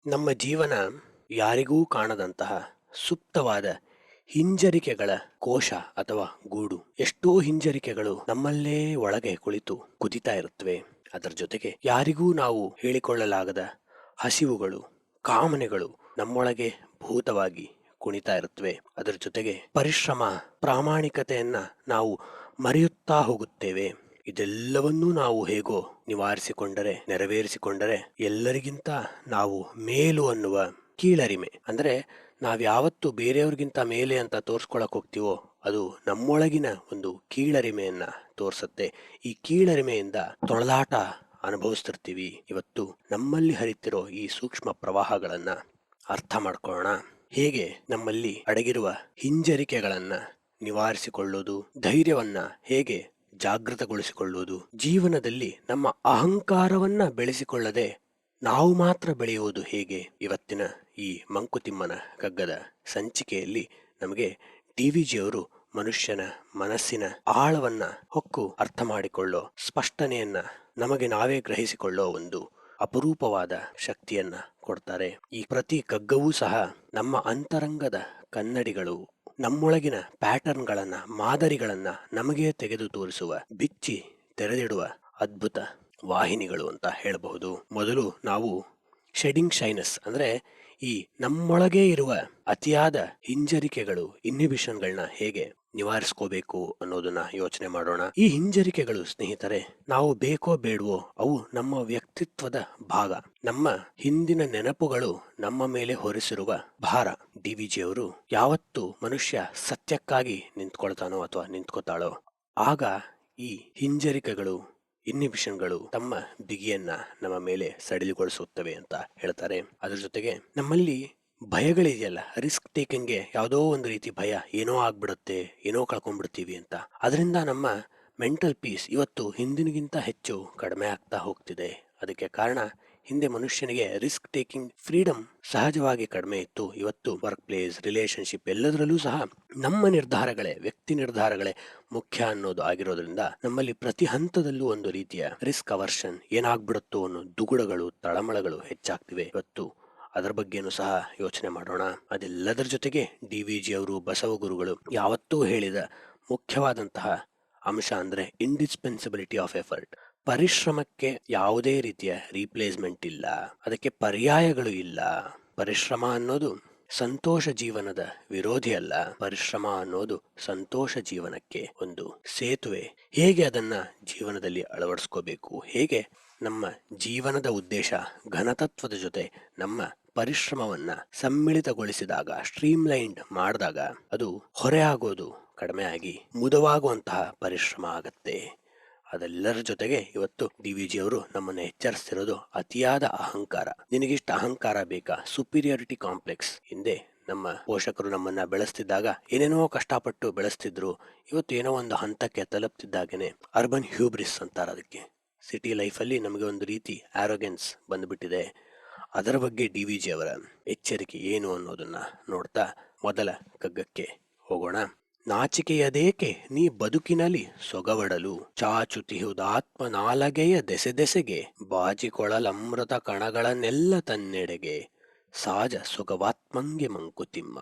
ನಮ್ಮ ಜೀವನ ಯಾರಿಗೂ ಕಾಣದಂತಹ ಸುಪ್ತವಾದ ಹಿಂಜರಿಕೆಗಳ ಕೋಶ ಅಥವಾ ಗೂಡು. ಎಷ್ಟೋ ಹಿಂಜರಿಕೆಗಳು ನಮ್ಮಲ್ಲೇ ಒಳಗೆ ಕುಳಿತು ಕುದಿತಾ ಇರುತ್ತವೆ. ಅದರ ಜೊತೆಗೆ ಯಾರಿಗೂ ನಾವು ಹೇಳಿಕೊಳ್ಳಲಾಗದ ಹಸಿವುಗಳು, ಕಾಮನೆಗಳು ನಮ್ಮೊಳಗೆ ಭೂತವಾಗಿ ಕುಣಿತಾ ಇರುತ್ತವೆ. ಅದರ ಜೊತೆಗೆ ಪರಿಶ್ರಮ, ಪ್ರಾಮಾಣಿಕತೆಯನ್ನ ನಾವು ಮರೆಯುತ್ತಾ ಹೋಗುತ್ತೇವೆ. ಇದೆಲ್ಲವನ್ನೂ ನಾವು ಹೇಗೋ ನಿವಾರಿಸಿಕೊಂಡರೆ, ನೆರವೇರಿಸಿಕೊಂಡರೆ ಎಲ್ಲರಿಗಿಂತ ನಾವು ಮೇಲು ಅನ್ನುವ ಕೀಳರಿಮೆ, ಅಂದ್ರೆ ನಾವ್ಯಾವತ್ತು ಬೇರೆಯವ್ರಿಗಿಂತ ಮೇಲೆ ಅಂತ ತೋರ್ಸ್ಕೊಳಕ್ ಹೋಗ್ತೀವೋ ಅದು ನಮ್ಮೊಳಗಿನ ಒಂದು ಕೀಳರಿಮೆಯನ್ನ ತೋರ್ಸತ್ತೆ. ಈ ಕೀಳರಿಮೆಯಿಂದ ತೊಳಲಾಟ ಅನುಭವಿಸ್ತಿರ್ತೀವಿ. ಇವತ್ತು ನಮ್ಮಲ್ಲಿ ಹರಿತಿರೋ ಈ ಸೂಕ್ಷ್ಮ ಪ್ರವಾಹಗಳನ್ನ ಅರ್ಥ ಮಾಡ್ಕೊಳ್ಳೋಣ. ಹೇಗೆ ನಮ್ಮಲ್ಲಿ ಅಡಗಿರುವ ಹಿಂಜರಿಕೆಗಳನ್ನ ನಿವಾರಿಸಿಕೊಳ್ಳೋದು, ಧೈರ್ಯವನ್ನ ಹೇಗೆ ಜಾಗೃತಗೊಳಿಸಿಕೊಳ್ಳುವುದು, ಜೀವನದಲ್ಲಿ ನಮ್ಮ ಅಹಂಕಾರವನ್ನ ಬೆಳೆಸಿಕೊಳ್ಳದೆ ನಾವು ಮಾತ್ರ ಬೆಳೆಯುವುದು ಹೇಗೆ. ಇವತ್ತಿನ ಈ ಮಂಕುತಿಮ್ಮನ ಕಗ್ಗದ ಸಂಚಿಕೆಯಲ್ಲಿ ನಮಗೆ ಡಿವಿಜಿಯವರು ಮನುಷ್ಯನ ಮನಸ್ಸಿನ ಆಳವನ್ನ ಹೊಕ್ಕು ಅರ್ಥ ಮಾಡಿಕೊಳ್ಳೋ, ಸ್ಪಷ್ಟನೆಯನ್ನ ನಮಗೆ ನಾವೇ ಗ್ರಹಿಸಿಕೊಳ್ಳೋ ಒಂದು ಅಪರೂಪವಾದ ಶಕ್ತಿಯನ್ನ ಕೊಡ್ತಾರೆ. ಈ ಪ್ರತಿ ಕಗ್ಗವೂ ಸಹ ನಮ್ಮ ಅಂತರಂಗದ ಕನ್ನಡಿಗಳು, ನಮ್ಮೊಳಗಿನ ಪ್ಯಾಟರ್ನ್ಗಳನ್ನ, ಮಾದರಿಗಳನ್ನ ನಮಗೆ ತೆಗೆದು ತೋರಿಸುವ, ಬಿಚ್ಚಿ ತೆರೆದಿಡುವ ಅದ್ಭುತ ವಾಹಿನಿಗಳು ಅಂತ ಹೇಳಬಹುದು. ಮೊದಲು ನಾವು ಶೆಡಿಂಗ್ ಶೈನಸ್ ಅಂದ್ರೆ ಈ ನಮ್ಮೊಳಗೆ ಇರುವ ಅತಿಯಾದ ಹಿಂಜರಿಕೆಗಳು, ಇನ್ಹಿಬಿಷನ್ಗಳನ್ನ ಹೇಗೆ ನಿವಾರಿಸ್ಕೋಬೇಕು ಅನ್ನೋದನ್ನ ಯೋಚನೆ ಮಾಡೋಣ. ಈ ಹಿಂಜರಿಕೆಗಳು ಸ್ನೇಹಿತರೆ, ನಾವು ಬೇಕೋ ಬೇಡವೋ ಅವು ನಮ್ಮ ವ್ಯಕ್ತಿತ್ವದ ಭಾಗ. ನಮ್ಮ ಹಿಂದಿನ ನೆನಪುಗಳು ನಮ್ಮ ಮೇಲೆ ಹೊರಿಸಿರುವ ಭಾರ. ಡಿವಿಜಿಯವರು ಯಾವತ್ತು ಮನುಷ್ಯ ಸತ್ಯಕ್ಕಾಗಿ ನಿಂತ್ಕೊಳ್ತಾನೋ ಅಥವಾ ನಿಂತ್ಕೋತಾಳೋ ಆಗ ಈ ಹಿಂಜರಿಕೆಗಳು, ಇನ್ಹಿಬಿಷನ್ಗಳು ತಮ್ಮ ಬಿಗಿಯನ್ನ ನಮ್ಮ ಮೇಲೆ ಸಡಿಲಗೊಳಿಸುತ್ತವೆ ಅಂತ ಹೇಳ್ತಾರೆ. ಅದ್ರ ಜೊತೆಗೆ ನಮ್ಮಲ್ಲಿ ಭಯಗಳಿದೆಯಲ್ಲ, ರಿಸ್ಕ್ ಟೇಕಿಂಗ್ಗೆ ಯಾವುದೋ ಒಂದು ರೀತಿ ಭಯ, ಏನೋ ಆಗ್ಬಿಡುತ್ತೆ, ಏನೋ ಕಳ್ಕೊಂಡ್ಬಿಡ್ತೀವಿ ಅಂತ. ಅದರಿಂದ ನಮ್ಮ ಮೆಂಟಲ್ ಪೀಸ್ ಇವತ್ತು ಹಿಂದಿನಗಿಂತ ಹೆಚ್ಚು ಕಡಿಮೆ ಆಗ್ತಾ ಹೋಗ್ತಿದೆ. ಅದಕ್ಕೆ ಕಾರಣ, ಹಿಂದೆ ಮನುಷ್ಯನಿಗೆ ರಿಸ್ಕ್ ಟೇಕಿಂಗ್ ಫ್ರೀಡಮ್ ಸಹಜವಾಗಿ ಕಡಿಮೆ ಇತ್ತು. ಇವತ್ತು ವರ್ಕ್ ಪ್ಲೇಸ್, ರಿಲೇಶನ್ಶಿಪ್ ಎಲ್ಲದರಲ್ಲೂ ಸಹ ನಮ್ಮ ನಿರ್ಧಾರಗಳೇ, ವ್ಯಕ್ತಿ ನಿರ್ಧಾರಗಳೇ ಮುಖ್ಯ ಅನ್ನೋದು ಆಗಿರೋದ್ರಿಂದ ನಮ್ಮಲ್ಲಿ ಪ್ರತಿ ಹಂತದಲ್ಲೂ ಒಂದು ರೀತಿಯ ರಿಸ್ಕ್ ಅವರ್ಷನ್, ಏನಾಗ್ಬಿಡುತ್ತೋ ಅನ್ನೋ ದುಗುಡಗಳು, ತಳಮಳಗಳು ಹೆಚ್ಚಾಗ್ತಿವೆ. ಇವತ್ತು ಅದರ ಬಗ್ಗೆನೂ ಸಹ ಯೋಚನೆ ಮಾಡೋಣ. ಅದೆಲ್ಲದರ ಜೊತೆಗೆ ಡಿವಿಜಿ ಅವರು, ಬಸವ ಗುರುಗಳು ಯಾವತ್ತೂ ಹೇಳಿದ ಮುಖ್ಯವಾದಂತಹ ಅಂಶ ಅಂದ್ರೆ ಇಂಡಿಸ್ಪೆನ್ಸಿಬಿಲಿಟಿ ಆಫ್ ಎಫರ್ಟ್. ಪರಿಶ್ರಮಕ್ಕೆ ಯಾವುದೇ ರೀತಿಯ ರೀಪ್ಲೇಸ್ಮೆಂಟ್ ಇಲ್ಲ, ಅದಕ್ಕೆ ಪರ್ಯಾಯಗಳು ಇಲ್ಲ. ಪರಿಶ್ರಮ ಅನ್ನೋದು ಸಂತೋಷ ಜೀವನದ ವಿರೋಧಿ ಅಲ್ಲ. ಪರಿಶ್ರಮ ಅನ್ನೋದು ಸಂತೋಷ ಜೀವನಕ್ಕೆ ಒಂದು ಸೇತುವೆ. ಹೇಗೆ ಅದನ್ನ ಜೀವನದಲ್ಲಿ ಅಳವಡಿಸ್ಕೋಬೇಕು, ಹೇಗೆ ನಮ್ಮ ಜೀವನದ ಉದ್ದೇಶ ಘನತತ್ವದ ಜೊತೆ ನಮ್ಮ ಪರಿಶ್ರಮವನ್ನ ಸಮ್ಮಿಳಿತಗೊಳಿಸಿದಾಗ, ಸ್ಟ್ರೀಮ್ಲೈನ್ಡ್ ಮಾಡಿದಾಗ ಅದು ಹೊರೆ ಆಗೋದು ಕಡಿಮೆ ಆಗಿ ಮುದವಾಗುವಂತಹ ಪರಿಶ್ರಮ ಆಗತ್ತೆ. ಅದೆಲ್ಲರ ಜೊತೆಗೆ ಇವತ್ತು ಡಿವಿಜಿ ಅವರು ನಮ್ಮನ್ನ ಎಚ್ಚರಿಸ್ತಿರೋದು ಅತಿಯಾದ ಅಹಂಕಾರ. ನಿನಗಿಷ್ಟ ಅಹಂಕಾರ ಬೇಕಾ? Superiority complex. ಹಿಂದೆ ನಮ್ಮ ಪೋಷಕರು ನಮ್ಮನ್ನ ಬೆಳೆಸ್ತಿದ್ದಾಗ ಏನೇನೋ ಕಷ್ಟಪಟ್ಟು ಬೆಳೆಸ್ತಿದ್ರು. ಇವತ್ತು ಏನೋ ಒಂದು ಹಂತಕ್ಕೆ ತಲುಪ್ತಿದ್ದಾಗೇನೆ ಅರ್ಬನ್ ಹ್ಯೂಬ್ರಿಸ್ ಅಂತಾರ ಅದಕ್ಕೆ. ಸಿಟಿ ಲೈಫಲ್ಲಿ ನಮಗೆ ಒಂದು ರೀತಿ ಆರೋಗೆನ್ಸ್ ಬಂದ್ಬಿಟ್ಟಿದೆ. ಅದರ ಬಗ್ಗೆ ಡಿವಿಜಿ ಅವರ ಎಚ್ಚರಿಕೆ ಏನು ಅನ್ನೋದನ್ನ ನೋಡ್ತಾ ಮೊದಲ ಕಗ್ಗಕ್ಕೆ ಹೋಗೋಣ. ನಾಚಿಕೆಯದೇಕೆ ನೀ ಬದುಕಿನಲ್ಲಿ ಸೊಗವಡಲು, ಚಾಚುತಿಹುದಾತ್ಮ ನಾಲಗೆಯ ದೆಸೆ ದೆಸೆಗೆ, ಬಾಚಿಕೊಳಲಮೃತ ಕಣಗಳನ್ನೆಲ್ಲ ತನ್ನೆಡೆಗೆ, ಸಾಜ ಸುಖವಾತ್ಮಂಗೆ ಮಂಕುತಿಮ್ಮ.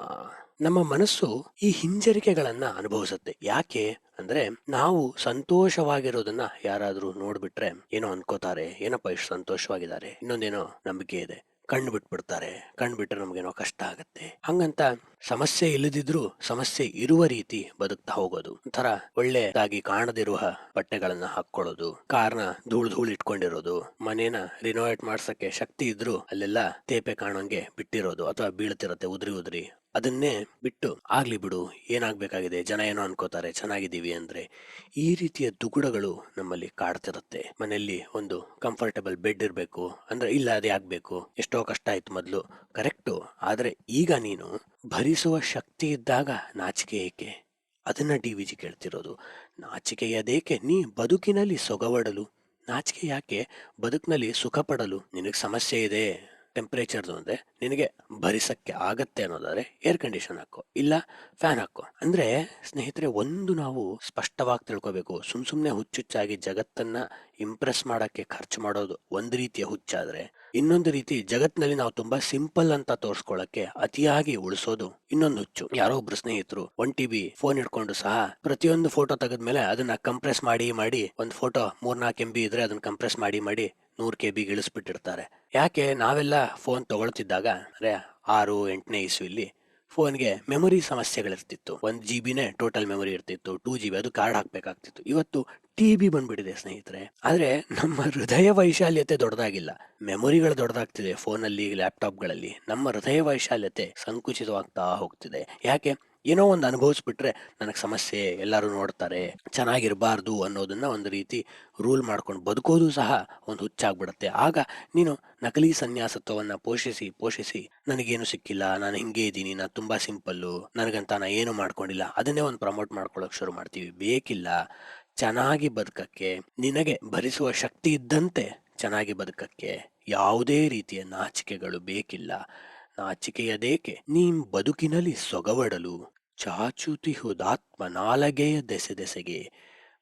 ನಮ್ಮ ಮನಸ್ಸು ಈ ಹಿಂಜರಿಕೆಗಳನ್ನ ಅನುಭವಿಸುತ್ತೆ. ಯಾಕೆ ಅಂದ್ರೆ, ನಾವು ಸಂತೋಷವಾಗಿರೋದನ್ನ ಯಾರಾದ್ರೂ ನೋಡ್ಬಿಟ್ರೆ ಏನೋ ಅನ್ಕೋತಾರೆ, ಏನಪ್ಪ ಇಷ್ಟು ಸಂತೋಷವಾಗಿದ್ದಾರೆ, ಇನ್ನೊಂದೇನೋ ನಂಬಿಕೆ ಇದೆ, ಕಣ್ಣು ಬಿಟ್ಬಿಡ್ತಾರೆ, ಕಣ್ಣು ಬಿಟ್ರೆ ನಮ್ಗೇನೋ ಕಷ್ಟ ಆಗತ್ತೆ. ಹಂಗಂತ ಸಮಸ್ಯೆ ಇಲ್ಲದಿದ್ರು ಸಮಸ್ಯೆ ಇರುವ ರೀತಿ ಬದುಕ್ತಾ ಹೋಗೋದು. ಒಂಥರ ಒಳ್ಳೆದಾಗಿ ಕಾಣದಿರುವ ಬಟ್ಟೆಗಳನ್ನ ಹಾಕೊಳ್ಳೋದು, ಕಾರ್ನ ಧೂಳ್ ಇಟ್ಕೊಂಡಿರೋದು, ಮನೇನ ರಿನೋವೇಟ್ ಮಾಡ್ಸಕ್ಕೆ ಶಕ್ತಿ ಇದ್ರು ಅಲ್ಲೆಲ್ಲ ತೇಪೆ ಕಾಣೋಂಗೆ ಬಿಟ್ಟಿರೋದು ಅಥವಾ ಬೀಳ್ತಿರತ್ತೆ ಉದ್ರಿ. ಅದನ್ನೇ ಬಿಟ್ಟು ಆಗ್ಲಿ ಬಿಡು, ಏನಾಗ್ಬೇಕಾಗಿದೆ, ಜನ ಏನೋ ಅನ್ಕೋತಾರೆ, ಚೆನ್ನಾಗಿದ್ದೀವಿ ಅಂದ್ರೆ. ಈ ರೀತಿಯ ದುಗುಡಗಳು ನಮ್ಮಲ್ಲಿ ಕಾಡ್ತಿರುತ್ತೆ. ಮನೆಯಲ್ಲಿ ಒಂದು ಕಂಫರ್ಟಬಲ್ ಬೆಡ್ ಇರ್ಬೇಕು ಅಂದ್ರೆ, ಇಲ್ಲ ಅದೇ ಆಗ್ಬೇಕು, ಎಷ್ಟೋ ಕಷ್ಟ ಆಯ್ತು ಮೊದ್ಲು, ಕರೆಕ್ಟು. ಆದ್ರೆ ಈಗ ನೀನು ಭರಿಸುವ ಶಕ್ತಿ ಇದ್ದಾಗ ನಾಚಿಕೆ ಏಕೆ? ಅದನ್ನ ಡಿವಿಜಿ ಕೇಳ್ತಿರೋದು. ನಾಚಿಕೆಯದೇಕೆ ನೀ ಬದುಕಿನಲ್ಲಿ ಸೊಗವಡಲು. ನಾಚಿಕೆ ಯಾಕೆ? ಬದುಕಿನಲ್ಲಿ ಸುಖ ಪಡಲು. ನಿನಗ್ ಸಮಸ್ಯೆ ಇದೆ, ಟೆಂಪರೇಚರ್ದು ಅಂದ್ರೆ ನಿನಗೆ ಭರಿಸಕ್ಕೆ ಆಗತ್ತೆ ಅನ್ನೋದಾದ್ರೆ ಏರ್ ಕಂಡೀಷನ್ ಹಾಕೋ, ಇಲ್ಲ ಫ್ಯಾನ್ ಹಾಕೋ. ಅಂದ್ರೆ ಸ್ನೇಹಿತರೆ, ಒಂದು ನಾವು ಸ್ಪಷ್ಟವಾಗಿ ತಿಳ್ಕೋಬೇಕು. ಸುಮ್ನೆ ಹುಚ್ಚುಚ್ಚಾಗಿ ಜಗತ್ತನ್ನ ಇಂಪ್ರೆಸ್ ಮಾಡಕ್ಕೆ ಖರ್ಚು ಮಾಡೋದು ಒಂದು ರೀತಿಯ ಹುಚ್ಚಾದ್ರೆ, ಇನ್ನೊಂದು ರೀತಿ ಜಗತ್ನಲ್ಲಿ ನಾವು ತುಂಬಾ ಸಿಂಪಲ್ ಅಂತ ತೋರ್ಸ್ಕೊಳಕ್ಕೆ ಅತಿಯಾಗಿ ಉಳಿಸೋದು ಇನ್ನೊಂದು ಹುಚ್ಚು. ಯಾರೋ ಒಬ್ರು ಸ್ನೇಹಿತರು 1 TB ಫೋನ್ ಇಟ್ಕೊಂಡು ಸಹ ಪ್ರತಿಯೊಂದು ಫೋಟೋ ತೆಗೆದ್ಮೇಲೆ ಅದನ್ನ ಕಂಪ್ರೆಸ್ ಮಾಡಿ ಒಂದು ಫೋಟೋ 3-4 MB ಇದ್ರೆ ಅದನ್ನ ಕಂಪ್ರೆಸ್ ಮಾಡಿ 100 KB ಇಳಿಸ್ಬಿಟ್ಟಿರ್ತಾರೆ. ಯಾಕೆ? ನಾವೆಲ್ಲ ಫೋನ್ ತಗೊಳ್ತಿದ್ದಾಗ ಅಂದ್ರೆ 6-8ನೇ ಇಸ್ವಿಲಿ ಫೋನ್ಗೆ ಮೆಮೊರಿ ಸಮಸ್ಯೆಗಳಿರ್ತಿತ್ತು. 1 GB ಟೋಟಲ್ ಮೆಮೊರಿ ಇರ್ತಿತ್ತು, 2 GB ಅದು ಕಾರ್ಡ್ ಹಾಕ್ಬೇಕಾಗ್ತಿತ್ತು. ಇವತ್ತು TB ಬಂದ್ಬಿಟ್ಟಿದೆ ಸ್ನೇಹಿತರೆ. ಆದ್ರೆ ನಮ್ಮ ಹೃದಯ ವೈಶಾಲ್ಯತೆ ದೊಡ್ಡದಾಗಿಲ್ಲ, ಮೆಮೊರಿಗಳು ದೊಡ್ಡದಾಗ್ತಿದೆ. ಫೋನಲ್ಲಿ, ಲ್ಯಾಪ್ಟಾಪ್ಗಳಲ್ಲಿ ನಮ್ಮ ಹೃದಯ ವೈಶಾಲ್ಯತೆ ಸಂಕುಚಿತವಾಗ್ತಾ ಹೋಗ್ತಿದೆ. ಯಾಕೆ? ಏನೋ ಒಂದು ಅನುಭವಿಸ್ಬಿಟ್ರೆ ನನಗೆ ಸಮಸ್ಯೆ, ಎಲ್ಲರೂ ನೋಡ್ತಾರೆ, ಚೆನ್ನಾಗಿರಬಾರ್ದು ಅನ್ನೋದನ್ನ ಒಂದು ರೀತಿ ರೂಲ್ ಮಾಡ್ಕೊಂಡು ಬದುಕೋದು ಸಹ ಒಂದು ಹುಚ್ಚಾಗ್ಬಿಡತ್ತೆ. ಆಗ ನೀನು ನಕಲಿ ಸನ್ಯಾಸತ್ವವನ್ನ ಪೋಷಿಸಿ ನನಗೇನು ಸಿಕ್ಕಿಲ್ಲ, ನಾನು ಹಿಂಗೆ ಇದ್ದೀನಿ, ನಾನು ತುಂಬಾ ಸಿಂಪಲ್ಲು, ನನಗಂತ ನಾ ಏನು ಮಾಡ್ಕೊಂಡಿಲ್ಲ, ಅದನ್ನೇ ಒಂದು ಪ್ರಮೋಟ್ ಮಾಡ್ಕೊಳಕ್ ಶುರು ಮಾಡ್ತೀವಿ. ಬೇಕಿಲ್ಲ. ಚೆನ್ನಾಗಿ ಬದುಕಕ್ಕೆ, ನಿನಗೆ ಭರಿಸುವ ಶಕ್ತಿ ಇದ್ದಂತೆ ಚೆನ್ನಾಗಿ ಬದುಕಕ್ಕೆ ಯಾವುದೇ ರೀತಿಯ ನಾಚಿಕೆಗಳು ಬೇಕಿಲ್ಲ. ನಾಚಿಕೆಯದೇಕೆ ನೀಂ ಬದುಕಿನಲ್ಲಿ ಸೊಗವಡಲು, ಚಾಚುತಿಹುದಾತ್ಮ ನಾಲಗೆಯ ದೆಸೆಗೆ.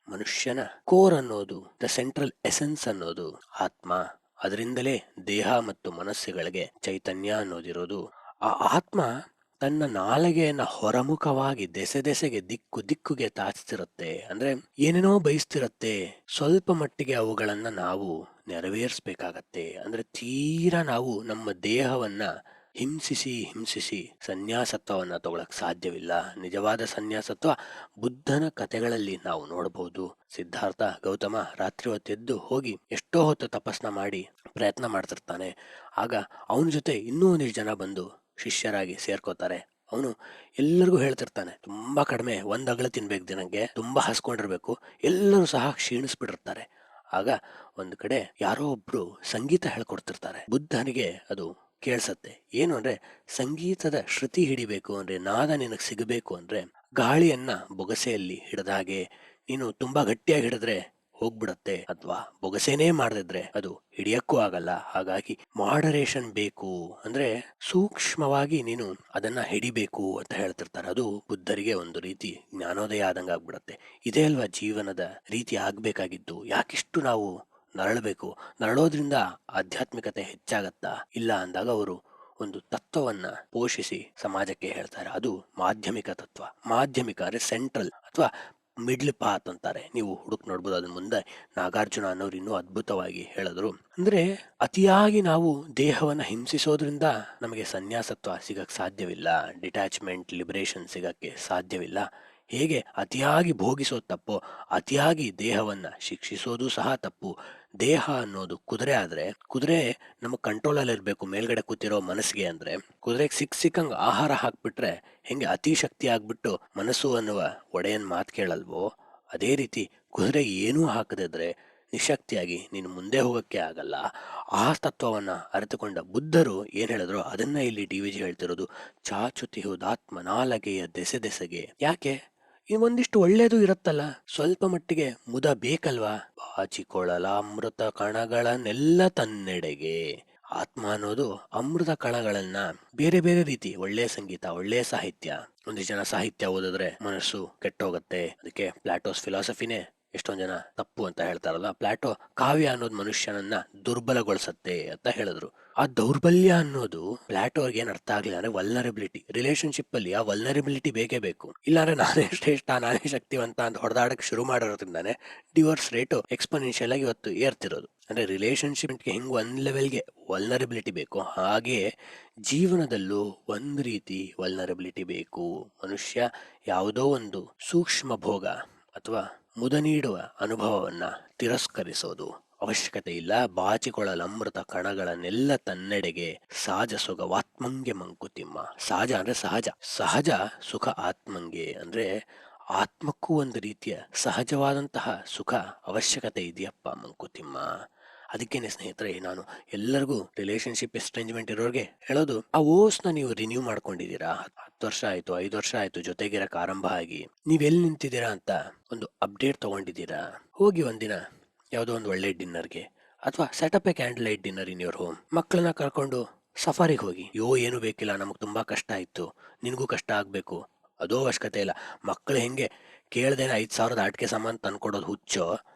ಮನುಷ್ಯನ ಕೋರ್ ಅನ್ನೋದು, ದ ಸೆಂಟ್ರಲ್ ಎಸೆನ್ಸ್ ಅನ್ನೋದು ಆತ್ಮ. ಅದರಿಂದಲೇ ದೇಹ ಮತ್ತು ಮನಸ್ಸುಗಳಿಗೆ ಚೈತನ್ಯ ಅನ್ನೋದಿರೋದು. ಆ ಆತ್ಮ ತನ್ನ ನಾಲಗೆಯನ್ನ ಹೊರಮುಖವಾಗಿ ದೆಸೆಗೆ ದಿಕ್ಕುಗೆ ತಾಚ್ತಿರುತ್ತೆ. ಅಂದ್ರೆ ಏನೇನೋ ಬಯಸ್ತಿರತ್ತೆ. ಸ್ವಲ್ಪ ಮಟ್ಟಿಗೆ ಅವುಗಳನ್ನ ನಾವು ನೆರವೇರಿಸ್ಬೇಕಾಗತ್ತೆ. ಅಂದ್ರೆ ತೀರಾ ನಾವು ನಮ್ಮ ದೇಹವನ್ನ ಹಿಂಸಿಸಿ ಸನ್ಯಾಸತ್ವವನ್ನ ತಗೊಳಕ್ ಸಾಧ್ಯವಿಲ್ಲ. ನಿಜವಾದ ಸನ್ಯಾಸತ್ವ ಬುದ್ಧನ ಕಥೆಗಳಲ್ಲಿ ನಾವು ನೋಡಬಹುದು. ಸಿದ್ಧಾರ್ಥ ಗೌತಮ ರಾತ್ರಿ ಹೊತ್ತೆದ್ದು ಹೋಗಿ ಎಷ್ಟೋ ಹೊತ್ತು ತಪಸ್ನ ಮಾಡಿ ಪ್ರಯತ್ನ ಮಾಡ್ತಿರ್ತಾನೆ. ಆಗ ಅವನ ಜೊತೆ ಇನ್ನೂ ಒಂದಿಷ್ಟು ಜನ ಬಂದು ಶಿಷ್ಯರಾಗಿ ಸೇರ್ಕೋತಾರೆ. ಅವನು ಎಲ್ಲರಿಗೂ ಹೇಳ್ತಿರ್ತಾನೆ, ತುಂಬಾ ಕಡಿಮೆ, 1 ಅಗಳು ತಿನ್ಬೇಕು ದಿನಕ್ಕೆ, ತುಂಬಾ ಹಸ್ಕೊಂಡಿರ್ಬೇಕು, ಎಲ್ಲರೂ ಸಹ ಕ್ಷೀಣಿಸ್ಬಿಟ್ಟಿರ್ತಾರೆ. ಆಗ ಒಂದು ಕಡೆ ಯಾರೋ ಒಬ್ರು ಸಂಗೀತ ಹೇಳ್ಕೊಡ್ತಿರ್ತಾರೆ. ಬುದ್ಧನಿಗೆ ಅದು ಕೇಳ್ಸತ್ತೆ. ಏನು ಅಂದ್ರೆ, ಸಂಗೀತದ ಶ್ರುತಿ ಹಿಡಿಬೇಕು ಅಂದ್ರೆ, ನಾದ ನಿನಗೆ ಸಿಗಬೇಕು ಅಂದ್ರೆ ಗಾಳಿಯನ್ನ ಬೊಗಸೆಯಲ್ಲಿ ಹಿಡಿದ ಹಾಗೆ ನೀನು ತುಂಬಾ ಗಟ್ಟಿಯಾಗಿ ಹಿಡಿದ್ರೆ ಹೋಗ್ಬಿಡತ್ತೆ, ಅಥವಾ ಬೊಗಸೆನೇ ಮಾಡದಿದ್ರೆ ಅದು ಹಿಡಿಯಕ್ಕೂ ಆಗಲ್ಲ. ಹಾಗಾಗಿ ಮಾಡರೇಷನ್ ಬೇಕು, ಅಂದ್ರೆ ಸೂಕ್ಷ್ಮವಾಗಿ ನೀನು ಅದನ್ನ ಹಿಡಿಬೇಕು ಅಂತ ಹೇಳ್ತಿರ್ತಾರೆ. ಅದು ಬುದ್ಧರಿಗೆ ಒಂದು ರೀತಿ ಜ್ಞಾನೋದಯ ಆದಂಗ ಆಗ್ಬಿಡತ್ತೆ. ಇದೇ ಅಲ್ವಾ ಜೀವನದ ರೀತಿ ಆಗ್ಬೇಕಾಗಿದ್ದು. ಯಾಕಿಷ್ಟು ನಾವು ನರಳಬೇಕು? ನರಳೋದ್ರಿಂದ ಆಧ್ಯಾತ್ಮಿಕತೆ ಹೆಚ್ಚಾಗತ್ತಾ? ಇಲ್ಲ ಅಂದಾಗ ಅವರು ಒಂದು ತತ್ವವನ್ನ ಪೋಷಿಸಿ ಸಮಾಜಕ್ಕೆ ಹೇಳ್ತಾರೆ. ಅದು ಮಾಧ್ಯಮಿಕ ತತ್ವ. ಮಾಧ್ಯಮಿಕ ಅಂದ್ರೆ ಸೆಂಟ್ರಲ್ ಅಥವಾ ಮಿಡ್ಲ್ ಪಾತ್ ಅಂತಾರೆ. ನೀವು ಹುಡುಕ್ ನೋಡ್ಬೋದು. ಅದನ್ನ ಮುಂದೆ ನಾಗಾರ್ಜುನ ಅನ್ನೋರು ಇನ್ನೂ ಅದ್ಭುತವಾಗಿ ಹೇಳಿದ್ರು. ಅಂದ್ರೆ ಅತಿಯಾಗಿ ನಾವು ದೇಹವನ್ನ ಹಿಂಸಿಸೋದ್ರಿಂದ ನಮಗೆ ಸನ್ಯಾಸತ್ವ ಸಿಗಕ್ ಸಾಧ್ಯವಿಲ್ಲ, ಡಿಟ್ಯಾಚ್ಮೆಂಟ್, ಲಿಬರೇಷನ್ ಸಿಗಕ್ಕೆ ಸಾಧ್ಯವಿಲ್ಲ. ಹೇಗೆ ಅತಿಯಾಗಿ ಭೋಗಿಸೋದು ತಪ್ಪೋ, ಅತಿಯಾಗಿ ದೇಹವನ್ನ ಶಿಕ್ಷಿಸೋದು ಸಹ ತಪ್ಪು. ದೇಹ ಅನ್ನೋದು ಕುದುರೆ ಆದ್ರೆ, ಕುದುರೆ ನಮ್ಮ ಕಂಟ್ರೋಲ್ ಅಲ್ಲಿ ಇರ್ಬೇಕು ಮೇಲ್ಗಡೆ ಕೂತಿರೋ ಮನಸ್ಸಿಗೆ. ಅಂದ್ರೆ ಕುದುರೆಗೆ ಸಿಕ್ಕಂಗ್ ಆಹಾರ ಹಾಕ್ಬಿಟ್ರೆ ಹೆಂಗೆ ಅತಿ ಶಕ್ತಿ ಆಗ್ಬಿಟ್ಟು ಮನಸ್ಸು ಅನ್ನುವ ಒಡೆಯನ್ ಮಾತು ಕೇಳಲ್ವೋ, ಅದೇ ರೀತಿ ಕುದುರೆ ಏನೂ ಹಾಕದಿದ್ರೆ ನಿಶಕ್ತಿಯಾಗಿ ನೀನು ಮುಂದೆ ಹೋಗಕ್ಕೆ ಆಗಲ್ಲ. ಆ ತತ್ವವನ್ನ ಅರಿತುಕೊಂಡ ಬುದ್ಧರು ಏನ್ ಹೇಳಿದ್ರು ಅದನ್ನ ಇಲ್ಲಿ DVG ಹೇಳ್ತಿರೋದು. ಚಾಚುತಿಹುದಾತ್ಮ ನಾಲಗೆಯ ದೆಸೆಗೆ. ಯಾಕೆ? ಒಂದಿಷ್ಟು ಒಳ್ಳೇದು ಇರುತ್ತಲ್ಲ, ಸ್ವಲ್ಪ ಮಟ್ಟಿಗೆ ಮುದ ಬೇಕಲ್ವಾ? ಬಾಚಿಕೊಳ್ಳಲ ಅಮೃತ ಕಣಗಳನ್ನೆಲ್ಲ ತನ್ನೆಡೆಗೆ. ಆತ್ಮ ಅನ್ನೋದು ಅಮೃತ ಕಣಗಳನ್ನ ಬೇರೆ ಬೇರೆ ರೀತಿ, ಒಳ್ಳೆ ಸಂಗೀತ, ಒಳ್ಳೆ ಸಾಹಿತ್ಯ. ಒಂದಿಷ್ಟು ಜನ ಸಾಹಿತ್ಯ ಓದಿದ್ರೆ ಮನಸ್ಸು ಕೆಟ್ಟೋಗತ್ತೆ, ಅದಕ್ಕೆ ಪ್ಲಾಟೋಸ್ ಫಿಲಾಸಫಿನೇ ಎಷ್ಟೊಂದ್ ಜನ ತಪ್ಪು ಅಂತ ಹೇಳ್ತಾರಲ್ಲ. ಪ್ಲಾಟೋ ಕಾವ್ಯ ಅನ್ನೋದು ಮನುಷ್ಯನನ್ನ ದುರ್ಬಲಗೊಳಿಸತ್ತೆ ಅಂತ ಹೇಳಿದ್ರು. ಆ ದೌರ್ಬಲ್ಯ ಅನ್ನೋದು ಪ್ಲಾಟೋರ್ಗೆ ಏನ್ ಅರ್ಥ ಆಗ್ಲಿಲ್ಲ ಅಂದ್ರೆ ವಲ್ನರಬಿಲಿಟಿ. ರಿಲೇಶನ್ಶಿಪ್ ಅಲ್ಲಿ ಆ ವಲ್ನರಬಿಲಿಟಿ ಬೇಕೇ ಬೇಕು. ಇಲ್ಲಾಂದ್ರೆ ನಾನೇ ಶ್ರೇಷ್ಠ, ನಾನೇ ಶಕ್ತಿವಂತ ಅಂತ ಹೊಡೆದಾಡಕ್ ಶುರು ಮಾಡೋದ್ರಿಂದಾನೆ ಡಿವೋರ್ಸ್ ರೇಟು ಎಕ್ಸ್ಪೋನೆನ್ಷಿಯಲ್ ಆಗಿ ಇವತ್ತು ಏರ್ತಿರೋದು. ಅಂದ್ರೆ ರಿಲೇಶನ್ಶಿಪ್ಗೆ ಹೆಂಗ್ ಒಂದ್ ಲೆವೆಲ್ಗೆ ವಲ್ನರಬಿಲಿಟಿ ಬೇಕು, ಹಾಗೆ ಜೀವನದಲ್ಲೂ ಒಂದ್ ರೀತಿ ವಲ್ನರಬಿಲಿಟಿ ಬೇಕು. ಮನುಷ್ಯ ಯಾವುದೋ ಒಂದು ಸೂಕ್ಷ್ಮ ಭೋಗ ಅಥವಾ ಮುದ ನೀಡುವ ಅನುಭವವನ್ನ ತಿರಸ್ಕರಿಸೋದು ಅವಶ್ಯಕತೆ ಇಲ್ಲ. ಬಾಚಿಕೊಳ್ಳಲು ಅಮೃತ ಕಣಗಳನ್ನೆಲ್ಲ ತನ್ನೆಡೆಗೆ, ಸಹಜ ಸುಖವಾತ್ಮಂಗೆ ಮಂಕುತಿಮ್ಮ. ಸಹಜ ಅಂದ್ರೆ ಸಹಜ ಸುಖ ಆತ್ಮಂಗೆ. ಅಂದ್ರೆ ಆತ್ಮಕ್ಕೂ ಒಂದು ರೀತಿಯ ಸಹಜವಾದಂತಹ ಸುಖ ಅವಶ್ಯಕತೆ ಇದೆಯಪ್ಪ ಮಂಕುತಿಮ್ಮ. ಅದಕ್ಕೇನೆ ಸ್ನೇಹಿತರೆ, ನಾನು ಎಲ್ಲರಿಗೂ ರಿಲೇಶನ್ಶಿಪ್ ಎಸ್ಟ್ರೇಂಜ್ಮೆಂಟ್ ಇರೋರ್ಗೆ ಹೇಳೋದು, ಆ ಓಸ್ನ ನೀವು ರಿನ್ಯೂ ಮಾಡ್ಕೊಂಡಿದ್ದೀರಾ, 10 ವರ್ಷ ಆಯ್ತು, 5 ವರ್ಷ ಆಯ್ತು ಜೊತೆಗಿರಕ್ ಆರಂಭ ಆಗಿ, ನೀವೆಲ್ಲಿ ನಿಂತಿದ್ದೀರಾ ಅಂತ ಒಂದು ಅಪ್ಡೇಟ್ ತಗೊಂಡಿದ್ದೀರಾ? ಹೋಗಿ ಒಂದಿನ ಯಾವುದೋ ಒಂದು ಒಳ್ಳೆ ಡಿನ್ನರ್ಗೆ, ಅಥವಾ setup A candle light dinner in your home. ಮಕ್ಕಳನ್ನ ಕರ್ಕೊಂಡು ಸಫಾರಿಗೆ ಹೋಗಿ, ಏನು ಬೇಕಿಲ್ಲ, ನಮಗೆ ತುಂಬಾ ಕಷ್ಟ ಆಯ್ತು, ನಿನಗೂ ಕಷ್ಟ ಆಗ್ಬೇಕು, ಅದೋ ಅವಶ್ಯಕತೆ ಇಲ್ಲ. ಮಕ್ಕಳು ಹೆಂಗೆ ಕೇಳ್ದೇನೆ 5,000 ಆಟಿಕೆ ಸಾಮಾನು ತಂದ್ಕೊಡೋದು ಹುಚ್ಚೋ,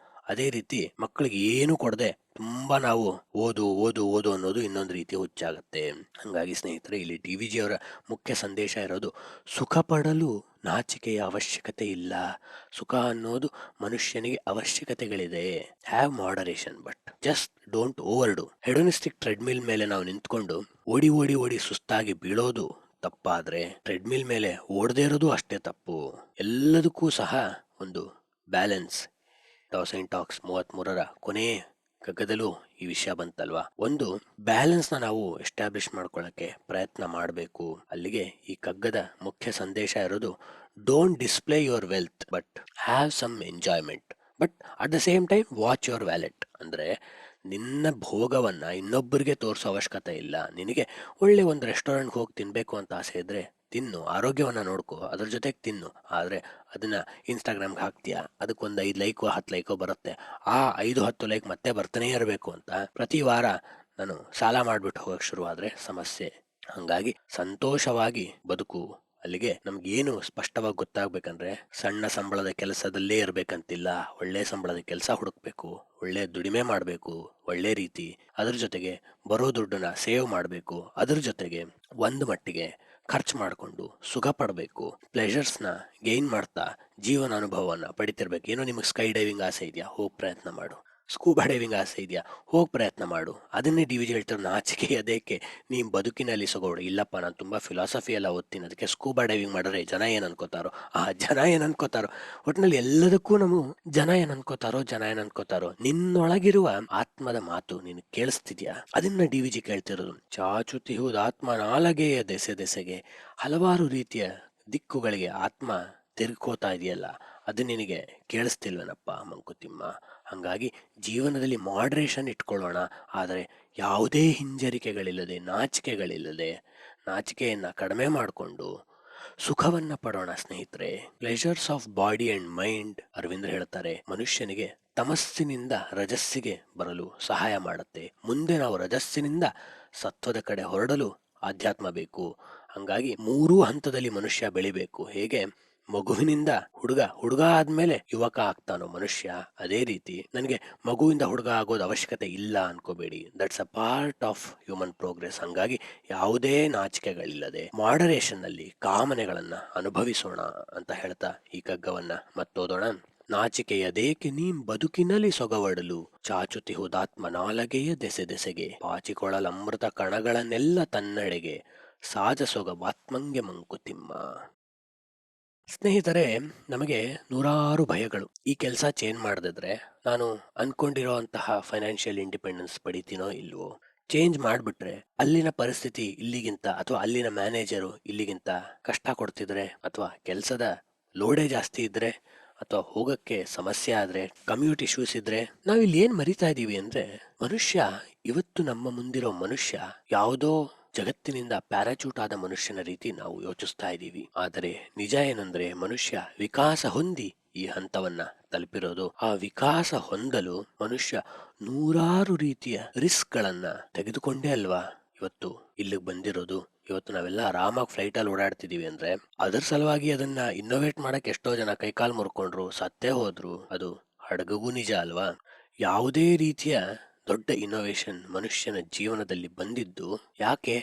ಅದೇ ರೀತಿ ಮಕ್ಕಳಿಗೆ ಏನು ಕೊಡದೆ ತುಂಬಾ ನಾವು ಓದು ಓದು ಓದು ಅನ್ನೋದು ಇನ್ನೊಂದು ರೀತಿ ಹುಚ್ಚಾಗತ್ತೆ. ಹಂಗಾಗಿ ಸ್ನೇಹಿತರೆ, ಇಲ್ಲಿ DVG ಅವರ ಮುಖ್ಯ ಸಂದೇಶ ಇರೋದು, ಸುಖ ಪಡಲು ನಾಚಿಕೆಯ ಅವಶ್ಯಕತೆ ಇಲ್ಲ. ಸುಖ ಅನ್ನೋದು ಮನುಷ್ಯನಿಗೆ ಅವಶ್ಯಕತೆಗಳಿದೆ. Have moderation, but just don't overdo. Hedonistic treadmill ಮೇಲೆ ನಾವು ನಿಂತ್ಕೊಂಡು ಓಡಿ ಓಡಿ ಓಡಿ ಸುಸ್ತಾಗಿ ಬೀಳೋದು ತಪ್ಪಾದ್ರೆ, ಟ್ರೆಡ್ಮಿಲ್ ಮೇಲೆ ಓಡದೇ ಇರೋದು ಅಷ್ಟೇ ತಪ್ಪು. ಎಲ್ಲದಕ್ಕೂ ಸಹ ಒಂದು ಬ್ಯಾಲೆನ್ಸ್. ಟಾಕ್ಸ್ 33ರ ಕೊನೆ ಕಗ್ಗದಲ್ಲೂ ಈ ವಿಷಯ ಬಂತಲ್ವಾ. ಒಂದು ಬ್ಯಾಲೆನ್ಸ್ ನ ನಾವು ಎಸ್ಟಾಬ್ಲಿಷ್ ಮಾಡ್ಕೊಳ್ಳಕ್ಕೆ ಪ್ರಯತ್ನ ಮಾಡಬೇಕು. ಅಲ್ಲಿಗೆ ಈ ಕಗ್ಗದ ಮುಖ್ಯ ಸಂದೇಶ ಇರೋದು, don't display your wealth but have some enjoyment, but at the same time watch your wallet. ಅಂದ್ರೆ ನಿನ್ನ ಭೋಗವನ್ನ ಇನ್ನೊಬ್ಬರಿಗೆ ತೋರಿಸೋ ಅವಶ್ಯಕತೆ ಇಲ್ಲ. ನಿನಗೆ ಒಳ್ಳೆ ಒಂದು ರೆಸ್ಟೋರೆಂಟ್ಗೆ ಹೋಗಿ ತಿನ್ಬೇಕು ಅಂತ ಆಸೆ ಇದ್ರೆ ತಿನ್ನು, ಆರೋಗ್ಯವನ್ನ ನೋಡ್ಕೋ, ಅದ್ರ ಜೊತೆಗೆ ತಿನ್ನು. ಆದ್ರೆ ಅದನ್ನ ಇನ್ಸ್ಟಾಗ್ರಾಮ್ಗೆ ಹಾಕ್ತೀಯಾ, ಅದಕ್ಕೊಂದು 5 ಲೈಕೋ 10 ಲೈಕೋ ಬರುತ್ತೆ. ಆ 5-10 ಲೈಕ್ ಮತ್ತೆ ಬರ್ತಾನೆ ಇರಬೇಕು ಅಂತ ಪ್ರತಿ ವಾರ ನಾನು ಸಾಲ ಮಾಡ್ಬಿಟ್ಟು ಹೋಗಕ್ ಶುರುವಾದ್ರೆ ಸಮಸ್ಯೆ. ಹಂಗಾಗಿ ಸಂತೋಷವಾಗಿ ಬದುಕು. ಅಲ್ಲಿಗೆ ನಮ್ಗೆ ಏನು ಸ್ಪಷ್ಟವಾಗಿ ಗೊತ್ತಾಗ್ಬೇಕಂದ್ರೆ, ಸಣ್ಣ ಸಂಬಳದ ಕೆಲಸದಲ್ಲೇ ಇರ್ಬೇಕಂತಿಲ್ಲ. ಒಳ್ಳೆ ಸಂಬಳದ ಕೆಲಸ ಹುಡುಕ್ಬೇಕು, ಒಳ್ಳೆ ದುಡಿಮೆ ಮಾಡಬೇಕು ಒಳ್ಳೆ ರೀತಿ. ಅದ್ರ ಜೊತೆಗೆ ಬರೋ ದುಡ್ಡನ್ನ ಸೇವ್ ಮಾಡಬೇಕು. ಅದ್ರ ಜೊತೆಗೆ ಒಂದು ಮಟ್ಟಿಗೆ ಖರ್ಚು ಮಾಡಿಕೊಂಡು ಸುಖ ಪಡಬೇಕು. ಪ್ಲೆಷರ್ಸ್ನ ಗೇನ್ ಮಾಡ್ತಾ ಜೀವನ ಅನುಭವವನ್ನ ಪಡಿತಿರ್ಬೇಕು. ಏನೋ ನಿಮಗೆ ಸ್ಕೈ ಡೈವಿಂಗ್ ಆಸೆ ಇದೆಯಾ, ಹೋಗಿ ಪ್ರಯತ್ನ ಮಾಡು. ಸ್ಕೂಬಾ ಡೈವಿಂಗ್ ಆಸೆ ಇದೆಯಾ, ಹೋಗಿ ಪ್ರಯತ್ನ ಮಾಡು. ಅದನ್ನೇ DVG ಹೇಳ್ತಾರೆ, ನಾಚಿಕೆ ಅದಕ್ಕೆ ನೀ ಬದುಕಿನಲ್ಲಿ ಸೊಗೋಡು. ಇಲ್ಲಪ್ಪ, ನಾನು ತುಂಬಾ ಫಿಲಾಸಫಿ ಎಲ್ಲ ಓದ್ತೀನಿ, ಅದಕ್ಕೆ ಸ್ಕೂಬಾ ಡೈವಿಂಗ್ ಮಾಡಿದ್ರೆ ಜನ ಏನ್ ಅನ್ಕೋತಾರೋ, ಜನ ಏನ್ ಅನ್ಕೋತಾರೋ. ಒಟ್ಟಿನಲ್ಲಿ ಎಲ್ಲದಕ್ಕೂ ನಾವು ಜನ ಏನ್ ಅನ್ಕೋತಾರೋ. ನಿನ್ನೊಳಗಿರುವ ಆತ್ಮದ ಮಾತು ನೀನು ಕೇಳಿಸ್ತಿದ್ಯಾ? ಅದನ್ನ DVG ಕೇಳ್ತಿರೋದು. ಚಾಚುತಿಹುದು ಆತ್ಮ ನಾಲಗೆಯ ದೆಸೆ ದೆಸೆಗೆ, ಹಲವಾರು ರೀತಿಯ ದಿಕ್ಕುಗಳಿಗೆ ಆತ್ಮ ತಿರ್ಕೋತಾ ಇದೆಯಲ್ಲ, ಅದು ನಿನಗೆ ಕೇಳಿಸ್ತಿಲ್ವೇನಪ್ಪ ಮಂಕುತಿಮ್ಮ? ಹಂಗಾಗಿ ಜೀವನದಲ್ಲಿ ಮಾಡ್ರೇಷನ್ ಇಟ್ಕೊಳ್ಳೋಣ, ಆದರೆ ಯಾವುದೇ ಹಿಂಜರಿಕೆಗಳಿಲ್ಲದೆ, ನಾಚಿಕೆಗಳಿಲ್ಲದೆ, ನಾಚಿಕೆಯನ್ನ ಕಡಿಮೆ ಮಾಡಿಕೊಂಡು ಸುಖವನ್ನ ಪಡೋಣ ಸ್ನೇಹಿತರೆ. Pleasures of body and mind, ಅರವಿಂದ್ರ ಹೇಳ್ತಾರೆ, ಮನುಷ್ಯನಿಗೆ ತಮಸ್ಸಿನಿಂದ ರಜಸ್ಸಿಗೆ ಬರಲು ಸಹಾಯ ಮಾಡುತ್ತೆ. ಮುಂದೆ ನಾವು ರಜಸ್ಸಿನಿಂದ ಸತ್ವದ ಕಡೆ ಹೊರಡಲು ಆಧ್ಯಾತ್ಮ ಬೇಕು. ಹಂಗಾಗಿ 3 ಹಂತದಲ್ಲಿ ಮನುಷ್ಯ ಬೆಳಿಬೇಕು. ಹೇಗೆ ಮಗುವಿನಿಂದ ಹುಡುಗ ಆದ್ಮೇಲೆ ಯುವಕ ಆಗ್ತಾನೋ ಮನುಷ್ಯ, ಅದೇ ರೀತಿ ನನಗೆ ಮಗುವಿಂದ ಹುಡುಗ ಆಗೋದು ಅವಶ್ಯಕತೆ ಇಲ್ಲ ಅನ್ಕೋಬೇಡಿ. That's a part of human progress. ಹಂಗಾಗಿ ಯಾವುದೇ ನಾಚಿಕೆಗಳಿಲ್ಲದೆ ಮಾಡರೇಷನ್ ನಲ್ಲಿ ಕಾಮನೆಗಳನ್ನ ಅನುಭವಿಸೋಣ ಅಂತ ಹೇಳ್ತಾ ಈ ಕಗ್ಗವನ್ನ ಮತ್ತೋದೋಣ. ನಾಚಿಕೆಯದೇಕೆ ನೀ ಬದುಕಿನಲ್ಲಿ ಸೊಗವಡಲು, ಚಾಚುತಿಹುದಾತ್ಮ ನಾಲಗೆಯ ದೆಸೆ ದೆಸೆಗೆ, ಪಾಚಿಕೊಳ್ಳಲಮೃತ ಕಣಗಳನ್ನೆಲ್ಲ ತನ್ನೆಡೆಗೆ, ಸಾಜ ಸೊಗವಾತ್ಮಂಗೆ ಮಂಕುತಿಮ್ಮ. ಸ್ನೇಹಿತರೆ, ನಮಗೆ ನೂರಾರು ಭಯಗಳು. ಈ ಕೆಲಸ ಚೇಂಜ್ ಮಾಡದಿದ್ರೆ ನಾನು ಅನ್ಕೊಂಡಿರೋಂತಹ ಫೈನಾನ್ಷಿಯಲ್ ಇಂಡಿಪೆಂಡೆನ್ಸ್ ಪಡಿತೀನೋ ಇಲ್ವೋ, ಚೇಂಜ್ ಮಾಡ್ಬಿಟ್ರೆ ಅಲ್ಲಿನ ಪರಿಸ್ಥಿತಿ ಇಲ್ಲಿಗಿಂತ, ಅಥವಾ ಅಲ್ಲಿನ ಮ್ಯಾನೇಜರು ಇಲ್ಲಿಗಿಂತ ಕಷ್ಟ ಕೊಡ್ತಿದ್ರೆ, ಅಥವಾ ಕೆಲಸದ ಲೋಡೇ ಜಾಸ್ತಿ ಇದ್ರೆ, ಅಥವಾ ಹೋಗಕ್ಕೆ ಸಮಸ್ಯೆ ಆದ್ರೆ, ಕಮ್ಯೂಟ್ ಇಶ್ಯೂಸ್ ಇದ್ರೆ, ನಾವಿಲ್ಲಿ ಏನ್ ಮರಿತಾ ಇದೀವಿ ಅಂದ್ರೆ, ಮನುಷ್ಯ ಇವತ್ತು ನಮ್ಮ ಮುಂದಿರೋ ಮನುಷ್ಯ ಯಾವುದೋ ಜಗತ್ತಿನಿಂದ ಪ್ಯಾರಾಚೂಟ್ ಆದ ಮನುಷ್ಯನ ರೀತಿ ನಾವು ಯೋಚಿಸ್ತಾ ಇದ್ದೀವಿ. ಆದರೆ ನಿಜ ಏನಂದ್ರೆ, ಮನುಷ್ಯ ವಿಕಾಸ ಹೊಂದಿ ಈ ಹಂತವನ್ನ ತಲುಪಿರೋದು. ಆ ವಿಕಾಸ ಹೊಂದಲು ಮನುಷ್ಯ ನೂರಾರು ರೀತಿಯ ರಿಸ್ಕ್ ಗಳನ್ನ ತೆಗೆದುಕೊಂಡೇ ಅಲ್ವಾ ಇವತ್ತು ಇಲ್ಲಿಗೆ ಬಂದಿರೋದು. ಇವತ್ತು ನಾವೆಲ್ಲ ಆರಾಮಾಗಿ ಫ್ಲೈಟ್ ಅಲ್ಲಿ ಓಡಾಡ್ತಿದೀವಿ ಅಂದ್ರೆ ಅದರ ಸಲುವಾಗಿ ಅದನ್ನ ಇನ್ನೋವೇಟ್ ಮಾಡಕ್ ಎಷ್ಟೋ ಜನ ಕೈಕಾಲು ಮುರ್ಕೊಂಡ್ರು, ಸತ್ತೇ ಹೋದ್ರು. ಅದು ಹಡಗಗೂ ನಿಜ ಅಲ್ವಾ? ಯಾವುದೇ ರೀತಿಯ ದೊಡ್ಡ ಇನ್ನೋವೇಷನ್ ಮನುಷ್ಯನ ಜೀವನದಲ್ಲಿ ಬಂದಿದ್ದು ಯಾಕೆ?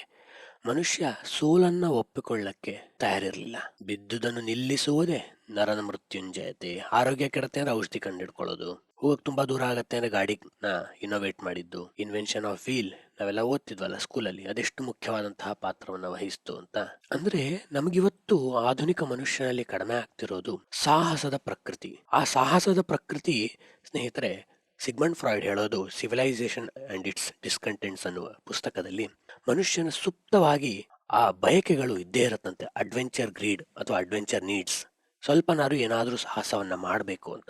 ಮನುಷ್ಯ ಸೋಲನ್ನ ಒಪ್ಪಿಕೊಳ್ಳಕ್ಕೆ ತಯಾರಿರ್ಲಿಲ್ಲ. ಬಿದ್ದುದನ್ನು ನಿಲ್ಲಿಸುವುದೇ ನರನ ಮೃತ್ಯುಂಜಯತೆ. ಆರೋಗ್ಯ ಕೆಡತೆ ಅಂದ್ರೆ ಔಷಧಿ ಕಂಡಿಡ್ಕೊಳ್ಳೋದು, ಹೋಗಕ್ ತುಂಬಾ ದೂರ ಆಗತ್ತೆ ಅಂದ್ರೆ ಗಾಡಿನ ಇನ್ನೋವೇಟ್ ಮಾಡಿದ್ದು. ಇನ್ವೆನ್ಷನ್ ಆಫ್ ವೀಲ್ ನಾವೆಲ್ಲ ಓದ್ತಿದ್ವಲ್ಲ ಸ್ಕೂಲಲ್ಲಿ, ಅದೆಷ್ಟು ಮುಖ್ಯವಾದಂತಹ ಪಾತ್ರವನ್ನ ವಹಿಸ್ತು ಅಂತ. ಅಂದ್ರೆ ನಮಗಿವತ್ತು ಆಧುನಿಕ ಮನುಷ್ಯನಲ್ಲಿ ಕಡಿಮೆ ಆಗ್ತಿರೋದು ಸಾಹಸದ ಪ್ರಕೃತಿ. ಆ ಸಾಹಸದ ಪ್ರಕೃತಿ ಸ್ನೇಹಿತರೆ, ಸಿಗ್ಮಂಡ್ ಫ್ರಾಯ್ಡ್ ಹೇಳೋದು ಸಿವಿಲೈಸೇಷನ್ ಅಂಡ್ ಇಟ್ಸ್ ಡಿಸ್ಕಂಟೆಂಟ್ಸ್ ಅನ್ನುವ ಪುಸ್ತಕದಲ್ಲಿ, ಮನುಷ್ಯನ ಸುಪ್ತವಾಗಿ ಆ ಬಯಕೆಗಳು ಇದ್ದೇ ಇರತ್ತಂತೆ. ಅಡ್ವೆಂಚರ್ ಗ್ರೀಡ್ ಅಥವಾ ಅಡ್ವೆಂಚರ್ ನೀಡ್ಸ್, ಸ್ವಲ್ಪನಾರು ಏನಾದ್ರೂ ಸಾಹಸವನ್ನ ಮಾಡಬೇಕು ಅಂತ.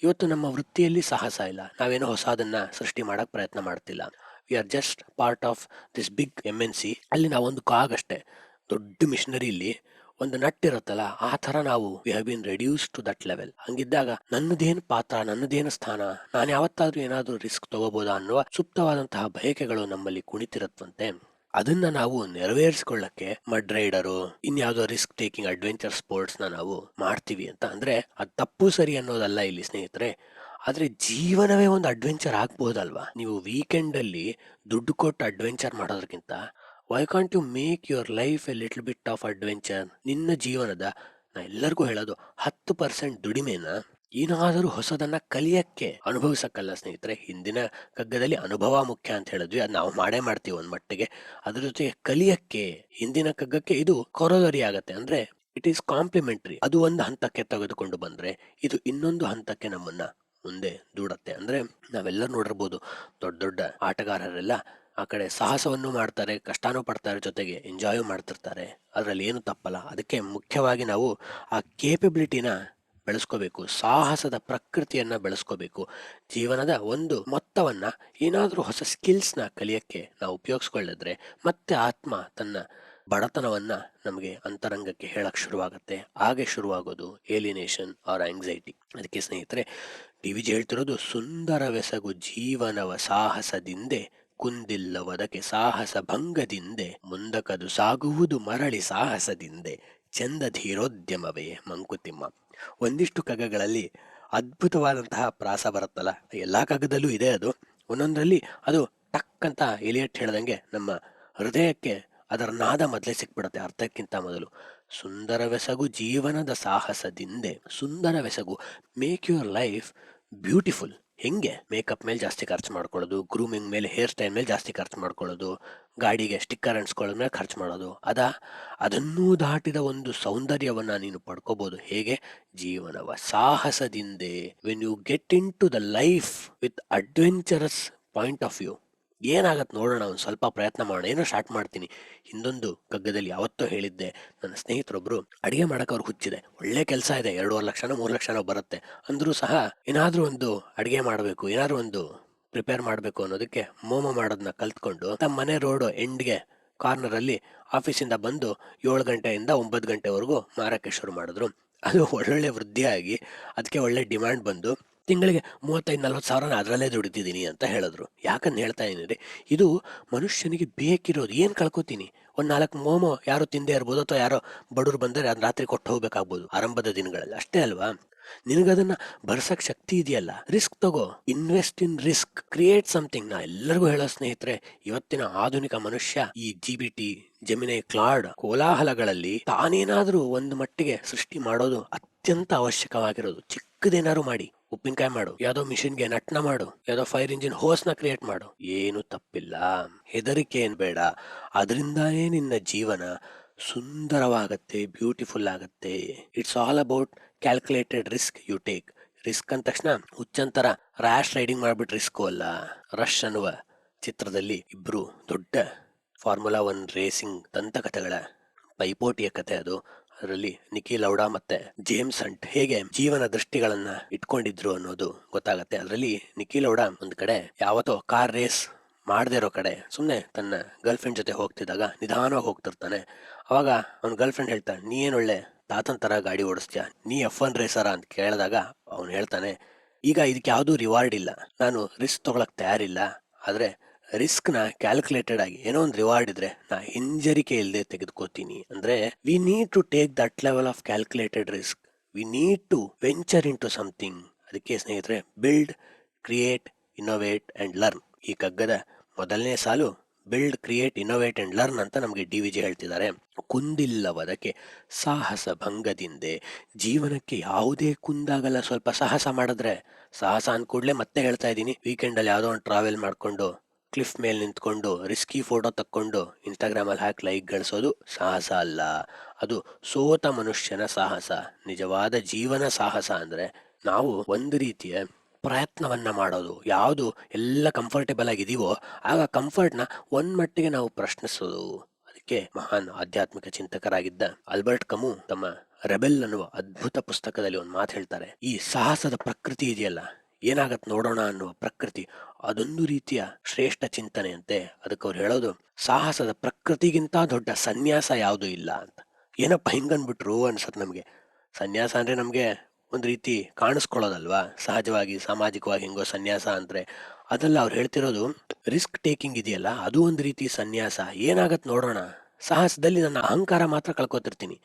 ಇವತ್ತು ನಮ್ಮ ವೃತ್ತಿಯಲ್ಲಿ ಸಾಹಸ ಇಲ್ಲ. ನಾವೇನೋ ಹೊಸದನ್ನ ಸೃಷ್ಟಿ ಮಾಡಕ್ ಪ್ರಯತ್ನ ಮಾಡ್ತಿಲ್ಲ. We are just part of this big MNC. ಅಲ್ಲಿ ನಾವೊಂದು ಕಾಗಷ್ಟೇ. ದೊಡ್ಡ ಮಿಷನರಿಲಿ ಒಂದು ನಟ್ ಇರುತ್ತಲ್ಲ, ಆ ತರ ನಾವು we have been reduced to that level. ಹಂಗಿದ್ದಾಗ ನನ್ನದೇನು ಪಾತ್ರ, ನನ್ನದೇನು ಸ್ಥಾನ, ನಾನು ಯಾವತ್ತಾದ್ರೂ ಏನಾದ್ರೂ ರಿಸ್ಕ್ ತಗೋಬಹುದಾ ಅನ್ನುವ ಸುಪ್ತವಾದಂತಹ ಬಯಕೆಗಳು ನಮ್ಮಲ್ಲಿ ಕುಣಿತಿರತ್ವಂತೆ. ಅದನ್ನ ನಾವು ನೆರವೇರಿಸಿಕೊಳ್ಳಕ್ಕೆ ಮಡ್ ರೈಡರು ಇನ್ಯಾವುದೋ ರಿಸ್ಕ್ ಟೇಕಿಂಗ್ ಅಡ್ವೆಂಚರ್ ಸ್ಪೋರ್ಟ್ಸ್ ನ ನಾವು ಮಾಡ್ತೀವಿ ಅಂತ ಅಂದ್ರೆ ಅದು ತಪ್ಪು ಸರಿ ಅನ್ನೋದಲ್ಲ ಇಲ್ಲಿ ಸ್ನೇಹಿತರೆ. ಆದ್ರೆ ಜೀವನವೇ ಒಂದು ಅಡ್ವೆಂಚರ್ ಆಗ್ಬೋದಲ್ವಾ? ನೀವು ವೀಕೆಂಡ್ ಅಲ್ಲಿ ದುಡ್ಡು ಕೊಟ್ಟು ಅಡ್ವೆಂಚರ್ ಮಾಡೋದಕ್ಕಿಂತ why can't you make your life a little bit of adventure? ನಿನ್ನ ಜೀವನದ, ನಾ ಎಲ್ಲರಿಗೂ ಹೇಳೋದು, 10% ದುಡಿಮೆನ ಏನಾದರೂ ಹೊಸದನ್ನ ಕಲಿಯಕ್ಕೆ, ಅನುಭವಿಸಕ್ಕಲ್ಲ ಸ್ನೇಹಿತರೆ. ಹಿಂದಿನ ಕಗ್ಗದಲ್ಲಿ ಅನುಭವ ಮುಖ್ಯ ಅಂತ ಹೇಳಿದ್ವಿ, ಅದು ನಾವು ಮಾಡೇ ಮಾಡ್ತೀವಿ ಒಂದ್ ಮಟ್ಟಿಗೆ. ಅದ್ರ ಜೊತೆಗೆ ಕಲಿಯಕ್ಕೆ ಹಿಂದಿನ ಕಗ್ಗಕ್ಕೆ ಇದು ಕೊರೊಲರಿ ಆಗತ್ತೆ. ಅಂದ್ರೆ ಇಟ್ ಈಸ್ ಕಾಂಪ್ಲಿಮೆಂಟರಿ. ಅದು ಒಂದು ಹಂತಕ್ಕೆ ತೆಗೆದುಕೊಂಡು ಬಂದ್ರೆ ಇದು ಇನ್ನೊಂದು ಹಂತಕ್ಕೆ ನಮ್ಮನ್ನ ಮುಂದೆ ದೂಡತ್ತೆ. ಅಂದ್ರೆ ನಾವೆಲ್ಲರೂ ನೋಡಿರ್ಬೋದು, ದೊಡ್ಡ ದೊಡ್ಡ ಆಟಗಾರರೆಲ್ಲ ಆ ಕಡೆ ಸಾಹಸವನ್ನು ಮಾಡ್ತಾರೆ, ಕಷ್ಟಾನೂ ಪಡ್ತಾರೆ, ಜೊತೆಗೆ ಎಂಜಾಯ್ ಮಾಡ್ತಿರ್ತಾರೆ. ಅದ್ರಲ್ಲಿ ಏನು ತಪ್ಪಲ್ಲ. ಅದಕ್ಕೆ ಮುಖ್ಯವಾಗಿ ನಾವು ಆ ಕೇಪಬಿಲಿಟಿನ ಬೆಳೆಸ್ಕೋಬೇಕು, ಸಾಹಸದ ಪ್ರಕೃತಿಯನ್ನ ಬೆಳೆಸ್ಕೋಬೇಕು. ಜೀವನದ ಒಂದು ಮೊತ್ತವನ್ನ ಏನಾದ್ರೂ ಹೊಸ ಸ್ಕಿಲ್ಸ್ನ ಕಲಿಯಕ್ಕೆ ನಾವು ಉಪಯೋಗಿಸ್ಕೊಳ್ಳಿದ್ರೆ ಮತ್ತೆ ಆತ್ಮ ತನ್ನ ಬಡತನವನ್ನ ನಮಗೆ ಅಂತರಂಗಕ್ಕೆ ಹೇಳಕ್ ಶುರುವಾಗತ್ತೆ. ಹಾಗೆ ಶುರುವಾಗೋದು ಏಲಿನೇಷನ್ ಆರ್ ಆಂಗ್ಸೈಟಿ. ಅದಕ್ಕೆ ಸ್ನೇಹಿತರೆ, ಡಿ.ವಿ.ಜಿ ಹೇಳ್ತಿರೋದು, ಸುಂದರವೆಸಗು ಜೀವನವ ಸಾಹಸದಿಂದೆ ಕುಂದಿಲ್ಲವದಕ್ಕೆ ಸಾಹಸ ಭಂಗದಿಂದೆ ಮುಂದಕದು ಸಾಗುವುದು ಮರಳಿ ಸಾಹಸದಿಂದೆ ಚಂದ ಧೀರೋದ್ಯಮವೇ ಮಂಕುತಿಮ್ಮ. ಒಂದಿಷ್ಟು ಕಗ್ಗಗಳಲ್ಲಿ ಅದ್ಭುತವಾದಂತಹ ಪ್ರಾಸ ಬರುತ್ತಲ್ಲ, ಎಲ್ಲಾ ಕಗ್ಗದಲ್ಲೂ ಇದೆ ಅದು. ಒಂದೊಂದರಲ್ಲಿ ಅದು ಟಕ್ ಅಂತ ಎಲಿಯಟ್ ಹೇಳ್ದಂಗೆ ನಮ್ಮ ಹೃದಯಕ್ಕೆ ಅದರ ನಾದ ಮೊದಲೇ ಸಿಕ್ಬಿಡುತ್ತೆ ಅರ್ಥಕ್ಕಿಂತ ಮೊದಲು. ಸುಂದರವೆಸಗು ಜೀವನದ ಸಾಹಸದಿಂದೆ, ಸುಂದರವೆಸಗು, ಮೇಕ್ ಯುವರ್ ಲೈಫ್ ಬ್ಯೂಟಿಫುಲ್. ಹೆಂಗೆ? ಮೇಕಪ್ ಮೇಲೆ ಜಾಸ್ತಿ ಖರ್ಚು ಮಾಡ್ಕೊಳ್ಳೋದು, ಗ್ರೂಮಿಂಗ್ ಮೇಲೆ, ಹೇರ್ ಸ್ಟೈಲ್ ಮೇಲೆ ಜಾಸ್ತಿ ಖರ್ಚು ಮಾಡ್ಕೊಳ್ಳೋದು, ಗಾಡಿಗೆ ಸ್ಟಿಕ್ಕರ್ ಅಂಟಿಸ್ಕೊಳ್ಳೋದ್ ಮೇಲೆ ಖರ್ಚು ಮಾಡೋದು, ಅದನ್ನೂ ದಾಟಿದ ಒಂದು ಸೌಂದರ್ಯವನ್ನ ನೀನು ಪಡ್ಕೋಬಹುದು. ಹೇಗೆ? ಜೀವನವ ಸಾಹಸದಿಂದೆ. When you get into the life with adventurous point of view, ಏನಾಗತ್ತೆ ನೋಡೋಣ, ಒಂದು ಸ್ವಲ್ಪ ಪ್ರಯತ್ನ ಮಾಡೋಣ. ಏನೋ ಸ್ಟಾರ್ಟ್ ಮಾಡ್ತೀನಿ. ಹಿಂದೊಂದು ಕಗ್ಗದಲ್ಲಿ ಯಾವತ್ತೋ ಹೇಳಿದ್ದೆ, ನನ್ನ ಸ್ನೇಹಿತರೊಬ್ರು ಅಡಿಗೆ ಮಾಡಕ್ಕೆ ಅವ್ರು ಹುಚ್ಚಿದೆ, ಒಳ್ಳೆ ಕೆಲಸ ಇದೆ, 2.5 ಲಕ್ಷನೋ 3 ಲಕ್ಷನೋ ಬರುತ್ತೆ ಅಂದ್ರೂ ಸಹ ಏನಾದ್ರೂ ಒಂದು ಅಡಿಗೆ ಮಾಡಬೇಕು, ಏನಾದ್ರೂ ಒಂದು ಪ್ರಿಪೇರ್ ಮಾಡಬೇಕು ಅನ್ನೋದಕ್ಕೆ ಮೋಮೋ ಮಾಡೋದನ್ನ ಕಲ್ತ್ಕೊಂಡು ತಮ್ಮ ಮನೆ ರೋಡ್ ಎಂಡ್ಗೆ ಕಾರ್ನರ್ ಅಲ್ಲಿ ಆಫೀಸಿಂದ ಬಂದು 7 ಗಂಟೆಯಿಂದ 9 ಗಂಟೆವರೆಗೂ ಮಾರಕ್ಕೆ ಶುರು ಮಾಡಿದ್ರು. ಅದು ಒಳ್ಳೊಳ್ಳೆ ವೃದ್ಧಿಯಾಗಿ ಅದಕ್ಕೆ ಒಳ್ಳೆ ಡಿಮ್ಯಾಂಡ್ ಬಂದು ತಿಂಗಳಿಗೆ 35-40 ಸಾವಿರ ಅದರಲ್ಲೇ ದುಡಿತಿದ್ದೀನಿ ಅಂತ ಹೇಳಿದ್ರು. ಯಾಕಂತ ಹೇಳ್ತಾ ಇದ್ದೀನಿ, ಇದು ಮನುಷ್ಯನಿಗೆ ಬೇಕಿರೋದು. ಏನ್ ಕಳ್ಕೊತೀನಿ? ಒಂದ್ 4 ಮೋಮೋ ಯಾರು ತಿಂದೇ ಇರ್ಬೋದು, ಅಥವಾ ಯಾರೋ ಬಡವ್ರು ಬಂದರೆ ಅದ್ ರಾತ್ರಿ ಕೊಟ್ಟು ಹೋಗ್ಬೇಕಾಗ್ಬೋದು ಆರಂಭದ ದಿನಗಳಲ್ಲಿ, ಅಷ್ಟೇ ಅಲ್ವಾ? ನಿನಗದನ್ನ ಬರ್ಸಕ್ ಶಕ್ತಿ ಇದೆಯಲ್ಲ, ರಿಸ್ಕ್ ತಗೋ, invest in risk, create something. ನಾ ಎಲ್ಲರಿಗೂ ಹೇಳೋ ಸ್ನೇಹಿತರೆ, ಇವತ್ತಿನ ಆಧುನಿಕ ಮನುಷ್ಯ ಈ GPT, ಜೆಮಿನೈ, ಕ್ಲಾಡ್ ಕೋಲಾಹಲಗಳಲ್ಲಿ ತಾನೇನಾದ್ರೂ ಒಂದು ಮಟ್ಟಿಗೆ ಸೃಷ್ಟಿ ಮಾಡೋದು ಅತ್ಯಂತ ಅವಶ್ಯಕವಾಗಿರೋದು. ಚಿಕ್ಕದೇನಾದ್ರು ಮಾಡಿ, ಉಪ್ಪಿನಕಾಯಿ ಮಾಡು, ಯಾವ್ದೋ ಮಿಷಿನ್ಗೆ ನಟ್ನ ಮಾಡು, ಯಾವ್ದೋ ಫೈರ್ ಇಂಜಿನ್ ಹೋಸ್ ನ ಕ್ರಿಯೇಟ್ ಮಾಡು, ಏನು ತಪ್ಪಿಲ್ಲ. ಹೆದರಿಕೆ ಏನ್ ಬೇಡ. ಅದರಿಂದಾನೇ ನಿನ್ನ ಜೀವನ ಸುಂದರವಾಗತ್ತೆ, ಬ್ಯೂಟಿಫುಲ್ ಆಗತ್ತೆ. It's all about calculated risk you take. Risk ಅಂದ ತಕ್ಷಣ ಹುಚ್ಚಂತರ ರ್ಯಾಶ್ ರೈಡಿಂಗ್ ಮಾಡ್ಬಿಟ್ಟು ರಿಸ್ಕು ಅಲ್ಲ. ರಶ್ ಅನ್ನುವ ಚಿತ್ರದಲ್ಲಿ ಇಬ್ರು ದೊಡ್ಡ ಫಾರ್ಮುಲಾ 1 ರೇಸಿಂಗ್ ದಂತಕಥೆಗಳ ಪೈಪೋಟಿಯ ಕಥೆ ಅದು. ಅದರಲ್ಲಿ ನಿಕಿ ಲೌಡಾ ಮತ್ತೆ ಜೇಮ್ಸ್ ಹಂಟ್ ಹೇಗೆ ಜೀವನ ದೃಷ್ಟಿಗಳನ್ನ ಇಟ್ಕೊಂಡಿದ್ರು ಅನ್ನೋದು ಗೊತ್ತಾಗತ್ತೆ. ಅದರಲ್ಲಿ ನಿಕಿ ಲೌಡಾ ಒಂದ್ ಕಡೆ ಯಾವತ್ತೋ ಕಾರ್ ರೇಸ್ ಮಾಡದೇ ಇರೋ ಕಡೆ ಸುಮ್ನೆ ತನ್ನ ಗರ್ಲ್ ಫ್ರೆಂಡ್ ಜೊತೆ ಹೋಗ್ತಿದ್ದಾಗ ನಿಧಾನವಾಗಿ ಹೋಗ್ತಿರ್ತಾನೆ. ಅವಾಗ ಅವ್ನ ಗರ್ಲ್ ಫ್ರೆಂಡ್ ಹೇಳ್ತಾನೆ, ನೀ ಏನ್ ಒಳ್ಳೆ ತಾತನ್ ತರ ಗಾಡಿ ಓಡಿಸ್ತೀಯ, ನೀ F1 ರೇಸರ ಅಂತ ಕೇಳಿದಾಗ ಅವ್ನು ಹೇಳ್ತಾನೆ, ಈಗ ಇದಕ್ಕೆ ಯಾವ್ದು ರಿವಾರ್ಡ್ ಇಲ್ಲ, ನಾನು ರಿಸ್ಕ್ ತಗೊಳಕ್ ತಯಾರಿಲ್ಲ, ಆದ್ರೆ ರಿಸ್ಕ್ ನ ಕ್ಯಾಲ್ಕುಲೇಟೆಡ್ ಆಗಿ ಏನೋ ಒಂದು ರಿವಾರ್ಡ್ ಇದ್ರೆ ನಾ ಹಿಂಜರಿಕೆ ಇಲ್ಲದೆ ತೆಗೆದುಕೋತೀನಿ. ಅಂದ್ರೆ we need to take that level of calculated risk. We need to venture into something. ಅದಕ್ಕೆ ಸ್ನೇಹಿತರೆ, build, create, innovate and learn. ಈ ಕಗ್ಗದ ಮೊದಲನೇ ಸಾಲು build, create, innovate and learn ಅಂತ ನಮಗೆ ಡಿ.ವಿ.ಜಿ ಹೇಳ್ತಿದ್ದಾರೆ. ಕುಂದಿಲ್ಲವದಕ್ಕೆ ಸಾಹಸ ಭಂಗದಿಂದೆ. ಜೀವನಕ್ಕೆ ಯಾವುದೇ ಕುಂದಾಗಲ್ಲ ಸ್ವಲ್ಪ ಸಾಹಸ ಮಾಡಿದ್ರೆ. ಸಾಹಸ ಅಂದ್ಕೂಡ್ಲೆ ಮತ್ತೆ ಹೇಳ್ತಾ ಇದ್ದೀನಿ, ವೀಕೆಂಡ್ ಅಲ್ಲಿ ಯಾವ್ದೋ ಒಂದು ಟ್ರಾವೆಲ್ ಮಾಡ್ಕೊಂಡು ಕ್ಲಿಫ್ ಮೇಲೆ ನಿಂತ್ಕೊಂಡು ರಿಸ್ಕಿ ಫೋಟೋ ತಕ್ಕೊಂಡು ಇನ್ಸ್ಟಾಗ್ರಾಮ್ ಅಲ್ಲಿ ಹಾಕಿ ಲೈಕ್ ಗಳಿಸೋದು ಸಾಹಸ ಅಲ್ಲ, ಅದು ಸೋತ ಮನುಷ್ಯನ ಸಾಹಸ. ನಿಜವಾದ ಜೀವನ ಸಾಹಸ ಅಂದ್ರೆ ನಾವು ಒಂದು ರೀತಿಯ ಪ್ರಯತ್ನವನ್ನ ಮಾಡೋದು. ಯಾವುದು ಎಲ್ಲ ಕಂಫರ್ಟೇಬಲ್ ಆಗಿದೀವೋ ಆಗ ಕಂಫರ್ಟ್ನ ಒಂದ್ ಮಟ್ಟಿಗೆ ನಾವು ಪ್ರಶ್ನಿಸೋದು. ಅದಕ್ಕೆ ಮಹಾನ್ ಆಧ್ಯಾತ್ಮಿಕ ಚಿಂತಕರಾಗಿದ್ದ ಆಲ್ಬರ್ಟ್ ಕಮು ತಮ್ಮ ರೆಬೆಲ್ ಅನ್ನುವ ಅದ್ಭುತ ಪುಸ್ತಕದಲ್ಲಿ ಒಂದು ಮಾತು ಹೇಳ್ತಾರೆ. ಈ ಸಾಹಸದ ಪ್ರಕೃತಿ ಇದೆಯಲ್ಲ, ಏನಾಗತ್ ನೋಡೋಣ ಅನ್ನುವ ಪ್ರಕೃತಿ, ಅದೊಂದು ರೀತಿಯ ಶ್ರೇಷ್ಠ ಚಿಂತನೆಯಂತೆ. ಅದಕ್ಕೆ ಅವ್ರು ಹೇಳೋದು, ಸಾಹಸದ ಪ್ರಕೃತಿಗಿಂತ ದೊಡ್ಡ ಸನ್ಯಾಸ ಯಾವುದು ಇಲ್ಲ ಅಂತ. ಏನಪ್ಪ ಹಿಂಗನ್ಬಿಟ್ರು ಅನ್ಸತ್ ನಮ್ಗೆ. ಸನ್ಯಾಸ ಅಂದ್ರೆ ನಮ್ಗೆ ಒಂದ್ ರೀತಿ ಕಾಣಿಸ್ಕೊಳ್ಳೋದಲ್ವಾ, ಸಹಜವಾಗಿ ಸಾಮಾಜಿಕವಾಗಿ ಹೆಂಗೋ ಸನ್ಯಾಸ ಅಂದ್ರೆ. ಅದಲ್ಲ ಅವ್ರು ಹೇಳ್ತಿರೋದು, ರಿಸ್ಕ್ ಟೇಕಿಂಗ್ ಇದೆಯಲ್ಲ ಅದು ಒಂದು ರೀತಿ ಸನ್ಯಾಸ. ಏನಾಗತ್ ನೋಡೋಣ. ಸಾಹಸದಲ್ಲಿ ನನ್ನ ಅಹಂಕಾರ ಮಾತ್ರ ಕಳ್ಕೊತಿರ್ತೀನಿ.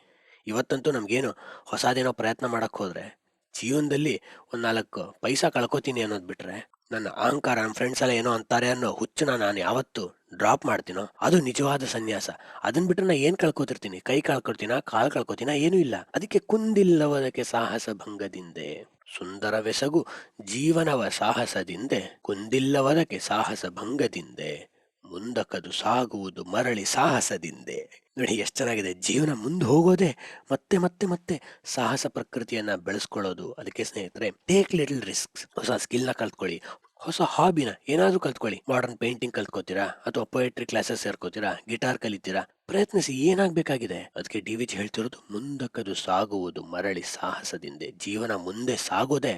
ಇವತ್ತಂತೂ ನಮ್ಗೇನು ಹೊಸದೇನೋ ಪ್ರಯತ್ನ ಮಾಡಕ್ ಹೋದ್ರೆ ಜೀವನದಲ್ಲಿ ಒಂದ್ 4 ಪೈಸಾ ಕಳ್ಕೊತೀನಿ ಅನ್ನೋದ್ ಬಿಟ್ರೆ, ನನ್ನ ಅಹಂಕಾರ, ನನ್ನ ಫ್ರೆಂಡ್ಸ್ ಎಲ್ಲ ಏನೋ ಅಂತಾರೆ ಅನ್ನೋ ಹುಚ್ಚನ ನಾನು ಯಾವತ್ತು ಡ್ರಾಪ್ ಮಾಡ್ತೀನೋ ಅದು ನಿಜವಾದ ಸನ್ಯಾಸ. ಅದನ್ ಬಿಟ್ರೆ ನಾ ಏನ್ ಕಳ್ಕೊತಿರ್ತೀನಿ? ಕೈ ಕಳ್ಕೊಳ್ತೀನ, ಕಾಲ್ ಕಳ್ಕೊತೀನ? ಏನೂ ಇಲ್ಲ. ಅದಕ್ಕೆ ಕುಂದಿಲ್ಲವದಕ್ಕೆ ಸಾಹಸ ಭಂಗದಿಂದೆ, ಸುಂದರವೆಸಗು ಜೀವನವ ಸಾಹಸದಿಂದೆ, ಕುಂದಿಲ್ಲವದಕ್ಕೆ ಸಾಹಸ ಭಂಗದಿಂದೆ, ಮುಂದಕದು ಸಾಗುವುದು ಮರಳಿ ಸಾಹಸದಿಂದೆ. ನೋಡಿ ಎಷ್ಟು ಚೆನ್ನಾಗಿದೆ. ಜೀವನ ಮುಂದೆ ಹೋಗೋದೇ ಮತ್ತೆ ಮತ್ತೆ ಮತ್ತೆ ಸಾಹಸ ಪ್ರಕೃತಿಯನ್ನ ಬೆಳೆಸ್ಕೊಳ್ಳೋದು. ಅದಕ್ಕೆ ಸ್ನೇಹಿತರೆ, ಟೇಕ್ ಲಿಟಲ್ ರಿಸ್ಕ್. ಹೊಸ ಸ್ಕಿಲ್ನ ಕಲ್ತ್ಕೊಳ್ಳಿ, ಹೊಸ ಹಾಬಿನ ಏನಾದ್ರೂ ಕಲ್ತ್ಕೊಳ್ಳಿ. ಮಾಡರ್ನ್ ಪೇಂಟಿಂಗ್ ಕಲ್ತ್ಕೋತೀರಾ, ಅಥವಾ ಪೊಯೆಟ್ರಿ ಕ್ಲಾಸಸ್ ಸೇರ್ಕೋತೀರಾ, ಗಿಟಾರ್ ಕಲಿತೀರಾ, ಪ್ರಯತ್ನಿಸಿ. ಏನಾಗ್ಬೇಕಾಗಿದೆ? ಅದಕ್ಕೆ ಡಿ.ವಿ.ಜಿ ಹೇಳ್ತಿರೋದು, ಮುಂದಕ್ಕದು ಸಾಗುವುದು ಮರಳಿ ಸಾಹಸದಿಂದೆ. ಜೀವನ ಮುಂದೆ ಸಾಗೋದೇ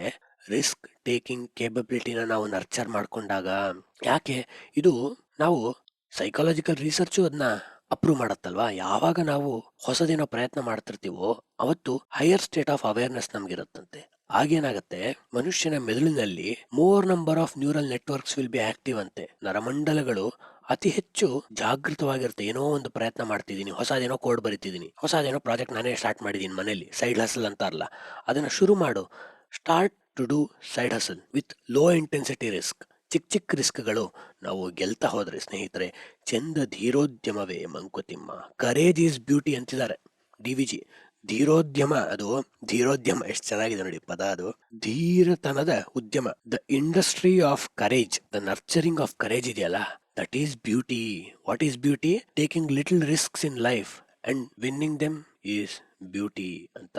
ರಿಸ್ಕ್ ಟೇಕಿಂಗ್ ಕೇಪಬಿಲಿಟಿನ ನಾವು ನರ್ಚರ್ ಮಾಡ್ಕೊಂಡಾಗ. ಯಾಕೆ ಇದು ನಾವು ಸೈಕಾಲಜಿಕಲ್ ರಿಸರ್ಚು ಅದನ್ನ ಅಪ್ರೂವ್ ಮಾಡತ್ತಲ್ವಾ. ಯಾವಾಗ ನಾವು ಹೊಸದೇನೋ ಪ್ರಯತ್ನ ಮಾಡ್ತಿರ್ತೀವೋ ಅವತ್ತು ಹೈಯರ್ ಸ್ಟೇಟ್ ಆಫ್ ಅವೇರ್ನೆಸ್ ನಮ್ಗಿರುತ್ತಂತೆ. ಆಗೇನಾಗತ್ತೆ, ಮನುಷ್ಯನ ಮೆದುಳಿನಲ್ಲಿ more number of neural networks will be active ಅಂತೆ. ನರಮಂಡಲಗಳು ಅತಿ ಹೆಚ್ಚು ಜಾಗೃತವಾಗಿರುತ್ತೆ. ಏನೋ ಒಂದು ಪ್ರಯತ್ನ ಮಾಡ್ತಿದ್ದೀನಿ, ಹೊಸದೇನೋ ಕೋಡ್ ಬರಿತಿದ್ದೀನಿ, ಹೊಸದೇನೋ ಪ್ರಾಜೆಕ್ಟ್ ನಾನೇ ಸ್ಟಾರ್ಟ್ ಮಾಡಿದ್ದೀನಿ ಮನೇಲಿ, ಸೈಡ್ ಹಸಲ್ ಅಂತಾರಲ್ಲ, ಅದನ್ನ ಶುರು ಮಾಡು. Start to do side hustle with low intensity risk. ಚಿಕ್ಕ ಚಿಕ್ಕ ರಿಸ್ಕ್ಗಳು ನಾವು ಗೆಲ್ತಾ ಹೋದ್ರೆ ಸ್ನೇಹಿತರೆ, ಚಂದ ಧೀರೋದ್ಯಮವೇ ಮಂಕುತಿಮ್ಮ. ಕರೇಜ್ ಈಸ್ ಬ್ಯೂಟಿ ಅಂತಿದ್ದಾರೆ ಡಿ.ವಿ.ಜಿ. ಧೀರೋದ್ಯಮ, ಅದು ಧೀರೋದ್ಯಮ ಎಷ್ಟು ಚೆನ್ನಾಗಿದೆ ನೋಡಿ ಪದ. ಅದು ಧೀರತನದ ಉದ್ಯಮ. The industry of courage, the nurturing of courage ಇದೆಯಲ್ಲ, that is beauty. What is beauty? Taking little risks in life and winning them is beauty ಅಂತ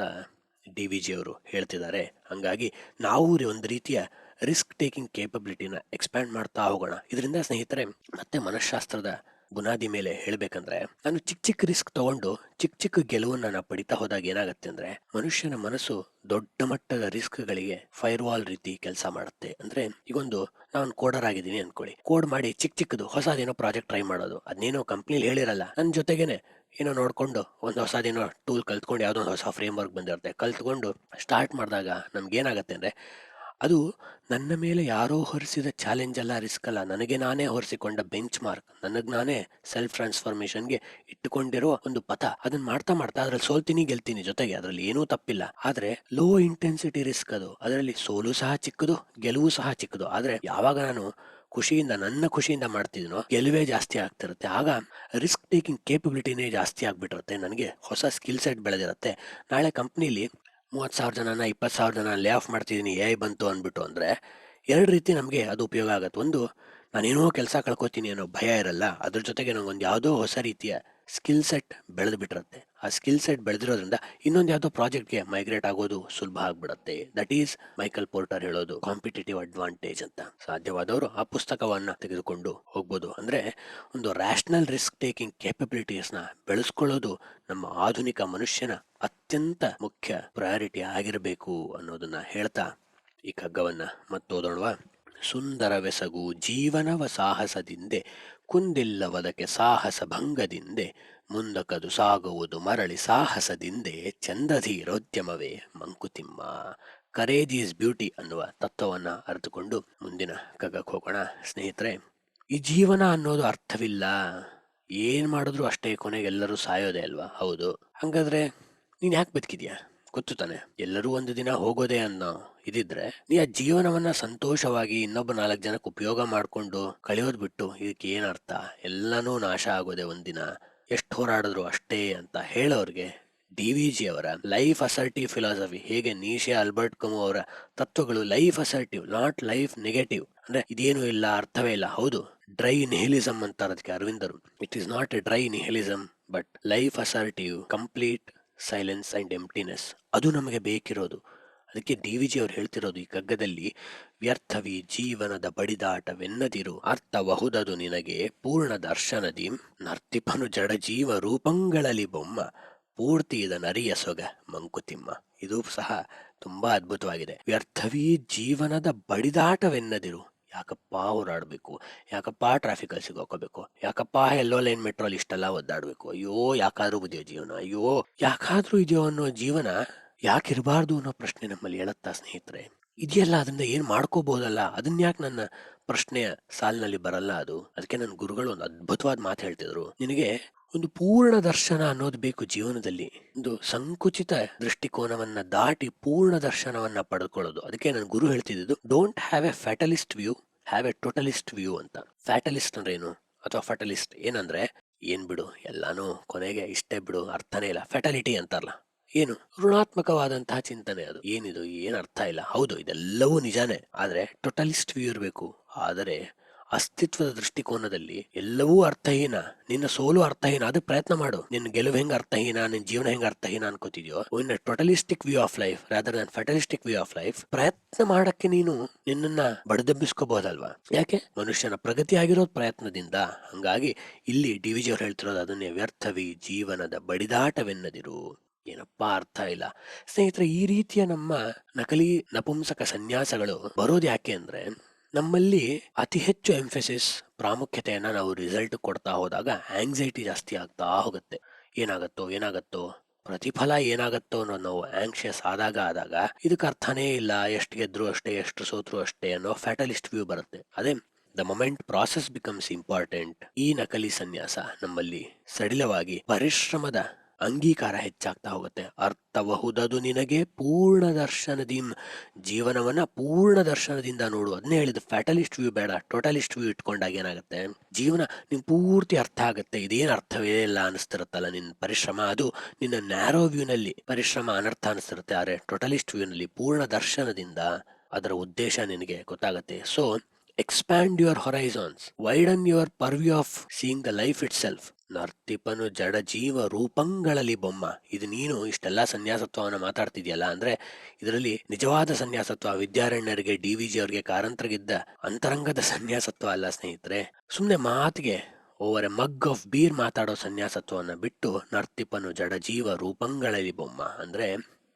ಡಿ.ವಿ.ಜಿ ಅವರು ಹೇಳ್ತಿದ್ದಾರೆ. ಹಂಗಾಗಿ ನಾವು ಒಂದು ರೀತಿಯ ರಿಸ್ಕ್ ಟೇಕಿಂಗ್ ಕೇಪಬಿಲಿಟಿನ ಎಕ್ಸ್ಪ್ಯಾಂಡ್ ಮಾಡ್ತಾ ಹೋಗೋಣ. ಇದರಿಂದ ಸ್ನೇಹಿತರೆ, ಮತ್ತೆ ಮನಃಶಾಸ್ತ್ರದ ಬುನಾದಿ ಮೇಲೆ ಹೇಳ್ಬೇಕಂದ್ರೆ, ನಾನು ಚಿಕ್ಕ ಚಿಕ್ಕ ರಿಸ್ಕ್ ತಗೊಂಡು ಚಿಕ್ಕ ಚಿಕ್ಕ ಗೆಲುವನ್ನ ನಾನು ಪಡಿತಾ ಹೋದಾಗ ಏನಾಗುತ್ತೆ ಅಂದ್ರೆ, ಮನುಷ್ಯನ ಮನಸ್ಸು ದೊಡ್ಡ ಮಟ್ಟದ ರಿಸ್ಕ್ ಗಳಿಗೆ ಫೈರ್ ವಾಲ್ ರೀತಿ ಕೆಲಸ ಮಾಡುತ್ತೆ. ಅಂದ್ರೆ ಈಗೊಂದು ನಾನು ಕೋಡರ್ ಆಗಿದ್ದೀನಿ ಅನ್ಕೊಳ್ಳಿ, ಕೋಡ್ ಮಾಡಿ ಚಿಕ್ಕ ಚಿಕ್ಕದು ಹೊಸದೇನೋ ಪ್ರಾಜೆಕ್ಟ್ ಟ್ರೈ ಮಾಡೋದು. ಅದನ್ನೇನೋ ಕಂಪ್ನಿಲಿ ಹೇಳಿರಲ್ಲ, ನನ್ನ ಜೊತೆಗೇನೆ ಏನೋ ನೋಡ್ಕೊಂಡು ಒಂದು ಹೊಸದೇನೋ ಟೂಲ್ ಕಲ್ತ್ಕೊಂಡು, ಯಾವುದೋ ಒಂದು ಹೊಸ ಫ್ರೇಮ್ ವರ್ಕ್ ಬಂದಿರುತ್ತೆ, ಕಲ್ತ್ಕೊಂಡು ಸ್ಟಾರ್ಟ್ ಮಾಡಿದಾಗ ನಮ್ಗೆ ಏನಾಗುತ್ತೆ ಅಂದ್ರೆ, ಅದು ನನ್ನ ಮೇಲೆ ಯಾರೋ ಹೊರಿಸಿದ ಚಾಲೆಂಜ್ ಅಲ್ಲ, ರಿಸ್ಕ್ ಅಲ್ಲ, ನನಗೆ ನಾನೇ ಹೊರಿಸಿಕೊಂಡ ಬೆಂಚ್ ಮಾರ್ಕ್, ನನಗ್ ನಾನೇ ಸೆಲ್ಫ್ ಟ್ರಾನ್ಸ್ಫಾರ್ಮೇಶನ್ಗೆ ಇಟ್ಟುಕೊಂಡಿರೋ ಒಂದು ಪಥ. ಅದನ್ನ ಮಾಡ್ತಾ ಮಾಡ್ತಾ ಅದ್ರಲ್ಲಿ ಸೋಲ್ತೀನಿ ಗೆಲ್ತೀನಿ, ಜೊತೆಗೆ ಅದರಲ್ಲಿ ಏನೂ ತಪ್ಪಿಲ್ಲ. ಆದ್ರೆ ಲೋ ಇಂಟೆನ್ಸಿಟಿ ರಿಸ್ಕ್ ಅದು. ಅದರಲ್ಲಿ ಸೋಲು ಸಹ ಚಿಕ್ಕದು, ಗೆಲುವು ಸಹ ಚಿಕ್ಕದು. ಆದ್ರೆ ಯಾವಾಗ ನಾನು ನನ್ನ ಖುಷಿಯಿಂದ ಮಾಡ್ತಿದ್ದೀನೋ, ಗೆಲುವೇ ಜಾಸ್ತಿ ಆಗ್ತಿರುತ್ತೆ. ಆಗ ರಿಸ್ಕ್ ಟೇಕಿಂಗ್ ಕೇಪಬಿಲಿಟಿನೇ ಜಾಸ್ತಿ ಆಗ್ಬಿಟ್ಟಿರುತ್ತೆ. ನನಗೆ ಹೊಸ ಸ್ಕಿಲ್ ಸೆಟ್ ಬೆಳೆದಿರುತ್ತೆ. ನಾಳೆ ಕಂಪ್ನಿಲಿ 30,000 ಜನನ 20,000 ಜನ ಲೇ ಆಫ್ ಮಾಡ್ತಿದ್ದೀನಿ ಎ ಬಂತು ಅಂದ್ಬಿಟ್ಟು ಅಂದ್ರೆ, ಎರಡು ರೀತಿ ನಮಗೆ ಅದು ಉಪಯೋಗ ಆಗತ್ತೆ. ಒಂದು, ನಾನೇನೋ ಕೆಲಸ ಕಳ್ಕೊತೀನಿ ಅನ್ನೋ ಭಯ ಇರಲ್ಲ, ಅದ್ರ ಜೊತೆಗೆ ನಂಗೊಂದು ಯಾವುದೋ ಹೊಸ ರೀತಿಯ ಸ್ಕಿಲ್ ಸೆಟ್ ಬೆಳೆದು ಬಿಟ್ಟಿರುತ್ತೆ. ಆ ಸ್ಕಿಲ್ ಸೆಟ್ ಬೆಳೆದಿರೋದ್ರಿಂದ ಇನ್ನೊಂದು ಯಾವುದೋ ಪ್ರಾಜೆಕ್ಟ್ಗೆ ಮೈಗ್ರೇಟ್ ಆಗೋದು ಸುಲಭ ಆಗ್ಬಿಡುತ್ತೆ. ದಟ್ ಈಸ್ ಮೈಕಲ್ ಪೋರ್ಟರ್ ಹೇಳೋದು ಕಾಂಪಿಟೇಟಿವ್ ಅಡ್ವಾಂಟೇಜ್ ಅಂತ. ಸಾಧ್ಯವಾದವರು ಆ ಪುಸ್ತಕವನ್ನ ತೆಗೆದುಕೊಂಡು ಹೋಗ್ಬೋದು. ಅಂದ್ರೆ ಒಂದು ರ್ಯಾಷನಲ್ ರಿಸ್ಕ್ ಟೇಕಿಂಗ್ ಕೇಪಬಿಲಿಟೀಸ್ನ ಬೆಳೆಸ್ಕೊಳ್ಳೋದು ನಮ್ಮ ಆಧುನಿಕ ಮನುಷ್ಯನ ಅತ್ಯಂತ ಮುಖ್ಯ ಪ್ರಯಾರಿಟಿ ಆಗಿರಬೇಕು ಅನ್ನೋದನ್ನ ಹೇಳ್ತಾ ಈ ಕಗ್ಗವನ್ನ ಮತ್ತೋದೋಣವಾ. ಸುಂದರವೆಸಗು ಜೀವನವ ಸಾಹಸದಿಂದೆ, ಕುಂದಿಲ್ಲವದಕ್ಕೆ ಸಾಹಸ ಭಂಗದಿಂದೆ, ಮುಂದಕದು ಸಾಗುವುದು ಮರಳಿ ಸಾಹಸದಿಂದೆ, ಚಂದಧೀರೋದ್ಯಮವೇ ಮಂಕುತಿಮ್ಮ. ಕರೇಜ್ ಈಸ್ ಬ್ಯೂಟಿ ಅನ್ನುವ ತತ್ವವನ್ನ ಅರಿತುಕೊಂಡು ಮುಂದಿನ ಕಗ್ಗಕ್ಕೆ ಹೋಗೋಣ. ಸ್ನೇಹಿತರೆ, ಈ ಜೀವನ ಅನ್ನೋದು ಅರ್ಥವಿಲ್ಲ, ಏನ್ ಮಾಡಿದ್ರು ಅಷ್ಟೇ, ಕೊನೆಗೆಲ್ಲರೂ ಸಾಯೋದೇ ಅಲ್ವಾ? ಹೌದು. ಹಂಗಾದ್ರೆ ನೀನ್ ಯಾಕೆ ಬದುಕಿದ್ಯಾ? ಗೊತ್ತು ತಾನೆ, ಎಲ್ಲರೂ ಒಂದು ದಿನ ಹೋಗೋದೇ ಅನ್ನೋ ಇದಿದ್ರೆ, ನೀ ಆ ಜೀವನವನ್ನ ಸಂತೋಷವಾಗಿ ಇನ್ನೊಬ್ಬ 4 ಜನಕ್ಕೆ ಉಪಯೋಗ ಮಾಡ್ಕೊಂಡು ಕಳೆಯೋದ್ ಬಿಟ್ಟು ಇದಕ್ಕೆ ಏನ್ ಅರ್ಥ? ಎಲ್ಲಾನು ನಾಶ ಆಗೋದೆ ಒಂದಿನ, ಎಷ್ಟು ಹೋರಾಡಿದ್ರು ಅಷ್ಟೇ ಅಂತ ಹೇಳೋರ್ಗೆ ಡಿ.ವಿ.ಜಿ ಅವರ ಲೈಫ್ ಅಸರ್ಟಿವ್ ಫಿಲಾಸಫಿ, ಹೇಗೆ ನೀಶೆ ಆಲ್ಬರ್ಟ್ ಕಮು ಅವರ ತತ್ವಗಳು life assertive, not life negative. ಅಂದ್ರೆ ಇದೇನು ಇಲ್ಲ, ಅರ್ಥವೇ ಇಲ್ಲ. ಹೌದು, ಡ್ರೈ ನಿಹಿಲಿಸಮ್ ಅಂತಾರೆ ಅದಕ್ಕೆ ಅರವಿಂದರು. It is not a dry nihilism but life assertive, complete silence and emptiness. ಅದು ನಮಗೆ ಬೇಕಿರೋದು. ಅದಕ್ಕೆ ಡಿ.ವಿ.ಜಿ ಅವರು ಹೇಳ್ತಿರೋದು ಈ ಕಗ್ಗದಲ್ಲಿ, ವ್ಯರ್ಥವಿ ಜೀವನದ ಬಡಿದಾಟವೆನ್ನದಿರು, ಅರ್ಥಬಹುದದು ನಿನಗೆ ಪೂರ್ಣ ದರ್ಶನದಿ, ನರ್ತಿಪನು ಜಡ ಜೀವ ರೂಪಂಗಳಲ್ಲಿ ಬೊಮ್ಮ, ಪೂರ್ತಿ ಇದ ನರಿಯ ಸೊಗ ಮಂಕುತಿಮ್ಮ. ಇದು ಸಹ ತುಂಬಾ ಅದ್ಭುತವಾಗಿದೆ. ವ್ಯರ್ಥವಿ ಜೀವನದ ಬಡಿದಾಟವೆನ್ನದಿರು. ಯಾಕಪ್ಪ ಹೋರಾಡ್ಬೇಕು? ಯಾಕಪ್ಪ ಟ್ರಾಫಿಕ್ ಅಲ್ಲಿ ಸಿಗೋಕೋಬೇಕು? ಯಾಕಪ್ಪ ಎಲ್ಲೋ ಲೈನ್ ಮೆಟ್ರೋಲ್ ಇಷ್ಟೆಲ್ಲ ಒದ್ದಾಡ್ಬೇಕು? ಅಯ್ಯೋ, ಯಾಕಾದ್ರೂ ಇದೆಯೋ ಜೀವನ? ಅಯ್ಯೋ, ಯಾಕಾದ್ರೂ ಇದೆಯೋ ಅನ್ನೋ ಜೀವನ ಯಾಕಿರಬಾರ್ದು ಅನ್ನೋ ಪ್ರಶ್ನೆ ನಮ್ಮಲ್ಲಿ ಹೇಳುತ್ತಾ ಸ್ನೇಹಿತರೆ. ಇದೆಯಲ್ಲ, ಅದನ್ನ ಏನ್ ಮಾಡ್ಕೋಬಹುದಲ್ಲ, ಅದನ್ನ ಯಾಕೆ ನನ್ನ ಪ್ರಶ್ನೆಯ ಸಾಲಿನಲ್ಲಿ ಬರಲ್ಲ ಅದು. ಅದಕ್ಕೆ ನನ್ನ ಗುರುಗಳು ಒಂದು ಅದ್ಭುತವಾದ ಮಾತು ಹೇಳ್ತಿದ್ರು, ನಿನಗೆ ಒಂದು ಪೂರ್ಣ ದರ್ಶನ ಅನ್ನೋದು ಬೇಕು ಜೀವನದಲ್ಲಿ. ಒಂದು ಸಂಕುಚಿತ ದೃಷ್ಟಿಕೋನವನ್ನ ದಾಟಿ ಪೂರ್ಣ ದರ್ಶನವನ್ನ ಪಡೆದುಕೊಳ್ಳೋದು. ಅದಕ್ಕೆ ನನ್ನ ಗುರು ಹೇಳ್ತಿದ್ದು, don't have a fatalist view, have a totalist view ಅಂತ. ಫ್ಯಾಟಲಿಸ್ಟ್ ಅಂದ್ರೆ ಏನು, ಅಥವಾ ಫಟಲಿಸ್ಟ್ ಏನಂದ್ರೆ, ಏನ್ ಬಿಡು ಎಲ್ಲಾನು ಕೊನೆಗೆ ಇಷ್ಟೇ ಬಿಡು, ಅರ್ಥನೇ ಇಲ್ಲ, ಫೆಟಾಲಿಟಿ ಅಂತಾರಲ್ಲ, ಏನು ಋಣಾತ್ಮಕವಾದಂತಹ ಚಿಂತನೆ ಅದು. ಏನಿದು, ಏನ್ ಅರ್ಥ ಇಲ್ಲ. ಹೌದು, ಇದೆಲ್ಲವೂ ನಿಜಾನೇ, ಆದ್ರೆ ಟೋಟಲಿಸ್ಟ್ ವ್ಯೂ ಇರಬೇಕು. ಆದರೆ ಅಸ್ತಿತ್ವದ ದೃಷ್ಟಿಕೋನದಲ್ಲಿ ಎಲ್ಲವೂ ಅರ್ಥಹೀನ, ನಿನ್ನ ಸೋಲು ಅರ್ಥಹೀನ, ಅದು ಪ್ರಯತ್ನ ಮಾಡು. ನಿನ್ನ ಗೆಲುವು ಹೆಂಗ ಅರ್ಥಹೀನ, ನಿನ್ನ ಜೀವನ ಹೆಂಗ ಅರ್ಥಹೀನ ಅನ್ಕೋತಿದ್ಯೋ, in totalistic view of life rather than fatalistic view of life, ಪ್ರಯತ್ನ ಮಾಡಕ್ಕೆ ನೀನು ನಿನ್ನನ್ನ ಬಡದಬ್ಬಿಸ್ಕೋಬಹುದಲ್ವಾ. ಯಾಕೆ, ಮನುಷ್ಯನ ಪ್ರಗತಿ ಆಗಿರೋದು ಪ್ರಯತ್ನದಿಂದ. ಹಂಗಾಗಿ ಇಲ್ಲಿ ಡಿ ವಿ ಜಿ ಅವ್ರು ಹೇಳ್ತಿರೋದು ಅದನ್ನೇ, ವ್ಯರ್ಥವಿ ಜೀವನದ ಬಡಿದಾಟವೆನ್ನದಿರು. ಏನಪ್ಪಾ ಅರ್ಥ ಇಲ್ಲ ಸ್ನೇಹಿತರೆ. ಈ ರೀತಿಯ ನಮ್ಮ ನಕಲಿ ನಪುಂಸಕ ಸನ್ಯಾಸಗಳು ಬರೋದು ಯಾಕೆ ಅಂದ್ರೆ, ನಮ್ಮಲ್ಲಿ ಅತಿ ಹೆಚ್ಚು ಎಂಫೆಸಿಸ್, ಪ್ರಾಮುಖ್ಯತೆಯನ್ನ ನಾವು ರಿಸಲ್ಟ್ ಕೊಡ್ತಾ ಹೋದಾಗ ಆಂಗ್ಸೈಟಿ ಜಾಸ್ತಿ ಆಗ್ತಾ ಹೋಗುತ್ತೆ. ಏನಾಗತ್ತೋ ಪ್ರತಿಫಲ ಏನಾಗತ್ತೋ ಅನ್ನೋ ನಾವು ಆಂಕ್ಷಿಯಸ್ ಆದಾಗ ಇದಕ್ಕೆ ಅರ್ಥನೇ ಇಲ್ಲ, ಎಷ್ಟು ಗೆದ್ರು ಅಷ್ಟೇ, ಎಷ್ಟು ಸೋತ್ರು ಅಷ್ಟೇ ಅನ್ನೋ ಫ್ಯಾಟಲಿಸ್ಟ್ ವ್ಯೂ ಬರುತ್ತೆ. ಅದೇ the moment process becomes important, ಈ ನಕಲಿ ಸನ್ಯಾಸ ನಮ್ಮಲ್ಲಿ ಸಡಿಲವಾಗಿ ಪರಿಶ್ರಮದ ಅಂಗೀಕಾರ ಹೆಚ್ಚಾಗ್ತಾ ಹೋಗುತ್ತೆ. ಅರ್ಥಬಹುದದು ನಿನಗೆ ಪೂರ್ಣ ದರ್ಶನದಿ, ಜೀವನವನ್ನ ಪೂರ್ಣ ದರ್ಶನದಿಂದ ನೋಡು. ಅದನ್ನೇ ಹೇಳಿದ, ಫ್ಯಾಟಲಿಸ್ಟ್ ವ್ಯೂ ಬೇಡ, ಟೋಟಲಿಸ್ಟ್ ವ್ಯೂ ಇಟ್ಕೊಂಡಾಗ ಏನಾಗುತ್ತೆ, ಜೀವನ ನಿನ್ ಪೂರ್ತಿ ಅರ್ಥ ಆಗುತ್ತೆ. ಇದೇನು ಅರ್ಥವೇ ಇಲ್ಲ ಅನಿಸ್ತಿರುತ್ತಲ್ಲ ನಿನ್ನ ಪರಿಶ್ರಮ, ಅದು ನಿನ್ನ ನ್ಯಾರೋ ವ್ಯೂನಲ್ಲಿ ಪರಿಶ್ರಮ ಅನರ್ಥ ಅನಿಸ್ತಿರುತ್ತೆ. ಆದರೆ ಟೋಟಲಿಸ್ಟ್ ವ್ಯೂನಲ್ಲಿ ಪೂರ್ಣ ದರ್ಶನದಿಂದ ಅದರ ಉದ್ದೇಶ ನಿನಗೆ ಗೊತ್ತಾಗತ್ತೆ. So expand your horizons, widen your purview of seeing the life itself. ನರ್ತಿಪನು ಜಡ ಜೀವ ರೂಪಂಗಳಲ್ಲಿ ಬೊಮ್ಮ. ಇದು ನೀನು ಇಷ್ಟೆಲ್ಲಾ ಸನ್ಯಾಸತ್ವವನ್ನು ಮಾತಾಡ್ತಿದ್ಯಲ್ಲ ಅಂದ್ರೆ, ಇದರಲ್ಲಿ ನಿಜವಾದ ಸನ್ಯಾಸತ್ವ ವಿದ್ಯಾರಣ್ಯರಿಗೆ, ಡಿ ವಿ ಜಿ ಅವರಿಗೆ, ಕಾರಂತರಿಗಿದ್ದ ಅಂತರಂಗದ ಸನ್ಯಾಸತ್ವ ಅಲ್ಲ ಸ್ನೇಹಿತರೆ. ಸುಮ್ನೆ ಮಾತಿಗೆ over A mug of beer ಮಾತಾಡೋ ಸನ್ಯಾಸತ್ವವನ್ನು ಬಿಟ್ಟು, ನರ್ತಿಪನು ಜಡ ಜೀವ ರೂಪಂಗಳಲ್ಲಿ ಬೊಮ್ಮ ಅಂದ್ರೆ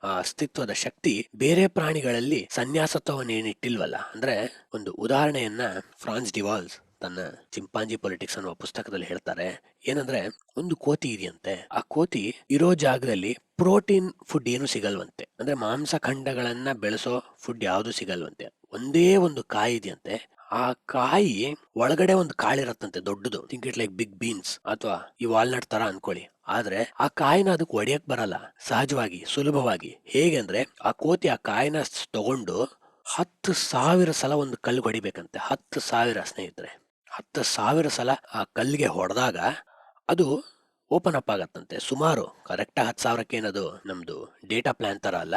ಆ ಅಸ್ತಿತ್ವದ ಶಕ್ತಿ ಬೇರೆ ಪ್ರಾಣಿಗಳಲ್ಲಿ ಸನ್ಯಾಸತ್ವವನ್ನು ಏನಿಟ್ಟಿಲ್ವಲ್ಲ. ಅಂದ್ರೆ ಒಂದು ಉದಾಹರಣೆಯನ್ನ ಫ್ರಾನ್ಸ್ ಡಿವಾಲ್ಸ್ ತನ್ನ ಚಿಂಪಾಂಜಿ ಪೊಲಿಟಿಕ್ಸ್ ಅನ್ನುವ ಪುಸ್ತಕದಲ್ಲಿ ಹೇಳ್ತಾರೆ. ಏನಂದ್ರೆ, ಒಂದು ಕೋತಿ ಇದೆಯಂತೆ, ಆ ಕೋತಿ ಇರೋ ಜಾಗದಲ್ಲಿ ಪ್ರೋಟೀನ್ ಫುಡ್ ಏನು ಸಿಗಲ್ವಂತೆ. ಅಂದ್ರೆ ಮಾಂಸ ಖಂಡಗಳನ್ನ ಬೆಳೆಸೋ ಫುಡ್ ಯಾವುದು ಸಿಗಲ್ವಂತೆ. ಒಂದೇ ಒಂದು ಕಾಯಿ ಇದೆಯಂತೆ, ಆ ಕಾಯಿ ಒಳಗಡೆ ಒಂದು ಕಾಳಿರತ್ತಂತೆ ದೊಡ್ಡದು, think it like big beans ಅಥವಾ ಈ ವಾಲ್ನಟ್ ತರ ಅನ್ಕೊಳ್ಳಿ. ಆದ್ರೆ ಆ ಕಾಯಿನ ಅದಕ್ಕೆ ಒಡೆಯಕ್ ಬರಲ್ಲ ಸಹಜವಾಗಿ, ಸುಲಭವಾಗಿ. ಹೇಗೆ ಅಂದ್ರೆ, ಆ ಕೋತಿ ಆ ಕಾಯಿನ ತಗೊಂಡು 10,000 ಸಲ ಒಂದು ಕಲ್ಲು ಹೊಡಿಬೇಕಂತೆ. 10,000 ಸ್ನೇಹಿತರೆ, 10,000 ಸಲ ಆ ಕಲ್ಲಿಗೆ ಹೊಡೆದಾಗ ಅದು ಓಪನ್ ಅಪ್ ಆಗತ್ತಂತೆ. ಸುಮಾರು ಕರೆಕ್ಟ್ 10,000ಕ್ಕೆ ಏನದು ನಮ್ದು ಡೇಟಾ ಪ್ಲಾನ್ ತರ ಅಲ್ಲ,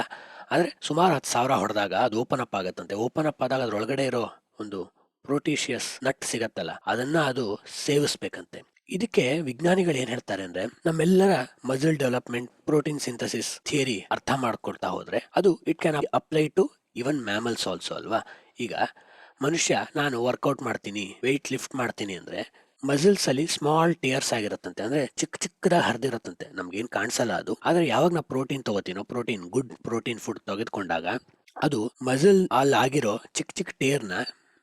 ಆದ್ರೆ ಸುಮಾರು 10,000 ಹೊಡೆದಾಗ ಅದು ಓಪನ್ ಅಪ್ ಆಗತ್ತಂತೆ. ಓಪನ್ ಅಪ್ ಆದಾಗ ಅದ್ರೊಳಗಡೆ ಇರೋ ಒಂದು ಪ್ರೋಟೀಷಿಯಸ್ ನಟ್ ಸಿಗತ್ತಲ್ಲ, ಅದನ್ನ ಅದು ಸೇವಿಸ್ಬೇಕಂತೆ. ಇದಕ್ಕೆ ವಿಜ್ಞಾನಿಗಳು ಏನ್ ಹೇಳ್ತಾರೆ ಅಂದ್ರೆ, ನಮ್ಮೆಲ್ಲರ muscle development, protein synthesis theory ಅರ್ಥ ಮಾಡ್ಕೊಳ್ತಾ ಹೋದ್ರೆ ಅದು it can apply to even mammals also ಅಲ್ವಾ. ಈಗ ಮನುಷ್ಯ, ನಾನು ವರ್ಕೌಟ್ ಮಾಡ್ತೀನಿ, ವೆಯ್ಟ್ ಲಿಫ್ಟ್ ಮಾಡ್ತೀನಿ ಅಂದ್ರೆ ಮಸಲ್ಸ್ ಅಲ್ಲಿ ಸ್ಮಾಲ್ ಟೇರ್ಸ್ ಆಗಿರತ್ತಂತೆ, ಅಂದ್ರೆ ಚಿಕ್ಕದಾಗಿ ಹರಿದಿರತ್ತಂತೆ, ನಮ್ಗೇನ್ ಕಾಣಿಸಲ್ಲ ಅದು. ಆದ್ರೆ ಯಾವಾಗ ನಾವು ಪ್ರೋಟೀನ್ ತಗೋತೀನೋ, ಪ್ರೋಟೀನ್ ಗುಡ್ ಪ್ರೋಟೀನ್ ಫುಡ್ ತೆಗೆದುಕೊಂಡಾಗ ಅದು ಮಸಲ್ ಅಲ್ಲಿ ಆಗಿರೋ ಚಿಕ್ಕ ಟೇರ್ನ,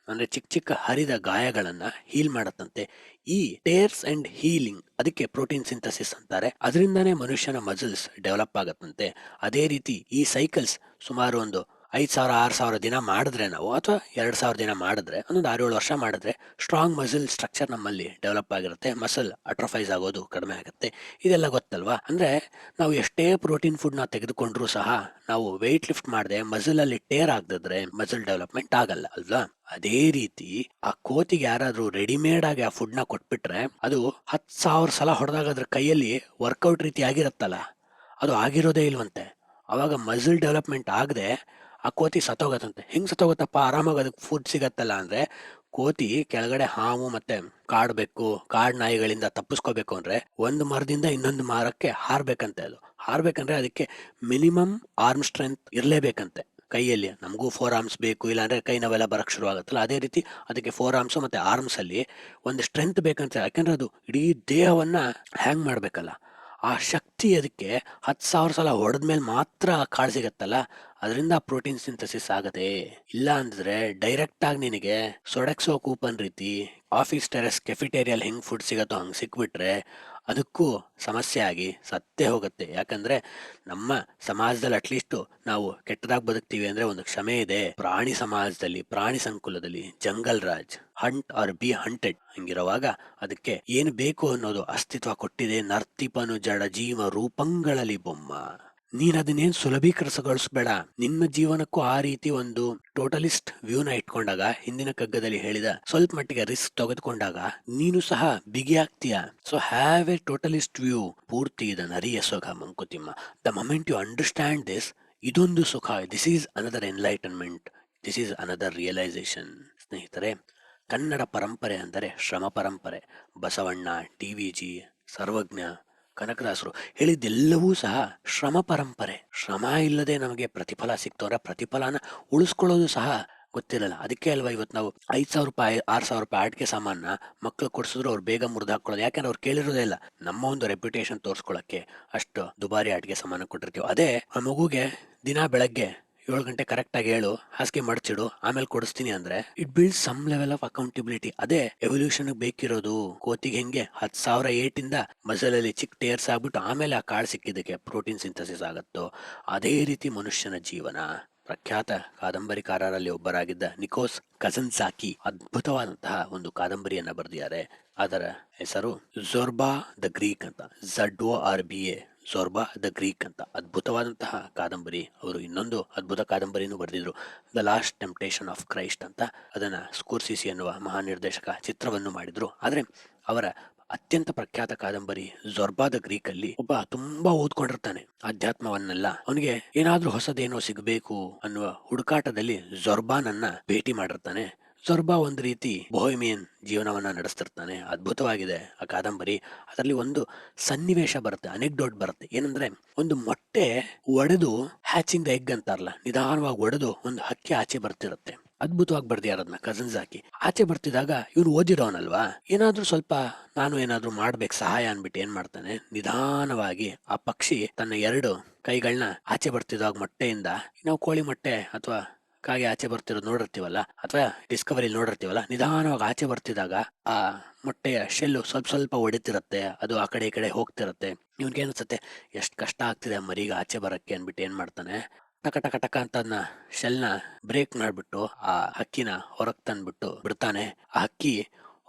ಅಂದ್ರೆ ಚಿಕ್ಕ ಹರಿದ ಗಾಯಗಳನ್ನ ಹೀಲ್ ಮಾಡತ್ತಂತೆ. ಈ ಟೇರ್ಸ್ ಅಂಡ್ ಹೀಲಿಂಗ್, ಅದಕ್ಕೆ ಪ್ರೋಟೀನ್ ಸಿಂಥಸಿಸ್ ಅಂತಾರೆ. ಅದರಿಂದಾನೇ ಮನುಷ್ಯನ ಮಸಲ್ಸ್ ಡೆವಲಪ್ ಆಗತ್ತಂತೆ. ಅದೇ ರೀತಿ ಈ ಸೈಕಲ್ಸ್ ಸುಮಾರು ಒಂದು 5,000-6,000 ದಿನ ಮಾಡಿದ್ರೆ ನಾವು, ಅಥವಾ 2,000 ದಿನ ಮಾಡಿದ್ರೆ, ಒಂದು 6-7 ವರ್ಷ ಮಾಡಿದ್ರೆ ಸ್ಟ್ರಾಂಗ್ ಮಸಲ್ ಸ್ಟ್ರಕ್ಚರ್ ನಮ್ಮಲ್ಲಿ ಡೆವಲಪ್ ಆಗಿರುತ್ತೆ, ಮಸಲ್ ಅಟ್ರೋಫೈಸ್ ಆಗೋದು ಕಡಿಮೆ ಆಗುತ್ತೆ. ಇದೆಲ್ಲ ಗೊತ್ತಲ್ವಾ. ಅಂದ್ರೆ ನಾವು ಎಷ್ಟೇ ಪ್ರೋಟೀನ್ ಫುಡ್ ನ ತೆಗೆದುಕೊಂಡ್ರು ಸಹ ನಾವು ವೆಯ್ಟ್ ಲಿಫ್ಟ್ ಮಾಡದೆ ಮಸಲ್ ಅಲ್ಲಿ ಟೇರ್ ಆಗದಿದ್ರೆ ಮಸಲ್ ಡೆವಲಪ್ಮೆಂಟ್ ಆಗಲ್ಲ ಅಲ್ವಾ. ಅದೇ ರೀತಿ ಆ ಕೋತಿಗೆ ಯಾರಾದ್ರೂ ರೆಡಿಮೇಡ್ ಆಗಿ ಆ ಫುಡ್ ನ ಕೊಟ್ಬಿಟ್ರೆ, ಅದು 10,000 ಸಲ ಹೊಡೆದಾಗ ಅದ್ರ ಕೈಯಲ್ಲಿ ವರ್ಕೌಟ್ ರೀತಿ ಆಗಿರತ್ತಲ್ಲ, ಅದು ಆಗಿರೋದೇ ಇಲ್ವಂತೆ. ಅವಾಗ ಮಸಲ್ ಡೆವಲಪ್ಮೆಂಟ್ ಆಗದೆ ಆ ಕೋತಿ ಸತ್ತೋಗತ್ತಂತೆ. ಹೆಂಗ್ ಸತ್ತೋಗತ್ತಪ್ಪ, ಆರಾಮಾಗಿ ಅದಕ್ಕೆ ಫುಡ್ ಸಿಗತ್ತಲ್ಲ ಅಂದ್ರೆ, ಕೋತಿ ಕೆಳಗಡೆ ಹಾವು ಮತ್ತೆ ಕಾಡ್ಬೇಕು, ಕಾಡ್ ನಾಯಿಗಳಿಂದ ತಪ್ಪಿಸ್ಕೋಬೇಕು ಅಂದ್ರೆ ಒಂದು ಮರದಿಂದ ಇನ್ನೊಂದು ಮರಕ್ಕೆ ಹಾರ್ಬೇಕಂತೆ. ಅದು ಹಾರ್ಬೇಕಂದ್ರೆ ಅದಕ್ಕೆ ಮಿನಿಮಮ್ ಆರ್ಮ್ ಸ್ಟ್ರೆಂತ್ ಇರ್ಲೇಬೇಕಂತೆ ಕೈಯಲ್ಲಿ. ನಮಗೂ 4 ಆರ್ಮ್ಸ್ ಬೇಕು, ಇಲ್ಲಾಂದ್ರೆ ಕೈ ನಾವೆಲ್ಲ ಬರಕ್ ಶುರು ಆಗತ್ತಲ್ಲ. ಅದೇ ರೀತಿ ಅದಕ್ಕೆ 4 ಆರ್ಮ್ಸ್ ಮತ್ತೆ ಆರ್ಮ್ಸ್ ಅಲ್ಲಿ ಒಂದು ಸ್ಟ್ರೆಂತ್ ಬೇಕಂತ. ಯಾಕಂದ್ರೆ ಅದು ಇಡೀ ದೇಹವನ್ನ ಹ್ಯಾಂಗ್ ಮಾಡ್ಬೇಕಲ್ಲ, ಆ ಶಕ್ತಿ ಅದಕ್ಕೆ 10,000 ಸಲ ಹೊಡೆದ್ಮೇಲೆ ಮಾತ್ರ ಕಾಳು ಸಿಗತ್ತಲ್ಲ, ಅದರಿಂದ ಪ್ರೋಟೀನ್ ಸಿಂಥಸಿಸ್ ಆಗದೆ. ಇಲ್ಲ ಅಂದ್ರೆ ಡೈರೆಕ್ಟ್ ಆಗಿ ನಿನಗೆ ಸೊಡಕ್ಸೋ ಕೂಪನ್ ರೀತಿ ಆಫೀಸ್ ಟೆರೆಸ್ ಕೆಫಿಟೇರಿಯಲ್ ಹೆಂಗ್ ಫುಡ್ ಸಿಗತ್ತೋ ಹಂಗ್ ಸಿಕ್ಬಿಟ್ರೆ ಅದಕ್ಕೂ ಸಮಸ್ಯೆ ಆಗಿ ಸತ್ತೇ ಹೋಗುತ್ತೆ. ಯಾಕಂದ್ರೆ ನಮ್ಮ ಸಮಾಜದಲ್ಲಿ ಅಟ್ಲೀಸ್ಟ್ ನಾವು ಕೆಟ್ಟದಾಗಿ ಬದುಕ್ತೀವಿ ಅಂದ್ರೆ ಒಂದು ಕ್ಷಮೆ ಇದೆ. ಪ್ರಾಣಿ ಸಮಾಜದಲ್ಲಿ, ಪ್ರಾಣಿ ಸಂಕುಲದಲ್ಲಿ jungle raj, hunt or be hunted ಹಂಗಿರುವಾಗ ಅದಕ್ಕೆ ಏನು ಬೇಕು ಅನ್ನೋದು ಅಸ್ತಿತ್ವ ಕೊಟ್ಟಿದೆ. ನರ್ತಿಪನು ಜಡ ಜೀವ ರೂಪಂಗಳಲ್ಲಿ ಬೊಮ್ಮ. ನೀನ್ ಅದನ್ನೇನ್ ಸುಲಭೀಕರಿಸಗೊಳಿಸ್ಬೇಡ. ನಿನ್ನ ಜೀವನಕ್ಕೂ ಆ ರೀತಿ ಒಂದು ಟೋಟಲಿಸ್ಟ್ ವ್ಯೂನ ಇಟ್ಕೊಂಡಾಗ, ಹಿಂದಿನ ಕಗ್ಗದಲ್ಲಿ ಹೇಳಿದ ಸ್ವಲ್ಪ ಮಟ್ಟಿಗೆ ರಿಸ್ಕ್ ತೆಗೆದುಕೊಂಡಾಗ ನೀನು ಸಹ ಬಿಗಿ ಆಗ್ತೀಯ. So have a totalist view. ಪೂರ್ತಿ ಇದ ನರಿಯ ಸೊಗ Mankuthimma. The moment you understand this, ಇದೊಂದು ಸುಖ. This is another enlightenment, this is another realisation. ಸ್ನೇಹಿತರೆ, ಕನ್ನಡ ಪರಂಪರೆ ಅಂದರೆ ಶ್ರಮ ಪರಂಪರೆ. ಬಸವಣ್ಣ, ಟಿ.ವಿ.ಜಿ, ಸರ್ವಜ್ಞ, ಕನಕದಾಸರು ಹೇಳಿದ್ದೆಲ್ಲವೂ ಸಹ ಶ್ರಮ ಪರಂಪರೆ. ಶ್ರಮ ಇಲ್ಲದೆ ನಮಗೆ ಪ್ರತಿಫಲ ಸಿಕ್ತವ್ರೆ, ಪ್ರತಿಫಲನ ಉಳಿಸ್ಕೊಳ್ಳೋದು ಸಹ ಗೊತ್ತಿರಲ್ಲ. ಅದಕ್ಕೆ ಅಲ್ವಾ ಇವತ್ತು ನಾವು 5,000 ರೂಪಾಯಿ 6,000 ರೂಪಾಯಿ ಆಟಿಕೆ ಸಾಮಾನ ಮಕ್ಳು ಕೊಡ್ಸಿದ್ರು ಅವ್ರು ಬೇಗ ಮುರಿದು ಹಾಕೊಳ್ಳೋದು. ಯಾಕಂದ್ರೆ ಅವ್ರು ಕೇಳಿರೋದೇ ಇಲ್ಲ. ನಮ್ಮ ಒಂದು ರೆಪ್ಯುಟೇಷನ್ ತೋರಿಸ್ಕೊಳಕ್ಕೆ ಅಷ್ಟು ದುಬಾರಿ ಆಟಿಕೆ ಸಾಮಾನು ಕೊಟ್ಟಿರ್ತೀವಿ. ಅದೇ ಆ ಮಗುಗೆ ದಿನ ಬೆಳಗ್ಗೆ 7 ಗಂಟೆ ಕರೆಕ್ಟ್ ಆಗಿ ಹೇಳು, ಹಾಸಿಗೆ ಮಡಚಿಡು, ಆಮೇಲೆ ಕೊಡಿಸ್ತೀನಿ ಅಂದ್ರೆ it build some level of accountability. ಅದೇ ಎವಲ್ಯೂಷನ್ ಬೇಕಿರೋದು. ಕೋತಿಗೆ ಹೆಂಗೆ 10,000 ಏಟಿಂದ ಮಸಲಲ್ಲಿ ಚಿಕ್ಕ ಟೇರ್ಸ್ ಆಗ್ಬಿಟ್ಟು ಆಮೇಲೆ ಆ ಕಾಳು ಸಿಕ್ಕಿದ್ದಕ್ಕೆ ಪ್ರೋಟೀನ್ ಸಿಂಥಸಿಸ್ ಆಗುತ್ತೋ, ಅದೇ ರೀತಿ ಮನುಷ್ಯನ ಜೀವನ. ಪ್ರಖ್ಯಾತ ಕಾದಂಬರಿಕಾರರಲ್ಲಿ ಒಬ್ಬರಾಗಿದ್ದ ನಿಕೋಸ್ ಕಜನ್ಸಾಕಿ ಅದ್ಭುತವಾದಂತಹ ಒಂದು ಕಾದಂಬರಿಯನ್ನ ಬರೆದಿದ್ದಾರೆ. ಅದರ ಹೆಸರು ಝೊರ್ಬಾ ದ ಗ್ರೀಕ್ ಅಂತ. ZORBA, ಝೊರ್ಬಾ ದ ಗ್ರೀಕ್ ಅಂತ. ಅದ್ಭುತವಾದಂತಹ ಕಾದಂಬರಿ. ಅವರು ಇನ್ನೊಂದು ಅದ್ಭುತ ಕಾದಂಬರಿನೂ ಬರೆದಿದ್ರು, the last temptation of Christ ಅಂತ. ಅದನ್ನ ಸ್ಕೋರ್ಸಿಸಿ ಎನ್ನುವ ಮಹಾನ್ ನಿರ್ದೇಶಕ ಚಿತ್ರವನ್ನು ಮಾಡಿದ್ರು. ಆದ್ರೆ ಅವರ ಅತ್ಯಂತ ಪ್ರಖ್ಯಾತ ಕಾದಂಬರಿ ಝೊರ್ಬಾ ದ ಗ್ರೀಕ್ ಅಲ್ಲಿ ಒಬ್ಬ ತುಂಬಾ ಓದ್ಕೊಂಡಿರ್ತಾನೆ ಅಧ್ಯಾತ್ಮವನ್ನೆಲ್ಲ. ಅವನಿಗೆ ಏನಾದ್ರೂ ಹೊಸದೇನೋ ಸಿಗಬೇಕು ಅನ್ನುವ ಹುಡುಕಾಟದಲ್ಲಿ ಝೊರ್ಬಾನನ್ನ ಭೇಟಿ ಮಾಡಿರ್ತಾನೆ. ಝೊರ್ಬಾ ಒಂದು ರೀತಿ ಬೊಹೆಮಿಯನ್ ಜೀವನವನ್ನ ನಡೆಸ್ತಿರ್ತಾನೆ. ಅದ್ಭುತವಾಗಿದೆ ಆ ಕಾದಂಬರಿ. ಅದರಲ್ಲಿ ಒಂದು ಸನ್ನಿವೇಶ ಬರುತ್ತೆ, ಅನೆಕ್ಡೋಟ್ ಬರುತ್ತೆ. ಏನಂದ್ರೆ, ಒಂದು ಮೊಟ್ಟೆ ಒಡೆದು ಹ್ಯಾಚಿಂಗ್ ದ ಎಗ್ ಅಂತಾರಲ್ಲ, ನಿಧಾನವಾಗಿ ಒಡೆದು ಒಂದು ಹಕ್ಕಿ ಆಚೆ ಬರ್ತಿರುತ್ತೆ. ಅದ್ಭುತವಾಗಿ ಬರ್ದಿಯಾರ ಅದನ್ನ ಕಜನ್ಸಾಕಿ. ಆಚೆ ಬರ್ತಿದಾಗ ಇವನು ಓದಿರೋನಲ್ವಾ, ಏನಾದ್ರೂ ಸ್ವಲ್ಪ ನಾನು ಏನಾದ್ರೂ ಮಾಡ್ಬೇಕು ಸಹಾಯ ಅನ್ಬಿಟ್ಟು ಏನ್ ಮಾಡ್ತಾನೆ, ನಿಧಾನವಾಗಿ ಆ ಪಕ್ಷಿ ತನ್ನ 2 ಕೈಗಳನ್ನ ಆಚೆ ಬರ್ತಿದಾಗ ಮೊಟ್ಟೆಯಿಂದ, ನಾವು ಕೋಳಿ ಮೊಟ್ಟೆ ಅಥವಾ ಕಾಗೆ ಆಚೆ ಬರ್ತಿರೋದು ನೋಡಿರ್ತೀವಲ್ಲ, ಅಥವಾ ಡಿಸ್ಕವರಿ ನೋಡಿರ್ತೀವಲ್ಲ, ನಿಧಾನವಾಗಿ ಆಚೆ ಬರ್ತಿದಾಗ ಆ ಮೊಟ್ಟೆಯ ಶೆಲ್ಲು ಸ್ವಲ್ಪ ಸ್ವಲ್ಪ ಒಡಿತಿರತ್ತೆ, ಅದು ಆ ಕಡೆ ಈ ಕಡೆ ಹೋಗ್ತಿರತ್ತೆ. ಇವನ್ಗೆ ಅನ್ಸುತ್ತೆ ಎಷ್ಟು ಕಷ್ಟ ಆಗ್ತಿದೆ ಮರಿಗೆ ಆಚೆ ಬರಕ್ಕೆ ಅನ್ಬಿಟ್ಟು ಏನ್ ಮಾಡ್ತಾನೆ, ಟಕ ಟಕ ಟಕ ಅಂತ ಅದನ್ನ ಶೆಲ್ನ ಬ್ರೇಕ್ ಮಾಡ್ಬಿಟ್ಟು ಆ ಹಕ್ಕಿನ ಹೊರಗ್ ತಂದ್ಬಿಟ್ಟು ಬಿಡ್ತಾನೆ. ಆ ಹಕ್ಕಿ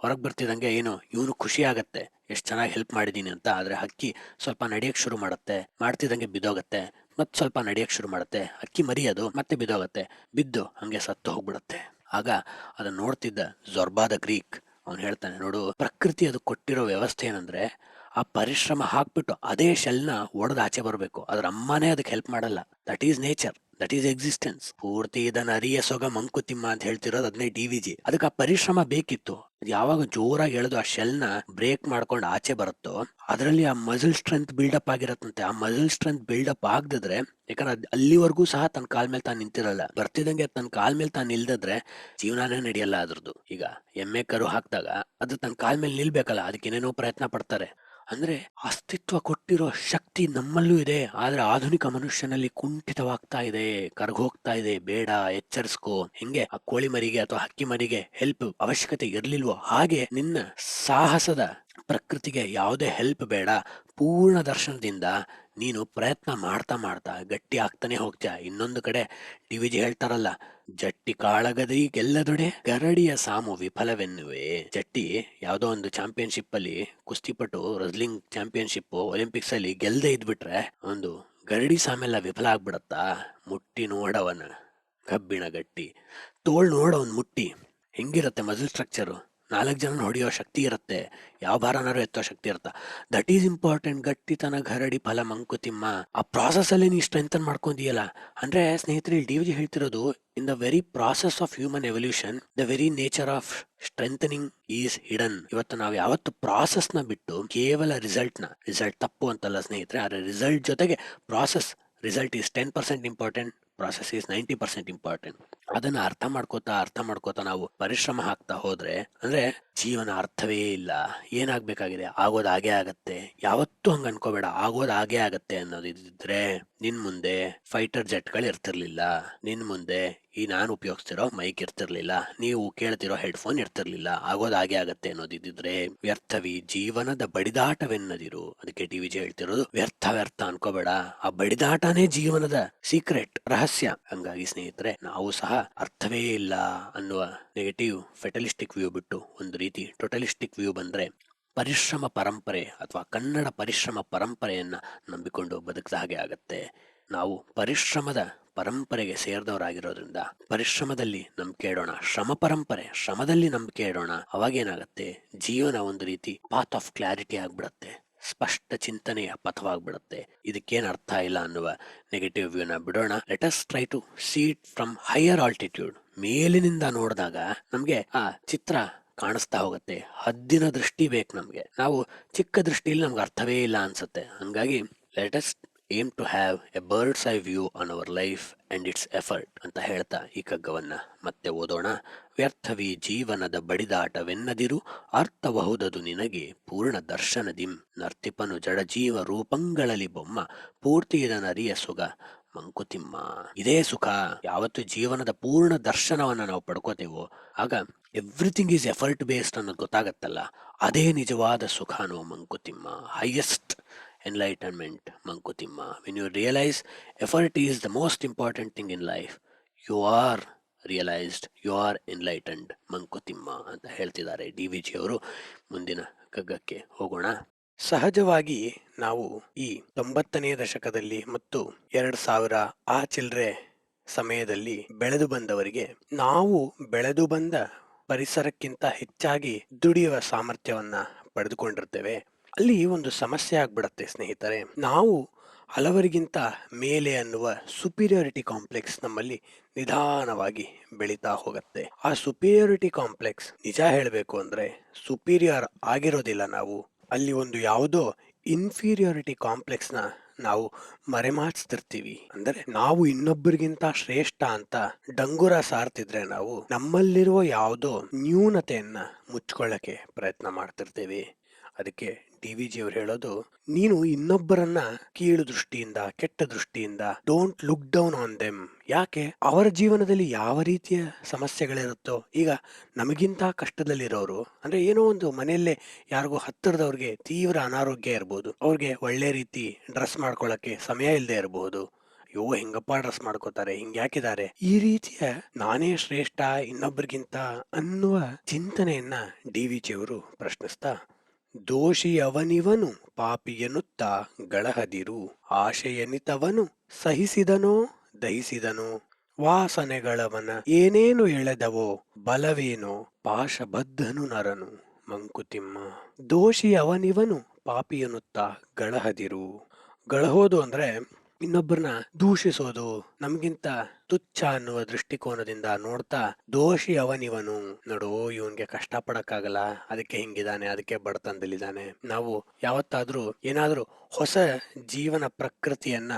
ಹೊರಗ್ ಬರ್ತಿದಂಗೆ ಏನು ಇವನು ಖುಷಿ ಆಗತ್ತೆ, ಎಷ್ಟು ಚೆನ್ನಾಗಿ ಹೆಲ್ಪ್ ಮಾಡಿದೀನಿ ಅಂತ. ಆದ್ರೆ ಹಕ್ಕಿ ಸ್ವಲ್ಪ ನಡೆಯಕ್ ಶುರು ಮಾಡುತ್ತೆ, ಮಾಡ್ತಿದಂಗೆ ಬಿದ್ದೋಗತ್ತೆ. ಮತ್ ಸ್ವಲ್ಪ ನಡೆಯಕ್ ಶುರು ಮಾಡುತ್ತೆ, ಅಕ್ಕಿ ಮರಿ ಅದು ಮತ್ತೆ ಬಿದ್ದೋಗತ್ತೆ, ಬಿದ್ದು ಹಂಗೆ ಸತ್ತು ಹೋಗ್ಬಿಡತ್ತೆ. ಆಗ ಅದನ್ನ ನೋಡ್ತಿದ್ದ ಝೊರ್ಬಾ ದ ಗ್ರೀಕ್ ಅವ್ನು ಹೇಳ್ತಾನೆ, ನೋಡು, ಪ್ರಕೃತಿ ಅದು ಕೊಟ್ಟಿರೋ ವ್ಯವಸ್ಥೆ ಏನಂದ್ರೆ, ಆ ಪರಿಶ್ರಮ ಹಾಕ್ಬಿಟ್ಟು ಅದೇ ಶೆಲ್ನ ಒಡೆದು ಆಚೆ ಬರಬೇಕು. ಅದ್ರ ಅಮ್ಮನೇ ಅದಕ್ಕೆ ಹೆಲ್ಪ್ ಮಾಡಲ್ಲ. That is nature, that is existence. ಪೂರ್ತಿ ಇದನ್ನ ಅರಿಯ ಸೊಗ ಮಂಕುತಿಮ್ಮ ಅಂತ ಹೇಳ್ತಿರೋದು ಅದನ್ನೇ DVG. ಅದಕ್ಕೆ ಆ ಪರಿಶ್ರಮ ಬೇಕಿತ್ತು. ಯಾವಾಗ ಜೋರಾಗಿ ಎಳೆದು ಆ ಶೆಲ್ನ ಬ್ರೇಕ್ ಮಾಡ್ಕೊಂಡು ಆಚೆ ಬರುತ್ತೋ, ಅದರಲ್ಲಿ ಆ ಮಸಲ್ ಸ್ಟ್ರೆಂತ್ ಬಿಲ್ಡಪ್ ಆಗಿರತ್ತಂತೆ. ಆ ಮಸಲ್ ಸ್ಟ್ರೆಂತ್ ಬಿಲ್ಡಪ್ ಆಗದಿದ್ರೆ, ಯಾಕಂದ್ರೆ ಅಲ್ಲಿವರೆಗೂ ಸಹ ತನ್ನ ಕಾಲ್ ಮೇಲೆ ತಾನು ನಿಂತಿರಲ್ಲ. ಬರ್ತಿದಂಗೆ ತನ್ನ ಕಾಲ್ ಮೇಲೆ ತಾನು ನಿಲ್ದಿದ್ರೆ ಜೀವನಾನೇ ನಡೆಯಲ್ಲ ಅದ್ರದ್ದು. ಈಗ ಎಮ್ಮೆ ಕರು ಹಾಕಿದಾಗ ಅದು ತನ್ನ ಕಾಲ್ ಮೇಲೆ ನಿಲ್ಬೇಕಲ್ಲ, ಅದಕ್ಕೆ ಏನೇನೋ ಪ್ರಯತ್ನ ಪಡ್ತಾರೆ. ಅಂದ್ರೆ ಅಸ್ತಿತ್ವ ಕೊಟ್ಟಿರೋ ಶಕ್ತಿ ನಮ್ಮಲ್ಲೂ ಇದೆ. ಆದ್ರೆ ಆಧುನಿಕ ಮನುಷ್ಯನಲ್ಲಿ ಕುಂಠಿತವಾಗ್ತಾ ಇದೆ, ಕರ್ಗೋಗ್ತಾ ಇದೆ. ಬೇಡ, ಎಚ್ಚರಿಸ್ಕೋ. ಹೆಂಗೆ ಆ ಕೋಳಿ ಮರಿಗೆ ಅಥವಾ ಹಕ್ಕಿ ಮರಿಗೆ ಹೆಲ್ಪ್ ಅವಶ್ಯಕತೆ ಇರ್ಲಿಲ್ವೋ, ಹಾಗೆ ನಿನ್ನ ಸಾಹಸದ ಪ್ರಕೃತಿಗೆ ಯಾವುದೇ ಹೆಲ್ಪ್ ಬೇಡ. ಪೂರ್ಣ ದರ್ಶನದಿಂದ ನೀನು ಪ್ರಯತ್ನ ಮಾಡ್ತಾ ಮಾಡ್ತಾ ಗಟ್ಟಿ ಆಗ್ತಾನೆ ಹೋಗ್ತೀಯ. ಇನ್ನೊಂದು ಕಡೆ DVG ಹೇಳ್ತಾರಲ್ಲ, ಜಟ್ಟಿ ಕಾಳಗದಿ ಗೆಲ್ಲದೊಡೆ ಗರಡಿಯ ಸಾಮು ವಿಫಲವೆನ್ನುವೆ. ಜಟ್ಟಿ ಯಾವ್ದೋ ಒಂದು ಚಾಂಪಿಯನ್ಶಿಪ್ ಅಲ್ಲಿ, ಕುಸ್ತಿಪಟು ರೆಸ್ಲಿಂಗ್ ಚಾಂಪಿಯನ್ಶಿಪ್ ಒಲಿಂಪಿಕ್ಸ್ ಅಲ್ಲಿ ಗೆಲ್ದೆ ಇದ್ಬಿಟ್ರೆ ಒಂದು ಗರಡಿ ಸಾಮೆಲ್ಲ ವಿಫಲ ಆಗ್ಬಿಡತ್ತಾ. ಮುಟ್ಟಿ ನೋಡವನ ಕಬ್ಬಿಣ ಗಟ್ಟಿ, ತೋಳ್ ನೋಡವನ್ ಮುಟ್ಟಿ ಹೆಂಗಿರತ್ತೆ ಮಸಲ್ ಸ್ಟ್ರಕ್ಚರು. 4 ಜನ ಹೊಡೆಯೋ ಶಕ್ತಿ ಇರುತ್ತೆ, ಯಾವ ಭಾರನಾರು ಎತ್ತೋ ಶಕ್ತಿ ಇರುತ್ತ. That is important. ಗಟ್ಟಿತನ ಗರಡಿ ಫಲ ಮಂಕುತಿಮ್ಮ. ಆ ಪ್ರಾಸೆಸ್ ಅಲ್ಲಿ ನೀ ಸ್ಟ್ರೆಂಥನ್ ಮಾಡ್ಕೊಂಡಿಯಲ್ಲ ಅಂದ್ರೆ, ಸ್ನೇಹಿತರೆ, DVG ಹೇಳ್ತಿರೋದು, in the very process of human evolution the very nature of strengthening is hidden. ಇವತ್ತು ನಾವು ಯಾವತ್ತು ಪ್ರಾಸೆಸ್ ನ ಬಿಟ್ಟು ಕೇವಲ ರಿಸಲ್ಟ್ ತಪ್ಪು ಅಂತಲ್ಲ ಸ್ನೇಹಿತರೆ, ಆದ್ರೆ ರಿಸಲ್ಟ್ ಜೊತೆಗೆ process, result is 10% important, process is 90% important. ಅದನ್ನ ಅರ್ಥ ಮಾಡ್ಕೋತಾ ನಾವು ಪರಿಶ್ರಮ ಹಾಕ್ತಾ ಹೋದ್ರೆ ಅಂದ್ರೆ ಜೀವನ ಅರ್ಥವೇ ಇಲ್ಲ. ಏನಾಗ್ಬೇಕಾಗಿದೆ ಆಗೋದ್ ಹಾಗೆ ಆಗತ್ತೆ. ಯಾವತ್ತೂ ಹಂಗ ಅನ್ಕೋಬೇಡ, ಆಗೋದ್ ಹಾಗೆ ಆಗತ್ತೆ ಅನ್ನೋದಿದ್ರೆ ನಿನ್ ಮುಂದೆ ಫೈಟರ್ ಜೆಟ್ಗಳು ಇರ್ತಿರ್ಲಿಲ್ಲ, ನಿನ್ ಮುಂದೆ ಈ ನಾನು ಉಪಯೋಗಿಸ್ತಿರೋ ಮೈಕ್ ಇರ್ತಿರ್ಲಿಲ್ಲ, ನೀವು ಕೇಳ್ತಿರೋ ಹೆಡ್ಫೋನ್ ಇರ್ತಿರ್ಲಿಲ್ಲ. ಆಗೋದ್ ಹಾಗೆ ಆಗತ್ತೆ ಅನ್ನೋದಿದ್ರೆ ವ್ಯರ್ಥವಿ ಜೀವನದ ಬಡಿದಾಟವೆನ್ನದಿರು. ಅದಕ್ಕೆ ಟಿವಿಜಿ ಹೇಳ್ತಿರೋದು ವ್ಯರ್ಥ ವ್ಯರ್ಥ ಅನ್ಕೋಬೇಡ, ಆ ಬಡಿದಾಟನೇ ಜೀವನದ ಸೀಕ್ರೆಟ್ ರಹಸ್ಯ. ಹಂಗಾಗಿ ಸ್ನೇಹಿತರೆ, ನಾವು ಸಹ ಅರ್ಥವೇ ಇಲ್ಲ ಅನ್ನುವ ನೆಗೆಟಿವ್ ಫೆಟಲಿಸ್ಟಿಕ್ ವ್ಯೂ ಬಿಟ್ಟು ಒಂದು ರೀತಿ ಟೋಟಲಿಸ್ಟಿಕ್ ವ್ಯೂ ಬಂದ್ರೆ ಪರಿಶ್ರಮ ಪರಂಪರೆ ಅಥವಾ ಕನ್ನಡ ಪರಿಶ್ರಮ ಪರಂಪರೆಯನ್ನ ನಂಬಿಕೊಂಡು ಬದುಕಿದ ಹಾಗೆ ಆಗತ್ತೆ. ನಾವು ಪರಿಶ್ರಮದ ಪರಂಪರೆಗೆ ಸೇರಿದವರಾಗಿರೋದ್ರಿಂದ ಪರಿಶ್ರಮದಲ್ಲಿ ನಂಬಿಕೆ ಇಡೋಣ, ಶ್ರಮ ಪರಂಪರೆ ಶ್ರಮದಲ್ಲಿ ನಂಬಿಕೆ ಇಡೋಣ. ಅವಾಗೇನಾಗತ್ತೆ, ಜೀವನ ಒಂದು ರೀತಿ ಪಾತ್ ಆಫ್ ಕ್ಲಾರಿಟಿ ಆಗ್ಬಿಡತ್ತೆ, ಸ್ಪಷ್ಟ ಚಿಂತನೆಯ ಪಥವಾಗ್ಬಿಡತ್ತೆ. ಇದಕ್ಕೇನ್ ಅರ್ಥ ಇಲ್ಲ ಅನ್ನುವ ನೆಗೆಟಿವ್ ವ್ಯೂನ ಬಿಡೋಣ. Let us try to see it from higher altitude. ಮೇಲಿನಿಂದ ನೋಡಿದಾಗ ನಮ್ಗೆ ಆ ಚಿತ್ರ ಕಾಣಿಸ್ತಾ ಹೋಗುತ್ತೆ. ಹದ್ದಿನ ದೃಷ್ಟಿ ಬೇಕು ನಮ್ಗೆ. ನಾವು ಚಿಕ್ಕ ದೃಷ್ಟಿಯಲ್ಲಿ ನಮ್ಗೆ ಅರ್ಥವೇ ಇಲ್ಲ ಅನ್ಸುತ್ತೆ. ಹಂಗಾಗಿ let us aim to have a bird's eye view on our life and its effort ಅಂತ ಹೇಳ್ತಾ ಈ ಕಗ್ಗವನ್ನ ಮತ್ತೆ ಓದೋಣ. ವ್ಯರ್ಥವಿ ಜೀವನದ ಬಡಿದಾಟವೆನ್ನದಿರು, ಅರ್ಥಬಹುದದು ನಿನಗೆ ಪೂರ್ಣ ದರ್ಶನದಿಂ. ನರ್ತಿಪನು ಜಡಜೀವ ರೂಪಂಗಳಲ್ಲಿ ಬೊಮ್ಮ, ಪೂರ್ತಿ ಇದನರಿಯ ಸುಗ ಮಂಕುತಿಮ್ಮ. ಇದೇ ಸುಖ. ಯಾವತ್ತು ಜೀವನದ ಪೂರ್ಣ ದರ್ಶನವನ್ನ ನಾವು ಪಡ್ಕೋತೇವೋ ಆಗ ಎವ್ರಿಥಿಂಗ್ ಈಸ್ ಎಫರ್ಟ್ ಬೇಸ್ಡ್ ಅನ್ನೋದು ಗೊತ್ತಾಗತ್ತಲ್ಲ, ಅದೇ ನಿಜವಾದ ಸುಖ ಅನ್ನೋ Mankutimma. Highest enlightenment Mankutimma. When you realise effort is the most important thing in life, you are realised, you are enlightened Mankutimma ಅಂತ ಹೇಳ್ತಿದ್ದಾರೆ ಡಿ.ವಿ.ಜಿ ಅವರು. ಮುಂದಿನ ಕಗ್ಗಕ್ಕೆ ಹೋಗೋಣ. ಸಹಜವಾಗಿ ನಾವು ಈ 90ನೇ ದಶಕದಲ್ಲಿ ಮತ್ತು 2000 ಆ ಚಿಲ್ಲರೆ ಸಮಯದಲ್ಲಿ ಬೆಳೆದು ಬಂದವರಿಗೆ ನಾವು ಬೆಳೆದು ಬಂದ ಪರಿಸರಕ್ಕಿಂತ ಹೆಚ್ಚಾಗಿ ದುಡಿಯುವ ಸಾಮರ್ಥ್ಯವನ್ನ ಪಡೆದುಕೊಂಡಿರ್ತೇವೆ. ಅಲ್ಲಿ ಒಂದು ಸಮಸ್ಯೆ ಆಗ್ಬಿಡತ್ತೆ ಸ್ನೇಹಿತರೆ. ನಾವು ಹಲವರಿಗಿಂತ ಮೇಲೆ ಅನ್ನುವ ಸುಪೀರಿಯಾರಿಟಿ ಕಾಂಪ್ಲೆಕ್ಸ್ ನಮ್ಮಲ್ಲಿ ನಿಧಾನವಾಗಿ ಬೆಳೀತಾ ಹೋಗುತ್ತೆ. ಆ ಸುಪೀರಿಯಾರಿಟಿ ಕಾಂಪ್ಲೆಕ್ಸ್ ನಿಜ ಹೇಳಬೇಕು ಅಂದ್ರೆ ಸುಪೀರಿಯರ್ ಆಗಿರೋದಿಲ್ಲ. ನಾವು ಅಲ್ಲಿ ಒಂದು ಯಾವುದೋ ಇನ್ಫೀರಿಯಾರಿಟಿ ಕಾಂಪ್ಲೆಕ್ಸ್ ನ ನಾವು ಮರೆಮಾಚ್ತಿರ್ತೀವಿ. ಅಂದ್ರೆ ನಾವು ಇನ್ನೊಬ್ಬರಿಗಿಂತ ಶ್ರೇಷ್ಠ ಅಂತ ಡಂಗುರ ಸಾರ್ತಿದ್ರೆ ನಾವು ನಮ್ಮಲ್ಲಿರುವ ಯಾವುದೋ ನ್ಯೂನತೆಯನ್ನ ಮುಚ್ಕೊಳ್ಳಕ್ಕೆ ಪ್ರಯತ್ನ ಮಾಡ್ತಿರ್ತೇವೆ. ಅದಕ್ಕೆ ಡಿ.ವಿ.ಜಿ ಅವರು ಹೇಳೋದು, ನೀನು ಇನ್ನೊಬ್ಬರನ್ನ ಕೀಳು ದೃಷ್ಟಿಯಿಂದ ಕೆಟ್ಟ ದೃಷ್ಟಿಯಿಂದ don't look down on them. ಯಾಕೆ? ಅವರ ಜೀವನದಲ್ಲಿ ಯಾವ ರೀತಿಯ ಸಮಸ್ಯೆಗಳಿರುತ್ತೋ, ಈಗ ನಮಗಿಂತ ಕಷ್ಟದಲ್ಲಿರೋರು ಅಂದ್ರೆ ಏನೋ ಒಂದು ಮನೆಯಲ್ಲೇ ಯಾರಿಗೂ ಹತ್ತಿರದವ್ರಿಗೆ ತೀವ್ರ ಅನಾರೋಗ್ಯ ಇರ್ಬೋದು, ಅವ್ರಿಗೆ ಒಳ್ಳೆ ರೀತಿ ಡ್ರೆಸ್ ಮಾಡ್ಕೊಳ್ಳಕ್ಕೆ ಸಮಯ ಇಲ್ಲದೆ ಇರಬಹುದು. ಅಯ್ಯೋ ಹೆಂಗಪ್ಪ ಡ್ರೆಸ್ ಮಾಡ್ಕೋತಾರೆ, ಹಿಂಗ್ಯಾಕಿದ್ದಾರೆ, ಈ ರೀತಿಯ ನಾನೇ ಶ್ರೇಷ್ಠ ಇನ್ನೊಬ್ಬರಿಗಿಂತ ಅನ್ನುವ ಚಿಂತನೆಯನ್ನ ಡಿ.ವಿ.ಜಿ ಅವರು ಪ್ರಶ್ನಿಸ್ತಾ, ದೋಷಿಯವನಿವನು ಪಾಪಿಯನುತ್ತ ಗಳಹದಿರು, ಆಶೆಯನಿತವನು ಸಹಿಸಿದನೋ ದಹಿಸಿದನೋ, ವಾಸನೆಗಳವನ ಏನೇನು ಎಳೆದವೋ ಬಲವೇನೋ ಪಾಶಬದ್ಧನು ನರನು ಮಂಕುತಿಮ್ಮ. ದೋಷಿಯವನಿವನು ಪಾಪಿಯನುತ್ತ ಗಳಹದಿರು. ಗಳಹೋದು ಅಂದ್ರೆ ಇನ್ನೊಬ್ಬರನ್ನ ದೂಷಿಸೋದು, ನಮ್ಗಿಂತ ತುಚ್ಛ ಅನ್ನುವ ದೃಷ್ಟಿಕೋನದಿಂದ ನೋಡ್ತಾ ದೋಷಿ ಅವನಿವನು, ನೋಡು ಇವನ್ಗೆ ಕಷ್ಟ ಪಡಕ್ಕಾಗಲ್ಲ, ಅದಕ್ಕೆ ಹಿಂಗಿದಾನೆ, ಅದಕ್ಕೆ ಬಡತನದಲ್ಲಿದ್ದಾನೆ. ನಾವು ಯಾವತ್ತಾದ್ರೂ ಏನಾದ್ರೂ ಹೊಸ ಜೀವನ ಪ್ರಕೃತಿಯನ್ನ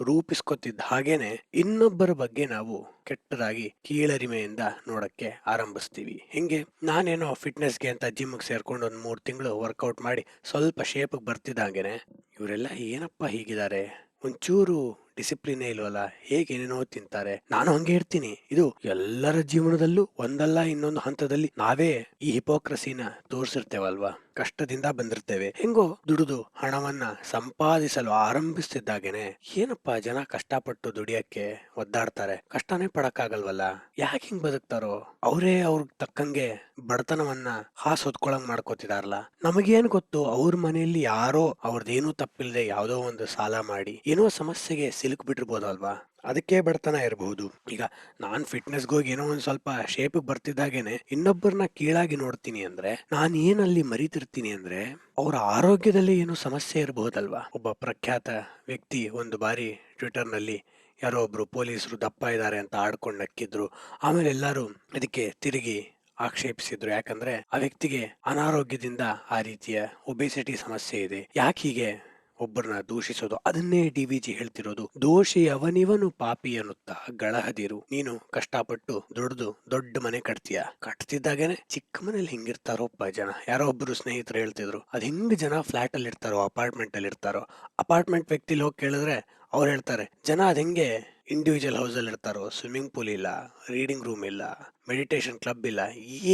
ರೂಪಿಸ್ಕೊತಿದ್ದ ಹಾಗೇನೆ ಇನ್ನೊಬ್ಬರ ಬಗ್ಗೆ ನಾವು ಕೆಟ್ಟದಾಗಿ ಕೀಳರಿಮೆಯಿಂದ ನೋಡಕ್ಕೆ ಆರಂಭಿಸ್ತೀವಿ. ಹಿಂಗೆ ನಾನೇನೋ ಫಿಟ್ನೆಸ್ಗೆ ಅಂತ ಜಿಮ್ಗೆ ಸೇರ್ಕೊಂಡು ಒಂದ್ 3 ತಿಂಗಳು ವರ್ಕೌಟ್ ಮಾಡಿ ಸ್ವಲ್ಪ ಶೇಪ್ಗೆ ಬರ್ತಿದ್ದಂಗೆನೆ ಇವರೆಲ್ಲ ಏನಪ್ಪಾ ಹೀಗಿದ್ದಾರೆ, ಒಂಚೂರು ಡಿಸಿಪ್ಲಿನೇ ಇಲ್ವಲ್ಲ, ಹೇಗೇನೇನೋ ತಿಂತಾರೆ, ನಾನು ಹಂಗೆ ಇರ್ತೀನಿ. ಇದು ಎಲ್ಲರ ಜೀವನದಲ್ಲೂ ಒಂದಲ್ಲ ಇನ್ನೊಂದು ಹಂತದಲ್ಲಿ ನಾವೇ ಈ ಹಿಪೋಕ್ರಸಿನ ತೋರಿಸಿರ್ತೇವಲ್ವಾ. ಕಷ್ಟದಿಂದ ಬಂದಿರ್ತೇವೆ, ಹೆಂಗೋ ದುಡಿದು ಹಣವನ್ನ ಸಂಪಾದಿಸಲು ಆರಂಭಿಸ್ತಿದ್ದಾಗೇನೆ ಏನಪ್ಪಾ ಜನ ಕಷ್ಟಪಟ್ಟು ದುಡಿಯಕ್ಕೆ ಒದ್ದಾಡ್ತಾರೆ, ಕಷ್ಟನೇ ಪಡಕ್ಕಾಗಲ್ವಲ್ಲ, ಯಾಕೆ ಹಿಂಗ್ ಬದುಕ್ತಾರೋ, ಅವರೇ ಅವ್ರಿಗೆ ತಕ್ಕಂಗೆ ಬಡತನವನ್ನ ಹಾಸ್ ಹೊತ್ಕೊಳಂಗ್ ಮಾಡ್ಕೋತಿದಾರಲ್ಲ. ನಮಗೇನ್ ಗೊತ್ತು, ಅವ್ರ ಮನೆಯಲ್ಲಿ ಯಾರೋ ಅವ್ರದ್ದೇನೂ ತಪ್ಪಿಲ್ದೆ ಯಾವ್ದೋ ಒಂದು ಸಾಲ ಮಾಡಿ ಏನೋ ಸಮಸ್ಯೆಗೆ ಸಿಲುಕ್ ಬಿಟ್ಟಿರ್ಬೋದಲ್ವಾ, ಅದಕ್ಕೆ ಬಡತನ ಇರಬಹುದು. ಈಗ ನಾನ್ ಫಿಟ್ನೆಸ್ಗೆ ಹೋಗಿ ಏನೋ ಒಂದ್ ಸ್ವಲ್ಪ ಶೇಪ್ ಬರ್ತಿದ್ದಾಗೇನೆ ಇನ್ನೊಬ್ಬರನ್ನ ಕೀಳಾಗಿ ನೋಡ್ತೀನಿ ಅಂದ್ರೆ ನಾನ್ ಏನಲ್ಲಿ ಮರಿತಿರ್ತೀನಿ ಅಂದ್ರೆ ಅವ್ರ ಆರೋಗ್ಯದಲ್ಲಿ ಏನೋ ಸಮಸ್ಯೆ ಇರಬಹುದಲ್ವಾ. ಒಬ್ಬ ಪ್ರಖ್ಯಾತ ವ್ಯಕ್ತಿ ಒಂದು ಬಾರಿ ಟ್ವಿಟರ್ ನಲ್ಲಿ ಯಾರೋ ಒಬ್ರು ಪೊಲೀಸರು ದಪ್ಪ ಇದ್ದಾರೆ ಅಂತ ಆಡ್ಕೊಂಡು ನಕ್ಕಿದ್ರು. ಆಮೇಲೆ ಎಲ್ಲರೂ ಅದಕ್ಕೆ ತಿರುಗಿ ಆಕ್ಷೇಪಿಸಿದ್ರು. ಯಾಕಂದ್ರೆ ಆ ವ್ಯಕ್ತಿಗೆ ಅನಾರೋಗ್ಯದಿಂದ ಆ ರೀತಿಯ ಒಬೆಸಿಟಿ ಸಮಸ್ಯೆ ಇದೆ, ಯಾಕೆ ಹೀಗೆ ಒಬ್ಬರನ್ನ ದೂಷಿಸೋದು. ಅದನ್ನೇ DVG ಹೇಳ್ತಿರೋದು, ದೋಷಿ ಅವನಿವನು ಪಾಪಿ ಅನ್ನುತ್ತಾ ಗಳಹದಿರು. ನೀನು ಕಷ್ಟಪಟ್ಟು ದುಡ್ದು ದೊಡ್ಡ ಮನೆ ಕಟ್ತಿದ್ದಾಗೇನೆ ಚಿಕ್ಕ ಮನೇಲಿ ಹಿಂಗಿರ್ತಾರೋಪ್ಪ ಜನ. ಯಾರೋ ಒಬ್ರು ಸ್ನೇಹಿತರು ಹೇಳ್ತಿದ್ರು, ಅದ್ ಹೆಂಗ್ ಜನ ಫ್ಲಾಟ್ ಅಲ್ಲಿ ಇರ್ತಾರೋ, ಅಪಾರ್ಟ್ಮೆಂಟ್ ಅಲ್ಲಿ ಇರ್ತಾರೋ. ಅಪಾರ್ಟ್ಮೆಂಟ್ ವ್ಯಕ್ತಿಲಿ ಹೋಗಿ ಕೇಳಿದ್ರೆ ಅವ್ರು ಹೇಳ್ತಾರೆ, ಜನ ಅದ್ ಹೆಂಗೆ ಇಂಡಿವಿಜುವಲ್ ಹೌಸ್ ಅಲ್ಲಿ ಇರ್ತಾರೋ, ಸ್ವಿಮ್ಮಿಂಗ್ ಪೂಲ್ ಇಲ್ಲ, ರೀಡಿಂಗ್ ರೂಮ್ ಇಲ್ಲ, ಮೆಡಿಟೇಷನ್ ಕ್ಲಬ್ ಇಲ್ಲ.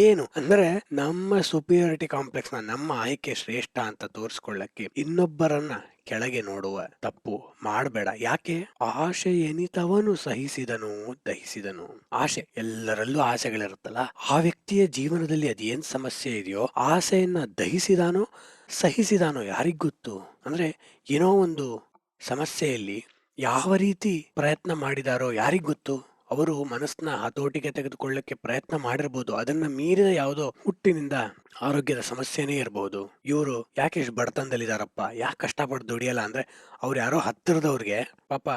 ಏನು ಅಂದ್ರೆ ನಮ್ಮ ಸುಪೀರಿಯಾರಿಟಿ ಕಾಂಪ್ಲೆಕ್ಸ್ ನ, ನಮ್ಮ ಆಯ್ಕೆ ಶ್ರೇಷ್ಠ ಅಂತ ತೋರಿಸ್ಕೊಳ್ಳಕ್ಕೆ ಇನ್ನೊಬ್ಬರನ್ನ ಕೆಳಗೆ ನೋಡುವ ತಪ್ಪು ಮಾಡಬೇಡ. ಯಾಕೆ? ಆಶೆ ಎನಿತವನು ಸಹಿಸಿದನು ದಹಿಸಿದನು. ಆಸೆ, ಎಲ್ಲರಲ್ಲೂ ಆಸೆಗಳಿರುತ್ತಲ್ಲ, ಆ ವ್ಯಕ್ತಿಯ ಜೀವನದಲ್ಲಿ ಅದೇನ್ ಸಮಸ್ಯೆ ಇದೆಯೋ ಆಸೆಯನ್ನ ದಹಿಸಿದಾನೋ ಸಹಿಸಿದಾನೋ ಯಾರಿಗ್ ಗೊತ್ತು. ಅಂದ್ರೆ ಏನೋ ಒಂದು ಸಮಸ್ಯೆಯಲ್ಲಿ ಯಾವ ರೀತಿ ಪ್ರಯತ್ನ ಮಾಡಿದಾರೋ ಯಾರಿಗ್ ಗೊತ್ತು. ಅವರು ಮನಸ್ಸನ್ನ ಹತೋಟಿಗೆ ತೆಗೆದುಕೊಳ್ಳಕ್ಕೆ ಪ್ರಯತ್ನ ಮಾಡಿರ್ಬೋದು, ಅದನ್ನ ಮೀರಿದ ಯಾವುದೋ ಹುಟ್ಟಿನಿಂದ ಆರೋಗ್ಯದ ಸಮಸ್ಯೆನೇ ಇರಬಹುದು. ಇವರು ಯಾಕೆ ಇಷ್ಟು ಬಡತನದಲ್ಲಿದಾರಪ್ಪ, ಯಾಕೆ ಕಷ್ಟಪಟ್ಟು ದುಡಿಯಲ್ಲ ಅಂದ್ರೆ ಅವ್ರು ಯಾರೋ ಹತ್ತಿರದವ್ರಿಗೆ ಪಾಪ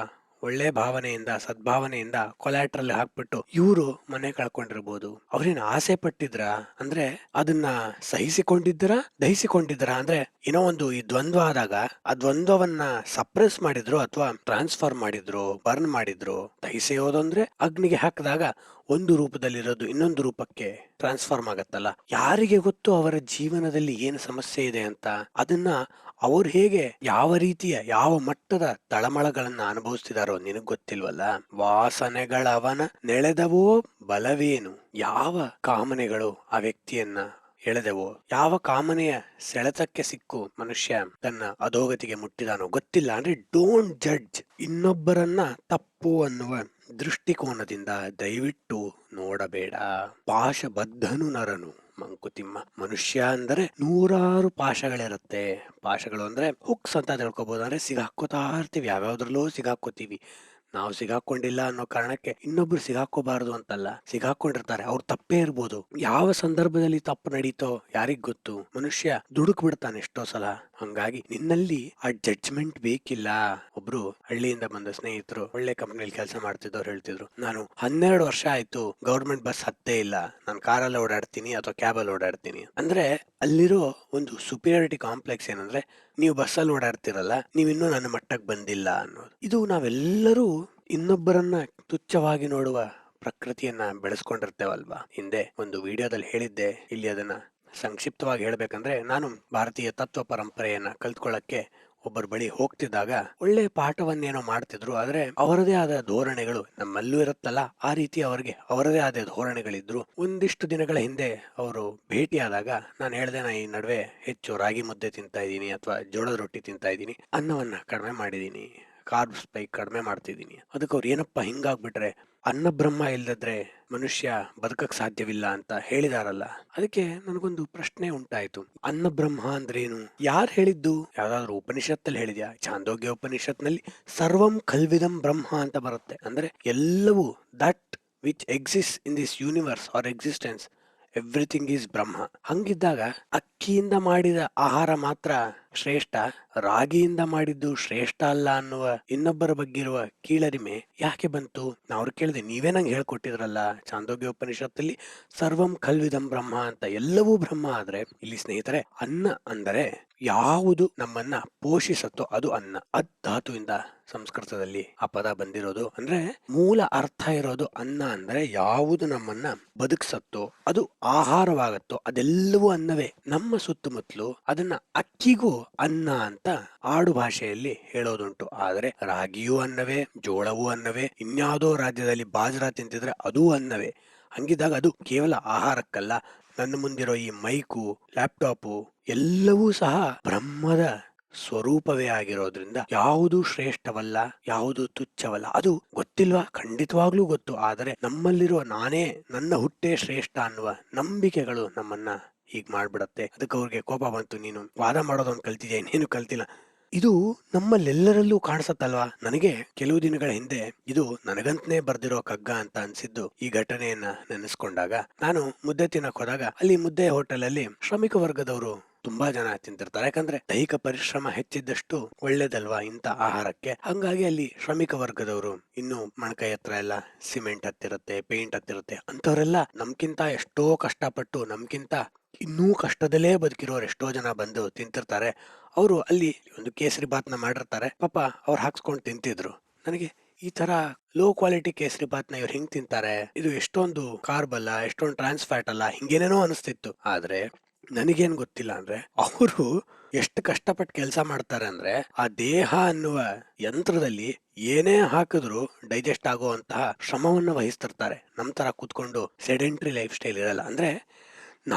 ಒಳ್ಳೆ ಭಾವನೆಯಿಂದ ಸದ್ಭಾವನೆಯಿಂದ ಕೊಲ್ಯಾಟ್ರಲ್ ಹಾಕ್ಬಿಟ್ಟು ಇವರು ಮನೆ ಕಳ್ಕೊಂಡಿರ್ಬೋದು. ಅವ್ರೇನ್ ಆಸೆ ಪಟ್ಟಿದ್ರ ಅಂದ್ರೆ ಅದನ್ನ ಸಹಿಸಿಕೊಂಡಿದ್ರ ದಹಿಸಿಕೊಂಡಿದ್ರ ಅಂದ್ರೆ ಏನೋ ಒಂದು ಈ ದ್ವಂದ್ವ ಆದಾಗ ಆ ದ್ವಂದ್ವವನ್ನ ಸಪ್ರೆಸ್ ಮಾಡಿದ್ರು ಅಥವಾ ಟ್ರಾನ್ಸ್ಫರ್ ಮಾಡಿದ್ರು, ಬರ್ನ್ ಮಾಡಿದ್ರು. ದಹಿಸೆಯೋದಂದ್ರೆ ಅಗ್ನಿಗೆ ಹಾಕಿದಾಗ ಒಂದು ರೂಪದಲ್ಲಿರೋದು ಇನ್ನೊಂದು ರೂಪಕ್ಕೆ ಟ್ರಾನ್ಸ್ಫಾರ್ಮ್ ಆಗತ್ತಲ್ಲ. ಯಾರಿಗೆ ಗೊತ್ತು ಅವರ ಜೀವನದಲ್ಲಿ ಏನು ಸಮಸ್ಯೆ ಇದೆ ಅಂತ. ಅದನ್ನ ಅವ್ರು ಹೇಗೆ ಯಾವ ರೀತಿಯ ಯಾವ ಮಟ್ಟದ ತಳಮಳಗಳನ್ನ ಅನುಭವಿಸ್ತಿದಾರೋ ನಿನಗ್ ಗೊತ್ತಿಲ್ವಲ್ಲ. ವಾಸನೆಗಳವನ ನೆಳೆದವೋ ಬಲವೇನು, ಯಾವ ಕಾಮನೆಗಳು ಆ ವ್ಯಕ್ತಿಯನ್ನ ಎಳೆದವೋ, ಯಾವ ಕಾಮನೆಯ ಸೆಳೆತಕ್ಕೆ ಸಿಕ್ಕು ಮನುಷ್ಯ ತನ್ನ ಅಧೋಗತಿಗೆ ಮುಟ್ಟಿದಾನೋ ಗೊತ್ತಿಲ್ಲ. ಅಂದ್ರೆ ಡೋಂಟ್ ಜಡ್ಜ್. ಇನ್ನೊಬ್ಬರನ್ನ ತಪ್ಪು ಅನ್ನುವ ದೃಷ್ಟಿಕೋನದಿಂದ ದಯವಿಟ್ಟು ನೋಡಬೇಡ. ಪಾಶಬದ್ಧನು ನರನು ಮಂಕುತಿಮ್ಮ. ಮನುಷ್ಯ ಅಂದರೆ ನೂರಾರು ಪಾಶಗಳಿರುತ್ತೆ. ಪಾಶಗಳು ಅಂದ್ರೆ ಹುಕ್ಸ್ ಅಂತ ತಿಳ್ಕೊಬಹುದು. ಅಂದ್ರೆ ಸಿಗಾಕೋತಾ ಇರ್ತೀವಿ, ಯಾವ್ಯಾವ್ದ್ರಲ್ಲೂ ಸಿಗಾಕೋತೀವಿ. ನಾವು ಸಿಗಾಕೊಂಡಿಲ್ಲ ಅನ್ನೋ ಕಾರಣಕ್ಕೆ ಇನ್ನೊಬ್ರು ಸಿಗಾಕೋಬಾರದು ಅಂತಲ್ಲ, ಸಿಗಾಕೊಂಡಿರ್ತಾರೆ. ಅವ್ರು ತಪ್ಪೇ ಇರ್ಬೋದು. ಯಾವ ಸಂದರ್ಭದಲ್ಲಿ ತಪ್ಪು ನಡೀತೋ ಯಾರಿಗ್ ಗೊತ್ತು. ಮನುಷ್ಯ ದುಡುಕ್ ಬಿಡ್ತಾನೆ ಎಷ್ಟೋ ಸಲ. ಹಂಗಾಗಿ ನಿನ್ನಲ್ಲಿ ಆ ಜಡ್ಜ್ಮೆಂಟ್ ಬೇಕಿಲ್ಲ. ಒಬ್ರು ಹಳ್ಳಿಯಿಂದ ಬಂದ ಸ್ನೇಹಿತರು ಒಳ್ಳೆ ಕಂಪನಿಯಲ್ಲಿ ಕೆಲಸ ಮಾಡ್ತಿದ್ದವ್ರು ಹೇಳ್ತಿದ್ರು, ನಾನು 12 ವರ್ಷ ಆಯ್ತು ಗೌರ್ಮೆಂಟ್ ಬಸ್ ಹತ್ತೇ ಇಲ್ಲ, ನಾನು ಕಾರಲ್ಲಿ ಓಡಾಡ್ತೀನಿ ಅಥವಾ ಕ್ಯಾಬಲ್ಲಿ ಓಡಾಡ್ತೀನಿ. ಅಂದ್ರೆ ಅಲ್ಲಿರೋ ಒಂದು ಸುಪೀರಿಯಾರಿಟಿ ಕಾಂಪ್ಲೆಕ್ಸ್ ಏನಂದ್ರೆ, ನೀವು ಬಸ್ಸಲ್ಲಿ ಓಡಾಡ್ತಿರಲ್ಲ, ನೀವಿನ್ನೂ ನನ್ನ ಮಟ್ಟಕ್ಕೆ ಬಂದಿಲ್ಲ ಅನ್ನೋದು. ಇದು ನಾವೆಲ್ಲರೂ ಇನ್ನೊಬ್ಬರನ್ನ ತುಚ್ಛವಾಗಿ ನೋಡುವ ಪ್ರಕೃತಿಯನ್ನ ಬೆಳೆಸ್ಕೊಂಡಿರ್ತೇವಲ್ವಾ. ಹಿಂದೆ ಒಂದು ವಿಡಿಯೋದಲ್ಲಿ ಹೇಳಿದ್ದೆ, ಇಲ್ಲಿ ಅದನ್ನ ಸಂಕ್ಷಿಪ್ತವಾಗಿ ಹೇಳ್ಬೇಕಂದ್ರೆ, ನಾನು ಭಾರತೀಯ ತತ್ವ ಪರಂಪರೆಯನ್ನ ಕಲ್ತ್ಕೊಳ್ಳಕ್ಕೆ ಒಬ್ಬರ ಬಳಿ ಹೋಗ್ತಿದ್ದಾಗ ಒಳ್ಳೆ ಪಾಠವನ್ನೇನೋ ಮಾಡ್ತಿದ್ರು. ಆದ್ರೆ ಅವರದೇ ಆದ ಧೋರಣೆಗಳು ನಮ್ಮಲ್ಲೂ ಇರುತ್ತಲ್ಲ, ಆ ರೀತಿ ಅವರಿಗೆ ಅವರದೇ ಆದ ಧೋರಣೆಗಳಿದ್ರು. ಒಂದಿಷ್ಟು ದಿನಗಳ ಹಿಂದೆ ಅವರು ಭೇಟಿಯಾದಾಗ ನಾನು ಹೇಳ್ದೆ, ನಾ ಈ ನಡುವೆ ಹೆಚ್ಚು ರಾಗಿ ಮುದ್ದೆ ತಿಂತಾ ಇದ್ದೀನಿ ಅಥವಾ ಜೋಳದ ರೊಟ್ಟಿ ತಿಂತಾ ಇದ್ದೀನಿ, ಅನ್ನವನ್ನ ಕಡಿಮೆ ಮಾಡಿದೀನಿ, ಕಾರ್ಬ್ಸ್ ಸ್ಪೈಕ್ ಕಡಿಮೆ ಮಾಡ್ತಿದ್ದೀನಿ. ಅದಕ್ಕೆ ಅವ್ರು ಏನಪ್ಪಾ ಹಿಂಗಾಗ್ಬಿಟ್ರೆ, ಅನ್ನ ಬ್ರಹ್ಮ ಇಲ್ದಿದ್ರೆ ಮನುಷ್ಯ ಬದುಕಕ್ ಸಾಧ್ಯವಿಲ್ಲ ಅಂತ ಹೇಳಿದಾರಲ್ಲ. ಅದಕ್ಕೆ ನನಗೊಂದು ಪ್ರಶ್ನೆ ಉಂಟಾಯ್ತು, ಅನ್ನ ಬ್ರಹ್ಮ ಅಂದ್ರೇನು? ಯಾರು ಹೇಳಿದ್ದು? ಯಾವ್ದಾದ್ರು ಉಪನಿಷತ್ತಲ್ಲಿ ಹೇಳಿದ್ಯಾ? ಛಾಂದೋಗ್ಯ ಉಪನಿಷತ್ನಲ್ಲಿ ಸರ್ವಂ ಕಲ್ವಿದಂ ಬ್ರಹ್ಮ ಅಂತ ಬರುತ್ತೆ. ಅಂದ್ರೆ ಎಲ್ಲವೂ, that which exist in this universe are existence, everything is Brahma. ಹಂಗಿದ್ದಾಗ ಅಕ್ಕಿಯಿಂದ ಮಾಡಿದ ಆಹಾರ ಮಾತ್ರ ಶ್ರೇಷ್ಠ, ರಾಗಿಯಿಂದ ಮಾಡಿದ್ದು ಶ್ರೇಷ್ಠ ಅಲ್ಲ ಅನ್ನುವ ಇನ್ನೊಬ್ಬರ ಬಗ್ಗೆ ಇರುವ ಕೀಳರಿಮೆ ಯಾಕೆ ಬಂತು? ಅವ್ರು ಕೇಳಿದೆ, ನೀವೇ ನಂಗೆ ಹೇಳ್ಕೊಟ್ಟಿದ್ರಲ್ಲ ಛಾಂದೋಗ್ಯ ಉಪನಿಷತ್ತಲ್ಲಿ ಸರ್ವಂ ಕಲ್ವಿದಂ ಬ್ರಹ್ಮ ಅಂತ. ಎಲ್ಲವೂ ಬ್ರಹ್ಮ. ಆದ್ರೆ ಇಲ್ಲಿ ಸ್ನೇಹಿತರೆ, ಅನ್ನ ಅಂದರೆ ಯಾವುದು ನಮ್ಮನ್ನ ಪೋಷಿಸತ್ತೋ ಅದು ಅನ್ನ. ಅದ್ ಧಾತುವಿಂದ ಸಂಸ್ಕೃತದಲ್ಲಿ ಆ ಪದ ಬಂದಿರೋದು. ಅಂದ್ರೆ ಮೂಲ ಅರ್ಥ ಇರೋದು ಅನ್ನ ಅಂದ್ರೆ ಯಾವುದು ನಮ್ಮನ್ನ ಬದುಕ್ಸತ್ತೋ, ಅದು ಆಹಾರವಾಗತ್ತೋ ಅದೆಲ್ಲವೂ ಅನ್ನವೇ. ನಮ್ಮ ಸುತ್ತಮುತ್ತಲು ಅದನ್ನ ಅಕ್ಕಿಗೂ ಅನ್ನ ಅಂತ ಆಡು ಭಾಷೆಯಲ್ಲಿ ಹೇಳೋದುಂಟು. ಆದ್ರೆ ರಾಗಿಯೂ ಅನ್ನವೇ, ಜೋಳವೂ ಅನ್ನವೇ, ಇನ್ಯಾವುದೋ ರಾಜ್ಯದಲ್ಲಿ ಬಾಜ್ರಾ ತಿಂತಿದ್ರೆ ಅದೂ ಅನ್ನವೇ. ಹಂಗಿದ್ದಾಗ ಅದು ಕೇವಲ ಆಹಾರಕ್ಕಲ್ಲ, ನನ್ನ ಮುಂದಿರೋ ಈ ಮೈಕು, ಲ್ಯಾಪ್ಟಾಪು ಎಲ್ಲವೂ ಸಹ ಬ್ರಹ್ಮದ ಸ್ವರೂಪವೇ ಆಗಿರೋದ್ರಿಂದ ಯಾವುದು ಶ್ರೇಷ್ಠವಲ್ಲ, ಯಾವುದು ತುಚ್ಛವಲ್ಲ. ಅದು ಗೊತ್ತಿಲ್ವಾ? ಖಂಡಿತವಾಗ್ಲೂ ಗೊತ್ತು. ಆದರೆ ನಮ್ಮಲ್ಲಿರುವ ನಾನೇ, ನನ್ನ ಹುಟ್ಟೇ ಶ್ರೇಷ್ಠ ಅನ್ನುವ ನಂಬಿಕೆಗಳು ನಮ್ಮನ್ನ ಹೀಗ್ ಮಾಡ್ಬಿಡತ್ತೆ. ಅದಕ್ಕೆ ಅವ್ರಿಗೆ ಕೋಪ ಬಂತು, ನೀನು ವಾದ ಮಾಡೋದೊಂದು ಕಲ್ತಿದ್ಯಾ, ಇನ್ನೇನು ಕಲ್ತಿಲ್ಲ. ಇದು ನಮ್ಮಲ್ಲೆಲ್ಲರಲ್ಲೂ ಕಾಣಿಸತ್ತಲ್ವಾ. ನನಗೆ ಕೆಲವು ದಿನಗಳ ಹಿಂದೆ ಇದು ನನಗಂತನೇ ಬರ್ದಿರೋ ಕಗ್ಗ ಅಂತ ಅನ್ಸಿದ್ದು ಈ ಘಟನೆಯನ್ನ ನೆನೆಸ್ಕೊಂಡಾಗ, ನಾನು ಮುದ್ದೆ ತಿನ್ನಕ್ ಹೋದಾಗ ಅಲ್ಲಿ ಮುದ್ದೆ ಹೋಟೆಲ್ ಅಲ್ಲಿ ಶ್ರಮಿಕ ವರ್ಗದವರು ತುಂಬಾ ಜನ ತಿಂತಿರ್ತಾರೆ. ಯಾಕಂದ್ರೆ ದೈಹಿಕ ಪರಿಶ್ರಮ ಹೆಚ್ಚಿದ್ದಷ್ಟು ಒಳ್ಳೇದಲ್ವಾ ಇಂಥ ಆಹಾರಕ್ಕೆ. ಹಂಗಾಗಿ ಅಲ್ಲಿ ಶ್ರಮಿಕ ವರ್ಗದವರು, ಇನ್ನು ಮೊಣಕೈ ಹತ್ರ ಎಲ್ಲ ಸಿಮೆಂಟ್ ಹತ್ತಿರುತ್ತೆ, ಪೇಂಟ್ ಹತ್ತಿರುತ್ತೆ, ಅಂತವ್ರೆಲ್ಲ ನಮ್ಕಿಂತ ಎಷ್ಟೋ ಕಷ್ಟಪಟ್ಟು, ನಮ್ಕಿಂತ ಇನ್ನೂ ಕಷ್ಟದಲ್ಲೇ ಬದುಕಿರೋರು ಎಷ್ಟೋ ಜನ ಬಂದು ತಿಂತಿರ್ತಾರೆ. ಅವರು ಅಲ್ಲಿ ಒಂದು ಕೇಸರಿ ಬಾತ್ನ ಮಾಡಿರ್ತಾರೆ, ಪಾಪ ಅವ್ರು ಹಾಕ್ಸ್ಕೊಂಡು ತಿಂತಿದ್ರು. ನನಗೆ ಈ ತರ ಲೋ ಕ್ವಾಲಿಟಿ ಕೇಸರಿ ಬಾತ್ನ ಇವ್ರು ಹೆಂಗ್ ತಿಂತಾರೆ, ಇದು ಎಷ್ಟೊಂದು ಕಾರ್ಬ್ ಅಲ್ಲ, ಎಷ್ಟೊಂದು ಟ್ರಾನ್ಸ್ ಫ್ಯಾಟ್ ಅಲ್ಲ, ಹಿಂಗೇನೇನೋ ಅನಿಸ್ತಿತ್ತು. ಆದ್ರೆ ನನಗೇನ್ ಗೊತ್ತಿಲ್ಲ ಅಂದ್ರೆ ಅವರು ಎಷ್ಟು ಕಷ್ಟಪಟ್ಟು ಕೆಲಸ ಮಾಡ್ತಾರೆ ಅಂದ್ರೆ ಆ ದೇಹ ಅನ್ನುವ ಯಂತ್ರದಲ್ಲಿ ಏನೇ ಹಾಕಿದ್ರು ಡೈಜೆಸ್ಟ್ ಆಗುವಂತಹ ಶ್ರಮವನ್ನ ವಹಿಸ್ತಿರ್ತಾರೆ. ನಮ್ ತರ ಕೂತ್ಕೊಂಡು ಸೆಡೆಂಟ್ರಿ ಲೈಫ್ ಸ್ಟೈಲ್ ಇರಲ್ಲ. ಅಂದ್ರೆ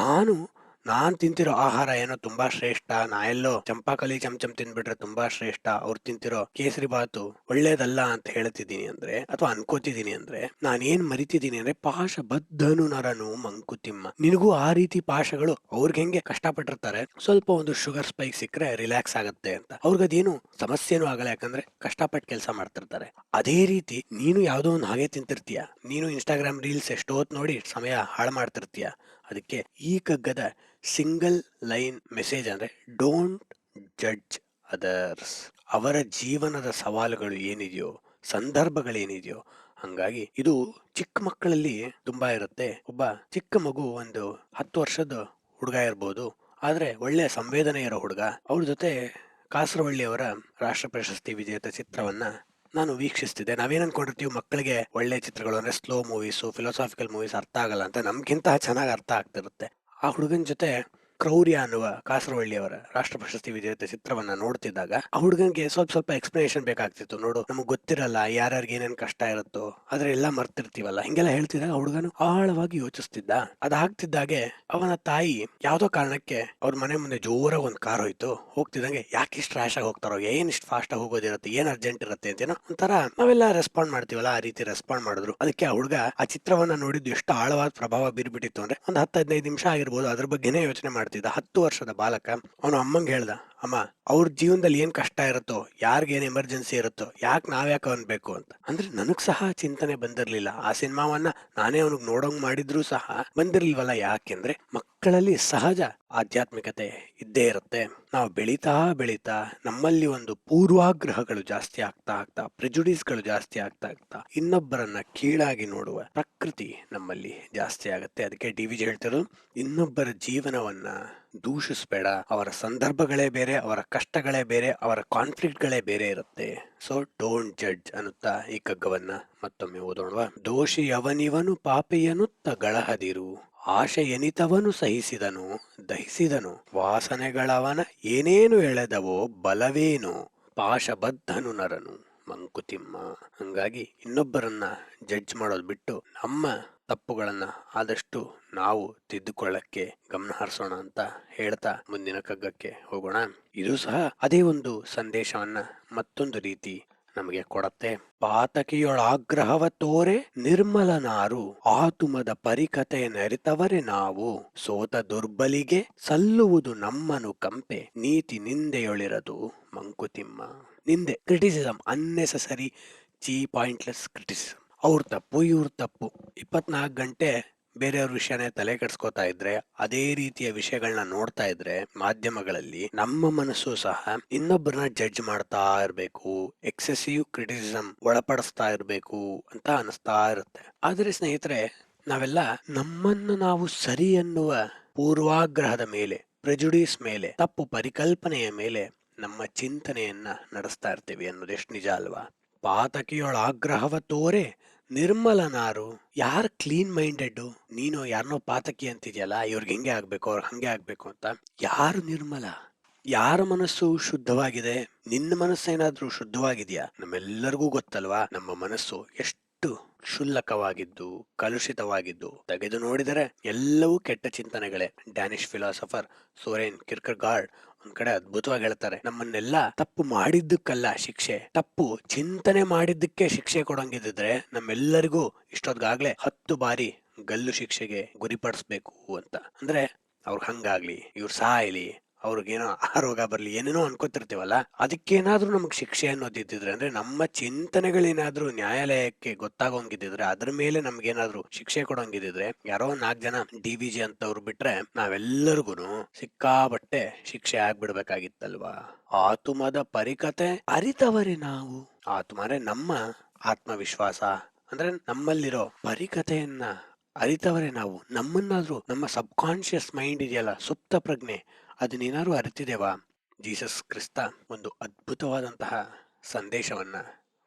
ನಾನ್ ತಿಂತಿರೋ ಆಹಾರ ಏನೋ ತುಂಬಾ ಶ್ರೇಷ್ಠ, ನಾ ಎಲ್ಲೋ ಚಂಪಾಕಲಿ ಚಮಚಮ್ ತಿಂದ್ಬಿಟ್ರೆ ತುಂಬಾ ಶ್ರೇಷ್ಠ, ಅವ್ರು ತಿಂತಿರೋ ಕೇಸರಿ ಬಾತು ಒಳ್ಳೇದಲ್ಲ ಅಂತ ಹೇಳ್ತಿದ್ದೀನಿ ಅಂದ್ರೆ ಅಥವಾ ಅನ್ಕೋತಿದ್ದೀನಿ ಅಂದ್ರೆ ನಾನೇನ್ ಮರಿತಿದ್ದೀನಿ ಅಂದ್ರೆ ಪಾಶಬದ್ಧನು ನರನು ಮಂಕುತಿಮ್ಮ. ನಿನಗೂ ಆ ರೀತಿ ಪಾಶಗಳು ಅವ್ರಿಗೆ ಹೆಂಗೆ ಕಷ್ಟಪಟ್ಟಿರ್ತಾರೆ, ಸ್ವಲ್ಪ ಒಂದು ಶುಗರ್ ಸ್ಪೈಕ್ ಸಿಕ್ಕರೆ ರಿಲ್ಯಾಕ್ಸ್ ಆಗತ್ತೆ ಅಂತ ಅವ್ರಿಗದೇನು ಸಮಸ್ಯೆನೂ ಆಗಲ್ಲ, ಯಾಕಂದ್ರೆ ಕಷ್ಟಪಟ್ಟು ಕೆಲಸ ಮಾಡ್ತಿರ್ತಾರೆ. ಅದೇ ರೀತಿ ನೀನು ಯಾವ್ದೋ ಒಂದು ಹಾಗೆ ತಿಂತಿರ್ತೀಯ, ನೀನು ಇನ್ಸ್ಟಾಗ್ರಾಮ್ ರೀಲ್ಸ್ ಎಷ್ಟೊತ್ ನೋಡಿ ಸಮಯ ಹಾಳು ಮಾಡ್ತಿರ್ತೀಯ. ಅದಕ್ಕೆ ಈ ಕಗ್ಗದ ಸಿಂಗಲ್ ಲೈನ್ ಮೆಸೇಜ್ ಅಂದ್ರೆ ಡೋಂಟ್ ಜಡ್ಜ್ ಅದರ್ಸ್. ಅವರ ಜೀವನದ ಸವಾಲುಗಳು ಏನಿದೆಯೋ, ಸಂದರ್ಭಗಳೇನಿದೆಯೋ, ಹಂಗಾಗಿ ಇದು ಚಿಕ್ಕ ಮಕ್ಕಳಲ್ಲಿ ತುಂಬಾ ಇರುತ್ತೆ. ಒಬ್ಬ ಚಿಕ್ಕ ಮಗು, ಒಂದು 10 ವರ್ಷದ ಹುಡುಗ ಇರ್ಬೋದು, ಆದ್ರೆ ಒಳ್ಳೆ ಸಂವೇದನೆ ಇರೋ ಹುಡುಗ, ಅವ್ರ ಜೊತೆ ಕಾಸರವಳ್ಳಿಯವರ ರಾಷ್ಟ್ರ ಪ್ರಶಸ್ತಿ ವಿಜೇತ ಚಿತ್ರವನ್ನ ನಾನು ವೀಕ್ಷಿಸ್ತಿದ್ದೆ. ನಾವೇನ್ ಅನ್ಕೊಂಡಿರ್ತೀವಿ, ಮಕ್ಕಳಿಗೆ ಒಳ್ಳೆ ಚಿತ್ರಗಳು ಅಂದ್ರೆ ಸ್ಲೋ ಮೂವೀಸು, ಫಿಲಾಸಾಫಿಕಲ್ ಮೂವೀಸ್ ಅರ್ಥ ಆಗಲ್ಲ ಅಂತ. ನಮ್ಗಿಂತ ಚೆನ್ನಾಗಿ ಅರ್ಥ ಆಗ್ತಿರುತ್ತೆ. ಆ ಹುಡುಗನ ಜೊತೆ ಕ್ರೌರ್ಯ ಅನ್ನುವ ಕಾಸರವಳ್ಳಿಯವರ ರಾಷ್ಟ್ರ ಪ್ರಶಸ್ತಿ ವಿಜೇತ ಚಿತ್ರವನ್ನ ನೋಡ್ತಿದ್ದಾಗ ಆ ಹುಡುಗನ್ಗೆ ಸ್ವಲ್ಪ ಎಕ್ಸ್ಪ್ಲನೇಷನ್ ಬೇಕಾಗ್ತಿತ್ತು. ನೋಡು, ನಮಗ್ ಗೊತ್ತಿರಲ್ಲ ಯಾರ್ಯಾರಿಗೆ ಏನೇನ್ ಕಷ್ಟ ಇರುತ್ತೋ, ಆದ್ರೆ ಎಲ್ಲ ಮರ್ತಿರ್ತೀವಲ್ಲ, ಹಿಂಗೆಲ್ಲ ಹೇಳ್ತಿದ್ದಾಗ ಹುಡುಗನು ಆಳವಾಗಿ ಯೋಚಿಸ್ತಿದ್ದ. ಅದಾಗ್ತಿದ್ದಾಗೆ ಅವನ ತಾಯಿ ಯಾವ್ದೋ ಕಾರಣಕ್ಕೆ ಅವ್ರ ಮನೆ ಮುಂದೆ ಜೋರಾಗಿ ಒಂದ್ ಕಾರ್ ಹೋಯ್ತು. ಹೋಗ್ತಿದ್ದಂಗೆ ಯಾಕೆ ಇಷ್ಟು ರ್ಯಾಶ್ ಆಗಿ ಹೋಗ್ತಾರೋ, ಏನ್ ಇಷ್ಟು ಫಾಸ್ಟ್ ಆಗಿ ಹೋಗೋದಿರುತ್ತೆ, ಏನ್ ಅರ್ಜೆಂಟ್ ಇರುತ್ತೆ ಅಂತೇನೋ ಒಂಥರ ನಾವೆಲ್ಲ ರೆಸ್ಪಾಂಡ್ ಮಾಡ್ತೀವಲ್ಲ, ಆ ರೀತಿ ರೆಸ್ಪಾಂಡ್ ಮಾಡಿದ್ರು. ಅದಕ್ಕೆ ಆ ಹುಡುಗ ಆ ಚಿತ್ರವನ್ನ ನೋಡಿದ್ದು ಎಷ್ಟು ಆಳವಾದ ಪ್ರಭಾವ ಬೀರ್ಬಿಟ್ಟಿತ್ತು ಅಂದ್ರೆ ಒಂದು 10-15 ನಿಮಿಷ ಆಗಿರ್ಬೋದು ಅದ್ರ ಬಗ್ಗೆನೇ ಯೋಚನೆ ಮಾಡ್ತಿದ್ದ. 10 ವರ್ಷದ ಬಾಲಕ ಅವನು ಅಮ್ಮಂಗೆ ಹೇಳ್ದ, ಅಮ್ಮ, ಅವ್ರ ಜೀವನದಲ್ಲಿ ಏನ್ ಕಷ್ಟ ಇರುತ್ತೋ, ಯಾರಿಗೇನ್ ಎಮರ್ಜೆನ್ಸಿ ಇರುತ್ತೋ, ನಾವ್ಯಾಕೆ ಅನ್ಬೇಕು ಅಂತ. ಅಂದ್ರೆ ನನಗ್ ಸಹ ಚಿಂತನೆ ಬಂದಿರ್ಲಿಲ್ಲ. ಆ ಸಿನಿಮಾವನ್ನ ನಾನೇ ಅವನಿಗೆ ನೋಡೋಂಗ್ ಮಾಡಿದ್ರು ಸಹ ಬಂದಿರ್ಲಿಲ್ವಲ್ಲ. ಯಾಕೆಂದ್ರೆ ಮಕ್ಕಳಲ್ಲಿ ಸಹಜ ಆಧ್ಯಾತ್ಮಿಕತೆ ಇದ್ದೇ ಇರುತ್ತೆ. ನಾವು ಬೆಳೀತಾ ಬೆಳೀತಾ ನಮ್ಮಲ್ಲಿ ಒಂದು ಪೂರ್ವಾಗ್ರಹಗಳು ಜಾಸ್ತಿ ಆಗ್ತಾ ಪ್ರೆಜುಡಿಸ್ಗಳು ಜಾಸ್ತಿ ಆಗ್ತಾ ಇನ್ನೊಬ್ಬರನ್ನ ಕೀಳಾಗಿ ನೋಡುವ ಪ್ರಕೃತಿ ನಮ್ಮಲ್ಲಿ ಜಾಸ್ತಿ ಆಗುತ್ತೆ. ಅದಕ್ಕೆ ಡಿ.ವಿ.ಜಿ ಹೇಳ್ತಿರೋದು, ಇನ್ನೊಬ್ಬರ ಜೀವನವನ್ನ ದೂಷಿಸ್ಬೇಡ, ಅವರ ಸಂದರ್ಭಗಳೇ ಬೇರೆ, ಅವರ ಕಷ್ಟಗಳೇ ಬೇರೆ, ಅವರ ಕಾನ್ಫ್ಲಿಕ್ಟ್ಗಳೇ ಬೇರೆ ಇರುತ್ತೆ. ಸೊ ಡೋಂಟ್ ಜಡ್ಜ್ ಅನ್ನುತ್ತಾ ಈ ಕಗ್ಗವನ್ನ ಮತ್ತೊಮ್ಮೆ ಓದೋಣವಾ. ದೋಷಿ ಅವನಿವನು ಪಾಪಿಯನುತ್ತ ಗಳಹದಿರು, ಆಶೆ ಎನಿತವನು ಸಹಿಸಿದನು ದಹಿಸಿದನು, ವಾಸನೆಗಳವನ ಏನೇನು ಎಳೆದವೋ ಬಲವೇನು, ಪಾಶಬದ್ಧನು ನರನು ಮಂಕುತಿಮ್ಮ. ಹಂಗಾಗಿ ಇನ್ನೊಬ್ಬರನ್ನ ಜಡ್ಜ್ ಮಾಡೋದು ಬಿಟ್ಟು ನಮ್ಮ ತಪ್ಪುಗಳನ್ನ ಆದಷ್ಟು ನಾವು ತಿದ್ದುಕೊಳ್ಳಕ್ಕೆ ಗಮನ ಹರಿಸೋಣ ಅಂತ ಹೇಳ್ತಾ ಮುಂದಿನ ಕಗ್ಗಕ್ಕೆ ಹೋಗೋಣ. ಇದು ಸಹ ಅದೇ ಒಂದು ಸಂದೇಶವನ್ನ ಮತ್ತೊಂದು ರೀತಿ ನಮಗೆ ಕೊಡತ್ತೆ. ಪಾತಕಿಯೊಳಾಗ್ರಹವ ತೋರೆ ನಿರ್ಮಲನಾರು, ಆತುಮದ ಪರಿಕತೆ ನೆರೆತವರೆ ನಾವು, ಸೋತ ದುರ್ಬಲಿಗೆ ಸಲ್ಲುವುದು ನಮ್ಮನು ಕಂಪೆ, ನೀತಿ ನಿಂದೆಯೊಳಿರದು ಮಂಕುತಿಮ್ಮ. ನಿಂದೆ, ಕ್ರಿಟಿಸಿಸಮ್, ಅನ್ನೆಸೆಸರಿ ಪಾಯಿಂಟ್ಲೆಸ್ ಕ್ರಿಟಿಸಿಸಮ್. ಅವ್ರ ತಪ್ಪು ಇವ್ರ ತಪ್ಪು, 24 ಗಂಟೆ ಬೇರೆಯವ್ರ ವಿಷಯನೇ ತಲೆ ಕೆಡ್ಸ್ಕೊತಾ ಇದ್ರೆ, ಅದೇ ರೀತಿಯ ವಿಷಯಗಳನ್ನ ನೋಡ್ತಾ ಇದ್ರೆ ಮಾಧ್ಯಮಗಳಲ್ಲಿ, ನಮ್ಮ ಮನಸ್ಸು ಸಹ ಇನ್ನೊಬ್ಬರನ್ನ ಜಡ್ಜ್ ಮಾಡ್ತಾ ಇರ್ಬೇಕು, ಎಕ್ಸೆಸಿವ್ ಕ್ರಿಟಿಸಿಸಮ್ ಒಳಪಡಿಸ್ತಾ ಇರ್ಬೇಕು ಅಂತ ಅನಿಸ್ತಾ ಇರುತ್ತೆ. ಆದ್ರೆ ಸ್ನೇಹಿತರೆ, ನಾವೆಲ್ಲ ನಮ್ಮನ್ನು ನಾವು ಸರಿ ಅನ್ನುವ ಪೂರ್ವಾಗ್ರಹದ ಮೇಲೆ, ಪ್ರೆಜುಡಿಸ್ ಮೇಲೆ, ತಪ್ಪು ಪರಿಕಲ್ಪನೆಯ ಮೇಲೆ ನಮ್ಮ ಚಿಂತನೆಯನ್ನ ನಡೆಸ್ತಾ ಇರ್ತೀವಿ ಅನ್ನೋದು ಎಷ್ಟು ನಿಜ ಅಲ್ವಾ. ಪಾತಕಿಯೊಳಾಗ್ರಹವ ತೋರೆ ನಿರ್ಮಲನಾರು, ಯಾರು ಕ್ಲೀನ್ ಮೈಂಡೆಡ್, ನೀನು ಯಾರನ್ನೋ ಪಾತಕಿ ಅಂತಿದ್ಯಲ್ಲ, ಇವ್ರಿಗೆ ಹಿಂಗೆ ಆಗ್ಬೇಕು, ಅವ್ರಿಗೆ ಹಂಗೆ ಆಗ್ಬೇಕು ಅಂತ. ಯಾರು ನಿರ್ಮಲ, ಯಾರ ಮನಸ್ಸು ಶುದ್ಧವಾಗಿದೆ? ನಿನ್ನ ಮನಸ್ಸೇನಾದ್ರೂ ಶುದ್ಧವಾಗಿದ್ಯಾ? ನಮ್ಮೆಲ್ಲರಿಗೂ ಗೊತ್ತಲ್ವಾ, ನಮ್ಮ ಮನಸ್ಸು ಎಷ್ಟು ಕ್ಷುಲ್ಲಕವಾಗಿದ್ದು, ಕಲುಷಿತವಾಗಿದ್ದು. ತೆಗೆದು ನೋಡಿದರೆ ಎಲ್ಲವೂ ಕೆಟ್ಟ ಚಿಂತನೆಗಳೇ. ಡ್ಯಾನಿಶ್ ಫಿಲಾಸಫರ್ ಸೋರೆನ್ ಕಿರ್ಕೆಗಾರ್ಡ್ ಒಂದ್ ಕಡೆ ಅದ್ಭುತವಾಗಿ ಹೇಳ್ತಾರೆ, ನಮ್ಮನ್ನೆಲ್ಲ ತಪ್ಪು ಮಾಡಿದ್ದಕ್ಕಲ್ಲ ಶಿಕ್ಷೆ, ತಪ್ಪು ಚಿಂತನೆ ಮಾಡಿದ್ದಕ್ಕೆ ಶಿಕ್ಷೆ ಕೊಡಂಗಿದ್ರೆ ನಮ್ಮೆಲ್ಲರಿಗೂ ಇಷ್ಟೊದ್ಗಾಗ್ಲೇ 10 ಬಾರಿ ಗಲ್ಲು ಶಿಕ್ಷೆಗೆ ಗುರಿಪಡಿಸ್ಬೇಕು ಅಂತ. ಅಂದ್ರೆ ಅವ್ರಿಗೆ ಹಂಗಾಗ್ಲಿ, ಇವ್ರು ಸಾಯ್ಲಿ, ಅವ್ರಿಗೇನೋ ರೋಗ ಬರ್ಲಿ, ಏನೇನೋ ಅನ್ಕೋತಿರ್ತೀವಲ್ಲ, ಅದಕ್ಕೇನಾದ್ರೂ ನಮಗ್ ಶಿಕ್ಷೆ ಅನ್ನೋದಿದ್ದಿದ್ರೆ, ಅಂದ್ರೆ ನಮ್ಮ ಚಿಂತನೆಗಳೇನಾದ್ರೂ ನ್ಯಾಯಾಲಯಕ್ಕೆ ಗೊತ್ತಾಗೋಂಗಿದ್ರೆ, ಅದ್ರ ಮೇಲೆ ನಮ್ಗೇನಾದ್ರೂ ಶಿಕ್ಷೆ ಕೊಡೋಂಗಿದ್ರೆ, ಯಾರೋ 4 ಜನ ಡಿ.ವಿ.ಜಿ ಅಂತವ್ರು ಬಿಟ್ರೆ ನಾವೆಲ್ಲರಿಗೂ ಸಿಕ್ಕಾಬಟ್ಟೆ ಶಿಕ್ಷೆ ಆಗ್ಬಿಡ್ಬೇಕಾಗಿತ್ತಲ್ವಾ. ಆತುಮದ ಪರಿಕತೆ ಅರಿತವರೇ ನಾವು. ಆತುಮ ಅಂದ್ರೆ ನಮ್ಮ ಆತ್ಮವಿಶ್ವಾಸ, ಅಂದ್ರೆ ನಮ್ಮಲ್ಲಿರೋ ಪರಿಕತೆಯನ್ನ ಅರಿತವರೇ ನಾವು. ನಮ್ಮನ್ನಾದ್ರೂ ನಮ್ಮ ಸಬ್ ಕಾನ್ಶಿಯಸ್ ಮೈಂಡ್ ಇದೆಯಲ್ಲ, ಸುಪ್ತ ಪ್ರಜ್ಞೆ, ಅದನ್ನೇನಾದ್ರೂ ಅರಿತಿದೇವಾ? ಜೀಸಸ್ ಕ್ರಿಸ್ತ ಒಂದು ಅದ್ಭುತವಾದಂತಹ ಸಂದೇಶವನ್ನ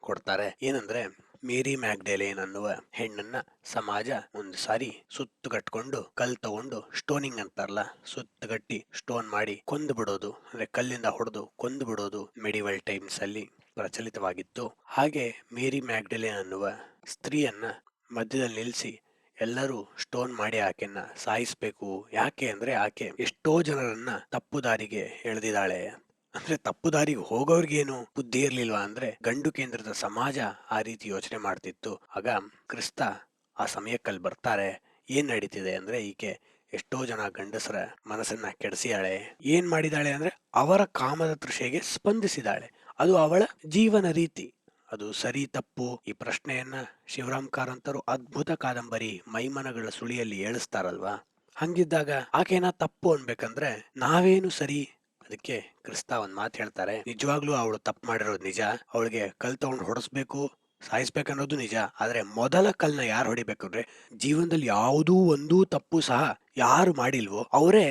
ಕೊಡ್ತಾರೆ. ಏನಂದ್ರೆ, ಮೇರಿ ಮ್ಯಾಗ್ಡೆಲೇನ್ ಅನ್ನುವ ಹೆಣ್ಣನ್ನ ಸಮಾಜ ಒಂದು ಸಾರಿ ಸುತ್ತುಗಟ್ಕೊಂಡು ಕಲ್ ತಗೊಂಡು, ಸ್ಟೋನಿಂಗ್ ಅಂತಾರಲ್ಲ, ಸುತ್ತುಗಟ್ಟಿ ಸ್ಟೋನ್ ಮಾಡಿ ಕೊಂದು ಬಿಡೋದು, ಅಂದ್ರೆ ಕಲ್ಲಿಂದ ಹೊಡೆದು ಕೊಂದು ಬಿಡೋದು ಮೆಡಿವಲ್ ಟೈಮ್ಸ್ ಅಲ್ಲಿ ಪ್ರಚಲಿತವಾಗಿತ್ತು. ಹಾಗೆ ಮೇರಿ ಮ್ಯಾಗ್ಡೆಲೇನ್ ಅನ್ನುವ ಸ್ತ್ರೀಯನ್ನ ಮಧ್ಯದಲ್ಲಿ ನಿಲ್ಲಿಸಿ ಎಲ್ಲರೂ ಸ್ಟೋನ್ ಮಾಡಿ ಆಕೆಯನ್ನ ಸಾಯಿಸ್ಬೇಕು. ಯಾಕೆ ಅಂದ್ರೆ ಆಕೆ ಎಷ್ಟೋ ಜನರನ್ನ ತಪ್ಪು ದಾರಿಗೆ ಎಳೆದಿದ್ದಾಳೆ. ಅಂದ್ರೆ ತಪ್ಪು ದಾರಿಗೆ ಹೋಗೋರ್ಗೇನು ಬುದ್ಧಿ ಇರ್ಲಿಲ್ವಾ? ಅಂದ್ರೆ ಗಂಡು ಕೇಂದ್ರದ ಸಮಾಜ ಆ ರೀತಿ ಯೋಚನೆ ಮಾಡ್ತಿತ್ತು. ಆಗ ಕ್ರಿಸ್ತ ಆ ಸಮಯಕ್ಕಲ್ಲಿ ಬರ್ತಾರೆ. ಏನ್ ನಡೀತಿದೆ ಅಂದ್ರೆ, ಈಕೆ ಎಷ್ಟೋ ಜನ ಗಂಡಸರ ಮನಸ್ಸನ್ನ ಕೆಡಿಸಿದಾಳೆ. ಏನ್ ಮಾಡಿದಾಳೆ ಅಂದ್ರೆ, ಅವರ ಕಾಮದ ತೃಷೆಗೆ ಸ್ಪಂದಿಸಿದಾಳೆ. ಅದು ಅವಳ ಜೀವನ ರೀತಿ. ಅದು ಸರಿ ತಪ್ಪು ಈ ಪ್ರಶ್ನೆಯನ್ನ ಶಿವರಾಮ್ ಕಾರಂತರು ಅದ್ಭುತ ಕಾದಂಬರಿ ಮೈಮನಗಳ ಸುಳಿಯಲ್ಲಿ ಏಳಿಸ್ತಾರಲ್ವಾ. ಹಂಗಿದ್ದಾಗ ಆಕೆನ ತಪ್ಪು ಅನ್ಬೇಕಂದ್ರೆ ನಾವೇನು ಸರಿ? ಅದಕ್ಕೆ ಕ್ರಿಸ್ತ ಒಂದ್ ಮಾತು ಹೇಳ್ತಾರೆ, ನಿಜವಾಗ್ಲೂ ಅವಳು ತಪ್ಪು ಮಾಡಿರೋದು ನಿಜ, ಅವಳಿಗೆ ಕಲ್ ತಗೊಂಡು ಹೊಡೆಸ್ಬೇಕು, ಸಾಯಿಸ್ಬೇಕನ್ನೋದು ನಿಜ. ಆದ್ರೆ ಮೊದಲ ಕಲ್ನ ಯಾರು ಹೊಡಿಬೇಕಂದ್ರೆ, ಜೀವನದಲ್ಲಿ ಯಾವುದೂ ಒಂದೂ ತಪ್ಪು ಸಹ ಯಾರು ಮಾಡಿಲ್ವೋ ಅವರೇ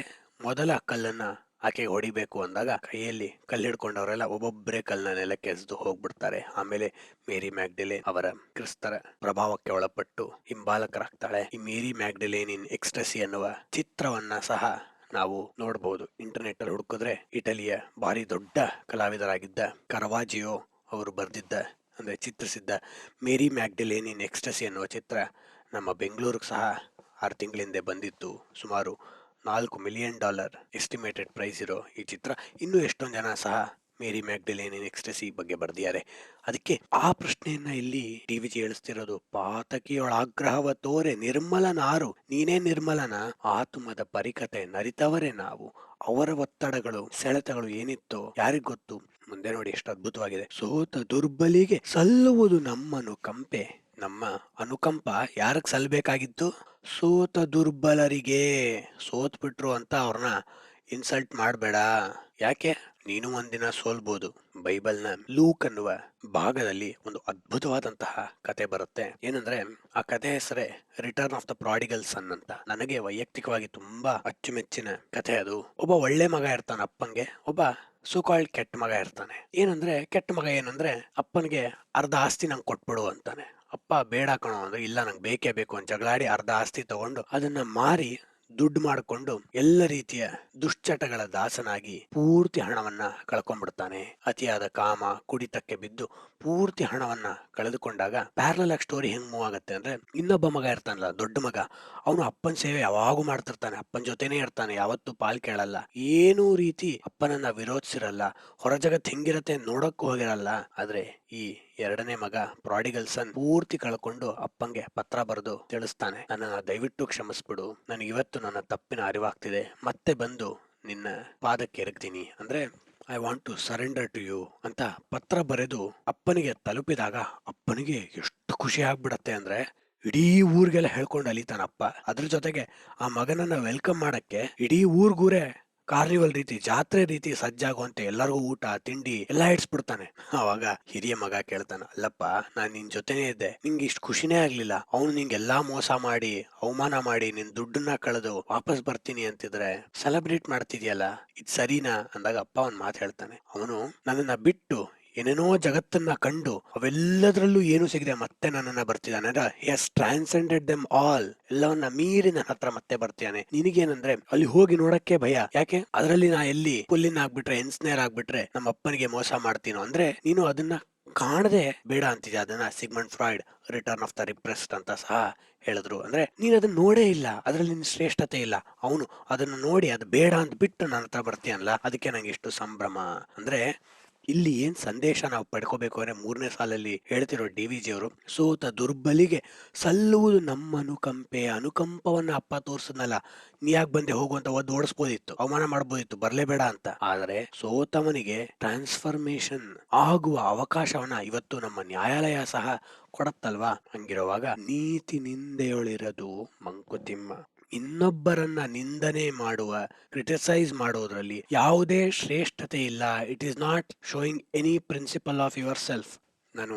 ಮೊದಲ ಕಲ್ಲನ್ನ ಆಕೆಗೆ ಹೊಡಿಬೇಕು ಅಂದಾಗ ಕೈಯಲ್ಲಿ ಕಲ್ಲು ಹಿಡ್ಕೊಂಡವರೆಲ್ಲ ಒಬ್ಬೊಬ್ಬರೇ ಕಲ್ನ ನೆಲಕ್ಕೆ ಎಸೆದು ಹೋಗ್ಬಿಡ್ತಾರೆ. ಆಮೇಲೆ ಮೇರಿ ಮ್ಯಾಗ್ಡೆಲೇನ್ ಅವರ ಕ್ರಿಸ್ತರ ಪ್ರಭಾವಕ್ಕೆ ಒಳಪಟ್ಟು ಹಿಂಬಾಲಕರಾಗ್ತಾಳೆ. ಈ ಮೇರಿ ಮ್ಯಾಗ್ಡೆಲೇನ್ ಇನ್ ಎಕ್ಸ್ಟಸಿ ಅನ್ನುವ ಚಿತ್ರವನ್ನ ಸಹ ನಾವು ನೋಡಬಹುದು. ಇಂಟರ್ನೆಟ್ ಅಲ್ಲಿ ಹುಡುಕಿದ್ರೆ ಇಟಲಿಯ ಭಾರಿ ದೊಡ್ಡ ಕಲಾವಿದರಾಗಿದ್ದ ಕರವಾಜಿಯೋ ಅವರು ಬರೆದಿದ್ದ, ಅಂದ್ರೆ ಚಿತ್ರಿಸಿದ್ದ ಮೇರಿ ಮ್ಯಾಗ್ಡೆಲೇನ್ ಇನ್ ಎಕ್ಸ್ಟಸಿ ಅನ್ನುವ ಚಿತ್ರ ನಮ್ಮ ಬೆಂಗಳೂರಿಗೆ ಸಹ 6 ತಿಂಗಳ ಹಿಂದೆ ಬಂದಿತ್ತು. ಸುಮಾರು $4 ಮಿಲಿಯನ್ ಎಸ್ಟಿಮೇಟೆಡ್ ಪ್ರೈಸ್ ಇರೋ ಈ ಚಿತ್ರ ಇನ್ನೂ ಎಷ್ಟೊಂದು ಜನ ಸಹ ಮೇರಿ ಮ್ಯಾಗ್ಡೆಲೇನ್ ಇನ್ ಎಕ್ಸ್ಟಸಿ ಬಗ್ಗೆ ಬರೆದಿದ್ದಾರೆ. ಅದಕ್ಕೆ ಆ ಪ್ರಶ್ನೆಯನ್ನ ಇಲ್ಲಿ ಟಿವಿಜಿ ಹೇಳಿಸ್ತಿರೋದು. ಪಾತಕಿಯೊಳಾಗ್ರಹವ ತೋರೆ ನಿರ್ಮಲನಾರು, ನೀನೇ ನಿರ್ಮಲನ ಆತ್ಮದ ಪರಿಕತೆ ನರಿತವರೇ ನಾವು. ಅವರ ಒತ್ತಡಗಳು ಸೆಳೆತಗಳು ಏನಿತ್ತೋ ಯಾರಿಗ್ ಗೊತ್ತು. ಮುಂದೆ ನೋಡಿ ಎಷ್ಟು ಅದ್ಭುತವಾಗಿದೆ. ಸೋತ ದುರ್ಬಲಿಗೆ ಸಲ್ಲುವುದು ನಮ್ಮನುಕಂಪೆ. ನಮ್ಮ ಅನುಕಂಪ ಯಾರಿಗೆ ಸಲ್ಬೇಕಾಗಿತ್ತು? ಸೋತ ದುರ್ಬಲರಿಗೆ. ಸೋತ್ ಬಿಟ್ರು ಅಂತ ಅವ್ರನ್ನ ಇನ್ಸಲ್ಟ್ ಮಾಡಬೇಡ. ಯಾಕೆ? ನೀನು ಒಂದಿನ ಸೋಲ್ಬೋದು. ಬೈಬಲ್ನ ಲೂಕ್ ಅನ್ನುವ ಭಾಗದಲ್ಲಿ ಒಂದು ಅದ್ಭುತವಾದಂತಹ ಕತೆ ಬರುತ್ತೆ. ಏನಂದ್ರೆ, ಆ ಕತೆ ಹೆಸರೇ ರಿಟರ್ನ್ ಆಫ್ ದ ಪ್ರಾಡಿಗಲ್ ಸನ್ ಅಂತ. ನನಗೆ ವೈಯಕ್ತಿಕವಾಗಿ ತುಂಬಾ ಅಚ್ಚುಮೆಚ್ಚಿನ ಕತೆ ಅದು. ಒಬ್ಬ ಒಳ್ಳೆ ಮಗ ಇರ್ತಾನೆ ಅಪ್ಪಂಗೆ, ಒಬ್ಬ ಸೋಕಾಲ್ಡ್ ಕೆಟ್ಟ ಮಗ ಇರ್ತಾನೆ. ಏನಂದ್ರೆ, ಕೆಟ್ಟ ಮಗ ಏನಂದ್ರೆ, ಅಪ್ಪನಿಗೆ ಅರ್ಧ ಆಸ್ತಿ ನಂಗೆ ಕೊಟ್ಬಿಡು ಅಂತಾನೆ. ಅಪ್ಪ ಬೇಡ ಕಣೋ ಅಂದ್ರೆ, ಇಲ್ಲ ನಂಗೆ ಬೇಕೇ ಬೇಕು ಅಂತ ಜಗಳಾಡಿ ಅರ್ಧ ಆಸ್ತಿ ತಗೊಂಡು ಅದನ್ನ ಮಾರಿ ದುಡ್ಡು ಮಾಡಿಕೊಂಡು ಎಲ್ಲ ರೀತಿಯ ದುಶ್ಚಟಗಳ ದಾಸನಾಗಿ ಪೂರ್ತಿ ಹಣವನ್ನ ಕಳ್ಕೊಂಡ್ಬಿಡ್ತಾನೆ. ಅತಿಯಾದ ಕಾಮ ಕುಡಿತಕ್ಕೆ ಬಿದ್ದು ಪೂರ್ತಿ ಹಣವನ್ನ ಕಳೆದುಕೊಂಡಾಗ ಪ್ಯಾರಲಲ್ ಆಗಿ ಸ್ಟೋರಿ ಹೆಂಗ್ ಮೂವ್ ಆಗುತ್ತೆ ಅಂದ್ರೆ, ಇನ್ನೊಬ್ಬ ಮಗ ಇರ್ತಾನಲ್ಲ, ದೊಡ್ಡ ಮಗ, ಅವನು ಅಪ್ಪನ ಸೇವೆ ಯಾವಾಗೂ ಮಾಡ್ತಿರ್ತಾನೆ, ಅಪ್ಪನ ಜೊತೆನೇ ಇರ್ತಾನೆ, ಯಾವತ್ತೂ ಪಾಲ್ ಕೇಳಲ್ಲ, ಏನೂ ರೀತಿ ಅಪ್ಪನನ್ನ ವಿರೋಧಿಸಿರಲ್ಲ, ಹೊರ ಜಗತ್ ಹೆಂಗಿರತ್ತೆ ನೋಡಕ್ಕೂ ಹೋಗಿರಲ್ಲ. ಆದ್ರೆ ಈ ಎರಡನೇ ಮಗ ಪ್ರಾಡಿಗಲ್ ಸನ್ ಪೂರ್ತಿ ಕಳ್ಕೊಂಡು ಅಪ್ಪಂಗೆ ಪತ್ರ ಬರೆದು ತಿಳಿಸ್ತಾನೆ, ನನ್ನನ್ನ ದಯವಿಟ್ಟು ಕ್ಷಮಿಸ್ಬಿಡು, ನನಗೆ ಇವತ್ತು ನನ್ನ ತಪ್ಪಿನ ಅರಿವಾಗ್ತಿದೆ, ಮತ್ತೆ ಬಂದು ನಿನ್ನ ಪಾದಕ್ಕೆ ಎರಗ್ತೀನಿ, ಅಂದ್ರೆ I want to surrender to you ಅಂತ ಪತ್ರ ಬರೆದು ಅಪ್ಪನಿಗೆ ತಲುಪಿದಾಗ ಅಪ್ಪನಿಗೆ ಎಷ್ಟು ಖುಷಿ ಆಗ್ಬಿಡತ್ತೆ ಅಂದ್ರೆ, ಇಡೀ ಊರಿಗೆಲ್ಲ ಹೇಳ್ಕೊಂಡು ಅಲಿತಾನಪ್ಪ. ಅದ್ರ ಜೊತೆಗೆ ಆ ಮಗನನ್ನ ವೆಲ್ಕಮ್ ಮಾಡಕ್ಕೆ ಇಡೀ ಊರ್ಗೂರೇ ಕಾರ್ನಿವಲ್ ರೀತಿ, ಜಾತ್ರೆ ರೀತಿ ಸಜ್ಜಾಗುವಂತೆ ಎಲ್ಲರಿಗೂ ಊಟ ತಿಂಡಿ ಎಲ್ಲ ಇಡ್ಸ್ಬಿಡ್ತಾನೆ. ಅವಾಗ ಹಿರಿಯ ಮಗ ಕೇಳ್ತಾನ, ಅಲ್ಲಪ್ಪ ನಾನ್ ನಿನ್ ಜೊತೆನೇ ಇದ್ದೆ, ನಿಂಗೆ ಇಷ್ಟು ಖುಷಿನೇ ಆಗ್ಲಿಲ್ಲ, ಅವನು ನಿಂಗೆಲ್ಲಾ ಮೋಸ ಮಾಡಿ ಅವಮಾನ ಮಾಡಿ ನಿನ್ ದುಡ್ಡನ್ನ ಕಳೆದು ವಾಪಸ್ ಬರ್ತೀನಿ ಅಂತಿದ್ರೆ ಸೆಲೆಬ್ರೇಟ್ ಮಾಡ್ತಿದ್ಯಲ್ಲ, ಇದ್ ಸರಿನಾ ಅಂದಾಗ ಅಪ್ಪ ಒಂದ್ ಮಾತು ಹೇಳ್ತಾನೆ, ಅವನು ನನ್ನನ್ನ ಬಿಟ್ಟು ಏನೇನೋ ಜಗತ್ತನ್ನ ಕಂಡು ಅವೆಲ್ಲದ್ರಲ್ಲೂ ಏನು ಸಿಗದೆ ಮತ್ತೆ ನನ್ನನ್ನ ಬರ್ತಿದ್ದಾನೆ. He has transcended them all. ಎಲ್ಲವನ್ನ ಮೀರಿ ನನ್ನ ಹತ್ರ ಮತ್ತೆ ಬರ್ತಿದ್ದಾನೆ. ನಿನಗೇನಂದ್ರೆ ಅಲ್ಲಿ ಹೋಗಿ ನೋಡಕ್ಕೆ ಭಯ. ಯಾಕೆ? ಅದರಲ್ಲಿ ನಾ ಎಲ್ಲಿ ಪುಲ್ಲಿನ ಆಗ್ಬಿಟ್ರೆ, ಎನ್ಸ್ನೇರ್ ಆಗ್ಬಿಟ್ರೆ ನಮ್ಮ ಅಪ್ಪನಿಗೆ ಮೋಸ ಮಾಡ್ತೀನೋ ಅಂದ್ರೆ ನೀನು ಅದನ್ನ ಕಾಣದೆ ಬೇಡ ಅಂತಿದ್ಯಾ. ಅದನ್ನ Sigmund Freud return of the repressed ಅಂತ ಸಹ ಹೇಳಿದ್ರು. ಅಂದ್ರೆ ನೀನ್ ಅದನ್ನ ನೋಡೇ ಇಲ್ಲ, ಅದ್ರಲ್ಲಿ ನಿನ್ ಶ್ರೇಷ್ಠತೆ ಇಲ್ಲ. ಅವನು ಅದನ್ನ ನೋಡಿ ಅದು ಬೇಡ ಅಂತ ಬಿಟ್ಟು ನನ್ನ ಹತ್ರ ಬರ್ತೀಯಲ್ಲ, ಅದಕ್ಕೆ ನಂಗೆ ಎಷ್ಟು ಸಂಭ್ರಮ. ಅಂದ್ರೆ ಇಲ್ಲಿ ಏನ್ ಸಂದೇಶ ನಾವು ಪಡ್ಕೋಬೇಕು ಅಂದ್ರೆ, 3ನೇ ಸಾಲಲ್ಲಿ ಹೇಳ್ತಿರೋ ಡಿ.ವಿ.ಜಿ ಅವರು, ಸೋತ ದುರ್ಬಲಿಗೆ ಸಲ್ಲುವುದು ನಮ್ಮ ಅನುಕಂಪೆ. ಅನುಕಂಪವನ್ನ ಅಪ್ಪ ತೋರ್ಸದ್ನಲ್ಲ, ನೀ ಯಾಕೆ ಬಂದೆ ಹೋಗುವಂತ ಒದ್ದು ಓಡಿಸ್ಬೋದಿತ್ತು, ಅವಮಾನ ಮಾಡ್ಬೋದಿತ್ತು, ಬರ್ಲೇಬೇಡ ಅಂತ. ಆದ್ರೆ ಸೋತವನಿಗೆ ಟ್ರಾನ್ಸ್ಫರ್ಮೇಶನ್ ಆಗುವ ಅವಕಾಶವನ್ನ ಇವತ್ತು ನಮ್ಮ ನ್ಯಾಯಾಲಯ ಸಹ ಕೊಡತ್ತಲ್ವಾ. ಹಂಗಿರುವಾಗ ನೀತಿ ನಿಂದೆಯೊಳಿರದು ಮಂಕುತಿಮ್ಮ. ಇನ್ನೊಬ್ಬರನ್ನ ನಿಂದನೆ ಮಾಡುವ, ಕ್ರಿಟಿಸೈಸ್ ಮಾಡೋದ್ರಲ್ಲಿ ಯಾವುದೇ ಶ್ರೇಷ್ಠತೆ ಇಲ್ಲ. It is not showing any principle of yourself. ನಾನು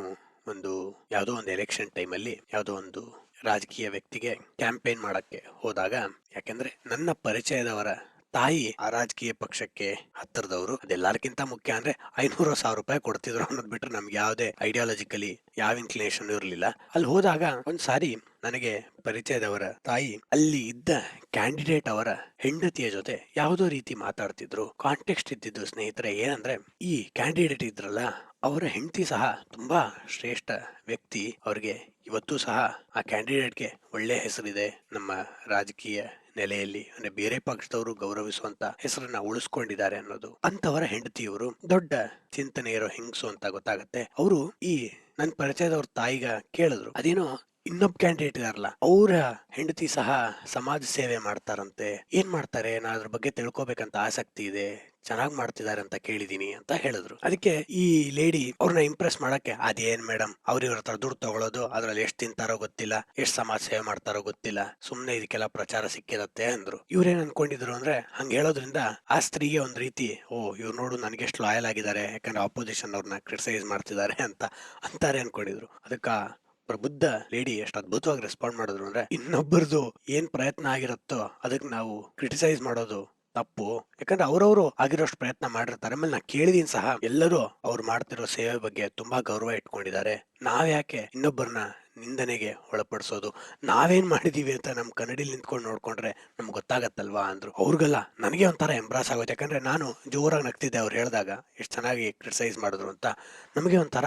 ಯಾವುದೋ ಒಂದು ಎಲೆಕ್ಷನ್ ಟೈಮಲ್ಲಿ ಯಾವುದೋ ಒಂದು ರಾಜಕೀಯ ವ್ಯಕ್ತಿಗೆ ಕ್ಯಾಂಪೇನ್ ಮಾಡಕ್ಕೆ ಹೋದಾಗ, ಯಾಕೆಂದ್ರೆ ನನ್ನ ಪರಿಚಯದವರ ತಾಯಿ ಆ ರಾಜಕೀಯ ಪಕ್ಷಕ್ಕೆ ಹತ್ತಿರದವರು, ಅದೆಲ್ಲರಿಗಿಂತ ಮುಖ್ಯ ಅಂದ್ರೆ 500,000 ರೂಪಾಯಿ ಕೊಡ್ತಿದ್ರು ಅನ್ನೋದ್ ಬಿಟ್ರೆ ನಮ್ಗೆ ಯಾವುದೇ ಐಡಿಯಾಲಜಿಕಲಿ ಯಾವ ಇನ್ಕ್ಲಿನೇಷನ್ ಇರಲಿಲ್ಲ. ಅಲ್ಲಿ ಹೋದಾಗ ಒಂದ್ ಸಾರಿ ನನಗೆ ಪರಿಚಯದವರ ತಾಯಿ ಅಲ್ಲಿ ಇದ್ದ ಕ್ಯಾಂಡಿಡೇಟ್ ಅವರ ಹೆಂಡತಿಯ ಜೊತೆ ಯಾವುದೋ ರೀತಿ ಮಾತಾಡ್ತಿದ್ರು. ಕಾಂಟೆಕ್ಸ್ಟ್ ಇದ್ದಿದ್ದು ಸ್ನೇಹಿತರೆ ಏನಂದ್ರೆ, ಈ ಕ್ಯಾಂಡಿಡೇಟ್ ಇದ್ರಲ್ಲ ಅವರ ಹೆಂಡತಿ ಸಹ ತುಂಬಾ ಶ್ರೇಷ್ಠ ವ್ಯಕ್ತಿ. ಅವ್ರಿಗೆ ಇವತ್ತು ಸಹ ಆ ಕ್ಯಾಂಡಿಡೇಟ್ಗೆ ಒಳ್ಳೆ ಹೆಸರಿದೆ ನಮ್ಮ ರಾಜಕೀಯ ನೆಲೆಯಲ್ಲಿ, ಅಂದ್ರೆ ಬೇರೆ ಪಕ್ಷದವರು ಗೌರವಿಸುವಂತ ಹೆಸರನ್ನ ಉಳಿಸ್ಕೊಂಡಿದ್ದಾರೆ ಅನ್ನೋದು. ಅಂತವರ ಹೆಂಡತಿಯವರು ದೊಡ್ಡ ಚಿಂತನೆ ಇರೋ ಹೆಂಗಸು ಅಂತ ಗೊತ್ತಾಗತ್ತೆ. ಅವರು ಈ ನನ್ನ ಪರಿಚಯದವ್ರ ತಾಯಿಗ ಕೇಳಿದ್ರು, ಅದೇನೋ ಇನ್ನೊಬ್ಬ ಕ್ಯಾಂಡಿಡೇಟ್ ಇದಾರಲ್ಲ ಅವರ ಹೆಂಡತಿ ಸಹ ಸಮಾಜ ಸೇವೆ ಮಾಡ್ತಾರಂತೆ, ಏನ್ ಮಾಡ್ತಾರೆ, ನಾ ಅದ್ರ ಬಗ್ಗೆ ತಿಳ್ಕೊಬೇಕಂತ ಆಸಕ್ತಿ ಇದೆ, ಚೆನ್ನಾಗ್ ಮಾಡ್ತಿದ್ದಾರೆ ಅಂತ ಕೇಳಿದೀನಿ ಅಂತ ಹೇಳಿದ್ರು. ಅದಕ್ಕೆ ಈ ಲೇಡಿ ಅವ್ರನ್ನ ಇಂಪ್ರೆಸ್ ಮಾಡಕ್ಕೆ, ಅದೇನ್ ಮೇಡಮ್ ಅವ್ರ ಇವ್ರ ಹತ್ರ ದುಡ್ಡು ತಗೊಳ್ಳೋದು, ಅದ್ರಲ್ಲಿ ಎಷ್ಟ್ ತಿಂತಾರೋ ಗೊತ್ತಿಲ್ಲ, ಎಷ್ಟ್ ಸಮಾಜ ಸೇವೆ ಮಾಡ್ತಾರೋ ಗೊತ್ತಿಲ್ಲ, ಸುಮ್ನೆ ಇದಕ್ಕೆಲ್ಲ ಪ್ರಚಾರ ಸಿಕ್ಕಿರತ್ತೆ ಅಂದ್ರು. ಇವ್ರೇನ್ ಅನ್ಕೊಂಡಿದ್ರು ಅಂದ್ರೆ, ಹಂಗ ಹೇಳೋದ್ರಿಂದ ಆ ಸ್ತ್ರೀಗೆ ಒಂದ್ ರೀತಿ, ಓ ಇವ್ರು ನೋಡು ನನಗೆ ಎಷ್ಟು ಲಾಯಲ್ ಆಗಿದ್ದಾರೆ, ಯಾಕಂದ್ರೆ ಆಪೋಸಿಷನ್ ಅವ್ರನ್ನ ಕ್ರಿಟಿಸೈಸ್ ಮಾಡ್ತಿದ್ದಾರೆ ಅಂತಾರೆ ಅನ್ಕೊಂಡಿದ್ರು. ಅದಕ್ಕ ಪ್ರಬುದ್ಧ ಲೇಡಿ ಎಷ್ಟು ಅದ್ಭುತವಾಗಿ ರೆಸ್ಪಾಂಡ್ ಮಾಡಿದ್ರು ಅಂದ್ರೆ, ಇನ್ನೊಬ್ಬರದು ಏನ್ ಪ್ರಯತ್ನ ಆಗಿರುತ್ತೋ ಅದಕ್ಕೆ ನಾವು ಕ್ರಿಟಿಸೈಸ್ ಮಾಡೋದು ತಪ್ಪು, ಯಾಕಂದ್ರೆ ಅವ್ರವ್ರು ಆಗಿರೋಷ್ಟು ಪ್ರಯತ್ನ ಮಾಡಿರ್ತಾರೆ. ಆಮೇಲೆ ನಾ ಕೇಳಿದೀನಿ ಸಹ, ಎಲ್ಲರೂ ಅವ್ರು ಮಾಡ್ತಿರೋ ಸೇವೆ ಬಗ್ಗೆ ತುಂಬಾ ಗೌರವ ಇಟ್ಕೊಂಡಿದ್ದಾರೆ. ನಾವ್ ಯಾಕೆ ಇನ್ನೊಬ್ಬರನ್ನ ನಿಂದನೆಗೆ ಒಳಪಡಿಸೋದು, ನಾವೇನ್ ಮಾಡಿದೀವಿ ಅಂತ ನಮ್ ಕನ್ನಡಿಲಿ ನಿಂತ್ಕೊಂಡು ನೋಡ್ಕೊಂಡ್ರೆ ನಮ್ಗೆ ಗೊತ್ತಾಗತ್ತಲ್ವಾ ಅಂದ್ರು. ಅವ್ರಿಗೆಲ್ಲ ನನಗೆ ಒಂಥರ ಎಂಬ್ರಾಸ್ ಆಗೋಯ್ತು, ಯಾಕಂದ್ರೆ ನಾನು ಜೋರಾಗಿ ನಗ್ತಿದ್ದೆ ಅವ್ರು ಹೇಳಿದಾಗ ಎಷ್ಟು ಚೆನ್ನಾಗಿ ಕ್ರಿಟಿಸೈಸ್ ಮಾಡಿದ್ರು ಅಂತ. ನಮಗೆ ಒಂಥರ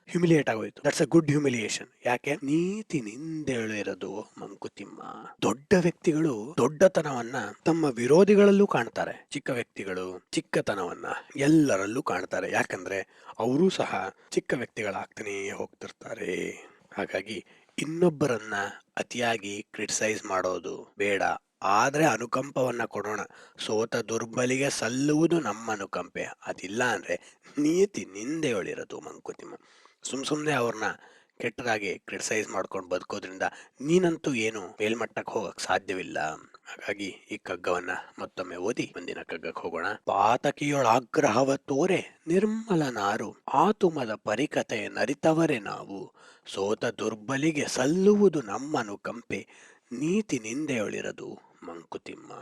ಹ್ಯೂಮಿಲಿಯೇಟ್ ಆಗೋಯ್ತು. That's a good humiliation. ಯಾಕೆ? ನೀತಿ ನಿಂದೇಳಿರೋದು ಮಂಕುತಿಮ್ಮ. ದೊಡ್ಡ ವ್ಯಕ್ತಿಗಳು ದೊಡ್ಡತನವನ್ನ ತಮ್ಮ ವಿರೋಧಿಗಳಲ್ಲೂ ಕಾಣ್ತಾರೆ, ಚಿಕ್ಕ ವ್ಯಕ್ತಿಗಳು ಚಿಕ್ಕತನವನ್ನ ಎಲ್ಲರಲ್ಲೂ ಕಾಣ್ತಾರೆ. ಯಾಕಂದ್ರೆ ಅವರೂ ಸಹ ಚಿಕ್ಕ ವ್ಯಕ್ತಿಗಳಾಗ್ತಾನೆ ಹೋಗ್ತಿರ್ತಾರೆ. ಹಾಗಾಗಿ ಇನ್ನೊಬ್ಬರನ್ನ ಅತಿಯಾಗಿ ಕ್ರಿಟಿಸೈಸ್ ಮಾಡೋದು ಬೇಡ, ಆದ್ರೆ ಅನುಕಂಪವನ್ನ ಕೊಡೋಣ. ಸೋತ ದುರ್ಬಲಿಗೆ ಸಲ್ಲುವುದು ನಮ್ಮ ಅನುಕಂಪೆ, ಅದಿಲ್ಲ ಅಂದ್ರೆ ನೀತಿ ನಿಂದೆಯೊಳಿರೋದು ಮಂಕುತಿಮ್ಮ. ಸುಮ್ನೆ ಅವ್ರನ್ನ ಕೆಟ್ಟದಾಗಿ ಕ್ರಿಟಿಸೈಸ್ ಮಾಡ್ಕೊಂಡು ಬದುಕೋದ್ರಿಂದ ನೀನಂತೂ ಏನು ಮೇಲ್ಮಟ್ಟಕ್ಕೆ ಹೋಗಕ್ ಸಾಧ್ಯವಿಲ್ಲ. ಹಾಗಾಗಿ ಈ ಕಗ್ಗವನ್ನ ಮತ್ತೊಮ್ಮೆ ಓದಿ ಮುಂದಿನ ಕಗ್ಗಕ್ಕೆ ಹೋಗೋಣ. ಪಾತಕಿಯೊಳಾಗ್ರಹವ ತೋರೆ ನಿರ್ಮಲನಾರು, ಆತುಮದ ಪರಿಕತೆ ನರಿತವರೆ ನಾವು, ಸೋತ ದುರ್ಬಲಿಗೆ ಸಲ್ಲುವುದು ನಮ್ಮನುಕಂಪೆ, ನೀತಿ ನಿಂದೆಯೊಳಿರದು ಮಂಕುತಿಮ್ಮ.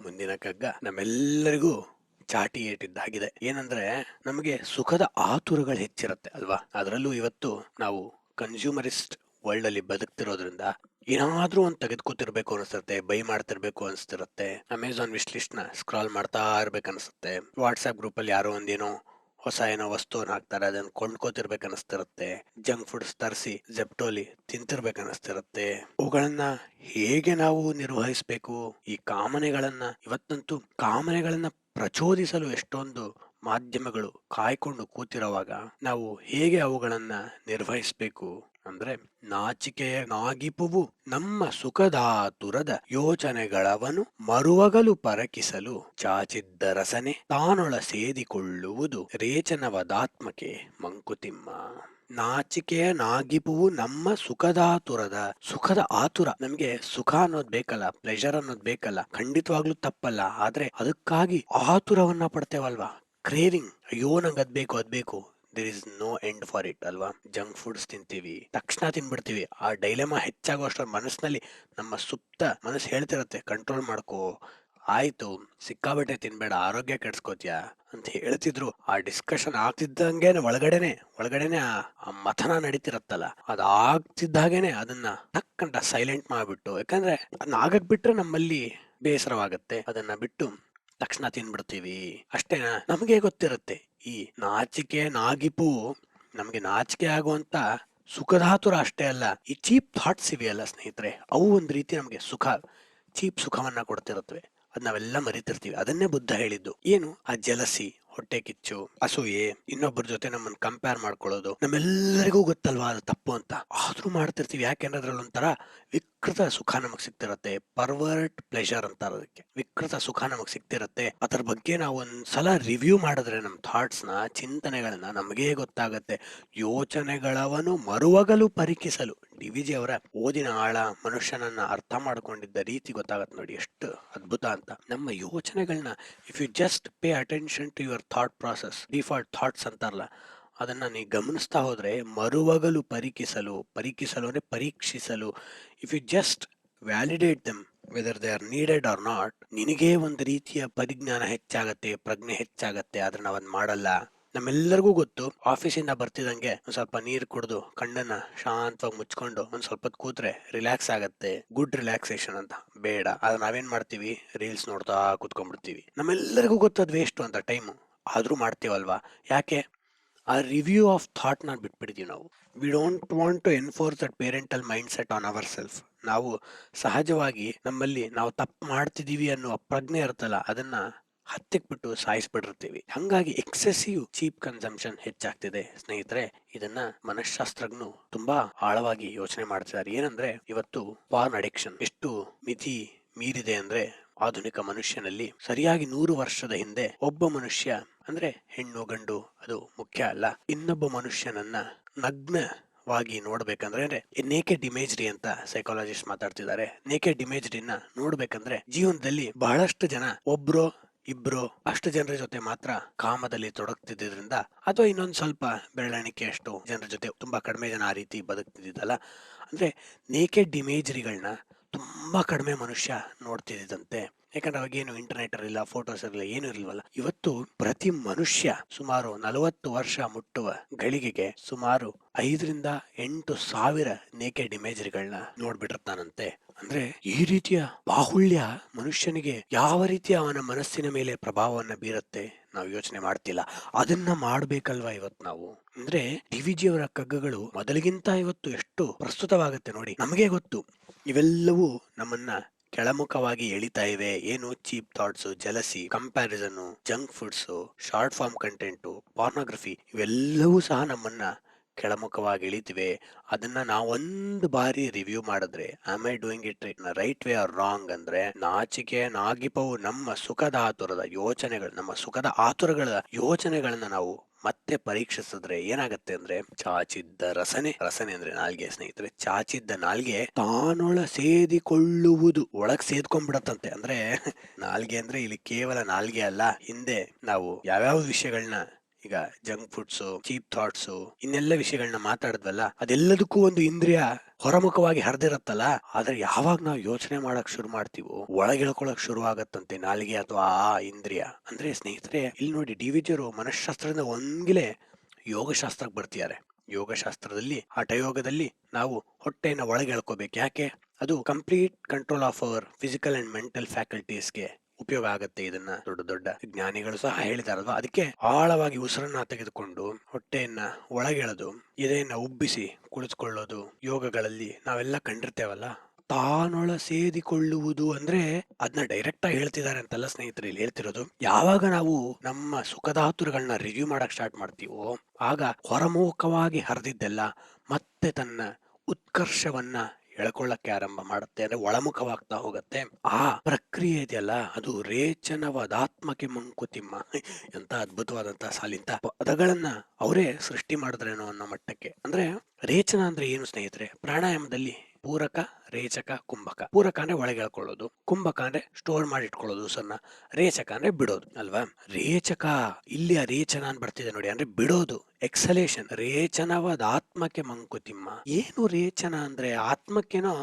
ಮುಂದಿನ ಕಗ್ಗ ನಮ್ಮೆಲ್ಲರಿಗೂ ಚಾಟಿ ಏಟಿದ್ದಾಗಿದೆ. ಏನಂದ್ರೆ, ನಮಗೆ ಸುಖದ ಆತುರಗಳು ಹೆಚ್ಚಿರುತ್ತೆ ಅಲ್ವಾ. ಅದರಲ್ಲೂ ಇವತ್ತು ನಾವು ಕನ್ಸ್ಯೂಮರಿಸ್ಟ್ ವರ್ಲ್ಡ್ ಅಲ್ಲಿ ಬದುಕ್ತಿರೋದ್ರಿಂದ ಏನಾದ್ರೂ ಒಂದು ತೆಗೆದುಕೊತಿರ್ಬೇಕು ಅನಿಸುತ್ತೆ, ಬೈ ಮಾಡ್ತಿರ್ಬೇಕು ಅನಿಸ್ತಿರುತ್ತೆ. ಅಮೆಝಾನ್ ವಿಶ್ ಲಿಸ್ಟ್ ನ ಸ್ಕ್ರಾಲ್ ಮಾಡ್ತಾ ಇರ್ಬೇಕು ಅನಿಸುತ್ತೆ. ವಾಟ್ಸ್ಆಪ್ ಗ್ರೂಪ್ ಅಲ್ಲಿ ಯಾರೋ ಒಂದೇನೋ ಹೊಸ ಏನೋ ವಸ್ತುವನ್ನು ಹಾಕ್ತಾರೆ, ಅದನ್ನ ಕೊಂಡ್ಕೋತಿರ್ಬೇಕು ಅನಿಸ್ತಿರುತ್ತೆ. ಜಂಕ್ ಫುಡ್ಸ್ ತರಿಸಿ ಜೆಪ್ಟೋಲಿ ತಿಂತಿರ್ಬೇಕು ಅನಿಸ್ತಿರುತ್ತೆ. ಅವುಗಳನ್ನ ಹೇಗೆ ನಾವು ನಿರ್ವಹಿಸ್ಬೇಕು, ಈ ಕಾಮನೆಗಳನ್ನ, ಇವತ್ತಂತೂ ಕಾಮನೆಗಳನ್ನ ಪ್ರಚೋದಿಸಲು ಎಷ್ಟೊಂದು ಮಾಧ್ಯಮಗಳು ಕಾಯ್ಕೊಂಡು ಕೂತಿರುವಾಗ ನಾವು ಹೇಗೆ ಅವುಗಳನ್ನ ನಿರ್ವಹಿಸಬೇಕು ಅಂದ್ರೆ, ನಾಚಿಕೆಯ ನಾಗಿಪುವು ನಮ್ಮ ಸುಖದಾತುರದ ಯೋಚನೆಗಳವನು ಮರುವಗಲು ಪರಕಿಸಲು, ಚಾಚಿದ್ದ ರಸನೆ ತಾನೊಳ ಸೇದಿಕೊಳ್ಳುವುದು ರೇಚನವದಾತ್ಮಕೆ ಮಂಕುತಿಮ್ಮ. ನಾಚಿಕೆಯ ನಾಗಿಪುವು ನಮ್ಮ ಸುಖದ ಆತುರ. ನಮ್ಗೆ ಸುಖ ಅನ್ನೋದ್ ಬೇಕಲ್ಲ, ಪ್ಲೆಜರ್ ಅನ್ನೋದ್ ಬೇಕಲ್ಲ, ಖಂಡಿತವಾಗ್ಲೂ ತಪ್ಪಲ್ಲ. ಆದ್ರೆ ಅದಕ್ಕಾಗಿ ಆತುರವನ್ನ ಪಡ್ತೇವಲ್ವಾ, ಕ್ರೇವಿಂಗ್, ಅಯ್ಯೋ ನಂಗೆ ಅದ್ಬೇಕು, there is no end for it ಅಲ್ವಾ. ಜಂಕ್ ಫುಡ್ಸ್ ತಿಂತೀವಿ, ತಕ್ಷಣ ತಿನ್ಬಿಡ್ತೀವಿ. ಆ ಡೈಲೆಮಾ ಹೆಚ್ಚಾಗುವಷ್ಟರ ಮನಸ್ಸಿನಲ್ಲಿ ನಮ್ಮ ಸುಪ್ತ ಮನಸ್ಸು ಹೇಳ್ತಿರತ್ತೆ, ಕಂಟ್ರೋಲ್ ಮಾಡ್ಕೋ, ಆಯ್ತು ಸಿಕ್ಕಾಬಟ್ಟೆ ತಿನ್ಬೇಡ, ಆರೋಗ್ಯ ಕೆಡ್ಸ್ಕೋತ್ಯಾ ಅಂತ ಹೇಳ್ತಿದ್ರು. ಆ ಡಿಸ್ಕಷನ್ ಆಗ್ತಿದ್ದಂಗೆನೆ ಒಳಗಡೆನೆ ಆ ಮಥನ ನಡೀತಿರತ್ತಲ್ಲ, ಅದಾಗ್ತಿದ್ದಾಗೇನೆ ಅದನ್ನ ಟಕ್ಕಂಟ ಸೈಲೆಂಟ್ ಮಾಡ್ಬಿಟ್ಟು, ಯಾಕಂದ್ರೆ ಅದನ್ನ ಆಗಕ್ ಬಿಟ್ರೆ ನಮ್ಮಲ್ಲಿ ಬೇಸರವಾಗತ್ತೆ, ಅದನ್ನ ಬಿಟ್ಟು ತಕ್ಷಣ ತಿನ್ಬಿಡ್ತೀವಿ. ಅಷ್ಟೇನಾ? ನಮಗೆ ಗೊತ್ತಿರುತ್ತೆ ಈ ನಾಚಿಕೆ ನಾಗಿಪು, ನಮ್ಗೆ ನಾಚಿಕೆ ಆಗುವಂತ ಸುಖದಾತುರ ಅಷ್ಟೇ ಅಲ್ಲ, ಈ ಚೀಪ್ ಥಾಟ್ಸ್ ಇವೆಯಲ್ಲ ಸ್ನೇಹಿತರೆ, ಅವು ಒಂದ್ ರೀತಿ ನಮ್ಗೆ ಚೀಪ್ ಸುಖವನ್ನ ಕೊಡ್ತಿರುತ್ತವೆ. ಅದ್ ನಾವೆಲ್ಲ ಮರಿತಿರ್ತೀವಿ. ಅದನ್ನೇ ಬುದ್ಧ ಹೇಳಿದ್ದು. ಏನು? ಆ ಜಲಸಿ, ಹೊಟ್ಟೆ ಕಿಚ್ಚು, ಅಸೂಯೆ, ಇನ್ನೊಬ್ಬರ ಜೊತೆ ನಮ್ಮನ್ನ ಕಂಪೇರ್ ಮಾಡ್ಕೊಳ್ಳೋದು, ನಮ್ಮೆಲ್ಲರಿಗೂ ಗೊತ್ತಲ್ವಾ ಅದು ತಪ್ಪು ಅಂತ, ಆದ್ರೂ ಮಾಡ್ತಿರ್ತೀವಿ. ಯಾಕೆಂದ್ರೆ ಅದ್ರಲ್ಲಿ ಒಂಥರ ವಿಕೃತ ಸುಖ ನಮಗ್ ಸಿಗ್ತಿರತ್ತೆ. ಪರ್ವರ್ಟ್ ಪ್ಲೆಷರ್ ಅಂತಾರ ಅದಕ್ಕೆ. ವಿಕೃತ ಸುಖ ನಮಗ್ ಸಿಗ್ತಿರತ್ತೆ. ಅದ್ರ ಬಗ್ಗೆ ನಾವು ಒಂದ್ಸಲ ರಿವ್ಯೂ ಮಾಡಿದ್ರೆ ನಮ್ ಥಾಟ್ಸ್ ನ, ಚಿಂತನೆಗಳನ್ನ, ನಮಗೇ ಗೊತ್ತಾಗತ್ತೆ. ಯೋಚನೆಗಳವನು ಮರುವಗಲು ಪರಿಕಿಸಲು. ಡಿ.ವಿ.ಜಿ ಅವರ ಓದಿನ ಆಳ, ಮನುಷ್ಯನನ್ನ ಅರ್ಥ ಮಾಡ್ಕೊಂಡಿದ್ದ ರೀತಿ ಗೊತ್ತಾಗತ್ತೆ ನೋಡಿ, ಎಷ್ಟು ಅದ್ಭುತ ಅಂತ. ನಮ್ಮ ಯೋಚನೆಗಳನ್ನ, if you just pay attention to your thought process, default thoughts ಅಂತಾರಲ್ಲ, ಅದನ್ನ ನೀ ಗಮನಿಸ್ತಾ ಹೋದ್ರೆ ಮರುವಗಲು ಪರೀಕ್ಷಿಸಲು ಅಂದ್ರೆ ಪರೀಕ್ಷಿಸಲು, if you just validate them whether they are needed or not, ನಿನಗೆ ಒಂದು ರೀತಿಯ ಪರಿಜ್ಞಾನ ಹೆಚ್ಚಾಗತ್ತೆ, ಪ್ರಜ್ಞೆ ಹೆಚ್ಚಾಗತ್ತೆ. ಆದ್ರೆ ನಾವದ್ ಮಾಡಲ್ಲ. ನಮ್ಮೆಲ್ಲರಿಗೂ ಗೊತ್ತು, ಆಫೀಸಿಂದ ಬರ್ತಿದಂಗೆ ಒಂದ್ ಸ್ವಲ್ಪ ನೀರ್ ಕುಡಿದು ಕಣ್ಣನ್ನ ಶಾಂತವಾಗಿ ಮುಚ್ಕೊಂಡು ಒಂದ್ ಸ್ವಲ್ಪ ಹೊತ್ತು ಕೂತ್ರೆ ರಿಲ್ಯಾಕ್ಸ್ ಆಗತ್ತೆ, ಗುಡ್ ರಿಲ್ಯಾಕ್ಸೇಷನ್ ಅಂತ. ಬೇಡ, ಆದ್ರೆ ನಾವೇನ್ ಮಾಡ್ತೀವಿ, ರೀಲ್ಸ್ ನೋಡ್ತಾ ಕೂತ್ಕೊಂಡ್ಬಿಡ್ತೀವಿ. ನಮ್ಮೆಲ್ಲರಿಗೂ ಗೊತ್ತದ್ ವೇಸ್ಟ್ ಅಂತ ಟೈಮು, ಆದ್ರೂ ಮಾಡ್ತೀವಲ್ವಾ? ಯಾಕೆ? ಆ ರಿವ್ಯೂ ಆಫ್ ಥಾಟ್ ನ ಬಿಟ್ಬಿಡ್ತೀವಿ ನಾವು. We don't want to enforce that parental mindset on our self. ನಾವು ಸಹಜವಾಗಿ ನಮ್ಮಲ್ಲಿ ನಾವು ತಪ್ಪು ಮಾಡ್ತಿದೀವಿ ಅನ್ನೋ ಪ್ರಜ್ಞೆ ಇರುತ್ತಲ್ಲ, ಅದನ್ನ ಹತ್ತಿಕ್ ಬಿಟ್ಟು ಸಾಯಿಸ್ಬಿಟ್ಟಿರ್ತೀವಿ. ಹಂಗಾಗಿ ಎಕ್ಸೆಸಿವ್ ಚೀಪ್ ಕನ್ಸಂಪ್ಷನ್ ಹೆಚ್ಚಾಗ್ತಿದೆ ಸ್ನೇಹಿತರೆ. ಇದನ್ನ ಮನಃಶಾಸ್ತ್ರಜ್ಞರು ತುಂಬಾ ಆಳವಾಗಿ ಯೋಚನೆ ಮಾಡ್ತಿದ್ದಾರೆ. ಏನಂದ್ರೆ, ಇವತ್ತು ಪಾರ್ನ್ ಅಡಿಕ್ಷನ್ ಎಷ್ಟು ಮಿತಿ ಮೀರಿದೆ ಅಂದ್ರೆ, ಆಧುನಿಕ ಮನುಷ್ಯನಲ್ಲಿ ಸರಿಯಾಗಿ 100 ವರ್ಷದ ಹಿಂದೆ ಒಬ್ಬ ಮನುಷ್ಯ, ಅಂದ್ರೆ ಹೆಣ್ಣು ಗಂಡು ಅದು ಮುಖ್ಯ ಅಲ್ಲ, ಇನ್ನೊಬ್ಬ ಮನುಷ್ಯನನ್ನ ನಗ್ನವಾಗಿ ನೋಡ್ಬೇಕಂದ್ರೆ, ಅಂದ್ರೆ ನೇಕೆಡ್ ಇಮೇಜ್ರಿ ಅಂತ ಸೈಕಾಲಜಿಸ್ಟ್ ಮಾತಾಡ್ತಿದ್ದಾರೆ. ನೇಕೆಡ್ ಇಮೇಜ್ರಿನ ನೋಡ್ಬೇಕಂದ್ರೆ ಜೀವನದಲ್ಲಿ ಬಹಳಷ್ಟು ಜನ ಒಬ್ರು ಇಬ್ರು ಅಷ್ಟು ಜನರ ಜೊತೆ ಮಾತ್ರ ಕಾಮದಲ್ಲಿ ತೊಡಗ್ತಿದ್ರಿಂದ, ಅಥವಾ ಇನ್ನೊಂದು ಸ್ವಲ್ಪ ಬೆರಳಿಕೆ ಅಷ್ಟು ಜನರ ಜೊತೆ, ತುಂಬಾ ಕಡಿಮೆ ಜನ ಆ ರೀತಿ ಬದುಕ್ತಿದ್ದಲ್ಲ. ಅಂದ್ರೆ ನೇಕೆಡ್ ಇಮೇಜ್ರಿಗಳನ್ನ ತುಂಬಾ ಕಡಿಮೆ ಮನುಷ್ಯ ನೋಡ್ತಿದ್ದಂತೆ. ಯಾಕಂದ್ರೆ ಅವಾಗೇನು ಇಂಟರ್ನೆಟ್ ಇರಲಿಲ್ಲ, ಫೋಟೋಸ್ ಇರಲಿಲ್ಲ, ಏನು ಇರಲಿಲ್ವಲ್ಲ. ಇವತ್ತು ಪ್ರತಿ ಮನುಷ್ಯ ಸುಮಾರು 40 ವರ್ಷ ಮುಟ್ಟುವ ಗಳಿಗೆಗೆ ಸುಮಾರು 5,000-8,000 ನೇಕೆಡ್ ಇಮೇಜ್ರಿಗಳನ್ನ ನೋಡ್ಬಿಟ್ಟಿರ್ತಾನಂತೆ. ಅಂದ್ರೆ ಈ ರೀತಿಯ ಬಾಹುಳ್ಯ ಮನುಷ್ಯನಿಗೆ ಯಾವ ರೀತಿ ಅವನ ಮನಸ್ಸಿನ ಮೇಲೆ ಪ್ರಭಾವವನ್ನ ಬೀರುತ್ತೆ ನಾವು ಯೋಚನೆ ಮಾಡ್ತಿಲ್ಲ. ಅದನ್ನ ಮಾಡ್ಬೇಕಲ್ವಾ ಇವತ್ತು ನಾವು. ಅಂದ್ರೆ ಡಿವಿಜಿ ಅವರ ಕಗ್ಗಗಳು ಮೊದಲಿಗಿಂತ ಇವತ್ತು ಎಷ್ಟು ಪ್ರಸ್ತುತವಾಗುತ್ತೆ ನೋಡಿ. ನಮಗೆ ಗೊತ್ತು ಇವೆಲ್ಲವೂ ನಮ್ಮನ್ನ ಕೆಳಮುಖವಾಗಿ ಎಳಿತಾ ಇವೆ. ಏನು? Cheap thoughts, jealousy, comparison, junk foods, short form content, pornography, ಇವೆಲ್ಲವೂ ಸಹ ನಮ್ಮನ್ನ ಕೆಳಮುಖವಾಗಿ ಇಳಿತಿವೆ. ಅದನ್ನ ನಾವೊಂದು ಬಾರಿ ರಿವ್ಯೂ ಮಾಡಿದ್ರೆ, am I doing it right way or wrong ಅಂದ್ರೆ, ನಾಚಿಕೆ ನಾಗಿಪವು ನಮ್ಮ ಸುಖದ ಆತುರಗಳ ಯೋಚನೆಗಳನ್ನ ನಾವು ಮತ್ತೆ ಪರೀಕ್ಷಿಸಿದ್ರೆ ಏನಾಗತ್ತೆ ಅಂದ್ರೆ, ಚಾಚಿದ್ದ ರಸನೆ ಅಂದ್ರೆ ನಾಲ್ಗೆ ಸ್ನೇಹಿತರೆ, ಚಾಚಿದ್ದ ನಾಲ್ಗೆ ತಾನೊಳ ಸೇದಿಕೊಳ್ಳುವುದು, ಒಳಗ್ ಸೇದ್ಕೊಂಡ್ಬಿಡತ್ತಂತೆ. ಅಂದ್ರೆ ನಾಲ್ಗೆ ಅಂದ್ರೆ ಇಲ್ಲಿ ಕೇವಲ ನಾಲ್ಗೆ ಅಲ್ಲ, ಹಿಂದೆ ನಾವು ಯಾವ್ಯಾವ ವಿಷಯಗಳನ್ನ, ಈಗ ಜಂಕ್ ಫುಡ್ಸ್, ಚೀಪ್ ಥಾಟ್ಸ್, ಇನ್ನೆಲ್ಲ ವಿಷಯಗಳನ್ನ ಮಾತಾಡಿದ್ವಲ್ಲ, ಅದೆಲ್ಲದಕ್ಕೂ ಒಂದು ಇಂದ್ರಿಯ ಹೊರಮುಖವಾಗಿ ಹರಿದಿರತ್ತಲ್ಲ. ಆದ್ರೆ ಯಾವಾಗ ನಾವು ಯೋಚನೆ ಮಾಡಕ್ ಶುರು ಮಾಡ್ತೀವೋ, ಒಳಗಿಳ್ಕೊಳಕ್ ಶುರು ಆಗತ್ತಂತೆ ನಾಲಿಗೆ ಅಥವಾ ಆ ಇಂದ್ರಿಯ. ಅಂದ್ರೆ ಸ್ನೇಹಿತರೆ, ಇಲ್ಲಿ ನೋಡಿ, ಡಿವಿಜಿಯವರು ಮನಃಶಾಸ್ತ್ರದಿಂದ ಒಂದ್ಗಿಲೆ ಯೋಗಶಾಸ್ತ್ರಕ್ಕೆ ಬರ್ತಿದ್ದಾರೆ. ಯೋಗಶಾಸ್ತ್ರದಲ್ಲಿ, ಹಠಯೋಗದಲ್ಲಿ ನಾವು ಹೊಟ್ಟೆನ ಒಳಗೆ ಎಳ್ಕೋಬೇಕು. ಯಾಕೆ? ಅದು complete control of our physical and mental ಫ್ಯಾಕಲ್ಟೀಸ್ಗೆ ಉಪಯೋಗ ಆಗತ್ತೆ. ಇದನ್ನ ದೊಡ್ಡ ದೊಡ್ಡ ಜ್ಞಾನಿಗಳು ಸಹ ಹೇಳಿದಾರಲ್ವಾ. ಅದಕ್ಕೆ ಆಳವಾಗಿ ಉಸಿರನ್ನ ತೆಗೆದುಕೊಂಡು ಹೊಟ್ಟೆಯನ್ನ ಒಳಗೆಳೆದು ಎದೆಯನ್ನ ಉಬ್ಬಿಸಿ ಕುಳಿತುಕೊಳ್ಳೋದು ಯೋಗಗಳಲ್ಲಿ ನಾವೆಲ್ಲ ಕಂಡಿರ್ತೇವಲ್ಲ. ತಾನೊಳ ಸೇದಿಕೊಳ್ಳುವುದು ಅಂದ್ರೆ ಅದನ್ನ ಡೈರೆಕ್ಟ್ ಆಗಿ ಹೇಳ್ತಿದ್ದಾರೆ ಅಂತಲ್ಲ ಸ್ನೇಹಿತರೆ, ಇಲ್ಲಿ ಹೇಳ್ತಿರೋದು. ಯಾವಾಗ ನಾವು ನಮ್ಮ ಸುಖದಾತುರಗಳನ್ನ ರಿವ್ಯೂ ಮಾಡಕ್ ಸ್ಟಾರ್ಟ್ ಮಾಡ್ತೀವೋ, ಆಗ ಹೊರಮುಖವಾಗಿ ಹರಿದಿದ್ದೆಲ್ಲ ಮತ್ತೆ ತನ್ನ ಉತ್ಕರ್ಷವನ್ನ ಎಳ್ಕೊಳ್ಳಕ್ಕೆ ಆರಂಭ ಮಾಡುತ್ತೆ. ಅಂದ್ರೆ ಒಳಮುಖವಾಗ್ತಾ ಹೋಗತ್ತೆ. ಆ ಪ್ರಕ್ರಿಯೆ ಇದೆಯಲ್ಲ, ಅದು ರೇಚನವಾದಾತ್ಮಕ್ಕೆ ಮಂಕುತಿಮ್ಮ. ಎಂತ ಅದ್ಭುತವಾದಂತಹ ಸಾಲಿಂತ ಪದಗಳನ್ನ ಅವರೇ ಸೃಷ್ಟಿ ಮಾಡಿದ್ರೇನೋ ಅನ್ನೋ ಮಟ್ಟಕ್ಕೆ. ಅಂದ್ರೆ ರೇಚನ ಅಂದ್ರೆ ಏನು ಸ್ನೇಹಿತರೆ? ಪ್ರಾಣಾಯಾಮದಲ್ಲಿ ಪೂರಕ, ರೇಚಕ, ಕುಂಭಕ. ಪೂರಕ ಅಂದ್ರೆ ಒಳಗೆ ಎಳ್ಕೊಳ್ಳೋದು, ಕುಂಭಕ ಅಂದ್ರೆ ಸ್ಟೋರ್ ಮಾಡಿ ಇಟ್ಕೊಳ್ಳೋದು ಸಣ್ಣ, ರೇಚಕ ಅಂದ್ರೆ ಬಿಡೋದು ಅಲ್ವಾ. ರೇಚಕ, ಇಲ್ಲಿ ಆ ರೇಚನ ಅಂತ ಬರ್ತಿದೆ ನೋಡಿ, ಅಂದ್ರೆ ಬಿಡೋದು, ಎಕ್ಸಲೇಷನ್. ರೇಚನವಾದ ಆತ್ಮಕ್ಕೆ ಮಂಕುತಿಮ್ಮ. ಏನು ರೇಚನ ಅಂದ್ರೆ? ಆತ್ಮಕ್ಕೇನೋ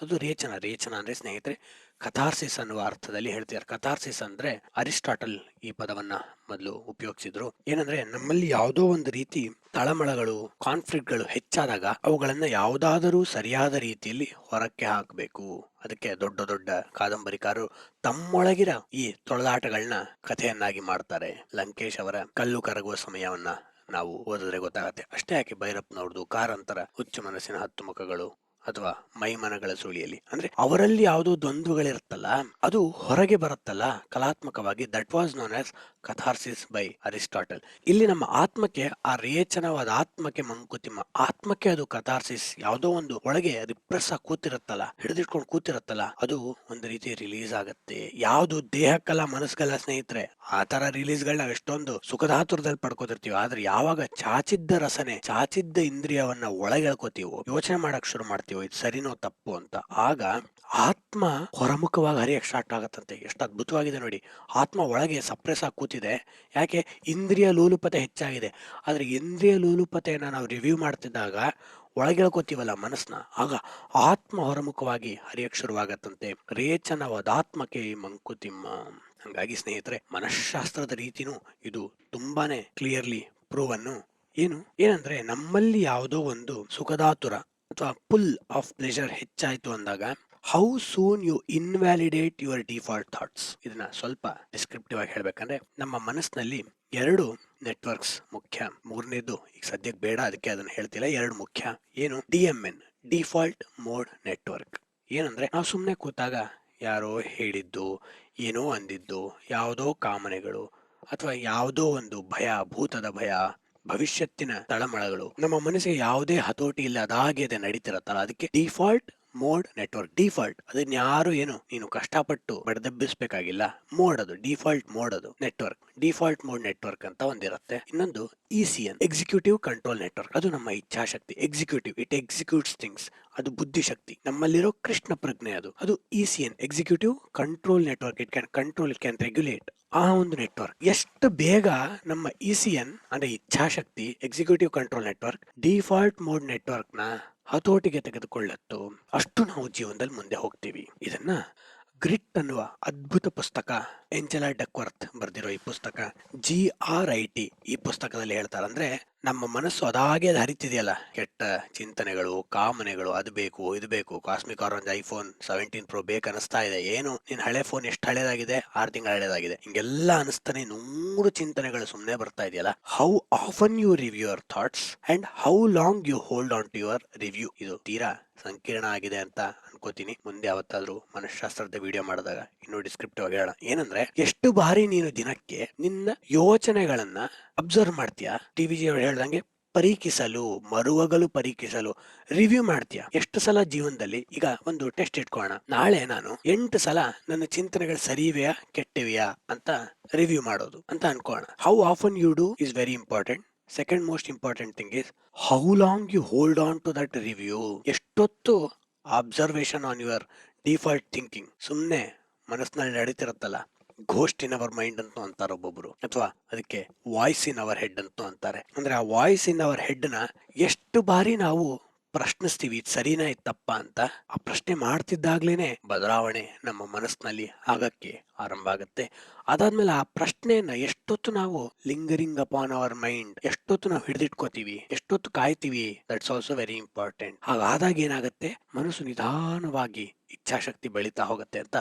ಅದು ರೇಚನ. ರೇಚನ ಅಂದ್ರೆ ಸ್ನೇಹಿತರೆ ಕಥಾರ್ಸಿಸ್ ಅನ್ನುವ ಅರ್ಥದಲ್ಲಿ ಹೇಳ್ತಿದ್ದಾರೆ. ಕಥಾರ್ಸಿಸ್ ಅಂದ್ರೆ ಅರಿಸ್ಟಾಟಲ್ ಈ ಪದವನ್ನ ಮೊದಲು ಉಪಯೋಗಿಸಿದ್ರು. ಏನಂದ್ರೆ, ನಮ್ಮಲ್ಲಿ ಯಾವುದೋ ಒಂದು ರೀತಿ ತಳಮಳಗಳು, ಕಾನ್ಫ್ಲಿಕ್ಟ್ಗಳು ಹೆಚ್ಚಾದಾಗ ಅವುಗಳನ್ನ ಯಾವುದಾದರೂ ಸರಿಯಾದ ರೀತಿಯಲ್ಲಿ ಹೊರಕ್ಕೆ ಹಾಕಬೇಕು. ಅದಕ್ಕೆ ದೊಡ್ಡ ದೊಡ್ಡ ಕಾದಂಬರಿಕಾರರು ತಮ್ಮೊಳಗಿರ ಈ ತೊಳಲಾಟಗಳನ್ನ ಕಥೆಯನ್ನಾಗಿ ಮಾಡ್ತಾರೆ. ಲಂಕೇಶ್ ಅವರ ಕಲ್ಲು ಕರಗುವ ಸಮಯವನ್ನ ನಾವು ಓದಿದ್ರೆ ಗೊತ್ತಾಗತ್ತೆ. ಅಷ್ಟೇ ಯಾಕೆ, ಭೈರಪ್ಪನವ್ರದ್ದು ಕಾರಂತರ ಹುಚ್ಚು ಮನಸ್ಸಿನ 10 ಮುಖಗಳು ಅಥವಾ ಮೈಮನಗಳ ಸುಳಿಯಲ್ಲಿ, ಅಂದ್ರೆ ಅವರಲ್ಲಿ ಯಾವುದೋ ದ್ವಂದ್ವಗಳಿರುತ್ತಲ್ಲ, ಅದು ಹೊರಗೆ ಬರುತ್ತಲ್ಲ ಕಲಾತ್ಮಕವಾಗಿ. That was known as catharsis by Aristotle. ಇಲ್ಲಿ ನಮ್ಮ ಆತ್ಮಕ್ಕೆ, ಆ ರೇಚನವಾದ ಆತ್ಮಕ್ಕೆ ಮಂಕುತಿಮ್ಮ, ಆತ್ಮಕ್ಕೆ ಅದು ಕಥಾರ್ಸಿಸ್. ಯಾವುದೋ ಒಂದು ಒಳಗೆ ರಿಪ್ರೆಸ್ ಆಗಿ ಕೂತಿರುತ್ತಲ್ಲ, ಹಿಡಿದಿಟ್ಕೊಂಡು ಕೂತಿರುತ್ತಲ್ಲ, ಅದು ಒಂದು ರೀತಿ ರಿಲೀಸ್ ಆಗತ್ತೆ. ಯಾವುದು ದೇಹಕ್ಕಲ್ಲ ಮನಸ್ಸಲ್ಲ ಸ್ನೇಹಿತರೆ. ಆ ತರ ರಿಲೀಸ್ಗಳನ್ನ ಎಷ್ಟೊಂದು ಸುಖದಾತುರದಲ್ಲಿ ಪಡ್ಕೋತಿರ್ತೀವಿ. ಆದ್ರೆ ಯಾವಾಗ ಚಾಚಿದ್ದ ರಸನೆ, ಚಾಚಿದ್ದ ಇಂದ್ರಿಯವನ್ನ ಒಳಗೆ ಎಳ್ಕೋತೀವೋ, ಯೋಚನೆ ಮಾಡಕ್ ಶುರು ಮಾಡ್ತೀವೋ, ಮಾಡ್ತೀವೋ ಇದು ಸರಿನೋ ತಪ್ಪು ಅಂತ, ಆಗ ಆತ್ಮ ಹೊರಮುಖವಾಗಿ ಹರಿಯಕ್ಕೆ ಸ್ಟಾರ್ಟ್ ಆಗತ್ತಂತೆ. ಎಷ್ಟು ಅದ್ಭುತವಾಗಿದೆ ನೋಡಿ. ಆತ್ಮ ಒಳಗೆ ಸಪ್ರೆಸ್ ಆಗಿ ಕೂತಿದೆ. ಯಾಕೆ? ಇಂದ್ರಿಯ ಲೋಲುಪತೆ ಹೆಚ್ಚಾಗಿದೆ. ಆದ್ರೆ ಇಂದ್ರಿಯ ಲೋಲುಪತೆಯನ್ನ ನಾವು ರಿವ್ಯೂ ಮಾಡ್ತಿದ್ದಾಗ ಒಳಗೆಳ್ಕೋತೀವಲ್ಲ ಮನಸ್ಸನ್ನ, ಆಗ ಆತ್ಮ ಹೊರಮುಖವಾಗಿ ಹರಿಯಕ್ಕೆ ಶುರುವಾಗತ್ತಂತೆ. ರೇಚನವದಾತ್ಮಕೆ ಮಂಕುತಿಮ್ಮ. ಹಂಗಾಗಿ ಸ್ನೇಹಿತರೆ, ಮನಃಶಾಸ್ತ್ರದ ರೀತಿನೂ ಇದು ತುಂಬಾನೇ ಕ್ಲಿಯರ್ಲಿ ಪ್ರೂವ್ ಅನ್ನು ಏನಂದ್ರೆ ನಮ್ಮಲ್ಲಿ ಯಾವುದೋ ಒಂದು ಸುಖದಾತುರ ಅಥವಾ ಫುಲ್ ಆಫ್ ಪ್ಲೆಷರ್ ಹೆಚ್ಚಾಯ್ತು ಅಂದಾಗ how soon you invalidate your default thoughts. ಇದನ್ನ ಸ್ವಲ್ಪ ಡಿಸ್ಕ್ರಿಪ್ಟಿವ್ ಆಗಿ ಹೇಳ್ಬೇಕಂದ್ರೆ, ನಮ್ಮ ಮನಸ್ಸಿನಲ್ಲಿ 2 ನೆಟ್ವರ್ಕ್ಸ್ ಮುಖ್ಯ. ಮೂರನೇದು ಈಗ ಸದ್ಯಕ್ಕೆ ಬೇಡ, ಅದಕ್ಕೆ ಅದನ್ನ ಹೇಳ್ತಿಲ್ಲ. 2 ಮುಖ್ಯ. ಏನು? DMN, default mode network. ಏನಂದ್ರೆ ನಾವು ಸುಮ್ಮನೆ ಕೂತಾಗ ಯಾರೋ ಹೇಳಿದ್ದು, ಏನೋ ಅಂದಿದ್ದು, ಯಾವುದೋ ಕಾಮನೆಗಳು ಅಥವಾ ಯಾವುದೋ ಒಂದು ಭಯ, ಭೂತದ ಭಯ, ಭವಿಷ್ಯತ್ತಿನ ತಳಮಳಗಳು ನಮ್ಮ ಮನಸ್ಸಿಗೆ ಯಾವುದೇ ಹತೋಟಿ ಇಲ್ಲ, ಅದಾಗೆ ಅದೇ ನಡೀತಿರತ್ತಲ್ಲ, ಅದಕ್ಕೆ ಡಿಫಾಲ್ಟ್ ಮೋಡ್ ನೆಟ್ವರ್ಕ್. ಡಿಫಾಲ್ಟ್ ಅದನ್ನ ಯಾರು ನೀನು ಕಷ್ಟಪಟ್ಟು ಬಡದಬ್ಬಿಸ್ಬೇಕಾಗಿಲ್ಲ. ಮೋಡ್ ಅದು ಡಿಫಾಲ್ಟ್ ಮೋಡ್, ಅದು ನೆಟ್ವರ್ಕ್. ಡಿಫಾಲ್ಟ್ ಮೋಡ್ ನೆಟ್ವರ್ಕ್ ಅಂತ ಒಂದಿರುತ್ತೆ. ಇನ್ನೊಂದು ECN, ಎಕ್ಸಿಕ್ಯೂಟಿವ್ ಕಂಟ್ರೋಲ್ ನೆಟ್ವರ್ಕ್. ಅದು ನಮ್ಮ ಇಚ್ಛಾಶಕ್ತಿ. Executive, it executes things. ಅದು ಬುದ್ಧಿಶಕ್ತಿ, ನಮ್ಮಲ್ಲಿರೋ ಕೃಷ್ಣ ಪ್ರಜ್ಞೆ. ಅದು ECN, executive control network. It can control, it can regulate. ಆ ಒಂದು ನೆಟ್ವರ್ಕ್ ಎಷ್ಟು ಬೇಗ ನಮ್ಮ ECN ಅಂದ್ರೆ ಇಚ್ಛಾಶಕ್ತಿ, executive control network, default mode network ನ ಹತೋಟಿಗೆ ತೆಗೆದುಕೊಳ್ಳುತ್ತೋ ಅಷ್ಟು ನಾವು ಜೀವನದಲ್ಲಿ ಮುಂದೆ ಹೋಗ್ತೀವಿ. ಇದನ್ನ ಗ್ರಿಟ್ ಅನ್ನುವ ಅದ್ಭುತ ಪುಸ್ತಕ, ಏಂಜೆಲಾ ಡಕ್ವರ್ತ್ ಬರೆದಿರೋ ಈ ಪುಸ್ತಕ, GRIT ಈ ಪುಸ್ತಕದಲ್ಲಿ ಹೇಳ್ತಾರೆ. ಅಂದ್ರೆ ನಮ್ಮ ಮನಸ್ಸು ಅದಾಗೆ ಅದು ಹರಿತಿದೆಯಲ್ಲ, ಕೆಟ್ಟ ಚಿಂತನೆಗಳು, ಕಾಮನೆಗಳು, ಅದು ಬೇಕು ಇದು ಬೇಕು, ಕಾಸ್ಮಿಕ್ ಆರೆಂಜ್ ಐಫೋನ್ 17 Pro ಬೇಕು ಅನಿಸ್ತಾ ಇದೆ, ಏನು ನಿನ್ ಹಳೆ ಫೋನ್ ಎಷ್ಟು ಹಳೇದಾಗಿದೆ, 6 ತಿಂಗಳು ಹಳೇದಾಗಿದೆ, ಹಿಂಗೆಲ್ಲ ಅನಿಸ್ತಾನೆ 100 ಚಿಂತನೆಗಳು ಸುಮ್ಮನೆ ಬರ್ತಾ ಇದೆಯಲ್ಲ. How often you review your thoughts and how long you hold on to your review. ಇದು ತೀರಾ ಸಂಕೀರ್ಣ ಆಗಿದೆ ಅಂತ ಅನ್ಕೋತೀನಿ. ಮುಂದೆ ಯಾವತ್ತಾದ್ರೂ ಮನಃಶಾಸ್ತ್ರದ ವಿಡಿಯೋ ಮಾಡಿದಾಗ ಇನ್ನೂ ಡಿಸ್ಕ್ರಿಪ್ಟಿವ್ ಆಗಿ ಹೇಳೋಣ. ಏನಂದ್ರೆ, ಎಷ್ಟು ಬಾರಿ ನೀನು ದಿನಕ್ಕೆ ನಿನ್ನ ಯೋಚನೆಗಳನ್ನ ಅಬ್ಸರ್ವ್ ಮಾಡ್ತೀಯಾ, TVG ಅವರು ಹೇಳ್ದಂಗೆ ಪರೀಕ್ಷಿಸಲು, ಮರುವಗಲು ಪರೀಕ್ಷಿಸಲು ರಿವ್ಯೂ ಮಾಡ್ತೀಯಾ. ಎಷ್ಟು ಸಲ ಜೀವನದಲ್ಲಿ, ಈಗ ಒಂದು ಟೆಸ್ಟ್ ಇಟ್ಕೋಣ, ನಾಳೆ ನಾನು 8 ಸಲ ನನ್ನ ಚಿಂತನೆಗಳು ಸರಿವೆಯಾ ಕೆಟ್ಟಿವೆಯಾ ಅಂತ ರಿವ್ಯೂ ಮಾಡೋದು ಅಂತ ಅನ್ಕೋಣ. How often you do is very important. Second most important thing is how long you hold on to that review. ಎಷ್ಟೊತ್ತು observation on your default thinking. ಸುಮ್ನೆ ಮನಸ್ಸಿನಲ್ಲಿ ನಡೀತಿರತ್ತಲ್ಲ, ಘೋಸ್ಟ್ ಇನ್ ಅವರ್ ಮೈಂಡ್ ಅಂತ ಅಂತಾರೆ ಒಬ್ಬೊಬ್ರು, ಅಥವಾ ಅದಕ್ಕೆ ವಾಯ್ಸ್ ಇನ್ ಅವರ್ ಹೆಡ್ ಅಂತ ಅಂತಾರೆ. ಅಂದ್ರೆ ಆ ವಾಯ್ಸ್ ಇನ್ ಅವರ್ ಹೆಡ್ ನ ಎಷ್ಟು ಬಾರಿ ನಾವು ಪ್ರಶ್ನಿಸ್ತೀವಿ, ಇದು ಸರಿನಾ ಇದು ತಪ್ಪ ಅಂತ. ಆ ಪ್ರಶ್ನೆ ಮಾಡ್ತಿದ್ದಾಗ್ಲೇನೆ ಬದಲಾವಣೆ ನಮ್ಮ ಮನಸ್ಸಿನಲ್ಲಿ ಆಗಕ್ಕೆ ಆರಂಭ ಆಗುತ್ತೆ. ಅದಾದ್ಮೇಲೆ ಆ ಪ್ರಶ್ನೆಯನ್ನ ಎಷ್ಟೊತ್ತು ನಾವು ಲಿಂಗರಿಂಗ್ ಅಪಾನ್ ಅವರ್ ಮೈಂಡ್, ಎಷ್ಟೊತ್ತು ನಾವು ಹಿಡಿದಿಟ್ಕೋತೀವಿ, ಎಷ್ಟೊತ್ತು ಕಾಯ್ತೀವಿ, ದಟ್ಸ್ ಆಲ್ಸೋ ವೆರಿ ಇಂಪಾರ್ಟೆಂಟ್. ಹಾಗಾದಾಗ ಏನಾಗುತ್ತೆ, ಮನಸ್ಸು ನಿಧಾನವಾಗಿ ಇಚ್ಛಾಶಕ್ತಿ ಬೆಳೀತಾ ಹೋಗುತ್ತೆ ಅಂತ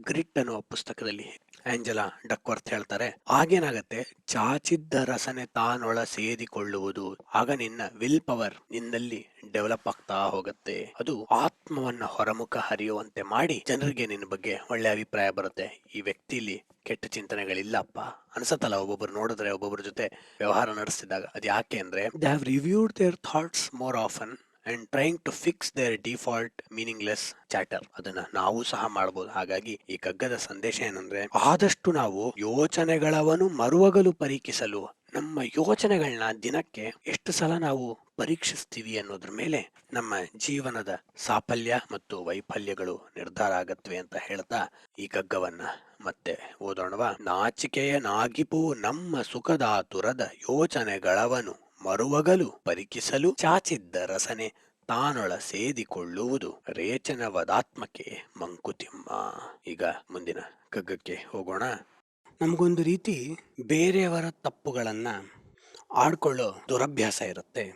ಗ್ರಿಟ್ ಅನ್ನುವ ಪುಸ್ತಕದಲ್ಲಿ ಆಂಜೆಲಾ ಡಕ್ವರ್ತ್ ಹೇಳ್ತಾರೆ. ಆಗೇನಾಗತ್ತೆ, ಚಾಚಿದ್ದ ರಸನೆ ತಾನೊಳ ಸೇರಿಕೊಳ್ಳುವುದು. ಆಗ ನಿನ್ನ ವಿಲ್ ಪವರ್ ನಿನ್ನಲ್ಲಿ ಡೆವಲಪ್ ಆಗ್ತಾ ಹೋಗುತ್ತೆ. ಅದು ಆತ್ಮವನ್ನ ಹೊರಮುಖ ಹರಿಯುವಂತೆ ಮಾಡಿ ಜನರಿಗೆ ನಿನ್ನ ಬಗ್ಗೆ ಒಳ್ಳೆ ಅಭಿಪ್ರಾಯ ಬರುತ್ತೆ. ಈ ವ್ಯಕ್ತಿಲಿ ಕೆಟ್ಟ ಚಿಂತನೆಗಳಿಲ್ಲಪ್ಪ ಅನ್ಸತ್ತಲ್ಲ ಒಬ್ಬೊಬ್ರು ನೋಡಿದ್ರೆ, ಒಬ್ಬೊಬ್ಬರ ಜೊತೆ ವ್ಯವಹಾರ ನಡೆಸಿದಾಗ. ಅದು ಯಾಕೆ ಅಂದ್ರೆ, they have reviewed their thoughts more often and trying to fix their default meaningless chatter. ಅದನ್ನ ನಾವು ಸಹ ಮಾಡಬಹುದು. ಹಾಗಾಗಿ ಈ ಕಗ್ಗದ ಸಂದೇಶ ಏನಂದ್ರೆ, ಆದಷ್ಟು ನಾವು ಯೋಚನೆಗಳವನು ಮರುವಗಲು ಪರೀಕ್ಷಿಸಲು, ನಮ್ಮ ಯೋಚನೆಗಳನ್ನ ದಿನಕ್ಕೆ ಎಷ್ಟು ಸಲ ನಾವು ಪರೀಕ್ಷಿಸ್ತೀವಿ ಅನ್ನೋದ್ರ ಮೇಲೆ ನಮ್ಮ ಜೀವನದ ಸಾಫಲ್ಯ ಮತ್ತು ವೈಫಲ್ಯಗಳು ನಿರ್ಧಾರ ಆಗತ್ವೆ ಅಂತ ಹೇಳ್ತಾ ಈ ಕಗ್ಗವನ್ನ ಮತ್ತೆ ಓದೋಣವಾ. ನಾಚಿಕೆಯ ನಾಗಿಪು ನಮ್ಮ ಸುಖದಾತುರದ ಯೋಚನೆಗಳವನು ಮರುವಗಲು ಪರೀಕ್ಷಿಸಲು, ಚಾಚಿದ್ದ ರಸನೆ ತಾನೊಳ ಸೇದಿಕೊಳ್ಳುವುದು, ರೇಚನವದಾತ್ಮಕ್ಕೆ ಮಂಕುತಿಮ್ಮ. ಈಗ ಮುಂದಿನ ಕಗ್ಗಕ್ಕೆ ಹೋಗೋಣ. ನಮಗೊಂದು ರೀತಿ ಬೇರೆಯವರ ತಪ್ಪುಗಳನ್ನ ಆಡ್ಕೊಳ್ಳೋ ದುರಭ್ಯಾಸ ಇರುತ್ತೆ.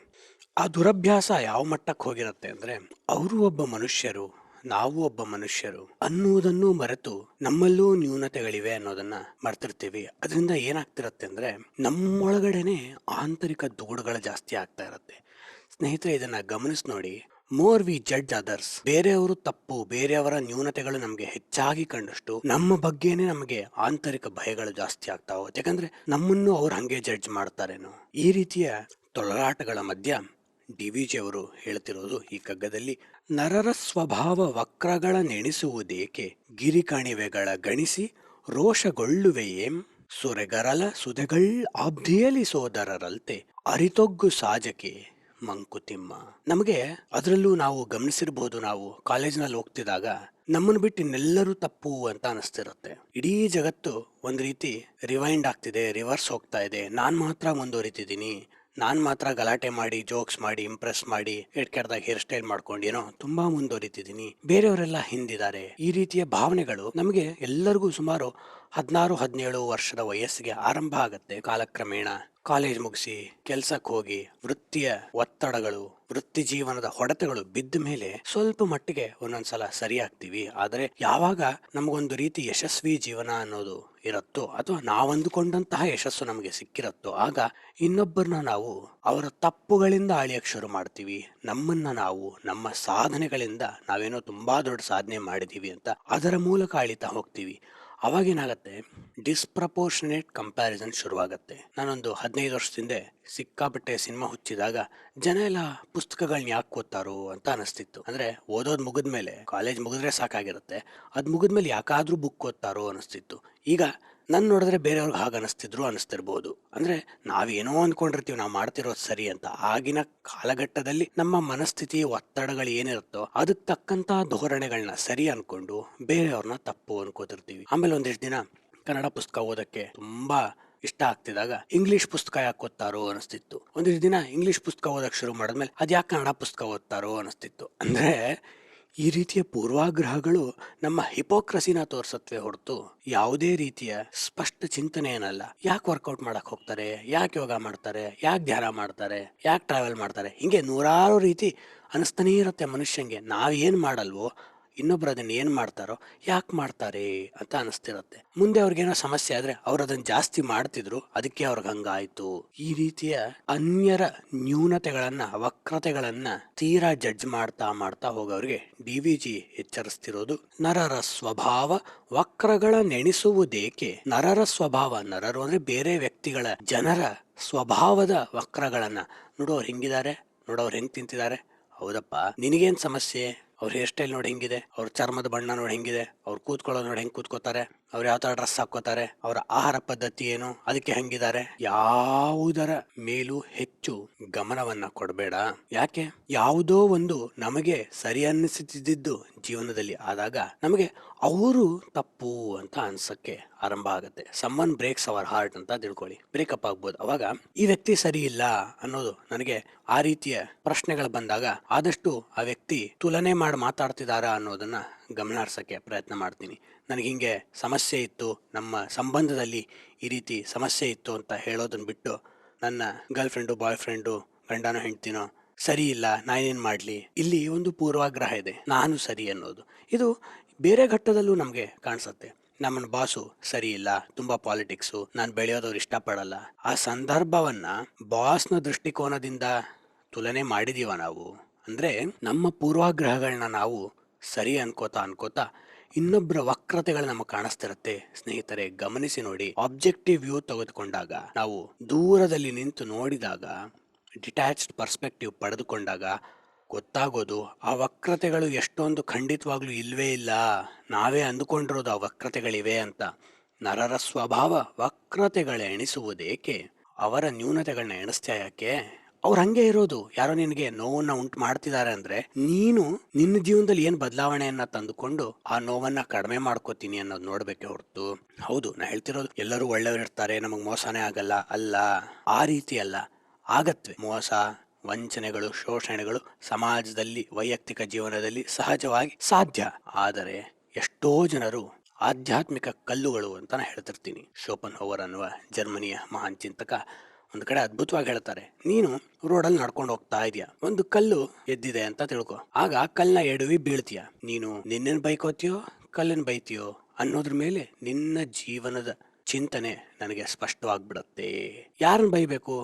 ಆ ದುರಭ್ಯಾಸ ಯಾವ ಮಟ್ಟಕ್ಕೆ ಹೋಗಿರುತ್ತೆ ಅಂದ್ರೆ, ಅವರು ಒಬ್ಬ ಮನುಷ್ಯರು, ನಾವು ಒಬ್ಬ ಮನುಷ್ಯರು ಅನ್ನುವುದನ್ನು ಮರೆತು ನಮ್ಮಲ್ಲೂ ನ್ಯೂನತೆಗಳಿವೆ ಅನ್ನೋದನ್ನ ಮರ್ತಿರ್ತೀವಿ. ಅದರಿಂದ ಏನಾಗ್ತಿರತ್ತೆ ಅಂದ್ರೆ, ನಮ್ಮೊಳಗಡೆನೆ ಆಂತರಿಕ ದೂಡುಗಳು ಜಾಸ್ತಿ ಆಗ್ತಾ ಇರತ್ತೆ. ಸ್ನೇಹಿತರೆ, ಇದನ್ನ ಗಮನಿಸಿ ನೋಡಿ. ಮೋರ್ ವಿ ಜಡ್ಜ್ ಅದರ್ಸ್, ಬೇರೆಯವರು ತಪ್ಪು, ಬೇರೆಯವರ ನ್ಯೂನತೆಗಳು ನಮ್ಗೆ ಹೆಚ್ಚಾಗಿ ಕಂಡಷ್ಟು ನಮ್ಮ ಬಗ್ಗೆನೆ ನಮಗೆ ಆಂತರಿಕ ಭಯಗಳು ಜಾಸ್ತಿ ಆಗ್ತಾ ಹೋಗುತ್ತೆ. ಯಾಕಂದ್ರೆ ನಮ್ಮನ್ನು ಅವ್ರು ಹಂಗೆ ಜಡ್ಜ್ ಮಾಡ್ತಾರೇನೋ. ಈ ರೀತಿಯ ತೊಳಲಾಟಗಳ ಮಧ್ಯ DVG ಅವರು ಹೇಳ್ತಿರೋದು ಈ ಕಗ್ಗದಲ್ಲಿ, ನರರ ಸ್ವಭಾವ ವಕ್ರಗಳ ನೆನೆಸುವುದೇಕೆ, ಗಿರಿ ಕಣಿವೆಗಳ ಗಣಿಸಿ ರೋಷಗೊಳ್ಳುವೆಯೇಂ, ಸುರೆಗರಲ ಸುದೆಗಳ್ ಆಬ್ಧಿಯಲಿ ಸೋದರರಲ್ತೆ ಅರಿತೊಗ್ಗು ಸಾಜಕೆ ಮಂಕುತಿಮ್ಮ. ನಮಗೆ ಅದರಲ್ಲೂ ನಾವು ಗಮನಿಸಿರ್ಬೋದು, ನಾವು ಕಾಲೇಜ್ನಲ್ಲಿ ಹೋಗ್ತಿದ್ದಾಗ ನಮ್ಮನ್ನು ಬಿಟ್ಟು ಇನ್ನೆಲ್ಲರೂ ತಪ್ಪು ಅಂತ ಅನಿಸ್ತಿರುತ್ತೆ. ಇಡೀ ಜಗತ್ತು ಒಂದ್ ರೀತಿ ರಿವೈಂಡ್ ಆಗ್ತಿದೆ, ರಿವರ್ಸ್ ಹೋಗ್ತಾ ಇದೆ, ನಾನ್ ಮಾತ್ರ ಮುಂದುವರಿತಿದ್ದೀನಿ, ನಾನ್ ಮಾತ್ರ ಗಲಾಟೆ ಮಾಡಿ, ಜೋಕ್ಸ್ ಮಾಡಿ, ಇಂಪ್ರೆಸ್ ಮಾಡಿ, ಕೆಟ್ಟದಾಗ ಹೇರ್ ಸ್ಟೈಲ್ ಮಾಡ್ಕೊಂಡೇನೋ ತುಂಬಾ ಮುಂದುವರಿತಿದ್ದೀನಿ, ಬೇರೆಯವರೆಲ್ಲ ಹಿಂದಿದ್ದಾರೆ. ಈ ರೀತಿಯ ಭಾವನೆಗಳು ನಮಗೆ ಎಲ್ಲರಿಗೂ ಸುಮಾರು 16-17 ವರ್ಷದ ವಯಸ್ಸಿಗೆ ಆರಂಭ ಆಗತ್ತೆ. ಕಾಲಕ್ರಮೇಣ ಕಾಲೇಜ್ ಮುಗಿಸಿ ಕೆಲ್ಸಕ್ಕೆ ಹೋಗಿ ವೃತ್ತಿಯ ಒತ್ತಡಗಳು, ವೃತ್ತಿ ಜೀವನದ ಹೊಡೆತಗಳು ಬಿದ್ದ ಮೇಲೆ ಸ್ವಲ್ಪ ಮಟ್ಟಿಗೆ ಒಂದೊಂದ್ಸಲ ಸರಿಯಾಗ್ತೀವಿ. ಆದರೆ ಯಾವಾಗ ನಮಗೊಂದು ರೀತಿ ಯಶಸ್ವಿ ಜೀವನ ಅನ್ನೋದು ಇರುತ್ತೋ, ಅಥವಾ ನಾವಂದುಕೊಂಡಂತಹ ಯಶಸ್ಸು ನಮಗೆ ಸಿಕ್ಕಿರತ್ತೋ, ಆಗ ಇನ್ನೊಬ್ಬರನ್ನ ನಾವು ಅವರ ತಪ್ಪುಗಳಿಂದ ಅಳಿಯಕ್ ಶುರು ಮಾಡ್ತೀವಿ. ನಮ್ಮನ್ನ ನಾವು ನಮ್ಮ ಸಾಧನೆಗಳಿಂದ ನಾವೇನೋ ತುಂಬಾ ದೊಡ್ಡ ಸಾಧನೆ ಮಾಡಿದೀವಿ ಅಂತ ಅದರ ಮೂಲಕ ಅಳಿತಾ ಹೋಗ್ತೀವಿ. ಅವಾಗೇನಾಗತ್ತೆ, ಡಿಸ್ಪ್ರಪೋರ್ಷನೇಟ್ ಕಂಪ್ಯಾರಿಸನ್ ಶುರುವಾಗತ್ತೆ. ನಾನೊಂದು 15 ವರ್ಷದಿಂದ ಸಿಕ್ಕಾಪಟ್ಟೆ ಸಿನಿಮಾ ಹುಚ್ಚಿದಾಗ ಜನ ಎಲ್ಲ ಪುಸ್ತಕಗಳನ್ನ ಯಾಕೆ ಓದ್ತಾರೋ ಅಂತ ಅನಿಸ್ತಿತ್ತು. ಅಂದ್ರೆ ಓದೋದ್ ಮುಗಿದ್ಮೇಲೆ, ಕಾಲೇಜ್ ಮುಗಿದ್ರೆ ಸಾಕಾಗಿರುತ್ತೆ, ಅದ್ ಮುಗಿದ್ಮೇಲೆ ಯಾಕಾದ್ರೂ ಬುಕ್ ಓದ್ತಾರೋ ಅನಿಸ್ತಿತ್ತು. ಈಗ ನನ್ ನೋಡಿದ್ರೆ ಬೇರೆಯವ್ರಿಗೆ ಹಾಗೆ ಅನಿಸ್ತಿರ್ಬೋದು. ಅಂದ್ರೆ ನಾವೇನೋ ಅಂದ್ಕೊಂಡಿರ್ತೀವಿ ನಾವು ಮಾಡ್ತಿರೋದು ಸರಿ ಅಂತ. ಆಗಿನ ಕಾಲಘಟ್ಟದಲ್ಲಿ ನಮ್ಮ ಮನಸ್ಥಿತಿ, ಒತ್ತಡಗಳು ಏನಿರುತ್ತೋ ಅದಕ್ಕೆ ತಕ್ಕಂತ ಧೋರಣೆಗಳನ್ನ ಸರಿ ಅನ್ಕೊಂಡು ಬೇರೆಯವ್ರನ್ನ ತಪ್ಪು ಅನ್ಕೋತಿರ್ತೀವಿ. ಆಮೇಲೆ ಒಂದಿಷ್ಟು ದಿನ ಕನ್ನಡ ಪುಸ್ತಕ ಓದಕ್ಕೆ ತುಂಬಾ ಇಷ್ಟ ಆಗ್ತಿದಾಗ ಇಂಗ್ಲಿಷ್ ಪುಸ್ತಕ ಯಾಕೆ ಓದ್ತಾರೋ ಅನಿಸ್ತಿತ್ತು. ಒಂದಿಷ್ಟು ದಿನ ಇಂಗ್ಲಿಷ್ ಪುಸ್ತಕ ಓದಕ್ ಶುರು ಮಾಡಿದ್ಮೇಲೆ ಅದ್ಯಾಕೆ ಕನ್ನಡ ಪುಸ್ತಕ ಓದ್ತಾರೋ ಅನಿಸ್ತಿತ್ತು. ಅಂದ್ರೆ ಈ ರೀತಿಯ ಪೂರ್ವಾಗ್ರಹಗಳು ನಮ್ಮ ಹಿಪೋಕ್ರಸಿನ ತೋರ್ಸತ್ವೆ ಹೊರತು ಯಾವುದೇ ರೀತಿಯ ಸ್ಪಷ್ಟ ಚಿಂತನೆ ಏನಲ್ಲ. ಯಾಕೆ ವರ್ಕೌಟ್ ಮಾಡಕ್ ಹೋಗ್ತಾರೆ, ಯಾಕೆ ಯೋಗ ಮಾಡ್ತಾರೆ, ಯಾಕೆ ಧ್ಯಾನ ಮಾಡ್ತಾರೆ, ಯಾಕೆ ಟ್ರಾವೆಲ್ ಮಾಡ್ತಾರೆ, ಹಿಂಗೆ ನೂರಾರು ರೀತಿ ಅನಿಸ್ತಾನೇ ಇರುತ್ತೆ ಮನುಷ್ಯಂಗೆ. ನಾವೇನ್ ಮಾಡಲ್ವೋ ಇನ್ನೊಬ್ರು ಅದನ್ನ ಏನ್ ಮಾಡ್ತಾರೋ ಯಾಕೆ ಮಾಡ್ತಾರೆ ಅಂತ ಅನಿಸ್ತಿರತ್ತೆ. ಮುಂದೆ ಅವ್ರಿಗೇನೋ ಸಮಸ್ಯೆ ಆದ್ರೆ ಅವ್ರು ಅದನ್ನ ಜಾಸ್ತಿ ಮಾಡ್ತಿದ್ರು, ಅದಕ್ಕೆ ಅವ್ರಿಗೆ ಹಂಗಾಯ್ತು. ಈ ರೀತಿಯ ಅನ್ಯರ ನ್ಯೂನತೆಗಳನ್ನ, ವಕ್ರತೆಗಳನ್ನ ತೀರಾ ಜಡ್ಜ್ ಮಾಡ್ತಾ ಹೋಗೋರಿಗೆ DVG ಎಚ್ಚರಿಸ್ತಿರೋದು, ನರರ ಸ್ವಭಾವ ವಕ್ರಗಳ ನೆನೆಸುವುದೇಕೆ. ನರರ ಸ್ವಭಾವ, ನರರು ಅಂದ್ರೆ ಬೇರೆ ವ್ಯಕ್ತಿಗಳ, ಜನರ ಸ್ವಭಾವದ ವಕ್ರಗಳನ್ನ ನೋಡೋರು ಹಿಂಗಿದ್ದಾರೆ, ನೋಡೋರು ಹೆಂಗ್ ತಿಂತಿದ್ದಾರೆ, ಹೌದಪ್ಪ ನಿನಗೇನ್ ಸಮಸ್ಯೆ, ಅವ್ರ ಹೇರ್ ಸ್ಟೈಲ್ ನೋಡಿ ಹೆಂಗಿದೆ, ಅವ್ರ ಚರ್ಮದ ಬಣ್ಣ ನೋಡಿ ಹೆಂಗಿದೆ, ಅವ್ರು ಕೂತ್ಕೊಳ್ಳೋದು ನೋಡಿ ಹೆಂಗ್ ಕೂತ್ಕೋತಾರೆ, ಅವ್ರು ಯಾವ ತರ ಡ್ರೆಸ್ ಹಾಕೋತಾರೆ, ಅವರ ಆಹಾರ ಪದ್ಧತಿ ಏನು, ಅದಕ್ಕೆ ಹೆಂಗಿದ್ದಾರೆ, ಯಾವುದರ ಮೇಲೂ ಹೆಚ್ಚು ಗಮನವನ್ನ ಕೊಡಬೇಡ. ಯಾಕೆ, ಯಾವುದೋ ಒಂದು ನಮಗೆ ಸರಿ ಅನ್ನಿಸುತ್ತಿದ್ದು ಜೀವನದಲ್ಲಿ ಆದಾಗ ನಮಗೆ ಅವರು ತಪ್ಪು ಅಂತ ಅನ್ಸಕ್ಕೆ ಆರಂಭ ಆಗುತ್ತೆ. ಸಮ್ಮನ್ ಬ್ರೇಕ್ಸ್ ಅವರ್ ಹಾರ್ಟ್ ಅಂತ ತಿಳ್ಕೊಳ್ಳಿ, ಬ್ರೇಕಪ್ ಆಗ್ಬೋದು. ಅವಾಗ ಈ ವ್ಯಕ್ತಿ ಸರಿ ಇಲ್ಲ ಅನ್ನೋದು ನನಗೆ ಆ ರೀತಿಯ ಪ್ರಶ್ನೆಗಳು ಬಂದಾಗ ಆದಷ್ಟು ಆ ವ್ಯಕ್ತಿ ತುಲನೆ ಮಾಡಿ ಮಾತಾಡ್ತಿದಾರ ಅನ್ನೋದನ್ನ ಗಮನ ಹರಿಸಕ್ಕೆ ಪ್ರಯತ್ನ ಮಾಡ್ತೀನಿ. ನನಗೆ ಹಿಂಗೆ ಸಮಸ್ಯೆ ಇತ್ತು, ನಮ್ಮ ಸಂಬಂಧದಲ್ಲಿ ಈ ರೀತಿ ಸಮಸ್ಯೆ ಇತ್ತು ಅಂತ ಹೇಳೋದನ್ನ ಬಿಟ್ಟು ನನ್ನ ಗರ್ಲ್ ಫ್ರೆಂಡು, ಬಾಯ್ ಫ್ರೆಂಡು, ಗಂಡನೋ ಹೆಂಡ್ತಿನೋ ಸರಿ ಇಲ್ಲ, ನಾನೇನ್ ಮಾಡ್ಲಿ, ಇಲ್ಲಿ ಒಂದು ಪೂರ್ವಾಗ್ರಹ ಇದೆ, ನಾನು ಸರಿ ಅನ್ನೋದು. ಇದು ಬೇರೆ ಘಟ್ಟದಲ್ಲೂ ನಮ್ಗೆ ಕಾಣಿಸುತ್ತೆ. ನಮ್ಮನ್ನ ಬಾಸು ಸರಿ ಇಲ್ಲ, ತುಂಬಾ ಪಾಲಿಟಿಕ್ಸು, ನಾನು ಬೆಳೆಯೋದವ್ರು ಇಷ್ಟಪಡಲ್ಲ. ಆ ಸಂದರ್ಭವನ್ನ ಬಾಸ್ನ ದೃಷ್ಟಿಕೋನದಿಂದ ತುಲನೆ ಮಾಡಿದೀವ ನಾವು ಅಂದ್ರೆ ನಮ್ಮ ಪೂರ್ವಾಗ್ರಹಗಳನ್ನ ನಾವು ಸರಿ ಅನ್ಕೋತಾ ಇನ್ನೊಬ್ಬರ ವಕ್ರತೆಗಳು ನಮಗೆ ಕಾಣಿಸ್ತಿರತ್ತೆ. ಸ್ನೇಹಿತರೆ, ಗಮನಿಸಿ ನೋಡಿ, ಆಬ್ಜೆಕ್ಟಿವ್ ವ್ಯೂ ತೆಗೆದುಕೊಂಡಾಗ, ನಾವು ದೂರದಲ್ಲಿ ನಿಂತು ನೋಡಿದಾಗ, ಡಿಟ್ಯಾಚ್ಡ್ ಪರ್ಸ್ಪೆಕ್ಟಿವ್ ಪಡೆದುಕೊಂಡಾಗ ಗೊತ್ತಾಗೋದು ಆ ವಕ್ರತೆಗಳು ಎಷ್ಟೊಂದು ಖಂಡಿತವಾಗ್ಲೂ ಇಲ್ವೇ ಇಲ್ಲ, ನಾವೇ ಅಂದುಕೊಂಡಿರೋದು ಆ ವಕ್ರತೆಗಳಿವೆ ಅಂತ. ನರರ ಸ್ವಭಾವ ವಕ್ರತೆಗಳ ಎಣಿಸುವುದೇಕೆ, ಅವರ ನ್ಯೂನತೆಗಳನ್ನ ಎಣಿಸ್ತಾ ಯಾಕೆ, ಅವ್ರು ಹಂಗೆ ಇರೋದು. ಯಾರೋ ನಿನಗೆ ನೋವನ್ನ ಉಂಟು ಮಾಡ್ತಿದ್ದಾರೆ ಅಂದ್ರೆ ನೀನು ನಿನ್ನ ಜೀವನದಲ್ಲಿ ಏನ್ ಬದಲಾವಣೆಯನ್ನ ತಂದುಕೊಂಡು ಆ ನೋವನ್ನ ಕಡಿಮೆ ಮಾಡ್ಕೋತೀನಿ ಅನ್ನೋದು ನೋಡ್ಬೇಕೆ ಹೊರತು, ಹೌದು ನಾ ಹೇಳ್ತಿರೋದು ಎಲ್ಲರೂ ಒಳ್ಳೆಯವರು ಇರ್ತಾರೆ, ನಮಗ್ ಮೋಸನೇ ಆಗಲ್ಲ, ಅಲ್ಲ, ಆ ರೀತಿ ಅಲ್ಲ. ಆಗತ್ವೆ ಮೋಸ, ವಂಚನೆಗಳು, ಶೋಷಣೆಗಳು ಸಮಾಜದಲ್ಲಿ, ವೈಯಕ್ತಿಕ ಜೀವನದಲ್ಲಿ ಸಹಜವಾಗಿ ಸಾಧ್ಯ. ಆದರೆ ಎಷ್ಟೋ ಜನರು ಆಧ್ಯಾತ್ಮಿಕ ಕಲ್ಲುಗಳು ಅಂತ ನಾ ಹೇಳ್ತಿರ್ತೀನಿ. ಶೋಪನ್ ಹೋವರ್ ಅನ್ನುವ ಜರ್ಮನಿಯ ಮಹಾನ್ ಚಿಂತಕ ಒಂದು ಕಡೆ ಅದ್ಭುತವಾಗಿ ಹೇಳ್ತಾರೆ, ನೀನು ರೋಡಲ್ಲಿ ನಡ್ಕೊಂಡು ಹೋಗ್ತಾ ಇದೀಯ, ಒಂದು ಕಲ್ಲು ಎದ್ದಿದೆ ಅಂತ ತಿಳ್ಕೊ, ಆಗ ಕಲ್ಲನ್ನ ಎಡವಿ ಬೀಳ್ತೀಯ, ನೀನು ನಿನ್ನನ್ ಬೈಕೋತೀಯೋ ಕಲ್ಲನ್ ಬೈತೀಯೋ ಅನ್ನೋದ್ರ ಮೇಲೆ ನಿನ್ನ ಜೀವನದ ಚಿಂತನೆ ನನಗೆ ಸ್ಪಷ್ಟವಾಗ್ಬಿಡತ್ತೆ. ಯಾರನ್ನ ಬೈಬೇಕು,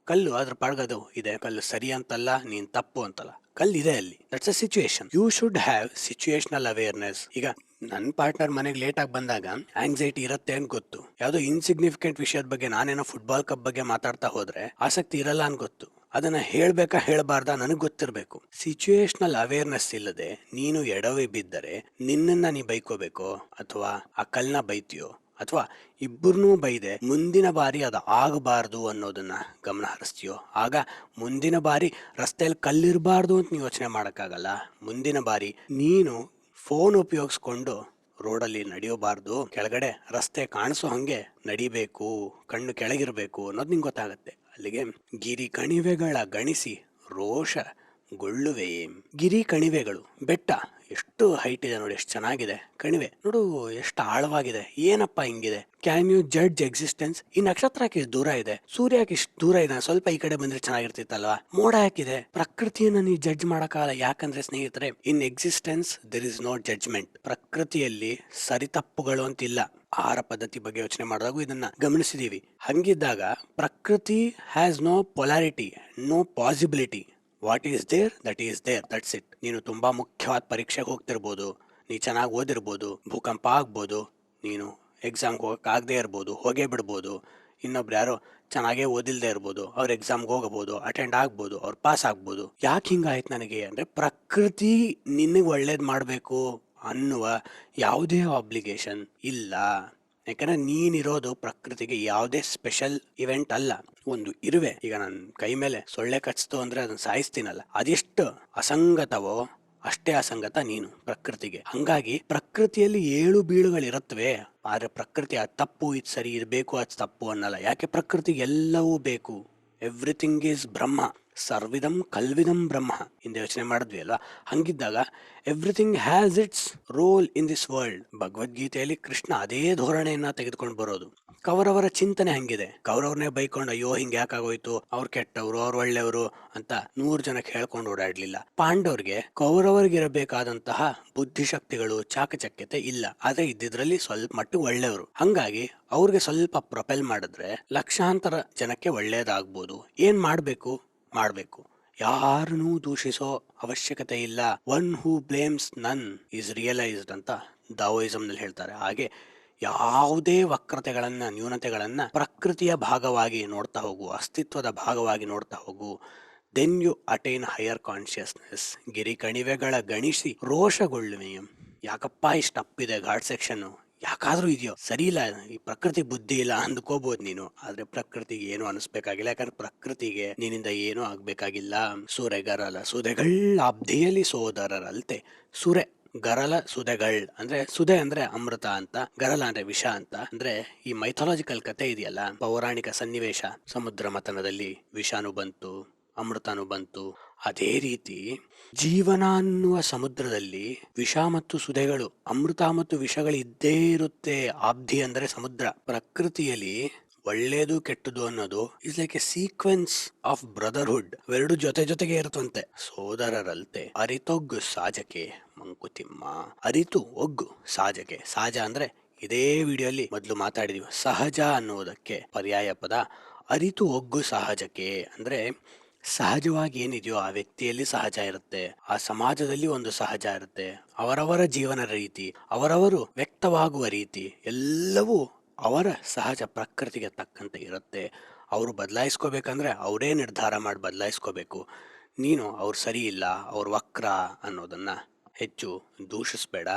ಕಲ್ಲು ಅದ್ರ ಪಾಡ್ಗದು ಇದೆ, ಕಲ್ಲು ಸರಿ ಅಂತಲ್ಲ, ನೀನ್ ತಪ್ಪು ಅಂತಲ್ಲ, ಕಲ್ಲಿದೆ ಅಲ್ಲಿ. That's a situation. You should have situational awareness. ಈಗ ನನ್ನ ಪಾರ್ಟ್ನರ್ ಮನೆಗೆ ಲೇಟ್ ಆಗಿ ಬಂದಾಗ ಆಂಗ್ಸೈಟಿ ಇರುತ್ತೆ ಅಂತ ಗೊತ್ತು. ಯಾವುದೋ ಇನ್ಸಿಗ್ನಿಫಿಕೆಂಟ್ ವಿಷಯದ ಬಗ್ಗೆ, ನಾನೇನೋ ಫುಟ್ಬಾಲ್ ಕಪ್ ಬಗ್ಗೆ ಮಾತಾಡ್ತಾ ಹೋದ್ರೆ ಆಸಕ್ತಿ ಇರಲ್ಲ ಅಂತ ಗೊತ್ತು. ಅದನ್ನ ಹೇಳ್ಬೇಕಾ ಹೇಳ್ಬಾರ್ದಾ ನನಗ್ ಗೊತ್ತಿರ್ಬೇಕು. ಸಿಚುಯೇಷನಲ್ ಅವೇರ್ನೆಸ್ ಇಲ್ಲದೆ ನೀನು ಎಡವಿ ಬಿದ್ದರೆ ನಿನ್ನನ್ನ ನೀ ಬೈಕೋಬೇಕೋ ಅಥವಾ ಆ ಕಲ್ನ ಬೈತೀಯೋ ಅಥವಾ ಇಬ್ಬರನ್ನೂ ಬೈದೆ ಮುಂದಿನ ಬಾರಿ ಅದು ಆಗಬಾರ್ದು ಅನ್ನೋದನ್ನ ಗಮನ ಹರಿಸ್ತೀಯೋ, ಆಗ ಮುಂದಿನ ಬಾರಿ ರಸ್ತೆಯಲ್ಲಿ ಕಲ್ಲಿರಬಾರ್ದು ಅಂತ ನೀವು ಯೋಚನೆ ಮಾಡೋಕ್ಕಾಗಲ್ಲ. ಮುಂದಿನ ಬಾರಿ ನೀನು ಫೋನ್ ಉಪಯೋಗಿಸ್ಕೊಂಡು ರೋಡಲ್ಲಿ ನಡೆಯಬಾರ್ದು, ಕೆಳಗಡೆ ರಸ್ತೆ ಕಾಣಿಸೋ ಹಂಗೆ ನಡಿಬೇಕು, ಕಣ್ಣು ಕೆಳಗಿರ್ಬೇಕು ಅನ್ನೋದು ನಿಂಗೆ ಗೊತ್ತಾಗತ್ತೆ. ಅಲ್ಲಿಗೆ ಗಿರಿ ಕಣಿವೆಗಳ ಗಣಿಸಿ ರೋಷಗೊಳ್ಳುವೆಯೇ. ಗಿರಿ ಕಣಿವೆಗಳು, ಬೆಟ್ಟ ಎಷ್ಟು ಹೈಟ್ ಇದೆ ನೋಡಿ, ಎಷ್ಟು ಚೆನ್ನಾಗಿದೆ ಕಣಿವೆ ನೋಡು, ಎಷ್ಟು ಆಳವಾಗಿದೆ, ಏನಪ್ಪಾ ಹಿಂಗಿದೆ. Can you judge existence? ಈ ನಕ್ಷತ್ರ ಯಾಕೆ ಇಷ್ಟು ದೂರ ಇದೆ, ಸೂರ್ಯ ಯಾಕೆ ಇಷ್ಟು ದೂರ ಇದೆ, ಸ್ವಲ್ಪ ಈ ಕಡೆ ಬಂದ್ರೆ ಚೆನ್ನಾಗಿರ್ತಿತ್ತಲ್ವಾ. ಮೋಡ ಯಾಕಿದೆ, ಪ್ರಕೃತಿಯನ್ನ ನೀವು ಜಡ್ಜ್ ಮಾಡಕ್ಕಾಗಲ್ಲ. ಯಾಕಂದ್ರೆ ಸ್ನೇಹಿತರೆ, in existence there is no judgement. ಪ್ರಕೃತಿಯಲ್ಲಿ ಸರಿತಪ್ಪುಗಳು ಅಂತಿಲ್ಲ. ಆಹಾರ ಪದ್ಧತಿ ಬಗ್ಗೆ ಯೋಚನೆ ಮಾಡಿದಾಗ ಇದನ್ನ ಗಮನಿಸಿದೀವಿ. ಹಂಗಿದ್ದಾಗ ಪ್ರಕೃತಿ has no polarity, no possibility. What is there that is there, that's it. ನೀನು ತುಂಬಾ ಮುಖ್ಯವಾದ ಪರೀಕ್ಷೆಗೆ ಹೋಗ್ತಿರ್ಬೋದು, ನೀ ಚೆನ್ನಾಗಿ ಓದಿರ್ಬೋದು, ಭೂಕಂಪ ಆಗ್ಬೋದು, ನೀನು ಎಕ್ಸಾಮ್ಗೆ ಹೋಗಕ್ಕಾಗದೇ ಇರ್ಬೋದು, ಹೋಗೇ ಬಿಡ್ಬೋದು. ಇನ್ನೊಬ್ರು ಯಾರೋ ಚೆನ್ನಾಗೇ ಓದಿಲ್ದೇ ಇರ್ಬೋದು, ಅವ್ರ ಎಕ್ಸಾಮ್ಗೆ ಹೋಗಬಹುದು, ಅಟೆಂಡ್ ಆಗ್ಬೋದು, ಅವ್ರು ಪಾಸ್ ಆಗ್ಬೋದು. ಯಾಕೆ ಹಿಂಗಾಯ್ತು ನನಗೆ ಅಂದ್ರೆ, ಪ್ರಕೃತಿ ನಿನಗೆ ಒಳ್ಳೇದು ಮಾಡಬೇಕು ಅನ್ನುವ ಯಾವುದೇ ಆಬ್ಲಿಗೇಷನ್ ಇಲ್ಲ. ಯಾಕಂದ್ರೆ ನೀನಿರೋದು ಪ್ರಕೃತಿಗೆ ಯಾವುದೇ ಸ್ಪೆಷಲ್ ಇವೆಂಟ್ ಅಲ್ಲ. ಒಂದು ಇರುವೆ, ಈಗ ನನ್ನ ಕೈ ಮೇಲೆ ಸೊಳ್ಳೆ ಕಚ್ತು ಅಂದ್ರೆ ಅದನ್ನ ಸಾಯಿಸ್ತೀನಲ್ಲ, ಅದೆಷ್ಟು ಅಸಂಗತವೋ ಅಷ್ಟೇ ಅಸಂಗತ ನೀನು ಪ್ರಕೃತಿಗೆ. ಹಂಗಾಗಿ ಪ್ರಕೃತಿಯಲ್ಲಿ ಏಳು ಬೀಳುಗಳಿರುತ್ತವೆ, ಆದ್ರೆ ಪ್ರಕೃತಿ ಅದು ತಪ್ಪು ಇದು ಸರಿ, ಇದು ಬೇಕು ಅದು ತಪ್ಪು ಅನ್ನಲ್ಲ. ಯಾಕೆ, ಪ್ರಕೃತಿಗೆ ಎಲ್ಲವೂ ಬೇಕು. ಎವ್ರಿಥಿಂಗ್ ಈಸ್ ಬ್ರಹ್ಮ, ಸರ್ವಿದಂ ಕಲ್ವಿದಂ ಬ್ರಹ್ಮ ಇಂದ ಯೋಚನೆ ಮಾಡಿದ್ವಿ ಅಲ್ವಾ. ಹಂಗಿದ್ದಾಗ everything has its role in this world. ಭಗವದ್ಗೀತೆಯಲ್ಲಿ ಕೃಷ್ಣ ಅದೇ ಧೋರಣೆಯನ್ನ ತೆಗೆದುಕೊಂಡು ಬರೋದು. ಕೌರವರ ಚಿಂತನೆ ಹಂಗಿದೆ. ಕೌರವರನ್ನೇ ಬೈಕೊಂಡು ಅಯ್ಯೋ ಹಿಂಗೆ ಯಾಕಾಗೋಯ್ತು, ಅವ್ರು ಕೆಟ್ಟವರು ಅವ್ರು ಒಳ್ಳೆಯವರು ಅಂತ 100 ಜನಕ್ಕೆ ಹೇಳ್ಕೊಂಡು ಓಡಾಡ್ಲಿಲ್ಲ. ಪಾಂಡವ್ರಿಗೆ ಕೌರವರಿಗಿರಬೇಕಾದಂತಹ ಬುದ್ಧಿಶಕ್ತಿಗಳು ಚಾಕಚಕ್ಯತೆ ಇಲ್ಲ, ಆದ್ರೆ ಇದ್ದಿದ್ರಲ್ಲಿ ಸ್ವಲ್ಪ ಮಟ್ಟಿಗೆ ಒಳ್ಳೆಯವರು. ಹಂಗಾಗಿ ಅವ್ರಿಗೆ ಸ್ವಲ್ಪ ಪ್ರೊಪೆಲ್ ಮಾಡಿದ್ರೆ ಲಕ್ಷಾಂತರ ಜನಕ್ಕೆ ಒಳ್ಳೇದಾಗ್ಬೋದು. ಏನ್ ಮಾಡ್ಬೇಕು, ಯಾರನ್ನೂ ದೂಷಿಸೋ ಅವಶ್ಯಕತೆ ಇಲ್ಲ. ಒನ್ ಹೂ ಬ್ಲೇಮ್ಸ್ ನನ್ ಈಸ್ ರಿಯಲೈಸ್ಡ್ ಅಂತ ದಾವೋಯಿಸಂ ನಲ್ಲಿ ಹೇಳ್ತಾರೆ. ಹಾಗೆ ಯಾವುದೇ ವಕ್ರತೆಗಳನ್ನ, ನ್ಯೂನತೆಗಳನ್ನ ಪ್ರಕೃತಿಯ ಭಾಗವಾಗಿ ನೋಡ್ತಾ ಹೋಗು, ಅಸ್ತಿತ್ವದ ಭಾಗವಾಗಿ ನೋಡ್ತಾ ಹೋಗು. Then you attain higher consciousness. ಗಿರಿ ಕಣಿವೆಗಳ ಗಣಿಸಿ ರೋಷಗೊಳ್ಳುವೆಯಂ. ಯಾಕಪ್ಪ ಇಷ್ಟು ಅಪ್ಪಿದೆ ಘಾಟ್ ಸೆಕ್ಷನ್, ಯಾಕಾದ್ರೂ ಇದೆಯೋ, ಸರಿ ಇಲ್ಲ, ಈ ಪ್ರಕೃತಿ ಬುದ್ಧಿ ಇಲ್ಲ ಅಂದ್ಕೋಬಹುದು ನೀನು. ಆದ್ರೆ ಪ್ರಕೃತಿಗೆ ಏನು ಅನಿಸ್ಬೇಕಾಗಿಲ್ಲ, ಯಾಕಂದ್ರೆ ಪ್ರಕೃತಿಗೆ ನಿನ್ನಿಂದ ಏನೂ ಆಗ್ಬೇಕಾಗಿಲ್ಲ. ಸುರೆಗರಲ ಸುದೆಗಳ್ ಅಬ್ಧಿಯಲ್ಲಿ ಸೋದರರಲ್ತೆ. ಸುರೆ ಗರಲ ಸುದೆಗಳ್ ಅಂದ್ರೆ, ಸುದೆ ಅಂದ್ರೆ ಅಮೃತ ಅಂತ, ಗರಲ ಅಂದ್ರೆ ವಿಷ ಅಂತ. ಅಂದ್ರೆ ಈ ಮೈಥಾಲಜಿಕಲ್ ಕತೆ ಇದೆಯಲ್ಲ, ಪೌರಾಣಿಕ ಸನ್ನಿವೇಶ, ಸಮುದ್ರ ಮಥನದಲ್ಲಿ ವಿಷಾನು ಬಂತು, ಅಮೃತನು ಬಂತು. ಅದೇ ರೀತಿ ಜೀವನ ಅನ್ನುವ ಸಮುದ್ರದಲ್ಲಿ ವಿಷ ಮತ್ತು ಸುಧೆಗಳು, ಅಮೃತ ಮತ್ತು ವಿಷಗಳು ಇದ್ದೇ ಇರುತ್ತೆ. ಆಬ್ಧಿ ಅಂದ್ರೆ ಸಮುದ್ರ. ಪ್ರಕೃತಿಯಲ್ಲಿ ಒಳ್ಳೇದು ಕೆಟ್ಟದು ಅನ್ನೋದು is like A sequence of brotherhood. ಎರಡು ಜೊತೆಗೆ ಇರುತ್ತಂತೆ. ಸೋದರರಲ್ತೆ ಅರಿತೊಗ್ಗು ಸಾಜಕೆ ಮಂಕುತಿಮ್ಮ. ಅರಿತು ಒಗ್ಗು ಸಾಜಕೆ. ಸಾಜ ಅಂದ್ರೆ ಇದೇ ವಿಡಿಯೋಲಿ ಮೊದಲು ಮಾತಾಡಿದೀವಿ, ಸಹಜ ಅನ್ನುವುದಕ್ಕೆ ಪರ್ಯಾಯ ಪದ. ಅರಿತು ಒಗ್ಗು ಸಹಜಕ್ಕೆ ಅಂದ್ರೆ ಸಹಜವಾಗಿ ಏನಿದೆಯೋ ಆ ವ್ಯಕ್ತಿಯಲ್ಲಿ ಸಹಜ ಇರುತ್ತೆ, ಆ ಸಮಾಜದಲ್ಲಿ ಒಂದು ಸಹಜ ಇರುತ್ತೆ, ಅವರವರ ಜೀವನ ರೀತಿ, ಅವರವರು ವ್ಯಕ್ತವಾಗುವ ರೀತಿ ಎಲ್ಲವೂ ಅವರ ಸಹಜ ಪ್ರಕೃತಿಗೆ ತಕ್ಕಂತೆ ಇರುತ್ತೆ. ಅವರು ಬದಲಾಯಿಸ್ಕೋಬೇಕಂದ್ರೆ ಅವರೇ ನಿರ್ಧಾರ ಮಾಡಿ ಬದಲಾಯಿಸ್ಕೋಬೇಕು. ನೀನು ಅವ್ರು ಸರಿ ಇಲ್ಲ, ಅವ್ರು ವಕ್ರ ಅನ್ನೋದನ್ನ ಹೆಚ್ಚು ದೂಷಿಸ್ಬೇಡ.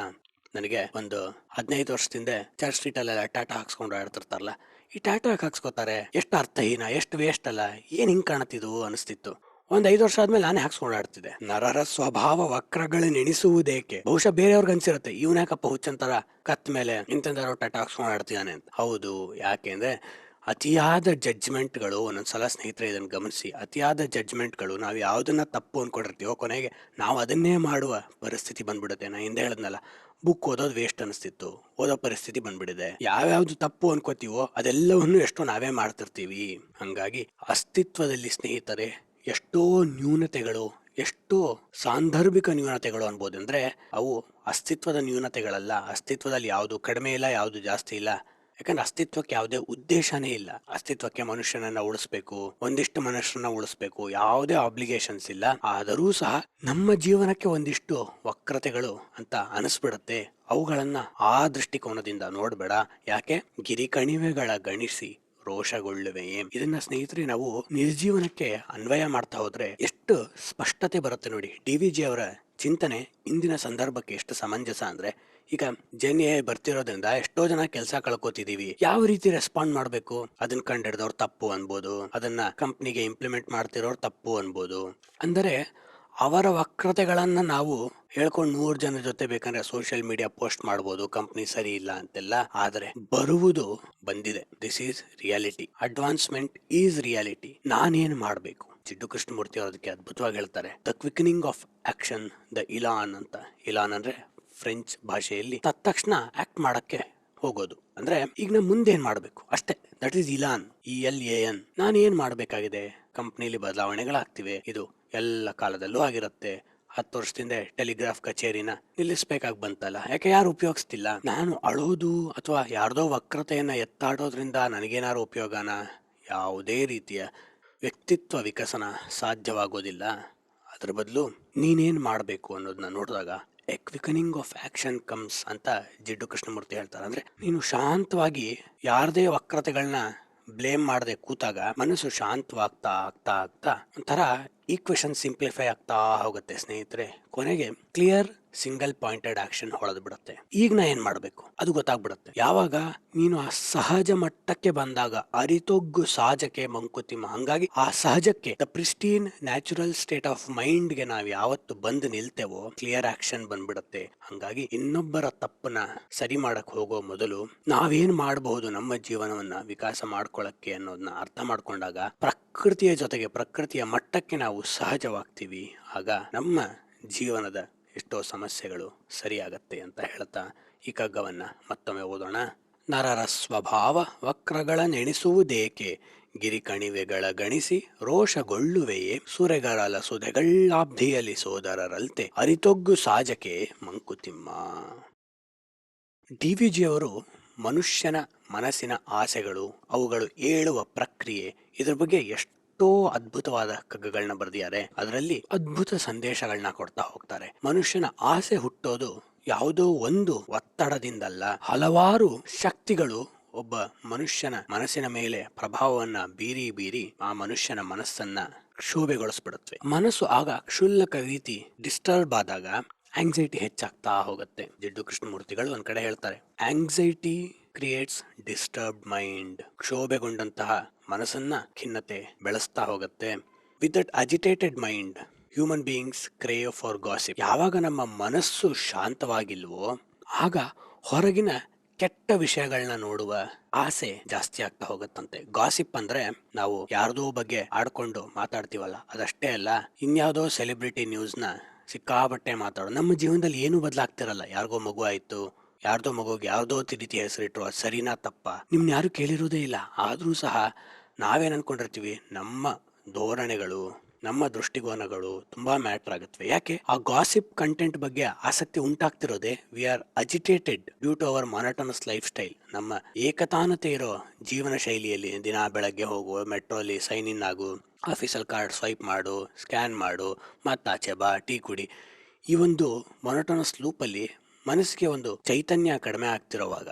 ನನಗೆ ಒಂದು 15 ವರ್ಷದಿಂದ ಚರ್ಚ್ ಸ್ಟ್ರೀಟ್ ಅಲ್ಲೆಲ್ಲ ಟಾಟಾ ಹಾಕ್ಸ್ಕೊಂಡು ಆಡ್ತಿರ್ತಾರಲ್ಲ, ಈ ಟಾಟಾ ಹಾಕ್ಸ್ಕೊತಾರೆ, ಎಷ್ಟು ಅರ್ಥಹೀನ, ಎಷ್ಟು ವೇಸ್ಟ್ ಅಲ್ಲ, ಏನ್ ಹಿಂಗ್ ಕಾಣತಿದ್ವು ಅನಿಸ್ತಿತ್ತು. ಒಂದ್ 5 ವರ್ಷ ಆದ್ಮೇಲೆ ನಾನೇ ಹಾಕ್ಸ್ಕೊಂಡು ಆಡ್ತಿದ್ದೆ. ನರರ ಸ್ವಭಾವ ವಕ್ರಗಳನ್ನೆಣಿಸುವುದೇಕೆ. ಬಹುಶಃ ಬೇರೆಯವ್ರಿಗೆ ಅನ್ಸಿರುತ್ತೆ, ಇವ್ನ್ಯಾಕಪ್ಪ ಹುಚ್ಚಂತರ ಕತ್ ಮೇಲೆ ಇಂತಂದಾರೋ ಟಾಟಾ ಹಾಕ್ಸ್ಕೊಂಡು ಆಡ್ತಿದ್ದಾನೆ ಅಂತ. ಹೌದು, ಯಾಕೆ ಅಂದ್ರೆ ಅತಿಯಾದ ಜಡ್ಜ್ಮೆಂಟ್ಗಳು, ಒಂದೊಂದ್ಸಲ ಸ್ನೇಹಿತರೆ ಇದನ್ನು ಗಮನಿಸಿ, ಅತಿಯಾದ ಜಡ್ಜ್ಮೆಂಟ್ಗಳು, ನಾವು ಯಾವ್ದನ್ನ ತಪ್ಪು ಅನ್ಕೊಂಡಿರ್ತೀವೋ ಕೊನೆಗೆ ನಾವು ಅದನ್ನೇ ಮಾಡುವ ಪರಿಸ್ಥಿತಿ ಬಂದ್ಬಿಡುತ್ತೆ. ನಾ ಹಿಂದೆ ಹೇಳದ್ನಲ್ಲ, ಬುಕ್ ಓದೋದು ವೇಸ್ಟ್ ಅನಿಸ್ತಿತ್ತು, ಓದೋ ಪರಿಸ್ಥಿತಿ ಬಂದ್ಬಿಡಿದೆ. ಯಾವ್ಯಾವ್ದು ತಪ್ಪು ಅನ್ಕೋತೀವೋ ಅದೆಲ್ಲವನ್ನು ಎಷ್ಟೋ ನಾವೇ ಮಾಡ್ತಿರ್ತೀವಿ. ಹಂಗಾಗಿ ಅಸ್ತಿತ್ವದಲ್ಲಿ ಸ್ನೇಹಿತರೆ ಎಷ್ಟೋ ನ್ಯೂನತೆಗಳು, ಎಷ್ಟೋ ಸಾಂದರ್ಭಿಕ ನ್ಯೂನತೆಗಳು ಅನ್ಬೋದು. ಅಂದ್ರೆ ಅವು ಅಸ್ತಿತ್ವದ ನ್ಯೂನತೆಗಳಲ್ಲ. ಅಸ್ತಿತ್ವದಲ್ಲಿ ಯಾವುದು ಕಡಿಮೆ ಇಲ್ಲ, ಯಾವುದು ಜಾಸ್ತಿ ಇಲ್ಲ. ಯಾಕಂದ್ರೆ ಅಸ್ತಿತ್ವಕ್ಕೆ ಯಾವುದೇ ಉದ್ದೇಶನೇ ಇಲ್ಲ. ಅಸ್ತಿತ್ವಕ್ಕೆ ಮನುಷ್ಯನನ್ನ ಉಳಿಸ್ಬೇಕು, ಒಂದಿಷ್ಟು ಮನುಷ್ಯರನ್ನ ಉಳಿಸ್ಬೇಕು, ಯಾವುದೇ ಆಬ್ಲಿಗೇಷನ್ಸ್ ಇಲ್ಲ. ಆದರೂ ಸಹ ನಮ್ಮ ಜೀವನಕ್ಕೆ ಒಂದಿಷ್ಟು ವಕ್ರತೆಗಳು ಅಂತ ಅನಿಸ್ಬಿಡುತ್ತೆ. ಅವುಗಳನ್ನ ಆ ದೃಷ್ಟಿಕೋನದಿಂದ ನೋಡ್ಬೇಡ. ಯಾಕೆ, ಗಿರಿ ಕಣಿವೆಗಳ ಗಣಿಸಿ ರೋಷಗೊಳ್ಳುವೆಯೇ. ಇದನ್ನ ಸ್ನೇಹಿತರೆ ನಾವು ನಿರ್ಜೀವನಕ್ಕೆ ಅನ್ವಯ ಮಾಡ್ತಾ ಹೋದ್ರೆ ಎಷ್ಟು ಸ್ಪಷ್ಟತೆ ಬರುತ್ತೆ ನೋಡಿ. DVG ಅವರ ಚಿಂತನೆ ಇಂದಿನ ಸಂದರ್ಭಕ್ಕೆ ಎಷ್ಟು ಸಮಂಜಸ ಅಂದ್ರೆ, ಈಗ ಜೆನ್ ಎ ಬರ್ತಿರೋದ್ರಿಂದ ಎಷ್ಟೋ ಜನ ಕೆಲಸ ಕಳ್ಕೊತಿದೀವಿ. ಯಾವ ರೀತಿ ರೆಸ್ಪಾಂಡ್ ಮಾಡ್ಬೇಕು ಅದನ್ನ ಕಂಡಿಡ್ದವ್ರು ತಪ್ಪು ಅನ್ಬೋದು, ಅದನ್ನ ಕಂಪ್ನಿಗೆ ಇಂಪ್ಲಿಮೆಂಟ್ ಮಾಡ್ತಿರೋರು ತಪ್ಪು ಅನ್ಬೋದು. ಅಂದರೆ ಅವರ ವಕ್ರತೆಗಳನ್ನ ನಾವು ಹೇಳ್ಕೊಂಡು 100 ಜನ ಜೊತೆ ಬೇಕಂದ್ರೆ ಸೋಷಿಯಲ್ ಮೀಡಿಯಾ ಪೋಸ್ಟ್ ಮಾಡ್ಬೋದು, ಕಂಪ್ನಿ ಸರಿ ಇಲ್ಲ ಅಂತೆಲ್ಲ. ಆದ್ರೆ ಬರುವುದು ಬಂದಿದೆ. This is reality. Advancement is reality. ನಾನೇನ್ ಮಾಡ್ಬೇಕು? ಜಿಡ್ಡು ಕೃಷ್ಣಮೂರ್ತಿ ಅದಕ್ಕೆ ಅದ್ಭುತವಾಗಿ ಹೇಳ್ತಾರೆ, the quickening of action, the elan ಅಂತ. ಇಲಾನ್ ಅಂದ್ರೆ ಫ್ರೆಂಚ್ ಭಾಷೆಯಲ್ಲಿ ತಕ್ಷಣ ಆಕ್ಟ್ ಮಾಡಕ್ಕೆ ಹೋಗೋದು. ಅಂದ್ರೆ ಈಗ ನಾ ಮುಂದೇನ್ ಮಾಡ್ಬೇಕು ಅಷ್ಟೇ. That is Elon, ELAN. ನಾನು ಏನ್ ಮಾಡ್ಬೇಕಾಗಿದೆ? ಕಂಪ್ನಿಲಿ ಬದಲಾವಣೆಗಳಾಗ್ತಿವೆ, ಇದು ಎಲ್ಲ ಕಾಲದಲ್ಲೂ ಆಗಿರುತ್ತೆ. 10 ವರ್ಷದಿಂದ ಟೆಲಿಗ್ರಾಫ್ ಕಚೇರಿನ ನಿಲ್ಲಿಸ್ಬೇಕಾಗಿ ಬಂತಲ್ಲ, ಯಾಕೆ ಯಾರು ಉಪಯೋಗಿಸ್ತಿಲ್ಲ? ನಾನು ಅಳೋದು ಅಥವಾ ಯಾರ್ದೋ ವಕ್ರತೆಯನ್ನ ಎತ್ತಾಡೋದ್ರಿಂದ ನನಗೇನಾರು ಉಪಯೋಗನ? ಯಾವುದೇ ರೀತಿಯ ವ್ಯಕ್ತಿತ್ವ ವಿಕಸನ ಸಾಧ್ಯವಾಗೋದಿಲ್ಲ. ಅದ್ರ ಬದಲು ನೀನೇನ್ ಮಾಡ್ಬೇಕು ಅನ್ನೋದನ್ನ ನೋಡಿದಾಗ A quickening of action comes ಅಂತ ಜಿಡ್ಡು ಕೃಷ್ಣಮೂರ್ತಿ ಹೇಳ್ತಾರೆ. ಅಂದ್ರೆ ನೀನು ಶಾಂತವಾಗಿ ಯಾರದೇ ವಕ್ರತೆಗಳನ್ನ ಬ್ಲೇಮ್ ಮಾಡದೆ ಕೂತಾಗ ಮನಸ್ಸು ಶಾಂತವಾಗ್ತಾ ಆಗ್ತಾ ಆಗ್ತಾ ಒಂಥರ ಈಕ್ವೇಶನ್ ಸಿಂಪ್ಲಿಫೈ ಆಗ್ತಾ ಹೋಗುತ್ತೆ ಸ್ನೇಹಿತರೆ. ಕೊನೆಗೆ ಕ್ಲಿಯರ್ ಸಿಂಗಲ್ ಪಾಯಿಂಟೆಡ್ ಆಕ್ಷನ್ ಹೊಳೆದ್ ಬಿಡುತ್ತೆ. ಈಗ ನಾ ಏನ್ ಮಾಡ್ಬೇಕು ಅದು ಗೊತ್ತಾಗ್ಬಿಡುತ್ತೆ. ಯಾವಾಗ ನೀನು ಆ ಸಹಜ ಮಟ್ಟಕ್ಕೆ ಬಂದಾಗ ಅರಿತೊಗ್ಗು ಸಹಜಕ್ಕೆ ಮಂಕುತಿಮ್ಮ. ಹಂಗಾಗಿ ಆ ಸಹಜಕ್ಕೆ, the pristine natural state of mind ಗೆ ನಾವ್ ಯಾವತ್ತು ಬಂದು ನಿಲ್ತೇವೋ ಕ್ಲಿಯರ್ ಆಕ್ಷನ್ ಬಂದ್ಬಿಡುತ್ತೆ. ಹಂಗಾಗಿ ಇನ್ನೊಬ್ಬರ ತಪ್ಪನ್ನ ಸರಿ ಮಾಡಕ್ ಹೋಗೋ ಮೊದಲು ನಾವೇನ್ ಮಾಡಬಹುದು ನಮ್ಮ ಜೀವನವನ್ನ ವಿಕಾಸ ಮಾಡ್ಕೊಳಕ್ಕೆ ಅನ್ನೋದನ್ನ ಅರ್ಥ ಮಾಡ್ಕೊಂಡಾಗ ಪ್ರಕೃತಿಯ ಜೊತೆಗೆ ಪ್ರಕೃತಿಯ ಮಟ್ಟಕ್ಕೆ ನಾವು ಸಹಜವಾಗ್ತೀವಿ. ಆಗ ನಮ್ಮ ಜೀವನದ ಎಷ್ಟೋ ಸಮಸ್ಯೆಗಳು ಸರಿಯಾಗತ್ತೆ ಅಂತ ಹೇಳ್ತಾ ಈ ಕಗ್ಗವನ್ನ ಮತ್ತೊಮ್ಮೆ ಓದೋಣ. ನರರ ಸ್ವಭಾವ ವಕ್ರಗಳ ನೆನೆಸುವುದೇಕೆ, ಗಿರಿಕಣಿವೆಗಳ ಗಣಿಸಿ ರೋಷಗೊಳ್ಳುವೆಯೇ, ಸುರೆಗರಲ ಸುಧೆಗಳಾಬ್ಧಿಯಲಿ ಸೋದರರಲ್ತೆ ಅರಿತೊಗ್ಗು ಸಾಜಕೆ ಮಂಕುತಿಮ್ಮ. DVG ಅವರು ಮನುಷ್ಯನ ಮನಸ್ಸಿನ ಆಸೆಗಳು, ಅವುಗಳು ಏಳುವ ಪ್ರಕ್ರಿಯೆ, ಇದ್ರ ಬಗ್ಗೆ ಎಷ್ಟೋ ಅದ್ಭುತವಾದ ಕಗ್ಗಗಳನ್ನ ಬರೆದಿದ್ದಾರೆ. ಅದರಲ್ಲಿ ಅದ್ಭುತ ಸಂದೇಶಗಳನ್ನ ಕೊಡ್ತಾ ಹೋಗ್ತಾರೆ. ಮನುಷ್ಯನ ಆಸೆ ಹುಟ್ಟೋದು ಯಾವುದೋ ಒಂದು ಒತ್ತಡದಿಂದಲ್ಲ, ಹಲವಾರು ಶಕ್ತಿಗಳು ಒಬ್ಬ ಮನುಷ್ಯನ ಮನಸ್ಸಿನ ಮೇಲೆ ಪ್ರಭಾವವನ್ನ ಬೀರಿ ಬೀರಿ ಆ ಮನುಷ್ಯನ ಮನಸ್ಸನ್ನ ಕ್ಷೋಭೆಗೊಳಿಸ್ಬಿಡುತ್ತವೆ. ಮನಸ್ಸು ಆಗ ಕ್ಷುಲ್ಲಕ ರೀತಿ ಡಿಸ್ಟರ್ಬ್ ಆದಾಗ ಆಂಗ್ಸೈಟಿ ಹೆಚ್ಚಾಗ್ತಾ ಹೋಗುತ್ತೆ. ಜಿಡ್ಡು ಕೃಷ್ಣಮೂರ್ತಿಗಳು ಒಂದ್ ಕಡೆ ಹೇಳ್ತಾರೆ, ಆಂಗ್ಸೈಟಿ ಕ್ರಿಯೇಟ್ಸ್ ಡಿಸ್ಟರ್ಬ್ಡ್ ಮೈಂಡ್. ಕ್ಷೋಭೆಗೊಂಡಂತಹ ಮನಸ್ಸನ್ನ ಖಿನ್ನತೆ ಬೆಳೆಸ್ತಾ ಹೋಗುತ್ತೆ. With that agitated mind human beings crave for gossip. ಯಾವಾಗ ನಮ್ಮ ಮನಸ್ಸು ಶಾಂತವಾಗಿಲ್ವೋ ಆಗ ಹೊರಗಿನ ಕೆಟ್ಟ ವಿಷಯಗಳನ್ನ ನೋಡುವ ಆಸೆ ಜಾಸ್ತಿ ಆಗ್ತಾ ಹೋಗುತ್ತಂತೆ. ಗಾಸಿಪ್ ಅಂದ್ರೆ ನಾವು ಯಾರ್ದೋ ಬಗ್ಗೆ ಆಡ್ಕೊಂಡು ಮಾತಾಡ್ತೀವಲ್ಲ, ಅದಷ್ಟೇ ಅಲ್ಲ, ಇನ್ಯಾವುದೋ ಸೆಲೆಬ್ರಿಟಿ ನ್ಯೂಸ್ನ ಸಿಕ್ಕಾಬಟ್ಟೆ ಮಾತಾಡೋದು. ನಮ್ಮ ಜೀವನದಲ್ಲಿ ಏನು ಬದಲಾಗ್ತಿರಲ್ಲ. ಯಾರಿಗೋ ಮಗು ಆಯ್ತು, ಯಾರ್ದೋ ಮಗುಗೆ ಯಾವ್ದೋ ರೀತಿ ಹೆಸರಿಟ್ರು, ಅದು ಸರಿನಾ ತಪ್ಪಾ ನಿಮ್ನ ಯಾರು ಕೇಳಿರೋದೇ ಇಲ್ಲ. ಆದ್ರೂ ಸಹ ನಾವೇನ್ ಅನ್ಕೊಂಡಿರ್ತೀವಿ, ನಮ್ಮ ಧೋರಣೆಗಳು, ನಮ್ಮ ದೃಷ್ಟಿಕೋನಗಳು ತುಂಬಾ ಮ್ಯಾಟರ್ ಆಗುತ್ತವೆ. ಯಾಕೆ? ಆ ಗಾಸಿಪ್ ಕಂಟೆಂಟ್ ಬಗ್ಗೆ ಆಸಕ್ತಿ ಉಂಟಾಗ್ತಿರೋದೆ we are agitated due to our monotonous lifestyle. ನಮ್ಮ ಏಕತಾನತೆ ಇರೋ ಜೀವನ ಶೈಲಿಯಲ್ಲಿ ದಿನ ಬೆಳಗ್ಗೆ ಹೋಗು, ಮೆಟ್ರೋಲಿ ಸೈನ್ ಇನ್ ಆಗು, ಆಫೀಸಲ್ಲಿ ಕಾರ್ಡ್ ಸ್ವೈಪ್ ಮಾಡು, ಸ್ಕ್ಯಾನ್ ಮಾಡು, ಮತ್ತಾಚೆ ಬಾ, ಟೀ ಕುಡಿ, ಈ ಒಂದು ಮೊನಟನಸ್ ಲೂಪಲ್ಲಿ ಮನಸ್ಸಿಗೆ ಒಂದು ಚೈತನ್ಯ ಕಡಿಮೆ ಆಗ್ತಿರೋವಾಗ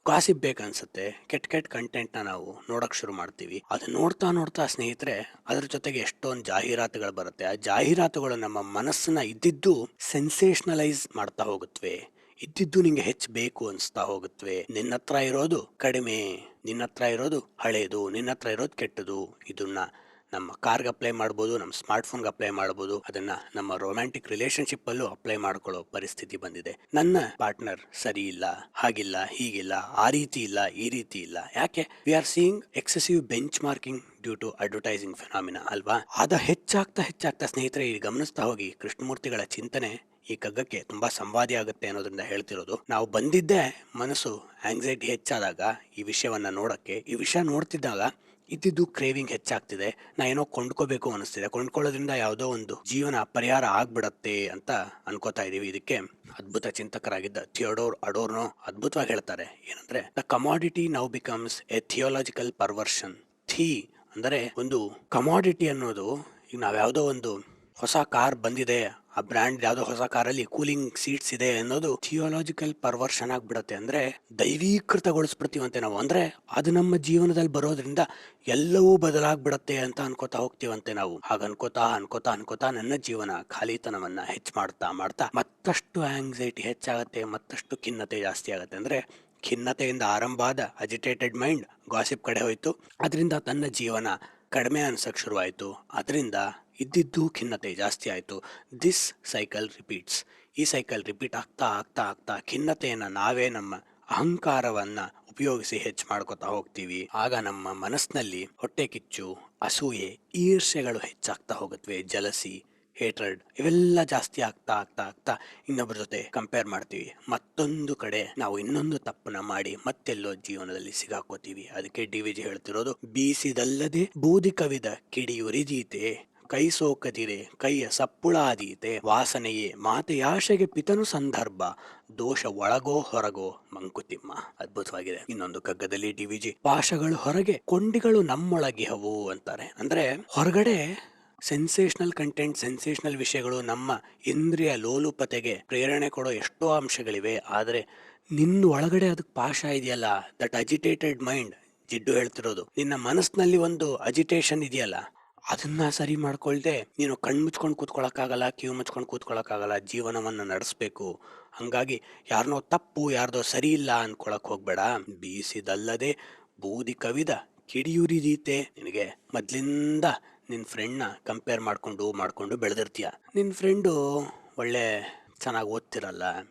ಗಾಸಿಪ್ ಬೇಕನ್ಸುತ್ತೆ. ಕೆಟ್ಟ ಕೆಟ್ಟ ಕಂಟೆಂಟ್ನ ನಾವು ನೋಡಕ್ ಶುರು ಮಾಡ್ತೀವಿ. ಅದು ನೋಡ್ತಾ ನೋಡ್ತಾ ಸ್ನೇಹಿತರೆ ಅದ್ರ ಜೊತೆಗೆ ಎಷ್ಟೊಂದು ಜಾಹೀರಾತುಗಳು ಬರುತ್ತೆ. ಆ ಜಾಹೀರಾತುಗಳು ನಮ್ಮ ಮನಸ್ಸನ್ನ ಇದ್ದಿದ್ದು ಸೆನ್ಸೇಷನಲೈಸ್ ಮಾಡ್ತಾ ಹೋಗುತ್ತವೆ. ಇದ್ದಿದ್ದು ನಿಂಗೆ ಹೆಚ್ಚು ಬೇಕು ಅನ್ಸ್ತಾ ಹೋಗುತ್ತವೆ. ನಿನ್ನ ಹತ್ರ ಇರೋದು ಕಡಿಮೆ, ನಿನ್ನ ಹತ್ರ ಇರೋದು ಹಳೇದು, ನಿನ್ನ ಹತ್ರ ಇರೋದು ಕೆಟ್ಟದು. ಇದನ್ನ ನಮ್ಮ ಕಾರ್ಗೆ ಅಪ್ಲೈ ಮಾಡ್ಬೋದು, ನಮ್ಮ ಸ್ಮಾರ್ಟ್ ಫೋನ್ಗೆ ಅಪ್ಲೈ ಮಾಡ್ಬೋದು, ಅದನ್ನ ನಮ್ಮ ರೊಮ್ಯಾಂಟಿಕ್ ರಿಲೇಶನ್ಶಿಪ್ ಅಲ್ಲೂ ಅಪ್ಲೈ ಮಾಡ್ಕೊಳ್ಳೋ ಪರಿಸ್ಥಿತಿ ಬಂದಿದೆ. ನನ್ನ ಪಾರ್ಟ್ನರ್ ಸರಿ ಇಲ್ಲ, ಹಾಗಿಲ್ಲ, ಹೀಗಿಲ್ಲ, ಆ ರೀತಿ ಇಲ್ಲ, ಈ ರೀತಿ ಇಲ್ಲ. ಯಾಕೆ? We are seeing excessive benchmarking due to advertising phenomena ಅಲ್ವಾ? ಅದ ಹೆಚ್ಚಾಗ್ತಾ ಸ್ನೇಹಿತರೆ ಇಲ್ಲಿ ಗಮನಿಸ್ತಾ ಹೋಗಿ ಕೃಷ್ಣಮೂರ್ತಿಗಳ ಚಿಂತನೆ ಈ ಕಗ್ಗಕ್ಕೆ ತುಂಬಾ ಸಂವಾದಿ ಆಗುತ್ತೆ ಅನ್ನೋದ್ರಿಂದ ಹೇಳ್ತಿರೋದು. ನಾವು ಬಂದಿದ್ದೇ ಮನಸ್ಸು ಆಂಗ್ಸೈಟಿ ಹೆಚ್ಚಾದಾಗ ಈ ವಿಷಯವನ್ನ ನೋಡಕ್ಕೆ. ಈ ವಿಷಯ ನೋಡ್ತಿದ್ದಾಗ ಇದ್ದಿದ್ದು ಕ್ರೇವಿಂಗ್ ಹೆಚ್ಚಾಗ್ತಿದೆ, ನಾ ಏನೋ ಕೊಂಡ್ಕೋಬೇಕು ಅನಿಸ್ತಿದೆ, ಕೊಂಡ್ಕೊಳ್ಳೋದ್ರಿಂದ ಯಾವುದೋ ಒಂದು ಜೀವನ ಪರಿಹಾರ ಆಗ್ಬಿಡತ್ತೆ ಅಂತ ಅನ್ಕೋತಾ ಇದೀವಿ. ಇದಕ್ಕೆ ಅದ್ಭುತ ಚಿಂತಕರಾಗಿದ್ದ ಥಿಯೋಡೋರ್ ಅಡೋರ್ನೋ ಅದ್ಭುತವಾಗಿ ಹೇಳ್ತಾರೆ. ಏನಂದ್ರೆ, the commodity now becomes a theological perversion. ಥೀ ಅಂದರೆ ಒಂದು ಕಮಾಡಿಟಿ ಅನ್ನೋದು, ಈಗ ನಾವ್ ಯಾವುದೋ ಒಂದು ಹೊಸ ಕಾರ್ ಬಂದಿದೆ ಆ ಬ್ರ್ಯಾಂಡ್ ಯಾವ್ದೋ ಹೊಸ ಕಾರಲ್ಲಿ ಕೂಲಿಂಗ್ ಸೀಟ್ಸ್ ಇದೆ ಅನ್ನೋದು ಥಿಯೋಲಾಜಿಕಲ್ ಪರ್ವರ್ಷನ್ ಆಗ್ಬಿಡತ್ತೆ. ಅಂದ್ರೆ ದೈವೀಕೃತಗೊಳಿಸ್ಬಿಡ್ತೀವಂತೆ ನಾವು. ಅಂದ್ರೆ ಅದು ನಮ್ಮ ಜೀವನದಲ್ಲಿ ಬರೋದ್ರಿಂದ ಎಲ್ಲವೂ ಬದಲಾಗ್ಬಿಡತ್ತೆ ಅಂತ ಅನ್ಕೋತಾ ಹೋಗ್ತೀವಂತೆ ನಾವು. ಹಾಗ ಅನ್ಕೋತಾ ಅನ್ಕೋತಾ ಅನ್ಕೋತಾ ನನ್ನ ಜೀವನ ಖಾಲಿತನವನ್ನ ಹೆಚ್ಚು ಮಾಡ್ತಾ ಮಾಡ್ತಾ ಮತ್ತಷ್ಟು ಆಂಗ್ಸೈಟಿ ಹೆಚ್ಚಾಗತ್ತೆ, ಮತ್ತಷ್ಟು ಖಿನ್ನತೆ ಜಾಸ್ತಿ ಆಗತ್ತೆ. ಅಂದ್ರೆ ಖಿನ್ನತೆಯಿಂದ ಆರಂಭ ಆದ ಅಜಿಟೇಟೆಡ್ ಮೈಂಡ್ ಗಾಸಿಪ್ ಕಡೆ ಹೋಯ್ತು. ಅದರಿಂದ ತನ್ನ ಜೀವನ ಕಡಿಮೆ ಅನ್ಸಕ್ ಶುರುವಾಯಿತು. ಅದರಿಂದ ಇದ್ದಿದ್ದು ಖಿನ್ನತೆ ಜಾಸ್ತಿ ಆಯಿತು. This cycle repeats. ಈ ಸೈಕಲ್ ರಿಪೀಟ್ ಆಗ್ತಾ ಆಗ್ತಾ ಆಗ್ತಾ ಖಿನ್ನತೆಯನ್ನ ನಾವೇ ನಮ್ಮ ಅಹಂಕಾರವನ್ನ ಉಪಯೋಗಿಸಿ ಹೆಚ್ಚು ಮಾಡ್ಕೊತಾ ಹೋಗ್ತೀವಿ. ಆಗ ನಮ್ಮ ಮನಸ್ಸಿನಲ್ಲಿ ಹೊಟ್ಟೆ ಕಿಚ್ಚು, ಅಸೂಯೆ, ಈರ್ಷೆಗಳು ಹೆಚ್ಚಾಗ್ತಾ ಹೋಗುತ್ತವೆ. ಜಲಸಿ, ಹೇಟ್ರಡ್ ಇವೆಲ್ಲ ಜಾಸ್ತಿ ಆಗ್ತಾ ಆಗ್ತಾ ಆಗ್ತಾ ಇನ್ನೊಬ್ಬರ ಜೊತೆ ಕಂಪೇರ್ ಮಾಡ್ತೀವಿ. ಮತ್ತೊಂದು ಕಡೆ ನಾವು ಇನ್ನೊಂದು ತಪ್ಪನ್ನ ಮಾಡಿ ಮತ್ತೆಲ್ಲೋ ಜೀವನದಲ್ಲಿ ಸಿಗಾಕೋತೀವಿ. ಅದಕ್ಕೆ ಡಿ.ವಿ.ಜಿ ಹೇಳ್ತಿರೋದು, ಬೀಸಿದಲ್ಲದೆ ಬೂದಿ ಕವಿದ ಕಿಡಿಯುರಿದೀತೆ, ಕೈ ಸೋಕದಿರೆ ಕೈಯ ಸಪ್ಪುಳಾದೀತೆ, ವಾಸನೆಯೇ ಮಾತೆಯಾಶೆಗೆ ಪಿತನು ಸಂದರ್ಭ, ದೋಷ ಒಳಗೋ ಹೊರಗೋ ಮಂಕುತಿಮ್ಮ. ಅದ್ಭುತವಾಗಿದೆ. ಇನ್ನೊಂದು ಕಗ್ಗದಲ್ಲಿ ಡಿ.ವಿ.ಜಿ ಪಾಶಗಳು ಹೊರಗೆ ಕೊಂಡಿಗಳು ನಮ್ಮೊಳಗಿಹವು ಅಂತಾರೆ. ಅಂದ್ರೆ ಹೊರಗಡೆ ಸೆನ್ಸೇಷನಲ್ ಕಂಟೆಂಟ್, ಸೆನ್ಸೇಷನಲ್ ವಿಷಯಗಳು ನಮ್ಮ ಇಂದ್ರಿಯ ಲೋಲುಪತೆಗೆ ಪ್ರೇರಣೆ ಕೊಡೋ ಎಷ್ಟೋ ಅಂಶಗಳಿವೆ. ಆದರೆ ನಿನ್ನ ಒಳಗಡೆ ಅದಕ್ಕೆ ಪಾಶ ಇದೆಯಲ್ಲ, ದಟ್ ಅಜಿಟೇಟೆಡ್ ಮೈಂಡ್, ಜಿಡ್ಡು ಹೇಳ್ತಿರೋದು, ನಿನ್ನ ಮನಸ್ಸಿನಲ್ಲಿ ಒಂದು ಅಜಿಟೇಷನ್ ಇದೆಯಲ್ಲ, ಅದನ್ನ ಸರಿ ಮಾಡ್ಕೊಳ್ದೆ ನೀನು ಕಣ್ಮುಚ್ಕೊಂಡು ಕೂತ್ಕೊಳಕ್ಕಾಗಲ್ಲ, ಕಿವಿ ಮುಚ್ಕೊಂಡು ಕೂತ್ಕೊಳಕ್ಕಾಗಲ್ಲ. ಜೀವನವನ್ನ ನಡೆಸಬೇಕು. ಹಂಗಾಗಿ ಯಾರನೋ ತಪ್ಪು ಯಾರ್ದೋ ಸರಿ ಇಲ್ಲ ಅನ್ಕೊಳಕ್ ಹೋಗ್ಬೇಡ. ಬೀಸಿದಲ್ಲದೆ ಬೂದಿ ಕವಿದ ಕಿಡಿಯುರಿದೀತೆ. ನಿನಗೆ ಮೊದ್ಲಿಂದ ನಿನ್ನ ಫ್ರೆಂಡ್ನ ಕಂಪೇರ್ ಮಾಡ್ಕೊಂಡು ಬೆಳೆದಿರ್ತೀಯ. ನಿನ್ನ ಫ್ರೆಂಡು ಒಳ್ಳೆ ಚೆನ್ನಾಗಿ ಓದ್ತಿರಲ್ಲ,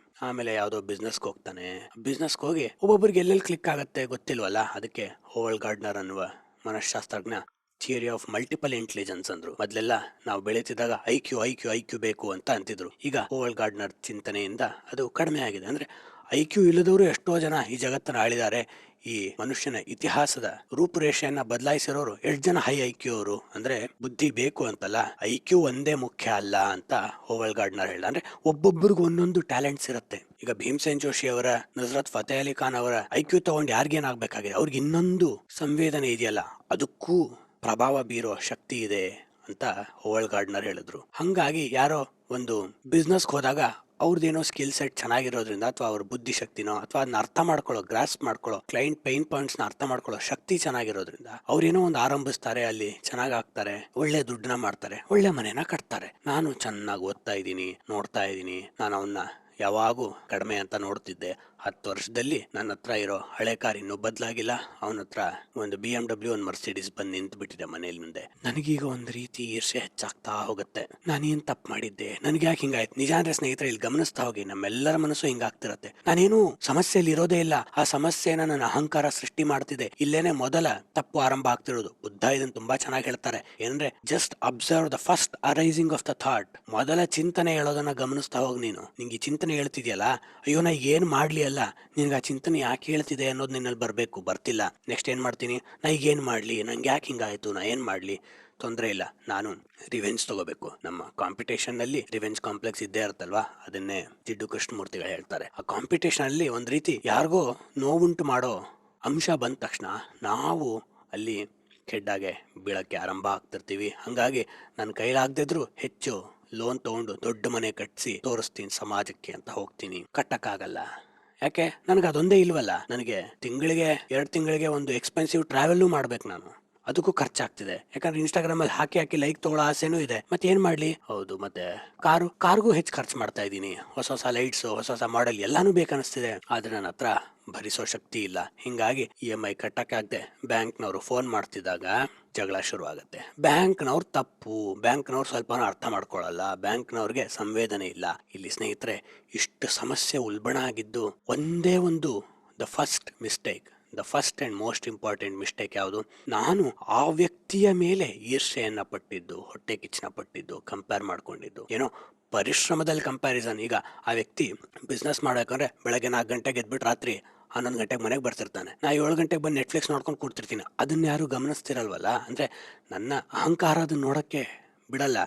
ಆಮೇಲೆ ಯಾವುದೋ ಬಿಸ್ನೆಸ್ಗೆ ಹೋಗ್ತಾನೆ. ಬಿಸ್ನೆಸ್ಗೆ ಹೋಗಿ ಒಬ್ಬೊಬ್ಬರಿಗೆ ಎಲ್ಲೆಲ್ಲಿ ಕ್ಲಿಕ್ ಆಗುತ್ತೆ ಗೊತ್ತಿಲ್ವಲ್ಲ. ಅದಕ್ಕೆ ಹೋವಲ್ ಗಾರ್ಡ್ನರ್ ಅನ್ನುವ ಮನಃಶಾಸ್ತ್ರಜ್ಞ ಥಿಯರಿ ಆಫ್ ಮಲ್ಟಿಪಲ್ ಇಂಟೆಲಿಜೆನ್ಸ್ ಅಂದ್ರು. ಮೊದಲೆಲ್ಲ ನಾವು ಬೆಳೀತಿದ್ದಾಗ ಐಕ್ಯೂ ಬೇಕು ಅಂತ ಅಂತಿದ್ರು. ಈಗ ಹೋವಲ್ ಗಾರ್ಡ್ನರ್ ಚಿಂತನೆಯಿಂದ ಅದು ಕಡಿಮೆ ಆಗಿದೆ. ಅಂದ್ರೆ ಐಕ್ಯೂ ಇಲ್ಲದವರು ಎಷ್ಟೋ ಜನ ಈ ಜಗತ್ತನ್ನು ಆಳಿದ್ದಾರೆ. ಈ ಮನುಷ್ಯನ ಇತಿಹಾಸದ ರೂಪುರೇಷೆಯನ್ನ ಬದಲಾಯಿಸಿರೋರು ಎಷ್ಟು ಜನ ಹೈ ಐಕ್ಯೂ ಅವರು. ಅಂದ್ರೆ ಬುದ್ಧಿ ಬೇಕು ಅಂತಲ್ಲ, ಐಕ್ಯೂ ಒಂದೇ ಮುಖ್ಯ ಅಲ್ಲ ಅಂತ ಹೋವಲ್ ಗಾರ್ಡ್ನರ್ ಹೇಳ್ದ. ಅಂದ್ರೆ ಒಬ್ಬೊಬ್ಬರಿಗೂ ಒಂದೊಂದು ಟ್ಯಾಲೆಂಟ್ಸ್ ಇರುತ್ತೆ. ಈಗ ಭೀಮ್ಸೇನ್ ಜೋಶಿ ಅವರ, ನುಸ್ರತ್ ಫತೇ ಅಲಿ ಖಾನ್ ಅವರ ಐಕ್ಯೂ ತಗೊಂಡು ಯಾರಿಗೇನಾಗಬೇಕಾಗಿದೆ? ಅವ್ರಿಗೆ ಇನ್ನೊಂದು ಸಂವೇದನೆ ಇದೆಯಲ್ಲ, ಅದಕ್ಕೂ ಪ್ರಭಾವ ಬೀರೋ ಶಕ್ತಿ ಇದೆ ಅಂತ ಹೋವಲ್ ಗಾರ್ಡ್ನರ್ ಹೇಳಿದ್ರು. ಹಂಗಾಗಿ ಯಾರೋ ಒಂದು ಬಿಸ್ನೆಸ್ಗೆ ಹೋದಾಗ ಅವ್ರದ್ದೇನೋ ಸ್ಕಿಲ್ ಸೆಟ್ ಚೆನ್ನಾಗಿರೋದ್ರಿಂದ, ಅಥವಾ ಅವ್ರ ಬುದ್ಧಿ ಶಕ್ತಿನೋ, ಅಥವಾ ಅದನ್ನ ಅರ್ಥ ಮಾಡ್ಕೊಳ್ಳೋ, ಗ್ರಾಸ್ಪ್ ಮಾಡ್ಕೊಳ್ಳೋ, ಕ್ಲೈಂಟ್ ಪೈನ್ ಪಾಯಿಂಟ್ಸ್ ನ ಅರ್ಥ ಮಾಡ್ಕೊಳ್ಳೋ ಶಕ್ತಿ ಚೆನ್ನಾಗಿರೋದ್ರಿಂದ ಅವ್ರೇನೋ ಒಂದು ಆರಂಭಿಸ್ತಾರೆ, ಅಲ್ಲಿ ಚೆನ್ನಾಗ್ ಆಗ್ತಾರೆ, ಒಳ್ಳೆ ದುಡ್ಡನ್ನ ಮಾಡ್ತಾರೆ, ಒಳ್ಳೆ ಮನೆನ ಕಟ್ತಾರೆ. ನಾನು ಚೆನ್ನಾಗಿ ಓದ್ತಾ ಇದ್ದೀನಿ, ನೋಡ್ತಾ ಇದ್ದೀನಿ, ನಾನು ಅವನ್ನ ಯಾವಾಗೂ ಕಡಿಮೆ ಅಂತ ನೋಡ್ತಿದ್ದೆ. 10 ವರ್ಷದಲ್ಲಿ ನನ್ನ ಹತ್ರ ಇರೋ ಹಳೆ ಕಾರ್ ಇನ್ನೂ ಬದಲಾಗಿಲ್ಲ, ಅವನ ಹತ್ರ ಒಂದು BMW, ಒಂದು ಮರ್ಸಿಡೀಸ್ ಬಂದು ನಿಂತು ಬಿಟ್ಟಿದೆ ಮನೇಲಿ ಮುಂದೆ. ನನಗೀಗ ಒಂದು ರೀತಿ ಈರ್ಷೆ ಹೆಚ್ಚಾಗ್ತಾ ಹೋಗುತ್ತೆ. ನಾನೇನ್ ತಪ್ಪು ಮಾಡಿದ್ದೆ, ನನ್ಗೆ ಯಾಕೆ ಹಿಂಗಾಯ್ತು? ನಿಜ ಅಂದ್ರೆ ಸ್ನೇಹಿತರೆ, ಇಲ್ಲಿ ಗಮನಿಸ್ತಾ ಹೋಗಿ, ನಮ್ಮೆಲ್ಲರ ಮನಸ್ಸು ಹಿಂಗಾಗ್ತಿರತ್ತೆ. ನಾನೇನು ಸಮಸ್ಯೆಯಲ್ಲಿ ಇರೋದೇ ಇಲ್ಲ, ಆ ಸಮಸ್ಯೆನ ನನ್ನ ಅಹಂಕಾರ ಸೃಷ್ಟಿ ಮಾಡ್ತಿದೆ. ಇಲ್ಲೇನೆ ಮೊದಲ ತಪ್ಪು ಆರಂಭ ಆಗ್ತಿರೋದು. ಬುದ್ಧ ಇದನ್ನ ತುಂಬಾ ಚೆನ್ನಾಗಿ ಹೇಳ್ತಾರೆ. ಏನಂದ್ರೆ, just observe the first arising of the thought. ಮೊದಲ ಚಿಂತನೆ ಹೇಳೋದನ್ನ ಗಮನಿಸ್ತಾ ಹೋಗಿ. ನೀನು ನಿಂಗೆ ಈ ಚಿಂತನೆ ಹೇಳ್ತಿದ್ಯಲ್ಲ, ಅಯ್ಯೋ ನಾ ಏನ್ ಮಾಡ್ಲಿ ಅಲ್ಲ, ನಿನ್ಗೆ ಆ ಚಿಂತನೆ ಯಾಕೆ ಹೇಳ್ತಿದೆ ಅನ್ನೋದು ನಿನ್ನಲ್ಲಿ ಬರ್ಬೇಕು. ಬರ್ತಿಲ್ಲ, ನೆಕ್ಸ್ಟ್ ಏನ್ ಮಾಡ್ತೀನಿ? ನಾ ಈಗ ಏನ್ ಮಾಡ್ಲಿ, ನಂಗೆ ಯಾಕೆ ಹಿಂಗಾಯ್ತು, ನಾ ಏನ್ ಮಾಡ್ಲಿ? ತೊಂದರೆ ಇಲ್ಲ, ನಾನು ರಿವೆಂಜ್ ತಗೋಬೇಕು. ನಮ್ಮ ಕಾಂಪಿಟೇಷನ್ ನಲ್ಲಿ ರಿವೆಂಜ್ ಕಾಂಪ್ಲೆಕ್ಸ್ ಇದ್ದೇ ಇರುತ್ತಲ್ವಾ, ಅದನ್ನೇ ಜಿಡ್ಡು ಕೃಷ್ಣಮೂರ್ತಿಗಳು ಹೇಳ್ತಾರೆ. ಆ ಕಾಂಪಿಟೇಷನ್ ಅಲ್ಲಿ ಒಂದ್ ರೀತಿ ಯಾರಿಗೋ ನೋವುಂಟು ಮಾಡೋ ಅಂಶ ಬಂದ ತಕ್ಷಣ ನಾವು ಅಲ್ಲಿ ಕೆಡ್ಡಾಗೆ ಬೀಳಕ್ಕೆ ಆರಂಭ ಆಗ್ತಿರ್ತೀವಿ. ಹಂಗಾಗಿ ನನ್ನ ಕೈಲಾಗದಿದ್ರು ಹೆಚ್ಚು ಲೋನ್ ತಗೊಂಡು ದೊಡ್ಡ ಮನೆ ಕಟ್ಸಿ ತೋರಿಸ್ತೀನಿ ಸಮಾಜಕ್ಕೆ ಅಂತ ಹೋಗ್ತೀನಿ. ಕಟ್ಟಕ್ಕಾಗಲ್ಲ. ಯಾಕೆ? ನನಗೆ ಅದೊಂದೇ ಇಲ್ವಲ್ಲ. ನನಗೆ ತಿಂಗಳಿಗೆ 2 ತಿಂಗಳಿಗೆ ಒಂದು ಎಕ್ಸ್ಪೆನ್ಸಿವ್ ಟ್ರಾವೆಲ್ ಮಾಡ್ಬೇಕು ನಾನು, ಅದಕ್ಕೂ ಖರ್ಚಾಗ್ತಿದೆ. ಯಾಕಂದ್ರೆ ಇನ್ಸ್ಟಾಗ್ರಾಮ್ ಅಲ್ಲಿ ಹಾಕಿ ಲೈಕ್ ತಗೊಳ್ಳೋ ಆಸೆನೂ ಇದೆ. ಮತ್ತೆ ಏನ್ ಮಾಡ್ಲಿ? ಹೌದು, ಮತ್ತೆ ಕಾರ್ಗೂ ಹೆಚ್ಚು ಖರ್ಚು ಮಾಡ್ತಾ ಇದ್ದೀನಿ. ಹೊಸ ಲೈಟ್ಸ್, ಹೊಸ ಮಾಡೆಲ್ ಎಲ್ಲಾನು ಬೇಕನ್ನಿಸ್ತಿದೆ. ಆದ್ರೆ ನನ್ನ ಹತ್ರ ಭರಿಸೋ ಶಕ್ತಿ ಇಲ್ಲ. ಹಿಂಗಾಗಿ EMI ಕಟ್ಟಕ್ಕಾಗದೆ ಬ್ಯಾಂಕ್ನವರು ಫೋನ್ ಮಾಡ್ತಿದ್ದಾಗ ಜಗಳ ಶುರು ಆಗತ್ತೆ. ಬ್ಯಾಂಕ್ನವ್ರು ತಪ್ಪು, ಬ್ಯಾಂಕ್ನವ್ರು ಸ್ವಲ್ಪ ಅರ್ಥ ಮಾಡ್ಕೊಳ್ಳಲ್ಲ, ಬ್ಯಾಂಕ್ನವ್ರಿಗೆ ಸಂವೇದನೆ ಇಲ್ಲ. ಇಲ್ಲಿ ಸ್ನೇಹಿತರೆ, ಇಷ್ಟು ಸಮಸ್ಯೆ ಉಲ್ಬಣ ಆಗಿದ್ದು ಒಂದೇ ಒಂದು, the first and most important mistake ಯಾವುದು? ನಾನು ಆ ವ್ಯಕ್ತಿಯ ಮೇಲೆ ಈರ್ಷೆಯನ್ನ ಪಟ್ಟಿದ್ದು, ಹೊಟ್ಟೆ ಕಿಚ್ಚನ ಪಟ್ಟಿದ್ದು, ಕಂಪೇರ್ ಮಾಡ್ಕೊಂಡಿದ್ದು. ಏನೋ ಪರಿಶ್ರಮದಲ್ಲಿ ಕಂಪ್ಯಾರಿಸನ್. ಈಗ ಆ ವ್ಯಕ್ತಿ ಬಿಸ್ನೆಸ್ ಮಾಡಬೇಕಂದ್ರೆ ಬೆಳಗ್ಗೆ 4 ಗಂಟೆಗೆ ಎದ್ಬಿಟ್ಟು ರಾತ್ರಿ 11 ಗಂಟೆಗೆ ಮನೆಗೆ ಬರ್ತಿರ್ತಾನೆ. ನಾ 7 ಗಂಟೆಗೆ ಬಂದು ನೆಟ್ಫ್ಲಿಕ್ಸ್ ನೋಡ್ಕೊಂಡು ಕೂಡ್ತಿರ್ತೀನಿ. ಅದನ್ನ ಯಾರು ಗಮನಿಸ್ತಿರಲ್ವಲ್ಲ. ಅಂದ್ರೆ ನನ್ನ ಅಹಂಕಾರ ಅದನ್ನ ನೋಡಕ್ಕೆ ಬಿಡಲ್ಲ.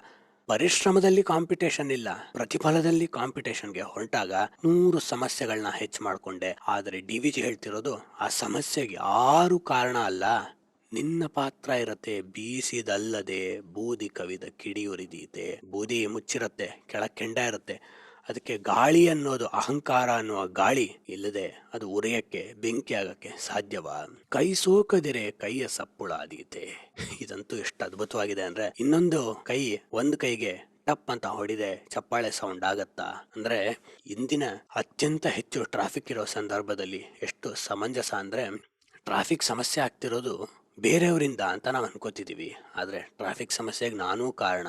ಪರಿಶ್ರಮದಲ್ಲಿ ಕಾಂಪಿಟೇಷನ್ ಇಲ್ಲ, ಪ್ರತಿಫಲದಲ್ಲಿ ಕಾಂಪಿಟೇಷನ್ಗೆ ಹೊರಟಾಗ 100 ಸಮಸ್ಯೆಗಳನ್ನ ಹೆಚ್ಚು ಮಾಡ್ಕೊಂಡೆ. ಆದರೆ ಡಿ.ವಿ.ಜಿ ಹೇಳ್ತಿರೋದು, ಆ ಸಮಸ್ಯೆಗೆ ಯಾರು ಕಾರಣ ಅಲ್ಲ, ನಿನ್ನ ಪಾತ್ರ ಇರತ್ತೆ ಬೀಸಿದಲ್ಲದೆ ಬೂದಿ ಕವಿದ ಕಿಡಿಯುರಿದೀತೆ. ಬೂದಿ ಮುಚ್ಚಿರತ್ತೆ, ಕೆಳಗ್ ಕೆಂಡ ಇರುತ್ತೆ. ಅದಕ್ಕೆ ಗಾಳಿ ಅನ್ನೋದು, ಅಹಂಕಾರ ಅನ್ನುವ ಗಾಳಿ ಇಲ್ಲದೆ ಅದು ಉರಿಯಕ್ಕೆ, ಬೆಂಕಿ ಆಗಕ್ಕೆ ಸಾಧ್ಯವಾ? ಕೈ ಸೋಕದಿರೆ ಕೈಯ ಸಪ್ಪುಳಾದೀತೆ. ಇದಂತೂ ಎಷ್ಟು ಅದ್ಭುತವಾಗಿದೆ ಅಂದ್ರೆ, ಇನ್ನೊಂದು ಕೈ ಒಂದು ಕೈಗೆ ಟಪ್ ಅಂತ ಹೊಡಿದೆ ಚಪ್ಪಾಳೆ ಸೌಂಡ್ ಆಗತ್ತಾ ಅಂದ್ರೆ, ಇಂದಿನ ಅತ್ಯಂತ ಹೆಚ್ಚು ಟ್ರಾಫಿಕ್ ಇರೋ ಸಂದರ್ಭದಲ್ಲಿ ಎಷ್ಟು ಸಮಂಜಸ ಅಂದ್ರೆ, ಟ್ರಾಫಿಕ್ ಸಮಸ್ಯೆ ಆಗ್ತಿರೋದು ಬೇರೆಯವರಿಂದ ಅಂತ ನಾವು ಅನ್ಕೋತಿದೀವಿ. ಆದ್ರೆ ಟ್ರಾಫಿಕ್ ಸಮಸ್ಯೆಗೆ ನಾನೂ ಕಾರಣ.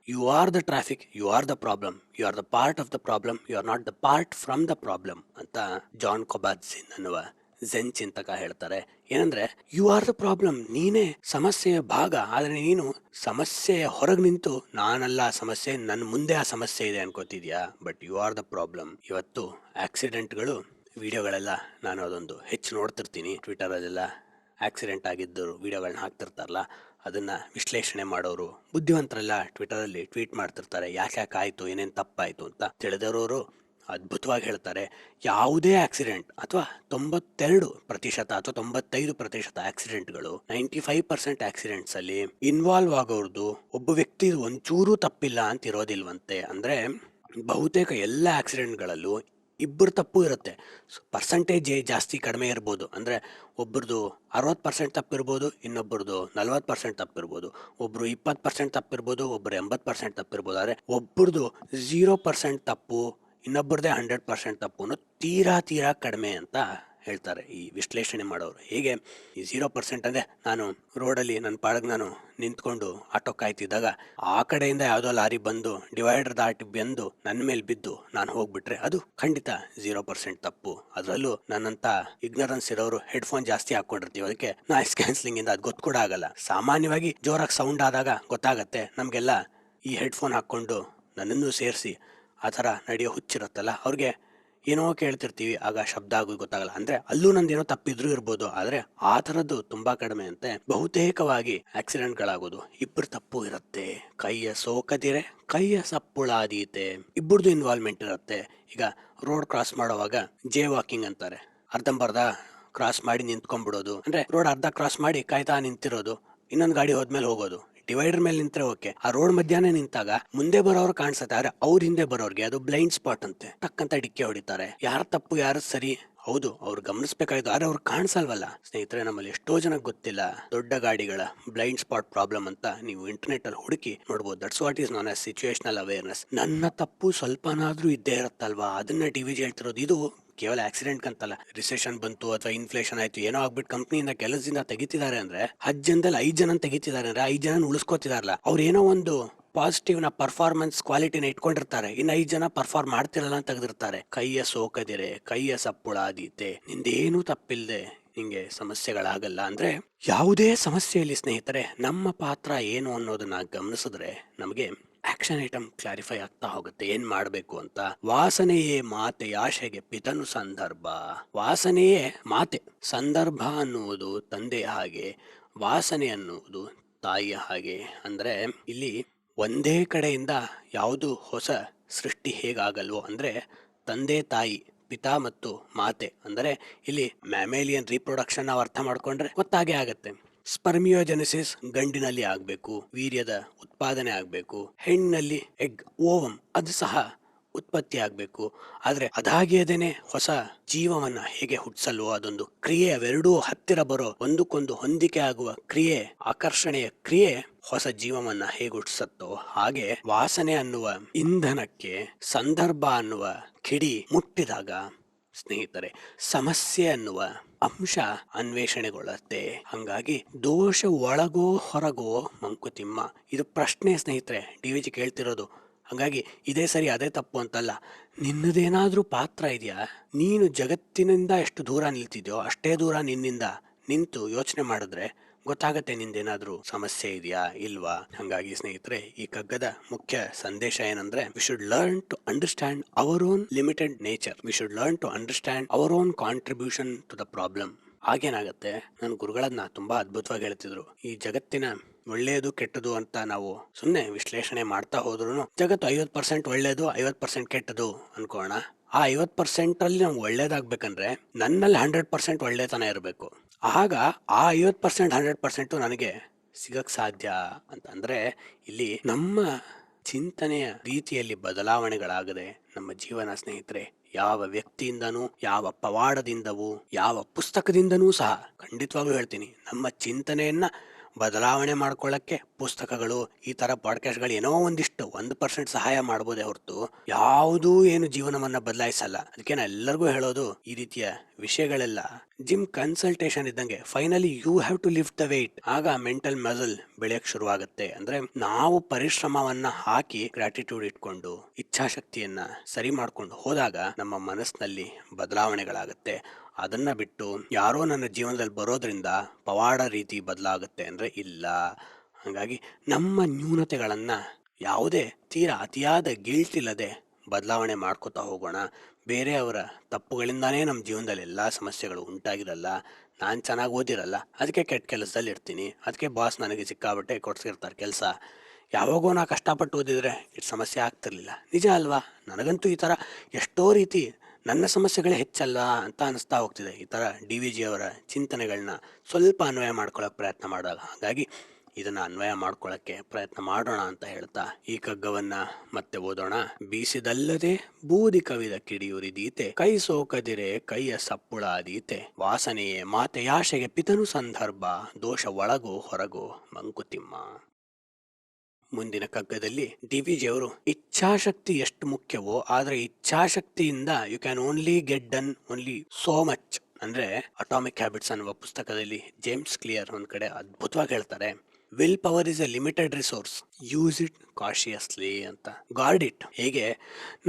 You are the traffic, you are the problem, you are the part of the problem, you are not the part from the problem ಅಂತ ಜಾನ್ ಕೊಬಾಟ್ಜಿನ್ ಅನ್ನುವ ಝೆನ್ ಚಿಂತಕ ಹೇಳ್ತಾರೆ. ಏನಂದ್ರೆ, ಯು ಆರ್ ದ ಪ್ರಾಬ್ಲಮ್, ನೀನೇ ಸಮಸ್ಯೆಯ ಭಾಗ. ಆದ್ರೆ ನೀನು ಸಮಸ್ಯೆಯ ಹೊರಗೆ ನಿಂತು ನಾನಲ್ಲ ಸಮಸ್ಯೆ, ನನ್ನ ಮುಂದೆ ಆ ಸಮಸ್ಯೆ ಇದೆ ಅನ್ಕೋತಿದ್ಯಾ. But you are the problem. ಇವತ್ತು ಆಕ್ಸಿಡೆಂಟ್ಗಳು ವಿಡಿಯೋಗಳೆಲ್ಲ ನಾನು ಅದೊಂದು ಹೆಚ್ಚು ನೋಡ್ತಿರ್ತೀನಿ. ಟ್ವಿಟರ್ ಅಲ್ಲೆಲ್ಲ ಆಕ್ಸಿಡೆಂಟ್ ಆಗಿದ್ದರು ವಿಡಿಯೋಗಳನ್ನ ಹಾಕ್ತಿರ್ತಾರಲ್ಲ, ಅದನ್ನ ವಿಶ್ಲೇಷಣೆ ಮಾಡೋರು ಬುದ್ಧಿವಂತರೆಲ್ಲ ಟ್ವಿಟರ್ ಅಲ್ಲಿ ಟ್ವೀಟ್ ಮಾಡ್ತಿರ್ತಾರೆ, ಯಾಕೆ ಆಯ್ತು, ಏನೇನ್ ತಪ್ಪಾಯ್ತು ಅಂತ. ತಿಳಿದವರು ಅದ್ಭುತವಾಗಿ ಹೇಳ್ತಾರೆ, ಯಾವುದೇ ಆಕ್ಸಿಡೆಂಟ್ ಅಥವಾ 92% ಅಥವಾ 95% ಆಕ್ಸಿಡೆಂಟ್ಗಳು, 95% ಆಕ್ಸಿಡೆಂಟ್ಸ್ ಅಲ್ಲಿ ಇನ್ವಾಲ್ವ್ ಆಗೋರ್ದು ಒಬ್ಬ ವ್ಯಕ್ತಿ ಒಂಚೂರು ತಪ್ಪಿಲ್ಲ ಅಂತ ಇರೋದಿಲ್ವಂತೆ. ಅಂದ್ರೆ ಬಹುತೇಕ ಎಲ್ಲ ಆಕ್ಸಿಡೆಂಟ್ಗಳಲ್ಲೂ ಇಬ್ಬರು ತಪ್ಪು ಇರುತ್ತೆ. ಪರ್ಸೆಂಟೇಜ್ ಜಾಸ್ತಿ ಕಡಿಮೆ ಇರ್ಬೋದು. ಅಂದ್ರೆ ಒಬ್ಬರದು 60% ತಪ್ಪಿರ್ಬೋದು, ಇನ್ನೊಬ್ಬರದು 40% ತಪ್ಪಿರ್ಬೋದು. ಒಬ್ರು 20% ತಪ್ಪಿರ್ಬೋದು, ಒಬ್ರು 80% ತಪ್ಪಿರ್ಬೋದು. ಆದ್ರೆ ಒಬ್ಬರದು 0% ತಪ್ಪು, ಇನ್ನೊಬ್ಬರದೇ 100% ತಪ್ಪು ಅನ್ನೋ ತೀರಾ ಕಡಿಮೆ ಅಂತ ಹೇಳ್ತಾರೆ ಈ ವಿಶ್ಲೇಷಣೆ ಮಾಡೋರು. ಹೇಗೆ ಈ 0% ಅಂದ್ರೆ, ನಾನು ರೋಡಲ್ಲಿ ನನ್ನ ಪಾಡಗ್ ನಾನು ನಿಂತ್ಕೊಂಡು ಆಟೋ ಕಾಯ್ತಿದ್ದಾಗ ಆ ಕಡೆಯಿಂದ ಯಾವುದೋ ಲಾರಿ ಬಂದು ಡಿವೈಡರ್ ದಾಟಿ ಬಂದು ನನ್ನ ಮೇಲೆ ಬಿದ್ದು ನಾನು ಹೋಗ್ಬಿಟ್ರೆ ಅದು ಖಂಡಿತ 0% ತಪ್ಪು. ಅದರಲ್ಲೂ ನನ್ನಂತ ಇಗ್ನರೆನ್ಸ್ ಇರೋರು ಹೆಡ್ಫೋನ್ ಜಾಸ್ತಿ ಹಾಕೊಂಡಿರ್ತೀವಿ, ಅದಕ್ಕೆ ನಾಯ್ಸ್ ಕ್ಯಾನ್ಸಲಿಂಗ್ ಇಂದ ಅದು ಗೊತ್ತು ಕೂಡ ಆಗಲ್ಲ. ಸಾಮಾನ್ಯವಾಗಿ ಜೋರಾಗಿ ಸೌಂಡ್ ಆದಾಗ ಗೊತ್ತಾಗತ್ತೆ. ನಮ್ಗೆಲ್ಲ ಈ ಹೆಡ್ಫೋನ್ ಹಾಕೊಂಡು ನನ್ನನ್ನು ಸೇರಿಸಿ ಆ ಥರ ನಡೆಯೋ ಹುಚ್ಚಿರುತ್ತಲ್ಲ, ಅವ್ರಿಗೆ ಏನೋ ಕೇಳ್ತಿರ್ತೀವಿ, ಆಗ ಶಬ್ದ ಆಗೋದು ಗೊತ್ತಾಗಲ್ಲ. ಅಂದ್ರೆ ಅಲ್ಲೂ ನಂದೇನೋ ತಪ್ಪಿದ್ರೂ ಇರ್ಬೋದು, ಆದ್ರೆ ಆ ಥರದ್ದು ತುಂಬಾ ಕಡಿಮೆ ಅಂತೆ. ಬಹುತೇಕವಾಗಿ ಆಕ್ಸಿಡೆಂಟ್ಗಳಾಗೋದು ಇಬ್ಬರು ತಪ್ಪು ಇರುತ್ತೆ. ಕೈಯ ಸೋಕದಿರೆ ಕೈಯ ಸಪ್ಪುಳಾದೀತೆ, ಇಬ್ಬರದು ಇನ್ವಾಲ್ವ್ಮೆಂಟ್ ಇರುತ್ತೆ. ಈಗ ರೋಡ್ ಕ್ರಾಸ್ ಮಾಡುವಾಗ ಜೇ ವಾಕಿಂಗ್ ಅಂತಾರೆ, ಅರ್ಧಂಬರ್ಧ ಕ್ರಾಸ್ ಮಾಡಿ ನಿಂತ್ಕೊಂಡ್ಬಿಡೋದು. ಅಂದ್ರೆ ರೋಡ್ ಅರ್ಧ ಕ್ರಾಸ್ ಮಾಡಿ ಕಾಯ್ತಾ ನಿಂತಿರೋದು, ಇನ್ನೊಂದು ಗಾಡಿ ಹೋದ್ಮೇಲೆ ಹೋಗೋದು. ಡಿವೈಡರ್ ಮೇಲೆ ನಿಂತ್ರೆ ಓಕೆ, ಆ ರೋಡ್ ಮಧ್ಯಾಹ್ನ ನಿಂತಾಗ ಮುಂದೆ ಬರೋರು ಕಾಣಿಸುತ್ತೆ, ಆದ್ರೆ ಅವ್ರ ಹಿಂದೆ ಬರೋರ್ಗೆ ಅದು ಬ್ಲೈಂಡ್ ಸ್ಪಾಟ್ ಅಂತೆ, ಟಕ್ಕಂತ ಡಿಕ್ಕೆ ಹೊಡಿತಾರೆ. ಯಾರ ತಪ್ಪು ಯಾರು ಸರಿ, ಹೌದು ಅವ್ರು ಗಮನಿಸಬೇಕಾಯ್ತು, ಆದ್ರೆ ಅವ್ರು ಕಾಣಿಸಲ್ವಲ್ಲ. ಸ್ನೇಹಿತರೆ, ನಮ್ಮಲ್ಲಿ ಎಷ್ಟೋ ಜನಕ್ಕೆ ಗೊತ್ತಿಲ್ಲ ದೊಡ್ಡ ಗಾಡಿಗಳ ಬ್ಲೈಂಡ್ ಸ್ಪಾಟ್ ಪ್ರಾಬ್ಲಮ್ ಅಂತ. ನೀವು ಇಂಟರ್ನೆಟ್ ಅಲ್ಲಿ ಹುಡುಕಿ ನೋಡ್ಬೋದು. That's what is non as situational awareness. ನನ್ನ ತಪ್ಪು ಸ್ವಲ್ಪನಾದ್ರೂ ಇದ್ದೇ ಇರುತ್ತಲ್ವಾ, ಅದನ್ನ ಟಿವಿ ಹೇಳ್ತಿರೋದು. ಇದು ಕೇವಲ ಆಕ್ಸಿಡೆಂಟ್ ಅಂತಲ್ಲ, ರಿಸೆಷನ್ ಬಂತು ಅಥವಾ ಇನ್ಫ್ಲೇಷನ್ ಆಯ್ತು, ಏನೋ ಆಗ್ಬಿಟ್ಟು ಕಂಪ್ನಿಯಿಂದ ಕೆಲಸದಿಂದ ತೆಗಿತಿದ್ದಾರೆ ಅಂದ್ರೆ 10 ಜನದಲ್ಲಿ 5 ಜನ ತೆಗಿತಿದ್ದಾರೆ ಅಂದ್ರೆ 5 ಜನ ಉಳಿಸ್ಕೋತಿದಾರಲ್ಲ. ಅವ್ರು ಏನೋ ಒಂದು ಪಾಸಿಟಿವ್ ನ ಪರ್ಫಾರ್ಮೆನ್ಸ್ ಕ್ವಾಲಿಟಿನ ಇಟ್ಕೊಂಡಿರ್ತಾರೆ, ಇನ್ನು 5 ಜನ ಪರ್ಫಾರ್ಮ್ ಮಾಡ್ತಿರಲ್ಲ ಅಂತ ತೆಗೆದಿರ್ತಾರೆ. ಕೈಯ ಸೋಕದಿರೆ ಕೈಯ ಸಪ್ಪುಳಾದೀತೆ, ನಿಂದೇನೂ ತಪ್ಪಿಲ್ದೆ ನಿಂಗೆ ಸಮಸ್ಯೆಗಳಾಗಲ್ಲ. ಅಂದ್ರೆ ಯಾವುದೇ ಸಮಸ್ಯೆಯಲ್ಲಿ ಸ್ನೇಹಿತರೆ ನಮ್ಮ ಪಾತ್ರ ಏನು ಅನ್ನೋದನ್ನ ಗಮನಿಸಿದ್ರೆ ನಮಗೆ ಆಕ್ಷನ್ ಐಟಮ್ ಕ್ಲಾರಿಫೈ ಆಗ್ತಾ ಹೋಗುತ್ತೆ, ಏನ್ ಮಾಡ್ಬೇಕು ಅಂತ. ವಾಸನೆಯೇ ಮಾತೆ ಆಶೆಗೆ ಪಿತನು ಸಂದರ್ಭ. ವಾಸನೆಯೇ ಮಾತೆ, ಸಂದರ್ಭ ಅನ್ನುವುದು ತಂದೆ ಹಾಗೆ, ವಾಸನೆ ಅನ್ನುವುದು ತಾಯಿಯ ಹಾಗೆ. ಅಂದ್ರೆ ಇಲ್ಲಿ ಒಂದೇ ಕಡೆಯಿಂದ ಯಾವುದು ಹೊಸ ಸೃಷ್ಟಿ ಹೇಗಾಗಲ್ವೋ, ಅಂದ್ರೆ ತಂದೆ ತಾಯಿ ಪಿತಾ ಮತ್ತು ಮಾತೆ, ಅಂದ್ರೆ ಇಲ್ಲಿ ಮ್ಯಾಮೇಲಿಯನ್ ರೀಪ್ರೊಡಕ್ಷನ್ ನಾವು ಅರ್ಥ ಮಾಡ್ಕೊಂಡ್ರೆ ಗೊತ್ತಾಗೆ ಆಗತ್ತೆ. ಸ್ಪರ್ಮಿಯೋಜೆನೆಸಿಸ್ ಗಂಡಿನಲ್ಲಿ ಆಗ್ಬೇಕು, ವೀರ್ಯದ ಉತ್ಪಾದನೆ ಆಗ್ಬೇಕು. ಹೆಣ್ಣಿನಲ್ಲಿ ಎಗ್ ಓವಮ್ ಅದು ಸಹ ಉತ್ಪತ್ತಿ ಆಗ್ಬೇಕು. ಆದ್ರೆ ಅದಾಗಿಯದೇನೆ ಹೊಸ ಜೀವವನ್ನ ಹೇಗೆ ಹುಟ್ಟಿಸಲ್ವೋ ಅದೊಂದು ಕ್ರಿಯೆ, ಅವೆರಡೂ ಹತ್ತಿರ ಬರೋ ಒಂದಕ್ಕೊಂದು ಹೊಂದಿಕೆ ಆಗುವ ಕ್ರಿಯೆ, ಆಕರ್ಷಣೆಯ ಕ್ರಿಯೆ ಹೊಸ ಜೀವವನ್ನ ಹೇಗೆ ಹುಟ್ಟಿಸತ್ತೋ ಹಾಗೆ ವಾಸನೆ ಅನ್ನುವ ಇಂಧನಕ್ಕೆ ಸಂದರ್ಭ ಅನ್ನುವ ಕಿಡಿ ಮುಟ್ಟಿದಾಗ ಸ್ನೇಹಿತರೆ ಸಮಸ್ಯೆ ಅನ್ನುವ ಅಂಶ ಅನ್ವೇಷಣೆಗೊಳ್ಳುತ್ತೆ. ಹಂಗಾಗಿ ದೋಷ ಒಳಗೋ ಹೊರಗೋ ಮಂಕುತಿಮ್ಮ, ಇದು ಪ್ರಶ್ನೆ ಸ್ನೇಹಿತರೆ ಡಿವಿಜಿ ಕೇಳ್ತಿರೋದು. ಹಂಗಾಗಿ ಇದೇ ಸರಿ ಅದೇ ತಪ್ಪು ಅಂತಲ್ಲ, ನಿನ್ನದೇನಾದ್ರೂ ಪಾತ್ರ ಇದೆಯಾ? ನೀನು ಜಗತ್ತಿನಿಂದ ಎಷ್ಟು ದೂರ ನಿಲ್ತಿದ್ಯೋ ಅಷ್ಟೇ ದೂರ ನಿನ್ನಿಂದ ನಿಂತು ಯೋಚನೆ ಮಾಡಿದ್ರೆ ಗೊತ್ತಾಗತ್ತೆ ನಿಂದೇನಾದ್ರೂ ಸಮಸ್ಯೆ ಇದೆಯಾ ಇಲ್ವಾ. ಹಂಗಾಗಿ ಸ್ನೇಹಿತರೆ, ಈ ಕಗ್ಗದ ಮುಖ್ಯ ಸಂದೇಶ ಏನಂದ್ರೆ, we should learn to understand our own limited nature, we should learn to understand our own contribution to the problem. ಆಗೇನಾಗತ್ತೆ, ನನ್ನ ಗುರುಗಳನ್ನ ತುಂಬಾ ಅದ್ಭುತವಾಗಿ ಹೇಳ್ತಿದ್ರು, ಈ ಜಗತ್ತಿನ ಒಳ್ಳೆಯದು ಕೆಟ್ಟದು ಅಂತ ನಾವು ಸುಮ್ಮನೆ ವಿಶ್ಲೇಷಣೆ ಮಾಡ್ತಾ ಹೋದ್ರು ಜಗತ್ತು 50% ಒಳ್ಳೆಯದು 50% ಕೆಟ್ಟದು ಅನ್ಕೋಣ. ಆ 50% ನಾವು ಒಳ್ಳೇದಾಗ್ಬೇಕಂದ್ರೆ ನನ್ನಲ್ಲಿ 100% ಒಳ್ಳೆತನ ಇರಬೇಕು. ಆಗ ಆ 50% 100% ನನಗೆ ಸಿಗಕ್ ಸಾಧ್ಯ ಅಂತ. ಅಂದ್ರೆ ಇಲ್ಲಿ ನಮ್ಮ ಚಿಂತನೆಯ ರೀತಿಯಲ್ಲಿ ಬದಲಾವಣೆಗಳಾಗದೆ ನಮ್ಮ ಜೀವನ ಸ್ನೇಹಿತರೆ ಯಾವ ವ್ಯಕ್ತಿಯಿಂದನೂ, ಯಾವ ಪವಾಡದಿಂದವೂ, ಯಾವ ಪುಸ್ತಕದಿಂದನೂ ಸಹ ಖಂಡಿತವಾಗ್ಲೂ ಹೇಳ್ತೀನಿ, ನಮ್ಮ ಚಿಂತನೆಯನ್ನ ಬದಲಾವಣೆ ಮಾಡ್ಕೊಳ್ಳಕ್ಕೆ ಪುಸ್ತಕಗಳು, ಈ ತರ ಪಾಡ್ಕಾಸ್ಟ್ಗಳು ಏನೋ ಒಂದಿಷ್ಟು 1% ಸಹಾಯ ಮಾಡ್ಬೋದೇ ಹೊರತು ಯಾವುದೂ ಏನು ಜೀವನವನ್ನ ಬದಲಾಯಿಸಲ್ಲ. ಅದಕ್ಕೆ ನಾ ಎಲ್ಲರಿಗೂ ಹೇಳೋದು, ಈ ರೀತಿಯ ವಿಷಯಗಳೆಲ್ಲ ಜಿಮ್ ಕನ್ಸಲ್ಟೇಷನ್ ಇದ್ದಂಗೆ. Finally you have to lift the weight. ಆಗ ಮೆಂಟಲ್ ಮಸಲ್ ಬೆಳೆಯಕ್ ಶುರುವಾಗುತ್ತೆ. ಅಂದ್ರೆ ನಾವು ಪರಿಶ್ರಮವನ್ನ ಹಾಕಿ ಗ್ರಾಟಿಟ್ಯೂಡ್ ಇಟ್ಕೊಂಡು ಇಚ್ಛಾಶಕ್ತಿಯನ್ನ ಸರಿ ಮಾಡ್ಕೊಂಡು ಹೋದಾಗ ನಮ್ಮ ಮನಸ್ಸಿನಲ್ಲಿ ಬದಲಾವಣೆಗಳಾಗುತ್ತೆ. ಅದನ್ನ ಬಿಟ್ಟು ಯಾರೋ ನನ್ನ ಜೀವನದಲ್ಲಿ ಬರೋದ್ರಿಂದ ಪವಾಡ ರೀತಿ ಬದಲಾಗುತ್ತೆ ಅಂದ್ರೆ ಇಲ್ಲ. ಹಾಗಾಗಿ ನಮ್ಮ ನ್ಯೂನತೆಗಳನ್ನ ಯಾವುದೇ ತೀರಾ ಅತಿಯಾದ ಗಿಲ್ಟ್ ಇಲ್ಲದೆ ಬದಲಾವಣೆ ಮಾಡ್ಕೋತಾ ಹೋಗೋಣ. ಬೇರೆಯವರ ತಪ್ಪುಗಳಿಂದಾನೇ ನಮ್ಮ ಜೀವನದಲ್ಲಿ ಎಲ್ಲ ಸಮಸ್ಯೆಗಳು ಉಂಟಾಗಿರಲ್ಲ. ನಾನು ಚೆನ್ನಾಗಿ ಓದಿರಲ್ಲ, ಅದಕ್ಕೆ ಕೆಟ್ಟ ಕೆಲಸದಲ್ಲಿ ಇರ್ತೀನಿ, ಅದಕ್ಕೆ ಬಾಸ್ ನನಗೆ ಸಿಕ್ಕಾಬಟ್ಟೆ ಕೊಡ್ಸಿರ್ತಾರೆ ಕೆಲಸ. ಯಾವಾಗೋ ನಾ ಕಷ್ಟಪಟ್ಟು ಓದಿದ್ರೆ ಇಷ್ಟು ಸಮಸ್ಯೆ ಆಗ್ತಿರ್ಲಿಲ್ಲ. ನಿಜ ಅಲ್ವಾ? ನನಗಂತೂ ಈ ಥರ ಎಷ್ಟೋ ರೀತಿ ನನ್ನ ಸಮಸ್ಯೆಗಳೇ ಹೆಚ್ಚಲ್ಲ ಅಂತ ಅನಿಸ್ತಾ ಹೋಗ್ತಿದೆ ಈ ಥರ DVG ಅವರ ಚಿಂತನೆಗಳನ್ನ ಸ್ವಲ್ಪ ಅನ್ವಯ ಮಾಡ್ಕೊಳ್ಳೋಕೆ ಪ್ರಯತ್ನ ಮಾಡಿದಾಗ. ಹಾಗಾಗಿ ಇದನ್ನ ಅನ್ವಯ ಮಾಡ್ಕೊಳ್ಳೋಕ್ಕೆ ಪ್ರಯತ್ನ ಮಾಡೋಣ ಅಂತ ಹೇಳ್ತಾ ಈ ಕಗ್ಗವನ್ನ ಮತ್ತೆ ಓದೋಣ. ಬೀಸಿದಲ್ಲದೆ ಬೂದಿ ಕವಿದ ಕಿಡಿಯುರಿದೀತೆ, ಕೈ ಸೋಕದಿರೆ ಕೈಯ ಸಪ್ಪುಳಾದೀತೆ, ವಾಸನೆಯೇ ಮಾತೆಯಾಶೆಗೆ ಪಿತನು ಸಂದರ್ಭ, ದೋಷ ಒಳಗೋ ಹೊರಗೋ ಮಂಕುತಿಮ್ಮ. ಮುಂದಿನ ಕಗ್ಗದಲ್ಲಿ DVG ಅವರು ಇಚ್ಛಾಶಕ್ತಿ ಎಷ್ಟು ಮುಖ್ಯವೋ, ಆದ್ರೆ ಇಚ್ಛಾಶಕ್ತಿಯಿಂದ you can only get done only so much. ಅಂದ್ರೆ ಅಟಾಮಿಕ್ ಹ್ಯಾಬಿಟ್ಸ್ ಅನ್ನುವ ಪುಸ್ತಕದಲ್ಲಿ ಜೇಮ್ಸ್ ಕ್ಲಿಯರ್ ಒಂದ್ ಕಡೆ ಅದ್ಭುತವಾಗಿ ಹೇಳ್ತಾರೆ, willpower is a limited resource, use it cautiously ಅಂತ. Guard it. ಹೇಗೆ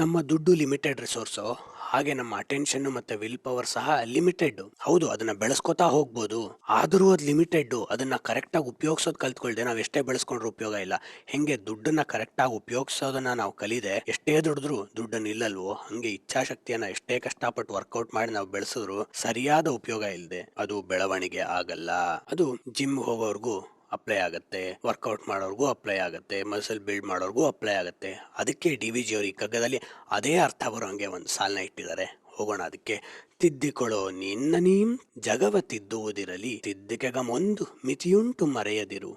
ನಮ್ಮ ದುಡ್ಡು ಲಿಮಿಟೆಡ್ ರಿಸೋರ್ಸು, ಹಾಗೆ ನಮ್ಮ ಅಟೆನ್ಷನ್ ಮತ್ತೆ ವಿಲ್ ಪವರ್ ಸಹ ಲಿಮಿಟೆಡ್. ಹೌದು, ಅದನ್ನ ಬೆಳೆಸ್ಕೊತಾ ಹೋಗ್ಬೋದು, ಆದ್ರೂ ಅದು ಲಿಮಿಟೆಡ್. ಅದನ್ನ ಕರೆಕ್ಟಾಗಿ ಉಪಯೋಗಿಸೋದು ಕಲ್ತ್ಕೊಳ್ದೆ ನಾವು ಎಷ್ಟೇ ಬೆಳೆಸ್ಕೊಂಡ್ರು ಉಪಯೋಗ ಇಲ್ಲ. ಹೆಂಗೆ ದುಡ್ಡನ್ನ ಕರೆಕ್ಟಾಗಿ ಉಪಯೋಗಿಸೋದನ್ನ ನಾವು ಕಲಿದೆ ಎಷ್ಟೇ ದುಡಿದ್ರು ದುಡ್ಡು ನಿಲ್ಲಲ್ವೋ, ಹಂಗೆ ಇಚ್ಛಾಶಕ್ತಿಯನ್ನ ಎಷ್ಟೇ ಕಷ್ಟಪಟ್ಟು ವರ್ಕೌಟ್ ಮಾಡಿ ನಾವು ಬೆಳೆಸಿದ್ರು ಸರಿಯಾದ ಉಪಯೋಗ ಇಲ್ಲದೆ ಅದು ಬೆಳವಣಿಗೆ ಆಗಲ್ಲ. ಅದು ಜಿಮ್ ಹೋಗೋರ್ಗು ಅಪ್ಲೈ ಆಗತ್ತೆ, ವರ್ಕೌಟ್ ಮಾಡೋರ್ಗೂ ಅಪ್ಲೈ ಆಗತ್ತೆ, ಮಸಲ್ ಬಿಲ್ಡ್ ಮಾಡೋರ್ಗೂ ಅಪ್ಲೈ ಆಗತ್ತೆ. ಅದಕ್ಕೆ DVG ಅವರು ಈ ಕಗ್ಗದಲ್ಲಿ ಅದೇ ಅರ್ಥ ಬರೋ ಹಂಗೆ ಒಂದು ಸಾಲನ್ನ ಇಟ್ಟಿದ್ದಾರೆ. ಹೋಗೋಣ ಅದಕ್ಕೆ. ತಿದ್ದಿಕೊಳ್ಳೋ ನಿನ್ನ ನೀಂ ಜಗವ ತಿದ್ದುವುದಿರಲಿ, ತಿದ್ದಿಕೆಗಮೊಂದು ಮಿತಿಯುಂಟು ಮರೆಯದಿರು,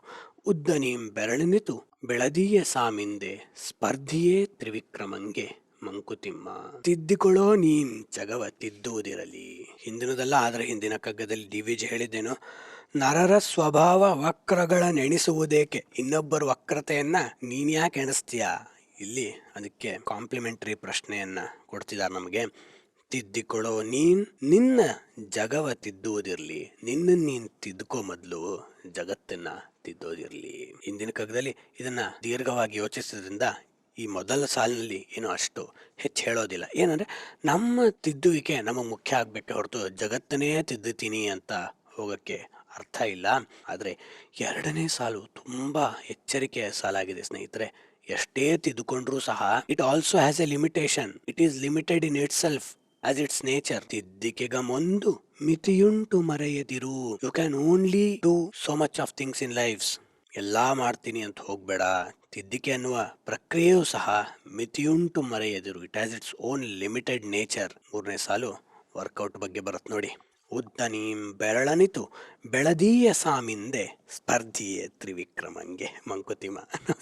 ಉದ್ದ ನೀಂ ಬೆರಳಿನಿತು ಬೆಳದಿಯ ಸಾಮಿಂದೆ, ಸ್ಪರ್ಧಿಯೇ ತ್ರಿವಿಕ್ರಮಂಗೆ ಮಂಕುತಿಮ್ಮ. ತಿದ್ದಿಕೊಳ್ಳೋ ನೀಂ ಜಗವ ತಿದ್ದುವುದಿರಲಿ. ಹಿಂದಿನದಲ್ಲ, ಆದ್ರೆ ಹಿಂದಿನ ಕಗ್ಗದಲ್ಲಿ DVG ಹೇಳಿದ್ದೇನು, ನರರ ಸ್ವಭಾವ ವಕ್ರಗಳ ನೆನೆಸುವುದೇಕೆ, ಇನ್ನೊಬ್ಬರ ವಕ್ರತೆಯನ್ನ ನೀನ್ ಯಾಕೆ ಎಣಿಸ್ತೀಯ. ಇಲ್ಲಿ ಅದಕ್ಕೆ ಕಾಂಪ್ಲಿಮೆಂಟರಿ ಪ್ರಶ್ನೆಯನ್ನ ಕೊಡ್ತಿದ್ದಾರೆ ನಮಗೆ. ತಿದ್ದಿಕೊಳ್ಳೋ ನೀನ್ ನಿನ್ನ ಜಗವ ತಿದ್ದುವುದಿರ್ಲಿ, ನಿನ್ನ ನೀನ್ ತಿದ್ದುಕೋ ಮೊದ್ಲು, ಜಗತ್ತನ್ನ ತಿದ್ದೋದಿರ್ಲಿ. ಹಿಂದಿನ ಕಗ್ಗದಲ್ಲಿ ಇದನ್ನ ದೀರ್ಘವಾಗಿ ಯೋಚಿಸಿದ್ರಿಂದ ಈ ಮೊದಲ ಸಾಲಿನಲ್ಲಿ ಏನು ಅಷ್ಟು ಹೆಚ್ಚು ಹೇಳೋದಿಲ್ಲ. ಏನಂದ್ರೆ ನಮ್ಮ ತಿದ್ದುವಿಕೆ ನಮಗೆ ಮುಖ್ಯ ಆಗ್ಬೇಕೆ ಹೊರತು ಜಗತ್ತನ್ನೇ ತಿದ್ದುತ್ತೀನಿ ಅಂತ ಹೋಗಕ್ಕೆ ಅರ್ಥ ಇಲ್ಲ. ಆದ್ರೆ ಎರಡನೇ ಸಾಲು ತುಂಬಾ ಎಚ್ಚರಿಕೆಯ ಸಾಲಾಗಿದೆ ಸ್ನೇಹಿತರೆ. ಎಷ್ಟೇ ತಿದ್ದುಕೊಂಡ್ರೂ ಸಹ it also has a limitation. It is limited in itself as its nature. ತಿದ್ದಿಕೆಗಮೊಂದು ಮಿತಿಯುಂಟು ಮರೆಯದಿರು. You can only do so much of things in life's. ಎಲ್ಲಾ ಮಾಡ್ತೀನಿ ಅಂತ ಹೋಗ್ಬೇಡ. ತಿದ್ದಿಕೆ ಅನ್ನುವ ಪ್ರಕ್ರಿಯೆಯೂ ಸಹ ಮಿತಿಯುಂಟು ಮರೆಯದಿರು. It has its own limited nature. ಮೂರನೇ ಸಾಲು ವರ್ಕೌಟ್ ಬಗ್ಗೆ ಬರುತ್ತೆ ನೋಡಿ. ಉದ್ದ ನೀಂ ಬೆರಳನಿತು ಬೆಳದೀಯ ಸಾಮಿಂದೆ, ಸ್ಪರ್ಧಿಯೇ ತ್ರಿವಿಕ್ರಮಂಗೆ ಮಂಕುತಿಮ್ಮ.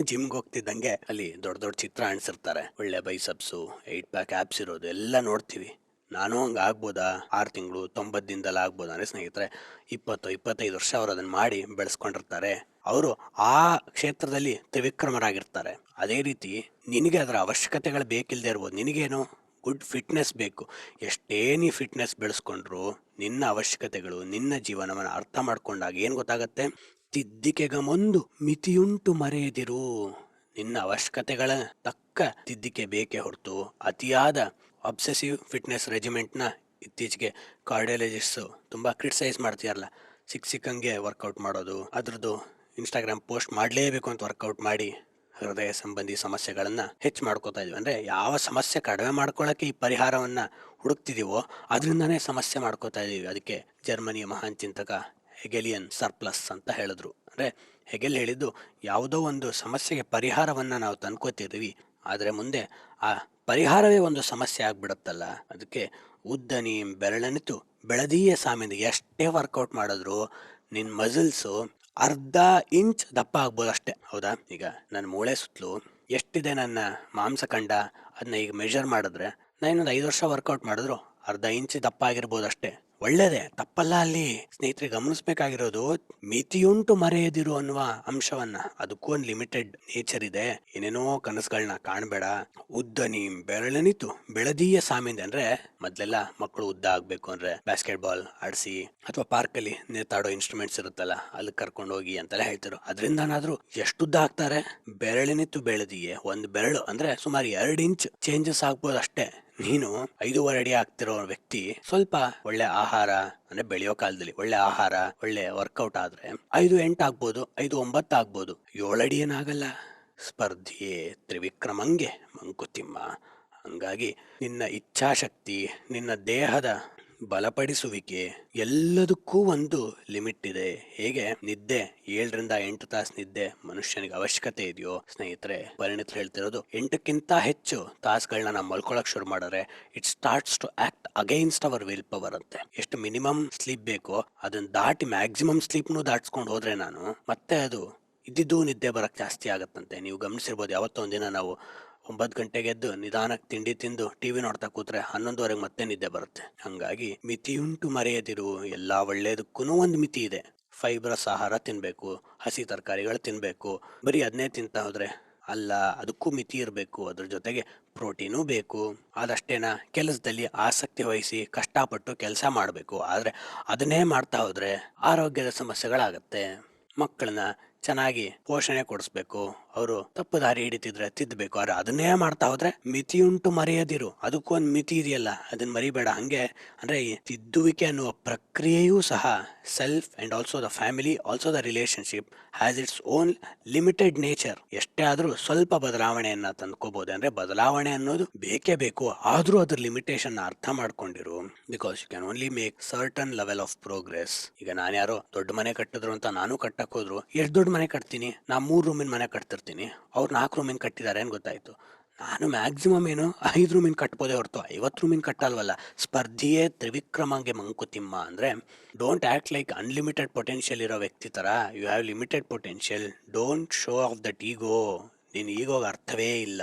ಜಿಮ್ಗೆ ಹೋಗ್ತಿದ್ದಂಗೆ ಅಲ್ಲಿ ದೊಡ್ಡ ದೊಡ್ಡ ಚಿತ್ರ ಅಣಿಸಿರ್ತಾರೆ, ಒಳ್ಳೆ ಬೈಸಪ್ಸು, 8 ಪ್ಯಾಕ್ ಆಪ್ಸ್ ಇರೋದು ಎಲ್ಲ ನೋಡ್ತೀವಿ. ನಾನು ಹಂಗೆ ಆಗ್ಬೋದಾ? 6 ತಿಂಗಳು 90 ದಿನದಲ್ಲಿ ಆಗ್ಬೋದಾ? ಅಂದ್ರೆ ಸ್ನೇಹಿತರೆ 20-25 ವರ್ಷ ಅವ್ರು ಅದನ್ನ ಮಾಡಿ ಬೆಳೆಸ್ಕೊಂಡಿರ್ತಾರೆ. ಅವರು ಆ ಕ್ಷೇತ್ರದಲ್ಲಿ ತ್ರಿವಿಕ್ರಮರಾಗಿರ್ತಾರೆ. ಅದೇ ರೀತಿ ನಿನಗೆ ಅದರ ಅವಶ್ಯಕತೆಗಳು ಬೇಕಿಲ್ಲದೆ ಇರ್ಬೋದು. ನಿನಗೇನು ಗುಡ್ ಫಿಟ್ನೆಸ್ ಬೇಕು. ಎಷ್ಟೇ ನೀ ಫಿಟ್ನೆಸ್ ಬೆಳೆಸ್ಕೊಂಡ್ರು ನಿನ್ನ ಅವಶ್ಯಕತೆಗಳು, ನಿನ್ನ ಜೀವನವನ್ನು ಅರ್ಥ ಮಾಡ್ಕೊಂಡಾಗ ಏನ್ ಗೊತ್ತಾಗತ್ತೆ, ತಿದ್ದಿಕೆಗಮೊಂದು ಮಿತಿಯುಂಟು ಮರೆಯದಿರು. ನಿನ್ನ ಅವಶ್ಯಕತೆಗಳ ತಕ್ಕ ತಿದ್ದಿಕೆ ಬೇಕೇ ಹೊರತು ಅತಿಯಾದ ಅಬ್ಸೆಸಿವ್ ಫಿಟ್ನೆಸ್ ರೆಜಿಮೆಂಟ್ನ ಇತ್ತೀಚೆಗೆ ಕಾರ್ಡಿಯಾಲಜಿಸ್ಟ್ ತುಂಬಾ ಕ್ರಿಟಿಸೈಸ್ ಮಾಡ್ತೀಯಲ್ಲ. ಸಿಕ್ಕಂಗೆ ವರ್ಕೌಟ್ ಮಾಡೋದು, ಅದ್ರದ್ದು ಇನ್ಸ್ಟಾಗ್ರಾಮ್ ಪೋಸ್ಟ್ ಮಾಡಲೇಬೇಕು ಅಂತ ವರ್ಕೌಟ್ ಮಾಡಿ ಹೃದಯ ಸಂಬಂಧಿ ಸಮಸ್ಯೆಗಳನ್ನ ಹೆಚ್ಚು ಮಾಡ್ಕೋತಾ ಇದೀವಿ. ಅಂದ್ರೆ ಯಾವ ಸಮಸ್ಯೆ ಕಡಿಮೆ ಮಾಡ್ಕೊಳ್ಳೋಕೆ ಈ ಪರಿಹಾರವನ್ನ ಹುಡುಕ್ತಿದೀವೋ ಅದರಿಂದಾನೇ ಸಮಸ್ಯೆ ಮಾಡ್ಕೋತಾ ಇದೀವಿ. ಅದಕ್ಕೆ ಜರ್ಮನಿಯ ಮಹಾನ್ ಚಿಂತಕ ಹೆಗೆಲಿಯನ್ ಸರ್ಪ್ಲಸ್ ಅಂತ ಹೇಳಿದ್ರು. ಅಂದ್ರೆ ಹೆಗೆಲ್ ಹೇಳಿದ್ದು, ಯಾವುದೋ ಒಂದು ಸಮಸ್ಯೆಗೆ ಪರಿಹಾರವನ್ನ ನಾವು ತಂದ್ಕೋತಿರ್ತೀವಿ, ಆದ್ರೆ ಮುಂದೆ ಆ ಪರಿಹಾರವೇ ಒಂದು ಸಮಸ್ಯೆ ಆಗ್ಬಿಡುತ್ತಲ್ಲ. ಅದಕ್ಕೆ ಉದ್ದನಿ ಬೆರಳನಿತು ಬೆಳದಿಯ ಸಾಮಿಂದ ಎಷ್ಟೇ ವರ್ಕೌಟ್ ಮಾಡಿದ್ರು ನಿನ್ ಮಸಲ್ಸು ಅರ್ಧ ಇಂಚ್ ದಪ್ಪ ಆಗ್ಬೋದು ಅಷ್ಟೇ. ಹೌದಾ? ಈಗ ನನ್ನ ಮೂಳೆ ಸುತ್ತಲೂ ಎಷ್ಟಿದೆ ನನ್ನ ಮಾಂಸಖಂಡ, ಅದನ್ನ ಈಗ ಮೆಷರ್ ಮಾಡಿದ್ರೆ ನಾನು ಇನ್ನೊಂದು 5 ವರ್ಷ ವರ್ಕೌಟ್ ಮಾಡಿದ್ರು ಅರ್ಧ ಇಂಚ್ ದಪ್ಪ ಆಗಿರ್ಬೋದು ಅಷ್ಟೇ. ಒಳ್ಳೇದೇ, ತಪ್ಪಲ್ಲ. ಅಲ್ಲಿ ಸ್ನೇಹಿತರೆ ಗಮನಿಸ್ಬೇಕಾಗಿರೋದು ಮಿತಿಯುಂಟು ಮರೆಯದಿರು ಅನ್ನುವ ಅಂಶವನ್ನ. ಅದಕ್ಕೂ ಒಂದು ಲಿಮಿಟೆಡ್ ನೇಚರ್ ಇದೆ. ಏನೇನೋ ಕನಸುಗಳನ್ನ ಕಾಣಬೇಡ. ಉದ್ದನಿ ಬೆರಳನಿತು ಬೆಳದಿಯ ಸಾಮಿಂದ ಅಂದ್ರೆ ಮೊದ್ಲೆಲ್ಲ ಮಕ್ಕಳು ಉದ್ದ ಆಗ್ಬೇಕು ಅಂದ್ರೆ ಬಾಸ್ಕೆಟ್ ಬಾಲ್ ಆಡಿಸಿ ಅಥವಾ ಪಾರ್ಕ್ ಅಲ್ಲಿ ನೇತಾಡೋ ಇನ್ಸ್ಟ್ರೂಮೆಂಟ್ಸ್ ಇರುತ್ತಲ್ಲ ಅಲ್ಲಿ ಕರ್ಕೊಂಡು ಹೋಗಿ ಅಂತೆಲ್ಲ ಹೇಳ್ತಿರು. ಅದರಿಂದನಾದ್ರೂ ಎಷ್ಟು ಉದ್ದ ಆಗ್ತಾರೆ? ಬೆರಳಿನಿತ್ತು ಬೆಳದಿಯೇ ಒಂದು ಬೆರಳು ಅಂದ್ರೆ ಸುಮಾರು 2 ಇಂಚ್ ಚೇಂಜಸ್ ಆಗ್ಬೋದು ಅಷ್ಟೇ. ನೀನು 5.5 ಅಡಿ ಆಗ್ತಿರೋ ವ್ಯಕ್ತಿ ಸ್ವಲ್ಪ ಒಳ್ಳೆ ಆಹಾರ ಅಂದ್ರೆ ಬೆಳೆಯೋ ಕಾಲದಲ್ಲಿ ಒಳ್ಳೆ ಆಹಾರ ಒಳ್ಳೆ ವರ್ಕೌಟ್ ಆದ್ರೆ 5.8 ಆಗ್ಬೋದು, 5.9 ಆಗ್ಬೋದು. 7 ಅಡಿ ಏನಾಗಲ್ಲ. ಸ್ಪರ್ಧಿಯೇ ತ್ರಿವಿಕ್ರಮಂಗೆ ಮಂಕುತಿಮ್ಮ. ಹಂಗಾಗಿ ನಿನ್ನ ಇಚ್ಛಾಶಕ್ತಿ, ನಿನ್ನ ದೇಹದ ಬಲಪಡಿಸುವಿಕೆ ಎಲ್ಲದಕ್ಕೂ ಒಂದು ಲಿಮಿಟ್ ಇದೆ. ಹೇಗೆ ನಿದ್ದೆ 7 ರಿಂದ 8 ತಾಸು ನಿದ್ದೆ ಮನುಷ್ಯನಿಗೆ ಅವಶ್ಯಕತೆ ಇದೆಯೋ ಸ್ನೇಹಿತರೆ, ಪರಿಣಿತರು ಹೇಳ್ತಿರೋದು 8ಕ್ಕಿಂತ ಹೆಚ್ಚು ತಾಸುಗಳನ್ನ ನಾವು ಮಲ್ಕೊಳಕ್ ಶುರು ಮಾಡಿದ್ರೆ it starts to act against our will power ಅಂತೆ. ಎಷ್ಟು ಮಿನಿಮಮ್ ಸ್ಲೀಪ್ ಬೇಕೋ ಅದನ್ನ ದಾಟಿ ಮ್ಯಾಕ್ಸಿಮಮ್ ಸ್ಲೀಪ್ನು ದಾಟ್ಸ್ಕೊಂಡು ಹೋದ್ರೆ ನಾನು ಮತ್ತೆ ಅದು ಇದ್ದಿದ್ದು ನಿದ್ದೆ ಬರಕ್ ಜಾಸ್ತಿ ಆಗತ್ತಂತೆ. ನೀವು ಗಮನಿಸಿರ್ಬೋದು, ಯಾವತ್ತೋ ಒಂದಿನ ನಾವು 9 ಗಂಟೆಗೆ ಎದ್ದು ನಿಧಾನಕ್ಕೆ ತಿಂಡಿ ತಿಂದು ಟಿವಿ ನೋಡ್ತಾ ಕೂತ್ರೆ 11ವರೆಗೆ ಮತ್ತೆ ನಿದ್ದೆ ಬರುತ್ತೆ. ಹಂಗಾಗಿ ಮಿತಿಯುಂಟು ಮರೆಯದಿರು. ಎಲ್ಲಾ ಒಳ್ಳೇದಕ್ಕೂ ಒಂದು ಮಿತಿ ಇದೆ. ಫೈಬ್ರಸ್ ಆಹಾರ ತಿನ್ಬೇಕು, ಹಸಿ ತರಕಾರಿಗಳು ತಿನ್ಬೇಕು. ಬರೀ ಅದನ್ನೇ ತಿಂತ ಹೋದ್ರೆ ಅಲ್ಲ, ಅದಕ್ಕೂ ಮಿತಿ ಇರಬೇಕು. ಅದ್ರ ಜೊತೆಗೆ ಪ್ರೋಟೀನು ಬೇಕು. ಅದಷ್ಟೇನ ಕೆಲಸದಲ್ಲಿ ಆಸಕ್ತಿ ವಹಿಸಿ ಕಷ್ಟಪಟ್ಟು ಕೆಲಸ ಮಾಡಬೇಕು. ಆದ್ರೆ ಅದನ್ನೇ ಮಾಡ್ತಾ ಹೋದ್ರೆ ಆರೋಗ್ಯದ ಸಮಸ್ಯೆಗಳಾಗತ್ತೆ. ಮಕ್ಕಳನ್ನ ಚೆನ್ನಾಗಿ ಪೋಷಣೆ ಕೊಡಿಸ್ಬೇಕು. ಅವರು ತಪ್ಪು ದಾರಿ ಹಿಡಿತಿದ್ರೆ ತಿದ್ದಬೇಕು. ಆದ್ರೆ ಅದನ್ನೇ ಮಾಡ್ತಾ ಹೋದ್ರೆ ಮಿತಿಯುಂಟು ಮರೆಯದಿರು. ಅದಕ್ಕೂ ಒಂದು ಮಿತಿ ಇದೆಯಲ್ಲ, ಅದನ್ನ ಮರಿಬೇಡ. ಹಂಗೆ ಅಂದ್ರೆ ಈ ತಿದ್ದುವಿಕೆ ಅನ್ನುವ ಪ್ರಕ್ರಿಯೆಯೂ ಸಹ self and also the family, also the relationship has its own limited nature. ಎಷ್ಟೇ ಆದ್ರೂ ಸ್ವಲ್ಪ ಬದಲಾವಣೆಯನ್ನ ತಂದ್ಕೋಬಹುದು. ಅಂದ್ರೆ ಬದಲಾವಣೆ ಅನ್ನೋದು ಬೇಕೇ ಬೇಕು. ಆದ್ರೂ ಅದ್ರ ಲಿಮಿಟೇಷನ್ ಅರ್ಥ ಮಾಡ್ಕೊಂಡಿರು. Because you can only make certain level of progress. ಈಗ ನಾನು ಯಾರೋ ದೊಡ್ಡ ಮನೆ ಕಟ್ಟಿದ್ರು ಅಂತ ನಾನು ಕಟ್ಟಕ್ ಹೋದ್ರು ಎಷ್ಟು ದೊಡ್ಡ ಮನೆ ಕಟ್ತೀನಿ? ನಾ 3 ರೂಮಿನ ಮನೆ ಕಟ್ತಿರ್ತೀನಿ, ಅವ್ರು 4 ರೂಮಿನ ಕಟ್ಟಿದ್ದಾರೆ ಅಂತ ಗೊತ್ತಾಯ್ತು. ನಾನು ಮ್ಯಾಕ್ಸಿಮಮ್ ಏನು 5 ರೂಮಿನ ಕಟ್ಬೋದೇ ಹೊರತು 50 ರೂಮಿನ ಕಟ್ಟಲ್ವಲ್ಲ. ಸ್ಪರ್ಧಿಯೇ ತ್ರಿವಿಕ್ರಮಂಗೆ ಮಂಕುತಿಮ್ಮ. ಅಂದ್ರೆ don't act like unlimited potential ಇರೋ ವ್ಯಕ್ತಿ ತರ. You have limited potential. Don't show off that ego. ನಿನ್ ಈಗೋಗ ಅರ್ಥವೇ ಇಲ್ಲ.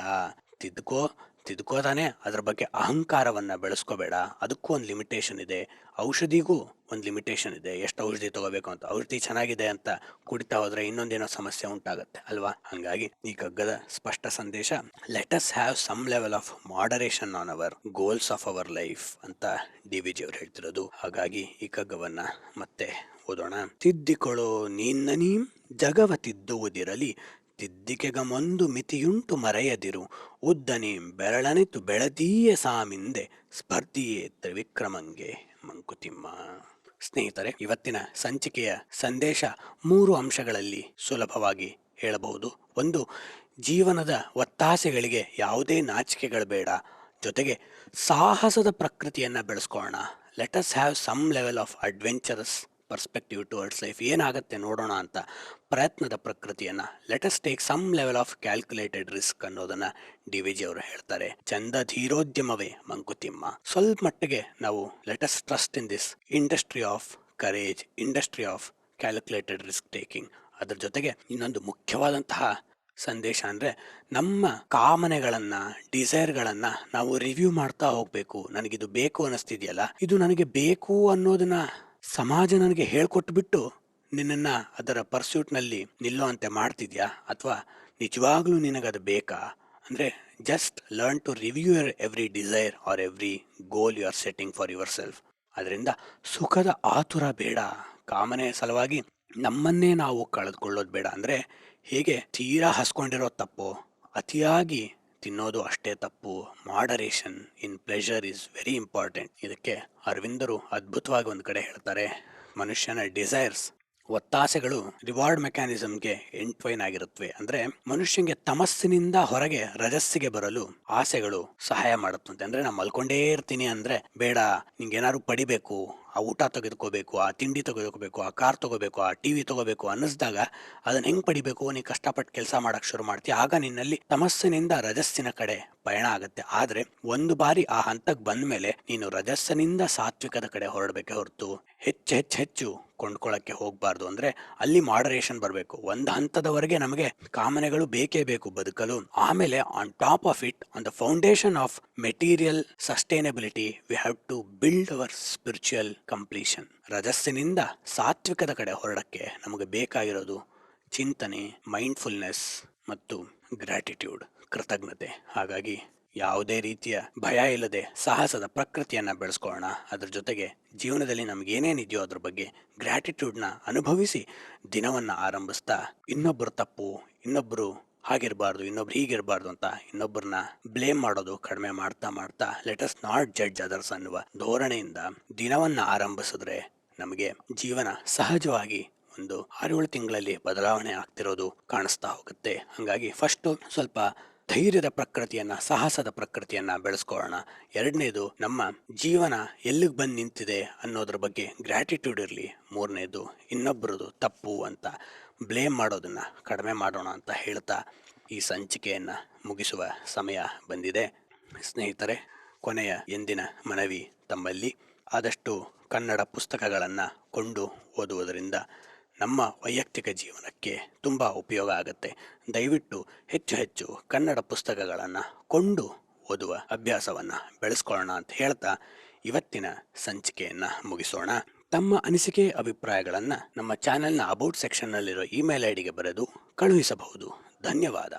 ತಿದ್ಕೋತಾನೆ. ಅದ್ರ ಬಗ್ಗೆ ಅಹಂಕಾರವನ್ನ ಬೆಳೆಸ್ಕೋಬೇಡ. ಅದಕ್ಕೂ ಒಂದು ಲಿಮಿಟೇಷನ್ ಇದೆ. ಔಷಧಿಗೂ ಒಂದು ಲಿಮಿಟೇಷನ್ ಇದೆ. ಎಷ್ಟು ಔಷಧಿ ತಗೋಬೇಕು ಅಂತ. ಔಷಧಿ ಚೆನ್ನಾಗಿದೆ ಅಂತ ಕುಡಿತಾ ಹೋದ್ರೆ ಇನ್ನೊಂದೇನೋ ಸಮಸ್ಯೆ ಉಂಟಾಗತ್ತೆ ಅಲ್ವಾ? ಹಂಗಾಗಿ ಈ ಕಗ್ಗದ ಸ್ಪಷ್ಟ ಸಂದೇಶ, let us have some level of moderation on our goals of our life ಅಂತ DVG ಅವ್ರು ಹೇಳ್ತಿರೋದು. ಹಾಗಾಗಿ ಈ ಕಗ್ಗವನ್ನ ಮತ್ತೆ ಓದೋಣ. ತಿದ್ದಿಕೊಳ್ಳೋ ನಿನ್ನ ನೀಂ ಜಗವ ತಿದ್ದುವುದಿರಲಿ, ತಿದ್ದಿಕೆಗಮೊಂದು ಮಿತಿಯುಂಟು ಮರೆಯದಿರು, ಉದ್ದನಿ ಬೆರಳನಿತು ಬೆಳದೀಯ ಸಾಮಿಂದೆ, ಸ್ಪರ್ಧಿಯೇ ತ್ರಿವಿಕ್ರಮಂಗೆ ಮಂಕುತಿಮ್ಮ. ಸ್ನೇಹಿತರೆ, ಇವತ್ತಿನ ಸಂಚಿಕೆಯ ಸಂದೇಶ 3 ಅಂಶಗಳಲ್ಲಿ ಸುಲಭವಾಗಿ ಹೇಳಬಹುದು. 1, ಜೀವನದ ಒತ್ತಾಸೆಗಳಿಗೆ ಯಾವುದೇ ನಾಚಿಕೆಗಳು ಬೇಡ. ಜೊತೆಗೆ ಸಾಹಸದ ಪ್ರಕೃತಿಯನ್ನ ಬೆಳೆಸ್ಕೊಳ್ಳೋಣ. Let us have some level of adventurous perspective towards life. ಏನಾಗುತ್ತೆ ನೋಡೋಣ ಅಂತ ಪ್ರಯತ್ನದ ಪ್ರಕೃತಿಯನ್ನ. Let us take some level of calculated risk ಅನ್ನೋದನ್ನ DVG ಅವರು ಹೇಳ್ತಾರೆ. ಚಂದ ಧೀರೋದ್ಯಮವೇ ಮಂಕುತಿಮ್ಮ. ಸ್ವಲ್ಪ ಮಟ್ಟಿಗೆ ನಾವು let us trust in this industry of courage, industry of calculated risk taking. ಅದ್ರ ಜೊತೆಗೆ ಇನ್ನೊಂದು ಮುಖ್ಯವಾದಂತಹ ಸಂದೇಶ ಅಂದ್ರೆ ನಮ್ಮ ಕಾಮನೆಗಳನ್ನ, ಡಿಸೈರ್ಗಳನ್ನ ನಾವು ರಿವ್ಯೂ ಮಾಡ್ತಾ ಹೋಗ್ಬೇಕು. ನನಗಿದು ಬೇಕು ಅನ್ನಿಸ್ತಿದೆಯಲ್ಲ, ಇದು ನನಗೆ ಬೇಕು ಅನ್ನೋದನ್ನ ಸಮಾಜ ನನಗೆ ಹೇಳ್ಕೊಟ್ಬಿಟ್ಟು ನಿನ್ನನ್ನ ಅದರ ಪರ್ಸ್ಯೂಟ್ ನಲ್ಲಿ ನಿಲ್ಲುವಂತೆ ಮಾಡ್ತಿದ್ಯಾ, ಅಥವಾ ನಿಜವಾಗ್ಲೂ ನಿನಗದು ಬೇಕಾ? ಅಂದ್ರೆ just learn to review your every desire or every goal you are setting for yourself. ಅದರಿಂದ ಸುಖದ ಆತುರ ಬೇಡ. ಕಾಮನೆ ಸಲುವಾಗಿ ನಮ್ಮನ್ನೇ ನಾವು ಕಳೆದುಕೊಳ್ಳೋದು ಬೇಡ. ಅಂದ್ರೆ ಹೇಗೆ ತೀರಾ ಹಸ್ಕೊಂಡಿರೋದು ತಪ್ಪು, ಅತಿಯಾಗಿ ತಿನ್ನೋದು ಅಷ್ಟೇ ತಪ್ಪು. Moderation in pleasure is very important. ಇದಕ್ಕೆ ಅರವಿಂದರು ಅದ್ಭುತವಾಗಿ ಒಂದು ಕಡೆ ಹೇಳ್ತಾರೆ, ಮನುಷ್ಯನ ಡಿಸೈರ್ಸ್, ಒತ್ತಾಸೆಗಳು ರಿವಾರ್ಡ್ ಮೆಕ್ಯಾನಿಸಮ್ಗೆ ಎಂಟ್ವೈನ್ ಆಗಿರುತ್ತವೆ. ಅಂದ್ರೆ ಮನುಷ್ಯಂಗೆ ತಮಸ್ಸಿನಿಂದ ಹೊರಗೆ ರಜಸ್ಸಿಗೆ ಬರಲು ಆಸೆಗಳು ಸಹಾಯ ಮಾಡುತ್ತಂತೆ. ಅಂದ್ರೆ ನಾ ಮಲ್ಕೊಂಡೇ ಇರ್ತೀನಿ ಅಂದ್ರೆ ಬೇಡ, ನಿಂಗೇನಾದ್ರು ಪಡಿಬೇಕು, ಆ ಊಟ ತೆಗೆದುಕೋಬೇಕು, ಆ ತಿಂಡಿ ತೆಗೆದುಕೋಬೇಕು, ಆ ಕಾರ್ ತಗೋಬೇಕು, ಆ ಟಿವಿ ತಗೋಬೇಕು ಅನ್ನಿಸ್ದಾಗ ಅದನ್ನ ಹೆಂಗ್ ಪಡಿಬೇಕು, ನೀ ಕಷ್ಟಪಟ್ಟು ಕೆಲಸ ಮಾಡಕ್ ಶುರು ಮಾಡ್ತೀಯ. ಆಗ ನಿನ್ನಲ್ಲಿ ತಮಸ್ಸಿನಿಂದ ರಜಸ್ಸಿನ ಕಡೆ ಪಯಣ ಆಗುತ್ತೆ. ಆದ್ರೆ ಒಂದು ಬಾರಿ ಆ ಹಂತಕ್ಕೆ ಬಂದ್ಮೇಲೆ ನೀನು ರಜಸ್ಸಿನಿಂದ ಸಾತ್ವಿಕದ ಕಡೆ ಹೊರಡ್ಬೇಕೆ ಹೊರತು ಹೆಚ್ಚು ಕೊಂಡ್ಕೊಳ್ಳಕ್ಕೆ ಹೋಗ್ಬಾರ್ದು. ಅಂದ್ರೆ ಅಲ್ಲಿ ಮಾಡರೇಷನ್ ಬರಬೇಕು. ಒಂದು ಹಂತದವರೆಗೆ ನಮಗೆ ಕಾಮನೆಗಳು ಬೇಕೇ ಬೇಕು ಬದುಕಲು. ಆಮೇಲೆ on top of it, on the foundation of material sustainability, we have to build our spiritual completion. ರಜಸ್ಸಿನಿಂದ ಸಾತ್ವಿಕದ ಕಡೆ ಹೊರಡಕ್ಕೆ ನಮಗೆ ಬೇಕಾಗಿರೋದು ಚಿಂತನೆ, ಮೈಂಡ್ಫುಲ್ನೆಸ್ ಮತ್ತು ಗ್ರಾಟಿಟ್ಯೂಡ್, ಕೃತಜ್ಞತೆ. ಹಾಗಾಗಿ ಯಾವುದೇ ರೀತಿಯ ಭಯ ಇಲ್ಲದೆ ಸಾಹಸದ ಪ್ರಕೃತಿಯನ್ನ ಬೆಳೆಸ್ಕೊಳ್ಳೋಣ. ಅದ್ರ ಜೊತೆಗೆ ಜೀವನದಲ್ಲಿ ನಮ್ಗೆ ಏನೇನಿದೆಯೋ ಅದ್ರ ಬಗ್ಗೆ ಗ್ರಾಟಿಟ್ಯೂಡ್ನ ಅನುಭವಿಸಿ ದಿನವನ್ನ ಆರಂಭಿಸ್ತಾ, ಇನ್ನೊಬ್ಬರ ತಪ್ಪು, ಇನ್ನೊಬ್ಬರು ಹಾಗಿರಬಾರ್ದು, ಇನ್ನೊಬ್ರು ಹೀಗಿರಬಾರ್ದು ಅಂತ ಇನ್ನೊಬ್ಬರನ್ನ ಬ್ಲೇಮ್ ಮಾಡೋದು ಕಡಿಮೆ ಮಾಡ್ತಾ ಮಾಡ್ತಾ let us not judge others ಅನ್ನುವ ಧೋರಣೆಯಿಂದ ದಿನವನ್ನ ಆರಂಭಿಸಿದ್ರೆ ನಮಗೆ ಜೀವನ ಸಹಜವಾಗಿ ಒಂದು 6-7 ತಿಂಗಳಲ್ಲಿ ಬದಲಾವಣೆ ಆಗ್ತಿರೋದು ಕಾಣಿಸ್ತಾ ಹೋಗುತ್ತೆ. ಹಂಗಾಗಿ ಫಸ್ಟ್ ಸ್ವಲ್ಪ ಧೈರ್ಯದ ಪ್ರಕೃತಿಯನ್ನ, ಸಾಹಸದ ಪ್ರಕೃತಿಯನ್ನ ಬೆಳೆಸ್ಕೊಳ್ಳೋಣ. ಎರಡನೇದು, ನಮ್ಮ ಜೀವನ ಎಲ್ಲಿಗೆ ಬಂದು ನಿಂತಿದೆ ಅನ್ನೋದ್ರ ಬಗ್ಗೆ ಗ್ರಾಟಿಟ್ಯೂಡ್ ಇರಲಿ. ಮೂರನೇದು, ಇನ್ನೊಬ್ಬರದು ತಪ್ಪು ಅಂತ ಬ್ಲೇಮ್ ಮಾಡೋದನ್ನ ಕಡಿಮೆ ಮಾಡೋಣ ಅಂತ ಹೇಳ್ತಾ ಈ ಸಂಚಿಕೆಯನ್ನ ಮುಗಿಸುವ ಸಮಯ ಬಂದಿದೆ. ಸ್ನೇಹಿತರೆ, ಕೊನೆಯ ಎಂದಿನ ಮನವಿ ತಮ್ಮಲ್ಲಿ, ಆದಷ್ಟು ಕನ್ನಡ ಪುಸ್ತಕಗಳನ್ನ ಕೊಂಡು ಓದುವುದರಿಂದ ನಮ್ಮ ವೈಯಕ್ತಿಕ ಜೀವನಕ್ಕೆ ತುಂಬ ಉಪಯೋಗ ಆಗುತ್ತೆ. ದಯವಿಟ್ಟು ಹೆಚ್ಚು ಕನ್ನಡ ಪುಸ್ತಕಗಳನ್ನು ಕೊಂಡು ಓದುವ ಅಭ್ಯಾಸವನ್ನು ಬೆಳೆಸ್ಕೊಳ್ಳೋಣ ಅಂತ ಹೇಳ್ತಾ ಇವತ್ತಿನ ಸಂಚಿಕೆಯನ್ನು ಮುಗಿಸೋಣ. ತಮ್ಮ ಅನಿಸಿಕೆ, ಅಭಿಪ್ರಾಯಗಳನ್ನು ನಮ್ಮ ಚಾನೆಲ್ನ ಅಬೌಟ್ ಸೆಕ್ಷನ್ನಲ್ಲಿರೋ ಇಮೇಲ್ ಐಡಿಗೆ ಬರೆದು ಕಳುಹಿಸಬಹುದು. ಧನ್ಯವಾದ.